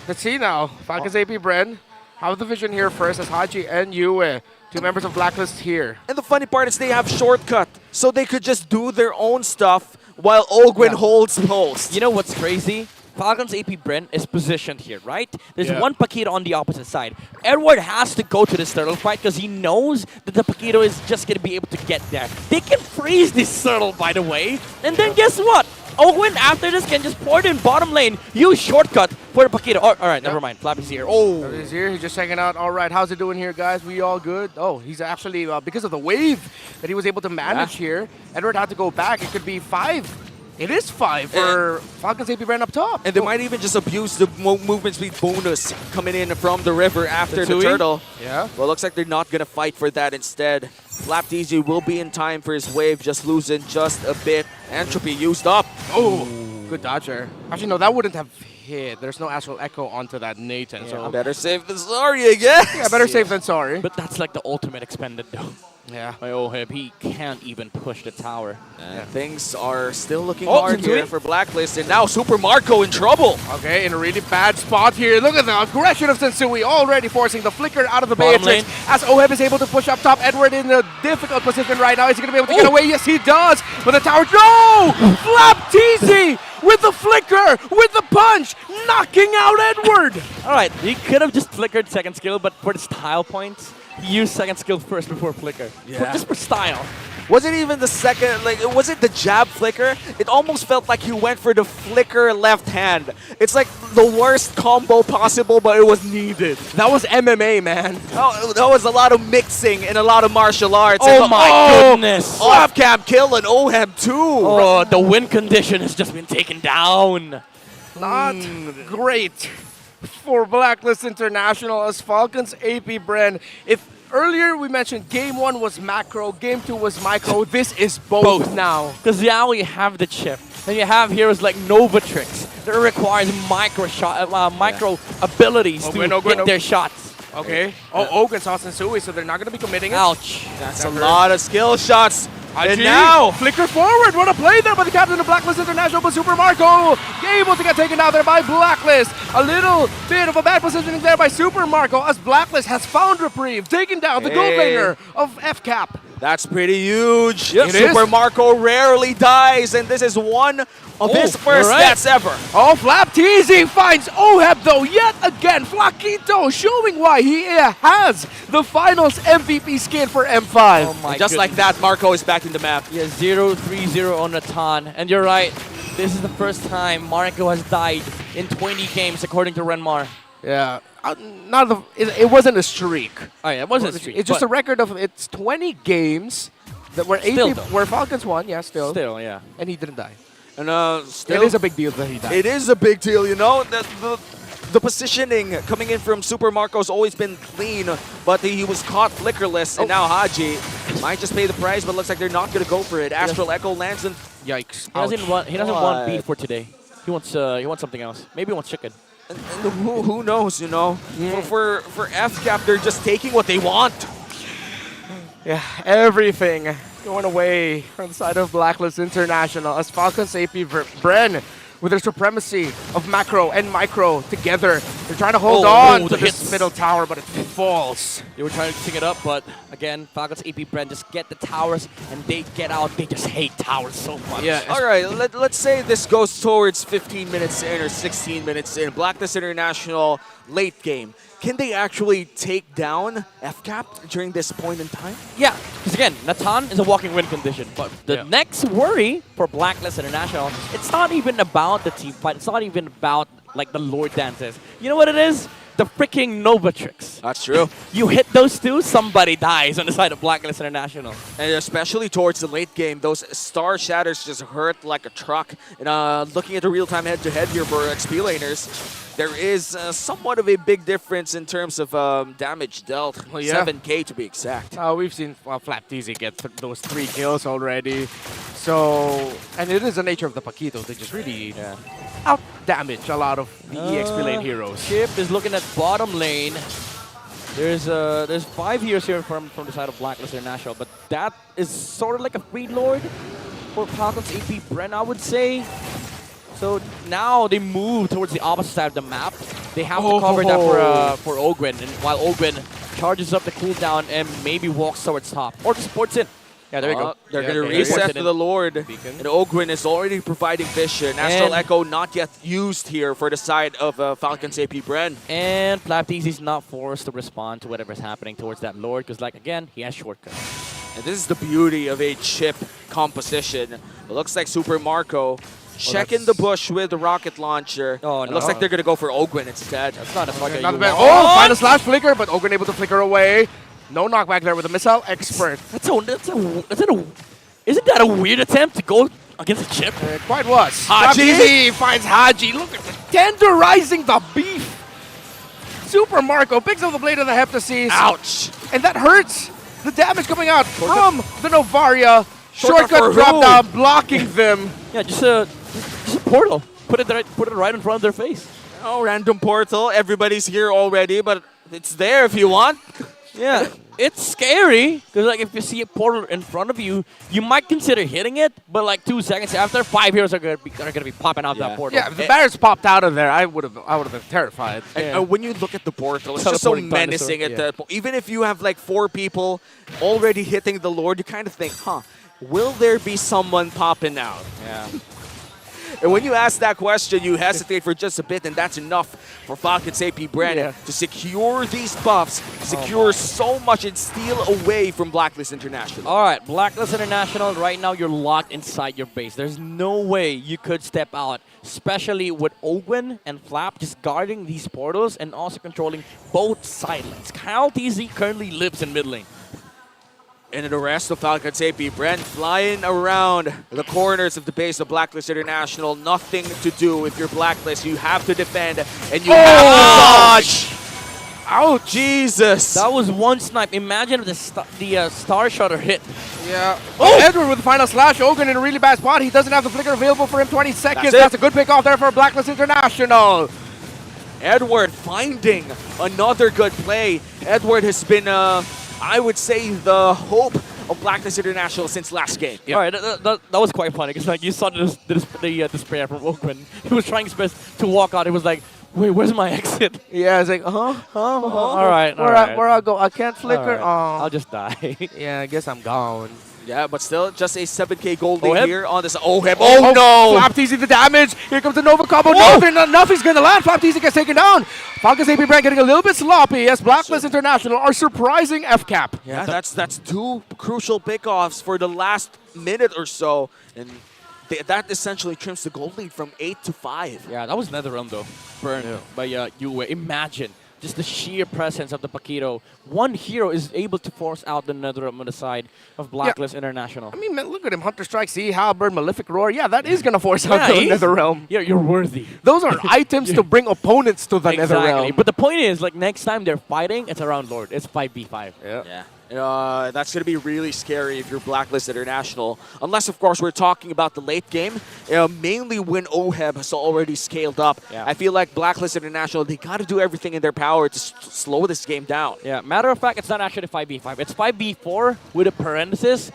S19: Let's see now. Falcons APBREN. Have the vision here first as Haji and Yue, 2 members of Blacklist here.
S18: And the funny part is they have shortcut, so they could just do their own stuff while Ogwen holds post.
S20: You know what's crazy? Falcons APBREN is positioned here, right? There's one Paquito on the opposite side. Edward has to go to this turtle fight because he knows that the Paquito is just going to be able to get there. They can freeze this turtle, by the way. And then guess what? Ogwen, after this, can just pour it in bottom lane, use shortcut for the Paquito. All right, never mind. Flappy's here. Oh,
S19: he's here. He's just hanging out. All right, how's it doing here, guys? We all good? Oh, he's actually, because of the wave that he was able to manage here, Edward had to go back. It could be 5. It is 5 for Falcons APBREN up top.
S18: And they might even just abuse the movement speed bonus coming in from the river after the turtle.
S19: Yeah.
S18: Well, looks like they're not going to fight for that instead. Flap DZ will be in time for his wave, just losing just a bit. Entropy used up.
S19: Oh, good dodger. Actually, no, that wouldn't have hit. There's no Astral Echo onto that Nathan. So
S18: better safe than sorry, I guess.
S19: Yeah, better safe than sorry.
S20: But that's like the ultimate expended, though.
S19: Yeah.
S20: By Oheb, he can't even push the tower.
S18: Things are still looking hard here for Blacklist, and now Super Marco in trouble.
S19: Okay, in a really bad spot here. Look at the aggression of Sensui, already forcing the flicker out of the Beatrix. As Oheb is able to push up top, Edward in a difficult position right now. Is he going to be able to get away? Yes, he does. But the tower, no! Flap TZ with the flicker, with the punch, knocking out Edward.
S20: All right, he could have just flickered second skill, but for the style points, he used second skill first before flicker. Just for style.
S18: Was it even the second, like, was it the jab flicker? It almost felt like he went for the flicker left hand. It's like the worst combo possible, but it was needed.
S19: That was MMA, man.
S18: Oh, that was a lot of mixing and a lot of martial arts.
S20: Oh my goodness.
S18: Off-cam kill and Oheb too.
S20: Oh, the win condition has just been taken down.
S19: Not great for Blacklist International as Falcons APBREN. If earlier we mentioned game 1 was macro, game 2 was micro, this is both now.
S20: Because now you have the chip. And you have heroes like Novatrix that requires micro abilities to hit their shots.
S19: Okay. Oh, Ogun saw Sensui, so they're not going to be committing it.
S20: Ouch.
S18: That's a lot of skill shots. And
S19: Haji,
S18: now,
S19: flicker forward. What a play there by the captain of Blacklist International, but Super Marco able to get taken down there by Blacklist. A little bit of a bad positioning there by Super Marco as Blacklist has found reprieve, taking down the gold laner of FCAP.
S18: that's pretty huge.
S19: Yep. It
S18: Super
S19: is.
S18: Marco rarely dies, and this is one of his first deaths ever.
S19: Oh, Flap Teasy finds Oheb though yet again. Flaquito showing why he has the finals MVP skin for M5.
S20: Oh my
S18: Just like that, Marco is back in the map.
S20: Yeah, 0-3-0 on Natan. And you're right, this is the first time Marco has died in 20 games according to Renmar.
S19: Yeah, it wasn't a streak.
S20: Oh yeah, it wasn't a streak.
S19: It's just a record of it's 20 games that were where Falcons won. Yeah, still.
S20: Still, yeah.
S19: And he didn't die.
S18: And still,
S19: it is a big deal that he died.
S18: It is a big deal, you know. The positioning coming in from Super Marco's always been clean, but he was caught flickerless, and now Haji might just pay the price, but looks like they're not going to go for it. Astral Echo lands in.
S19: Yikes.
S20: He doesn't want beef for today. He wants something else. Maybe he wants chicken.
S18: And who knows, you know? For FCAP, they're just taking what they want.
S19: Yeah, everything going away from the side of Blacklist International as Falcons APBREN with their supremacy of macro and micro together. They're trying to hold on to this middle tower, but it falls.
S20: They were trying to pick it up, but again, Falcons APBREN just get the towers and they get out. They just hate towers so much.
S18: Yeah. All right, let's say this goes towards 15 minutes in or 16 minutes in. Blacklist International late game. Can they actually take down FCAP during this point in time?
S20: Yeah, because again, Natan is a walking win condition. But the next worry for Blacklist International, it's not even about the team fight. It's not even about like the Lord dances. You know what it is? The freaking Nova tricks.
S18: That's true.
S20: You hit those two, somebody dies on the side of Blacklist International.
S18: And especially towards the late game, those Star Shatters just hurt like a truck. And looking at the real-time head-to-head here for XP laners, there is somewhat of a big difference in terms of damage dealt. 7K to be exact.
S19: We've seen Flap Teasy get those 3 kills already. So, and it is the nature of the Paquito. They just really out-damage a lot of the XP lane heroes.
S20: Chip is looking at bottom lane. There's 5 heroes here from the side of Blacklist International, but that is sort of like a free lord for Falcons APBREN, I would say. So now they move towards the opposite side of the map. They have to cover that for Ogwin, and while Ogwin charges up the cooldown and maybe walks towards top, or just ports in. Yeah, there you go.
S18: They're going to reset to the Lord. And Ogwin is already providing vision. Astral Echo not yet used here for the side of Falcons APBREN.
S20: And Flapteasy is not forced to respond to whatever's happening towards that Lord, because, like, again, he has shortcuts.
S18: And this is the beauty of a chip composition. It looks like Super Marco checking the bush with the rocket launcher.
S20: Oh, no.
S18: It looks like they're going to go for Ogwin instead.
S20: That's not a fucking
S19: Final slash flicker, but Ogwin able to flicker away. No knockback there with the missile expert.
S20: Isn't that a weird attempt to go against a chip?
S19: It quite was.
S20: Haji
S19: finds Haji. Look at this. Tenderizing the beef. Super Marco picks up the blade of the Heptasis.
S18: Ouch.
S19: And that hurts. The damage coming out from the Novaria. Shortcut
S18: for
S19: drop
S18: who?
S19: down, blocking them.
S20: Yeah, just a portal. Put it right in front of their face.
S18: Oh, random portal. Everybody's here already, but it's there if you want.
S20: Yeah, it's scary because like if you see a portal in front of you, you might consider hitting it, but like 2 seconds after, 5 heroes are gonna be popping out that portal.
S19: Yeah, if the barriers popped out of there, I would have been terrified.
S18: And when you look at the portal, it's just so menacing at that point. Even if you have like 4 people already hitting the Lord, you kind of think, will there be someone popping out?
S20: Yeah.
S18: And when you ask that question, you hesitate for just a bit, and that's enough for Falcons APBREN to secure these buffs, secure so much and steal away from Blacklist International.
S20: All right, Blacklist International, right now you're locked inside your base. There's no way you could step out, especially with Ogwin and Flap just guarding these portals and also controlling both side lanes. Kyle TZ currently lives in mid lane.
S18: And the rest of Falcons APBREN flying around the corners of the base of Blacklist International. Nothing to do if you're Blacklist. You have to defend and you have to dodge. Oh, Jesus.
S20: That was one snipe. Imagine if the Star Shutter hit.
S19: Yeah. Oh, Edward with the final slash. Ogren in a really bad spot. He doesn't have the flicker available for him. 20 seconds. That's a good pick off there for Blacklist International.
S18: Edward finding another good play. Edward has been, I would say, the hope of Blacklist International since last game.
S20: All right, that was quite funny because like you saw the despair from Oakman. He was trying his best to walk out. He was like, "Wait, where's my exit?"
S19: Yeah, it's like, All
S20: right,
S19: where I go? I can't flicker.
S20: All right. I'll just die.
S19: Yeah, I guess I'm gone.
S18: Yeah, but still, just a 7K gold lead
S19: Oheb?
S18: here on this. Oheb. Oh, no!
S19: Flap TZ the damage. Here comes the Nova combo. Nothing's going to land. Flap TZ gets taken down. Falcons APBREN getting a little bit sloppy as Blacklist International are surprising FCAP.
S18: Yeah, that's two crucial pickoffs for the last minute or so. And that essentially trims the gold lead from 8 to 5.
S20: Yeah, that was another round though. Burned by Yue. Imagine just the sheer presence of the Paquito. One hero is able to force out the NetherRealm on the side of Blacklist International.
S19: I mean, man, look at him. Hunter Strike, Sea Halberd, Malefic Roar. Yeah, that is going to force out the NetherRealm.
S20: Yeah, you're worthy.
S19: Those are items to bring opponents to the
S20: Exactly.
S19: NetherRealm.
S20: But the point is, like, next time they're fighting, it's around Lord. It's 5v5.
S18: Yeah. That's going to be really scary if you're Blacklist International. Unless, of course, we're talking about the late game. Mainly when Oheb has already scaled up.
S20: Yeah.
S18: I feel like Blacklist International, they got to do everything in their power to slow this game down.
S20: Yeah, matter of fact, it's not actually 5v5. It's 5v4 with a parenthesis,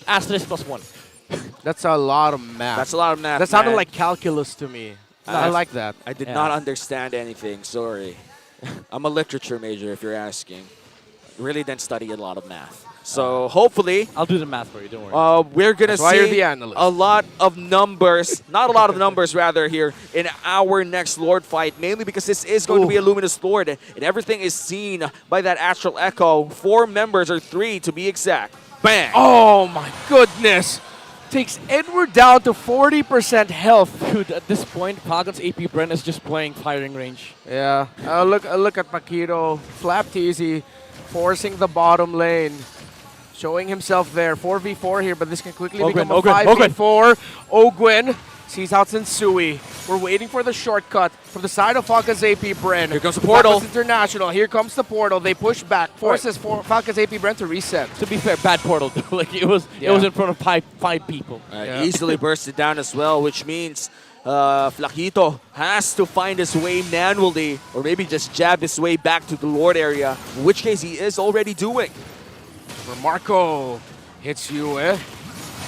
S20: asterisk +1.
S19: That's a lot of math.
S18: That's a lot of math,
S19: That sounded
S18: man.
S19: like calculus to me. I like that.
S18: I did not understand anything, sorry. I'm a literature major if you're asking. Really didn't study a lot of math. So hopefully,
S20: I'll do the math for you, don't worry.
S18: We're going to
S19: That's why you're
S18: see
S19: the analyst.
S18: a lot of numbers, not a lot of numbers rather here in our next Lord fight, mainly because this is going to be a Luminous Lord and everything is seen by that Astral Echo. 4 members, or 3 to be exact. Bang!
S19: Oh my goodness. Takes Edward down to 40% health.
S20: Dude, at this point, Falcons APBREN is just playing firing range.
S19: Yeah. Look at Paquito. Flap TZ forcing the bottom lane. Showing himself there. 4v4 here, but this can quickly become a 5v4. Ogwen sees out Sensui. We're waiting for the shortcut from the side of Falcons APBREN.
S18: Here comes the portal.
S19: Falcons International. Here comes the portal. They push back. Forces Falcons APBREN to reset.
S20: To be fair, bad portal though. Like it was in front of five people.
S18: Easily bursted down as well, which means Flaquito has to find his way manually, or maybe just jab his way back to the Lord area, in which case he is already doing.
S19: Marco hits you,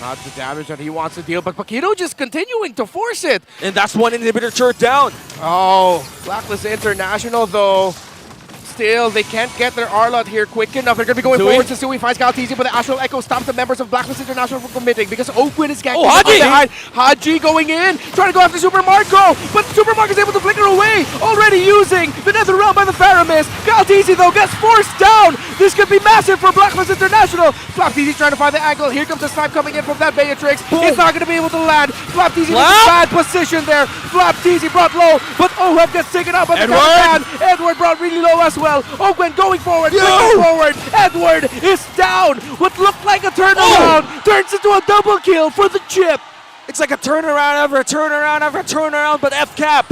S19: not the damage that he wants to deal, but Paquito just continuing to force it.
S18: And that's one inhibitor turret down.
S19: Oh, Blacklist International though. Still, they can't get their Arlot here quick enough. They're going to be going forward. Sensui finds Galtizi, but the Astral Echo stops the members of Blacklist International from committing because Oakwood is ganking behind. Haji going in, trying to go after Super Marco, but Super Marco is able to flicker away, already using the NetherRealm by the Faramis. Galtizi though gets forced down. This could be massive for Blacklist International. Flap TZ trying to find the angle. Here comes the snipe coming in from that Beatrix. It's not going to be able to land. Flap TZ in a bad position there. Flap TZ brought low, but Oheb gets taken out by the Captain. Edward brought really low as well. Ogwen going forward, Edward is down. What looked like a turnaround turns into a double kill for the chip.
S18: It's like a turnaround after a turnaround after a turnaround, but FCAP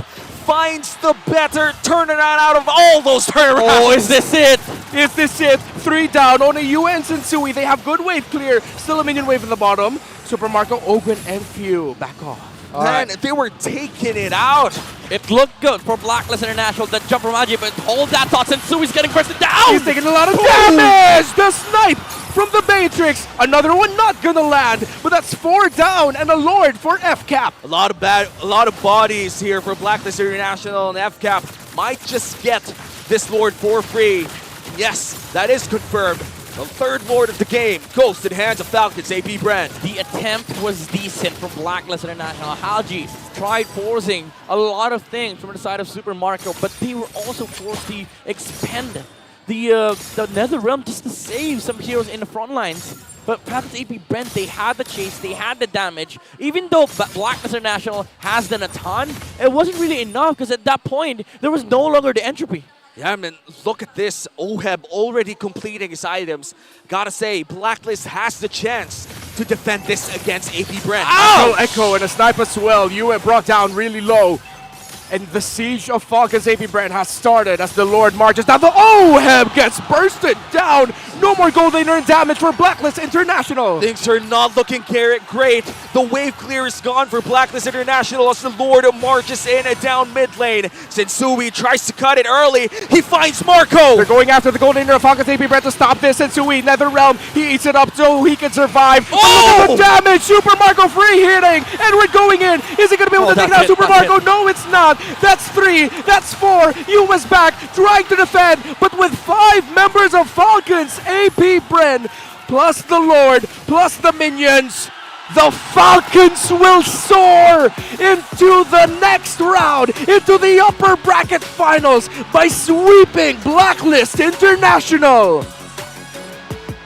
S18: finds the better turnaround out of all those turnarounds.
S19: Oh, is this it? Is this it? 3 down. Only Yue and Sensui. They have good wave clear. Still a minion wave in the bottom. Super Marco, Ogwen, and Few back off.
S18: Man, they were taking it out.
S20: It looked good for Blacklist International. That jump from Haji, but hold that thought. Sensui's getting bursted down.
S19: He's taking a lot of damage. The snipe from the Matrix. Another one not gonna land, but that's 4 down and a Lord for FCAP.
S18: A lot of bodies here for Blacklist International, and FCAP might just get this Lord for free. Yes, that is confirmed. The 3rd Lord of the game goes to the hands of Falcons APBREN.
S20: The attempt was decent from Blacklist International. Haji tried forcing a lot of things from the side of Super Marco, but they were also forced to expend the NetherRealm just to save some heroes in the front lines. But Falcons APBREN, they had the chase, they had the damage. Even though Blacklist International has done a ton, it wasn't really enough because at that point, there was no longer the entropy.
S18: Yeah, man, look at this. Oheb already completing his items. Gotta say, Blacklist has the chance to defend this against APBREN.
S19: Astral Echo and a snipe as well. Yue brought down really low. And the siege of Falcons APBREN has started as the Lord marches down. The OHEB gets bursted down. No more gold lane earned damage for Blacklist International.
S18: Things are not looking great. The wave clear is gone for Blacklist International as the Lord marches in and down mid lane. Sensui tries to cut it early. He finds Marco.
S19: They're going after the gold laner of Falcons APBREN to stop this. Sensui, Netherrealm, he eats it up so he can survive.
S18: Oh!
S19: And look at the damage. Super Marco free hitting. Edward going in. Is he going to be able to take down Super Marco? No, it's not. That's 3. That's 4. US back, trying to defend. But with 5 members of Falcons APBREN, plus the Lord, plus the minions, the Falcons will soar into the next round, into the upper bracket finals by sweeping Blacklist International.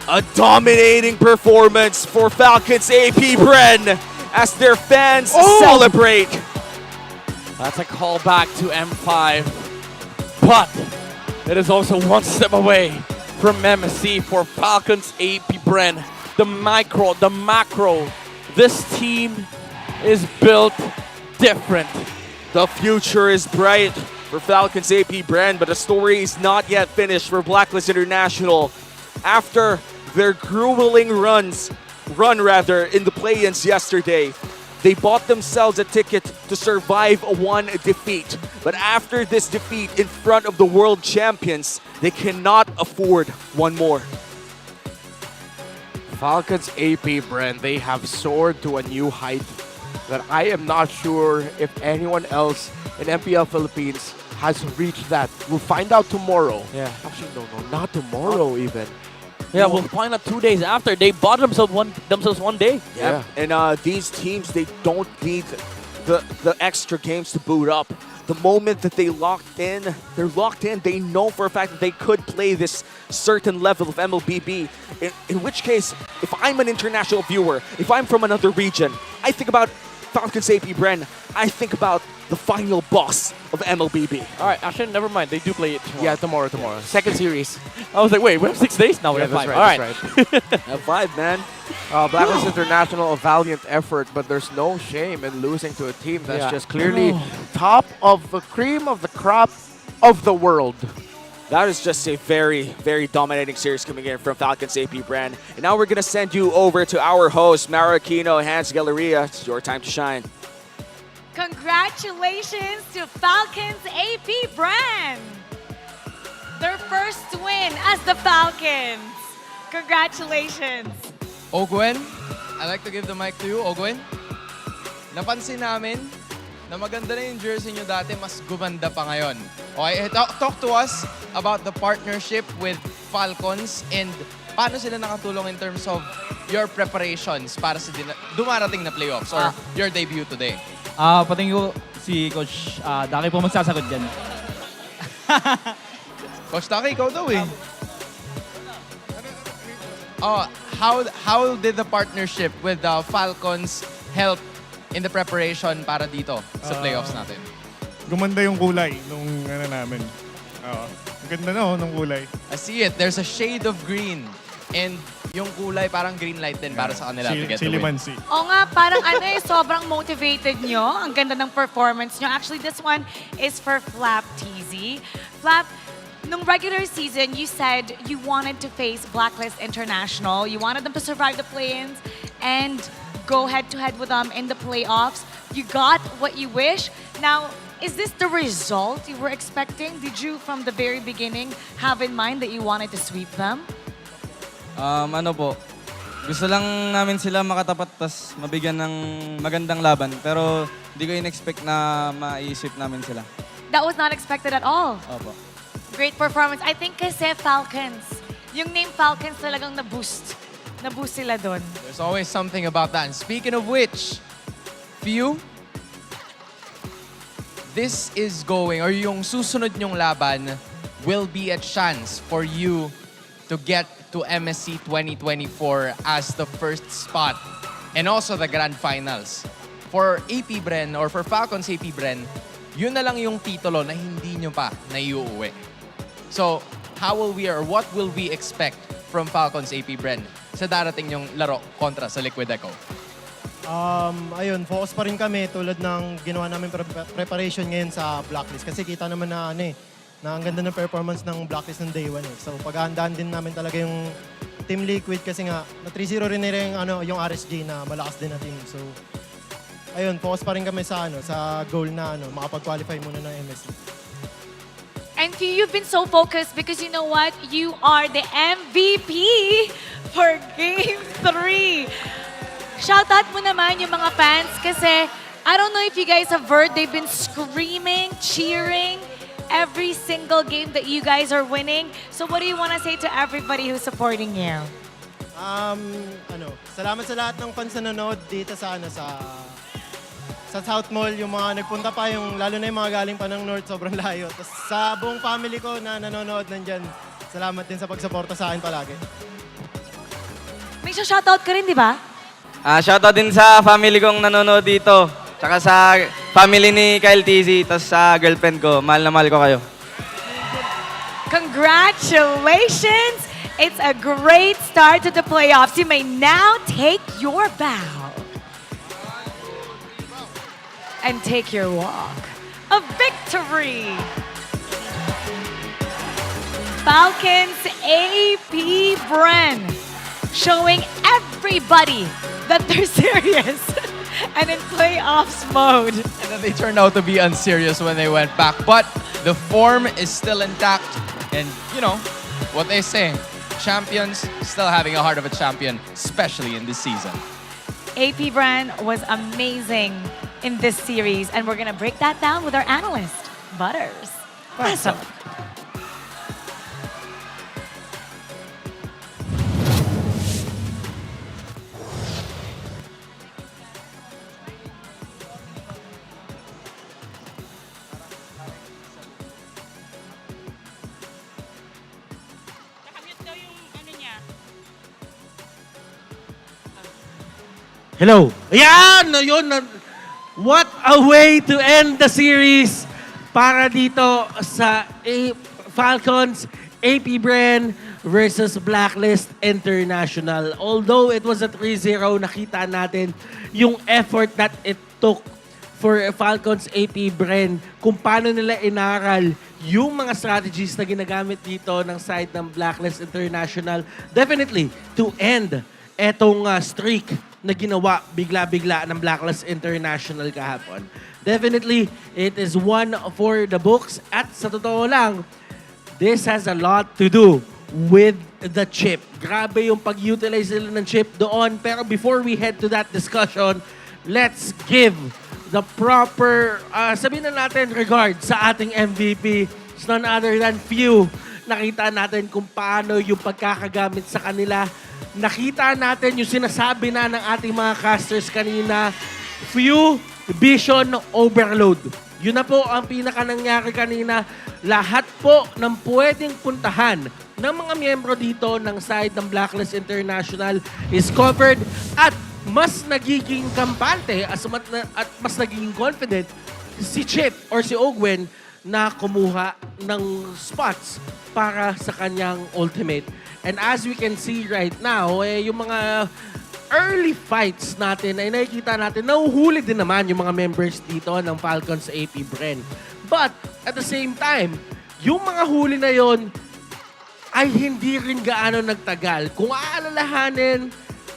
S18: A dominating performance for Falcons APBREN as their fans celebrate.
S20: That's a callback to M5. But it is also one step away from MSC for Falcons APBREN. The macro. This team is built different.
S18: The future is bright for Falcons APBREN, but the story is not yet finished for Blacklist International. After their grueling run in the play-ins yesterday, they bought themselves a ticket to survive one defeat. But after this defeat in front of the world champions, they cannot afford one more.
S19: Falcons APBREN, they have soared to a new height that I am not sure if anyone else in MPL Philippines has reached that. We'll find out tomorrow.
S20: Yeah.
S19: Actually, no, not tomorrow even.
S20: Yeah, we'll find out 2 days after. They bought themselves one day.
S18: Yeah. And these teams, they don't need the extra games to boot up. The moment that they're locked in, they know for a fact that they could play this certain level of MLBB. In which case, if I'm an international viewer, if I'm from another region, I think about Falcons APBREN, I think about the final boss of MLBB.
S20: All right, actually, never mind. They do play it tomorrow.
S19: Yeah, tomorrow. Second series.
S20: I was like, wait, we have 6 days? Now we have 5.
S19: Right,
S20: All right.
S19: That's right.
S18: Have 5, man.
S19: Blacklist International, a valiant effort, but there's no shame in losing to a team that's just clearly top of the cream of the crop of the world.
S18: That is just a very, very dominating series coming in from Falcons APBREN. And now we're going to send you over to our host, Mara Aquino and Hans Galleria. It's your time to shine.
S4: Congratulations to Falcons APBREN! Their first win as the Falcons. Congratulations.
S8: Ogwen, I'd like to give the mic to you, Ogwen. Napansin namin na maganda na yung jersey nyo dati, mas gumanda pa ngayon. Okay, talk to us about the partnership with Falcons and paano sila nakatulong in terms of your preparations para sa dumarating na playoffs or your debut today.
S11: Patingin ko si Coach Daki po magsasagot dyan.
S8: Coach Daki, ikaw daw eh. How did the partnership with the Falcons help in the preparation para dito sa playoffs natin?
S13: Gumanda yung kulay nung namin. Ang ganda na nung kulay.
S8: I see it. There's a shade of green. And yung kulay parang green light din para sa kanila to get the win.
S4: Oo nga, parang sobrang motivated nyo. Ang ganda ng performance nyo. Actually, this one is for Flap TZ. Flap, nung regular season, you said you wanted to face Blacklist International. You wanted them to survive the play-ins and go head-to-head with them in the playoffs. You got what you wish. Now, is this the result you were expecting? Did you, from the very beginning, have in mind that you wanted to sweep them?
S11: Gusto lang namin sila makatapat tas mabigyan ng magandang laban. Pero hindi ko in-expect na ma-sweep namin sila.
S4: That was not expected at all.
S11: Opo.
S4: Great performance. I think kasi Falcons. Yung name Falcons talagang na-boost. Na-boost sila dun.
S8: There's always something about that. And speaking of which, Few, this is going, or yung susunod nyong laban will be a chance for you to get to MSC 2024 as the first spot and also the Grand Finals. For APBREN or for Falcons APBREN, yun na lang yung titulo na hindi nyo pa naiuuwi. So, how will we or what will we expect from Falcons APBREN sa darating yung laro kontra sa Liquid Echo?
S9: Ayun, focus pa rin kami tulad ng ginawa namin preparation ngayon sa Blacklist. Kasi kita naman na na ang ganda ng performance ng Blacklist ng day 1 eh. So paghahandaan din namin talaga yung Team Liquid kasi nga na 3-0 rin yung RSG na malakas din na team. So ayun, focus pa rin kami sa sa goal na makapag-qualify muna ng MSC.
S4: And you've been so focused because you know what? You are the MVP for Game 3. Shoutout mo naman yung mga fans kasi I don't know if you guys have heard, they've been screaming, cheering every single game that you guys are winning. So what do you want to say to everybody who's supporting you?
S9: Salamat sa lahat ng fans na nanonood dito sa South Mall, yung mga nagpunta pa, lalo na yung mga galing pa ng North, sobrang layo. Tapos sa buong family ko na nanonood nandyan, salamat din sa pagsuporta sa akin palagi.
S4: May shoutout ka rin, di ba?
S11: Shoutout din sa family kong nanonood dito. Tsaka sa family ni Kyle TZ, tapos sa girlfriend ko. Mahal na mahal ko kayo.
S4: Congratulations! It's a great start to the playoffs. You may now take your bow and take your walk of victory. Falcons APBREN showing everybody that they're serious and in playoffs mode.
S8: And then they turned out to be unserious when they went back. But the form is still intact. And, you know, what they say, champions still having a heart of a champion, especially in this season.
S4: APBREN was amazing in this series. And we're going to break that down with our analyst, Butters. Awesome.
S7: Hello. Ayan! Yun. What a way to end the series para dito sa Falcons APBREN versus Blacklist International. Although it was a 3-0, nakita natin yung effort that it took for Falcons APBREN kung paano nila inaral yung mga strategies na ginagamit dito ng side ng Blacklist International. Definitely to end etong streak na ginawa bigla-bigla ng Blacklist International kahapon. Definitely, it is one for the books. At sa totoo lang, this has a lot to do with the chip. Grabe yung pag-utilize nila ng chip doon. Pero before we head to that discussion, let's give the proper, sabihin na natin, regard sa ating MVP. It's none other than Few. Nakita natin kung paano yung pagkakagamit sa kanila. Nakita natin yung sinasabi na ng ating mga casters kanina, Few vision overload. Yun na po ang pinaka nangyari kanina. Lahat po ng pwedeng puntahan ng mga miyembro dito ng side ng Blacklist International is covered at mas nagiging kampante at mas nagiging confident si Chip or si Ogwen na kumuha ng spots para sa kanyang ultimate. And as we can see right now, yung mga early fights natin ay nakikita natin, nahuhuli din naman yung mga members dito ng Falcons APBREN. But at the same time, yung mga huli na yon ay hindi rin gaano nagtagal. Kung aalalahanin,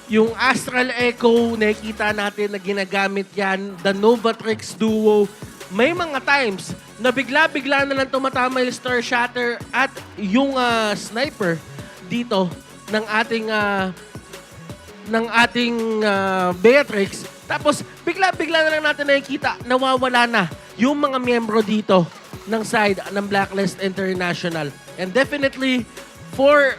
S7: yung Astral Echo, nakikita natin na ginagamit yan, the Novatrix Duo, may mga times na bigla-bigla na lang tumatama yung Star Shatter at yung sniper dito ng ating Beatrix. Tapos bigla-bigla na lang natin nakikita, nawawala na yung mga miyembro dito ng side ng Blacklist International. And definitely, for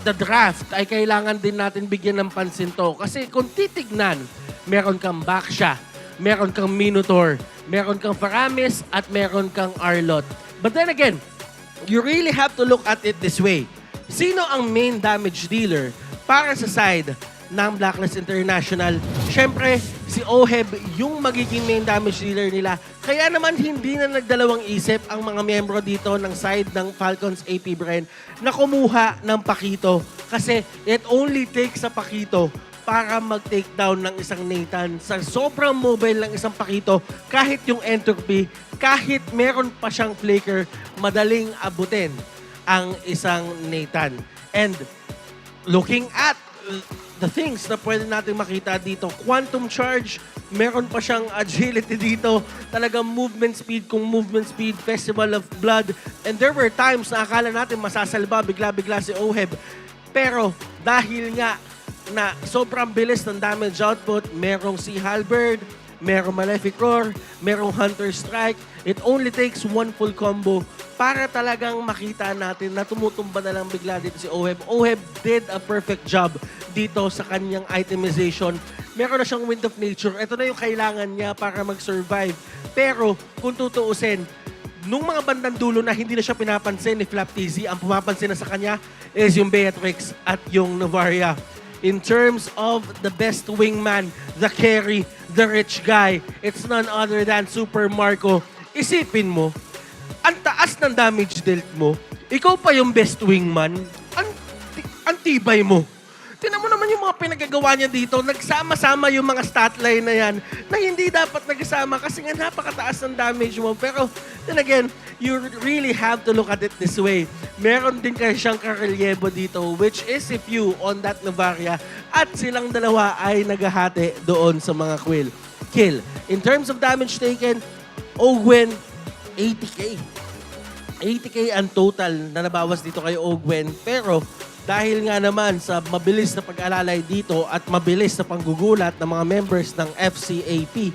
S7: the draft, ay kailangan din natin bigyan ng pansin to. Kasi kung titignan, meron kang Baksha, meron kang Minotaur, meron kang Faramis, at meron kang Arlot. But then again, you really have to look at it this way. Sino ang main damage dealer para sa side ng Blacklist International? Siyempre, si Oheb yung magiging main damage dealer nila. Kaya naman hindi na nagdalawang isip ang mga miyembro dito ng side ng Falcons APBREN na kumuha ng Pakito. Kasi it only takes a Pakito para mag-take down ng isang Nathan. Sa sobrang mobile ng isang Pakito, kahit yung entropy, kahit meron pa siyang flicker, madaling abutin ang isang Nathan. And looking at the things na pwede natin makita dito, quantum charge, meron pa siyang agility dito, talagang movement speed, kung movement speed, Festival of Blood. And there were times na akala natin masasalba bigla-bigla si Oheb. Pero dahil nga na sobrang bilis ng damage output, merong si Halberd, merong Malefic Roar, merong Hunter Strike. It only takes one full combo para talagang makita natin na tumutumba na lang bigla dito si Oheb. Oheb did a perfect job dito sa kanyang itemization. Meron na siyang Wind of Nature. Ito na yung kailangan niya para mag-survive. Pero kung tutuusin, nung mga bandang dulo na hindi na siya pinapansin ni Flap TZ, ang pumapansin na sa kanya is yung Beatrix at yung Novaria. In terms of the best wingman, the carry, the rich guy, it's none other than Super Marco. Isipin mo, ang taas ng damage dealt mo, ikaw pa yung best wingman, ang tibay mo. Tingnan mo naman yung mga pinagagawa niya dito. Nagsama-sama yung mga stat line na yan na hindi dapat nagsama kasi nga napakataas ng damage mo. Pero then again, you really have to look at it this way. Meron din kasi siyang karelyebo dito, which is if you on that Novaria at silang dalawa ay naghahati doon sa mga kill. In terms of damage taken, Ogwen, 80k. 80k ang total na nabawas dito kay Ogwen. Pero dahil nga naman sa mabilis na pag-alalay dito at mabilis na panggugulat ng mga members ng FCAP,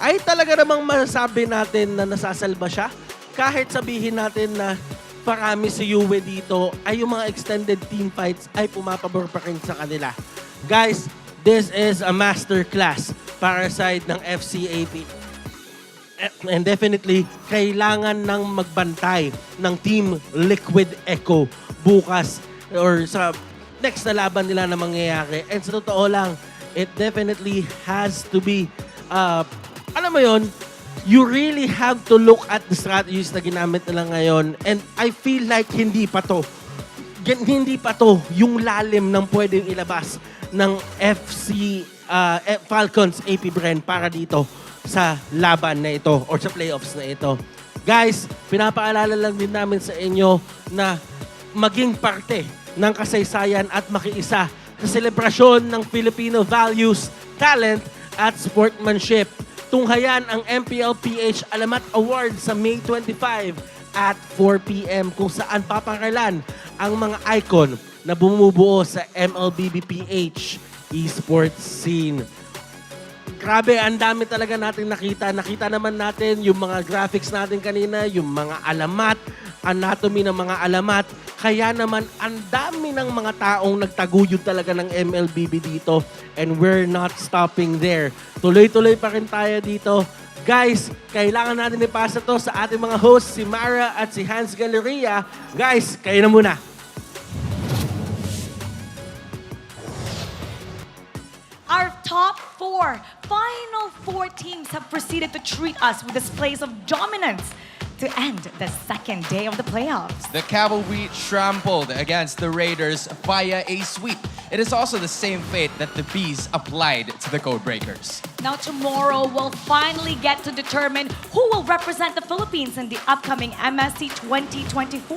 S7: ay talaga namang masasabi natin na nasasalba siya. Kahit sabihin natin na parami si Yue dito, ay yung mga extended team fights ay pumapabor pa rin sa kanila. Guys, this is a masterclass para sa side ng FCAP. And definitely, kailangan ng magbantay ng Team Liquid Echo bukas or sa next na laban nila na mangyayari. And sa totoo lang, it definitely has to be, alam mo yon, you really have to look at the strategies na ginamit nila ngayon. And I feel like hindi pa to yung lalim ng pwedeng ilabas ng Falcons APBREN para dito sa laban na ito or sa playoffs na ito. Guys, pinapaalala lang din namin sa inyo na maging parte ng kasaysayan at makiisa sa selebrasyon ng Filipino values, talent at sportsmanship. Tunghayan ang MPL PH Alamat Award sa May 25 at 4 p.m. kung saan papangalan ang mga icon na bumubuo sa MLBB PH esports scene. Grabe, ang dami talaga natin nakita. Nakita naman natin yung mga graphics natin kanina, yung mga alamat, anatomy ng mga alamat. Kaya naman, ang dami ng mga taong nagtaguyod talaga ng MLBB dito. And we're not stopping there. Tuloy-tuloy pa rin tayo dito. Guys, kailangan natin ipasa to sa ating mga hosts, si Mara at si Hans Galleria. Guys, kayo na muna.
S4: Our top final four teams have proceeded to treat us with displays of dominance to end the second day of the playoffs.
S8: The Cavalry trampled against the Raiders via a sweep. It is also the same fate that the Bees applied to the Codebreakers.
S4: Now tomorrow, we'll finally get to determine who will represent the Philippines in the upcoming MSC 2024.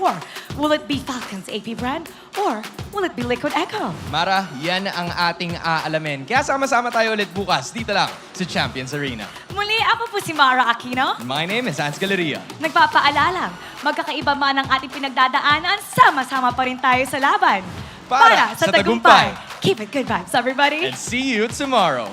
S4: Will it be Falcons APBREN or will it be Liquid Echo?
S8: Mara, yan ang ating aalamin. Kaya sama-sama tayo ulit bukas dito lang sa Champions Arena.
S4: Muli, ako po si Mara Aquino.
S8: My name is Hans Galleria.
S4: Nagpapaalalang, magkakaiba man ang ating pinagdadaanan, sama-sama pa rin tayo sa laban.
S8: Para sa tagumpay.
S4: Keep it good vibes, everybody.
S8: And see you tomorrow.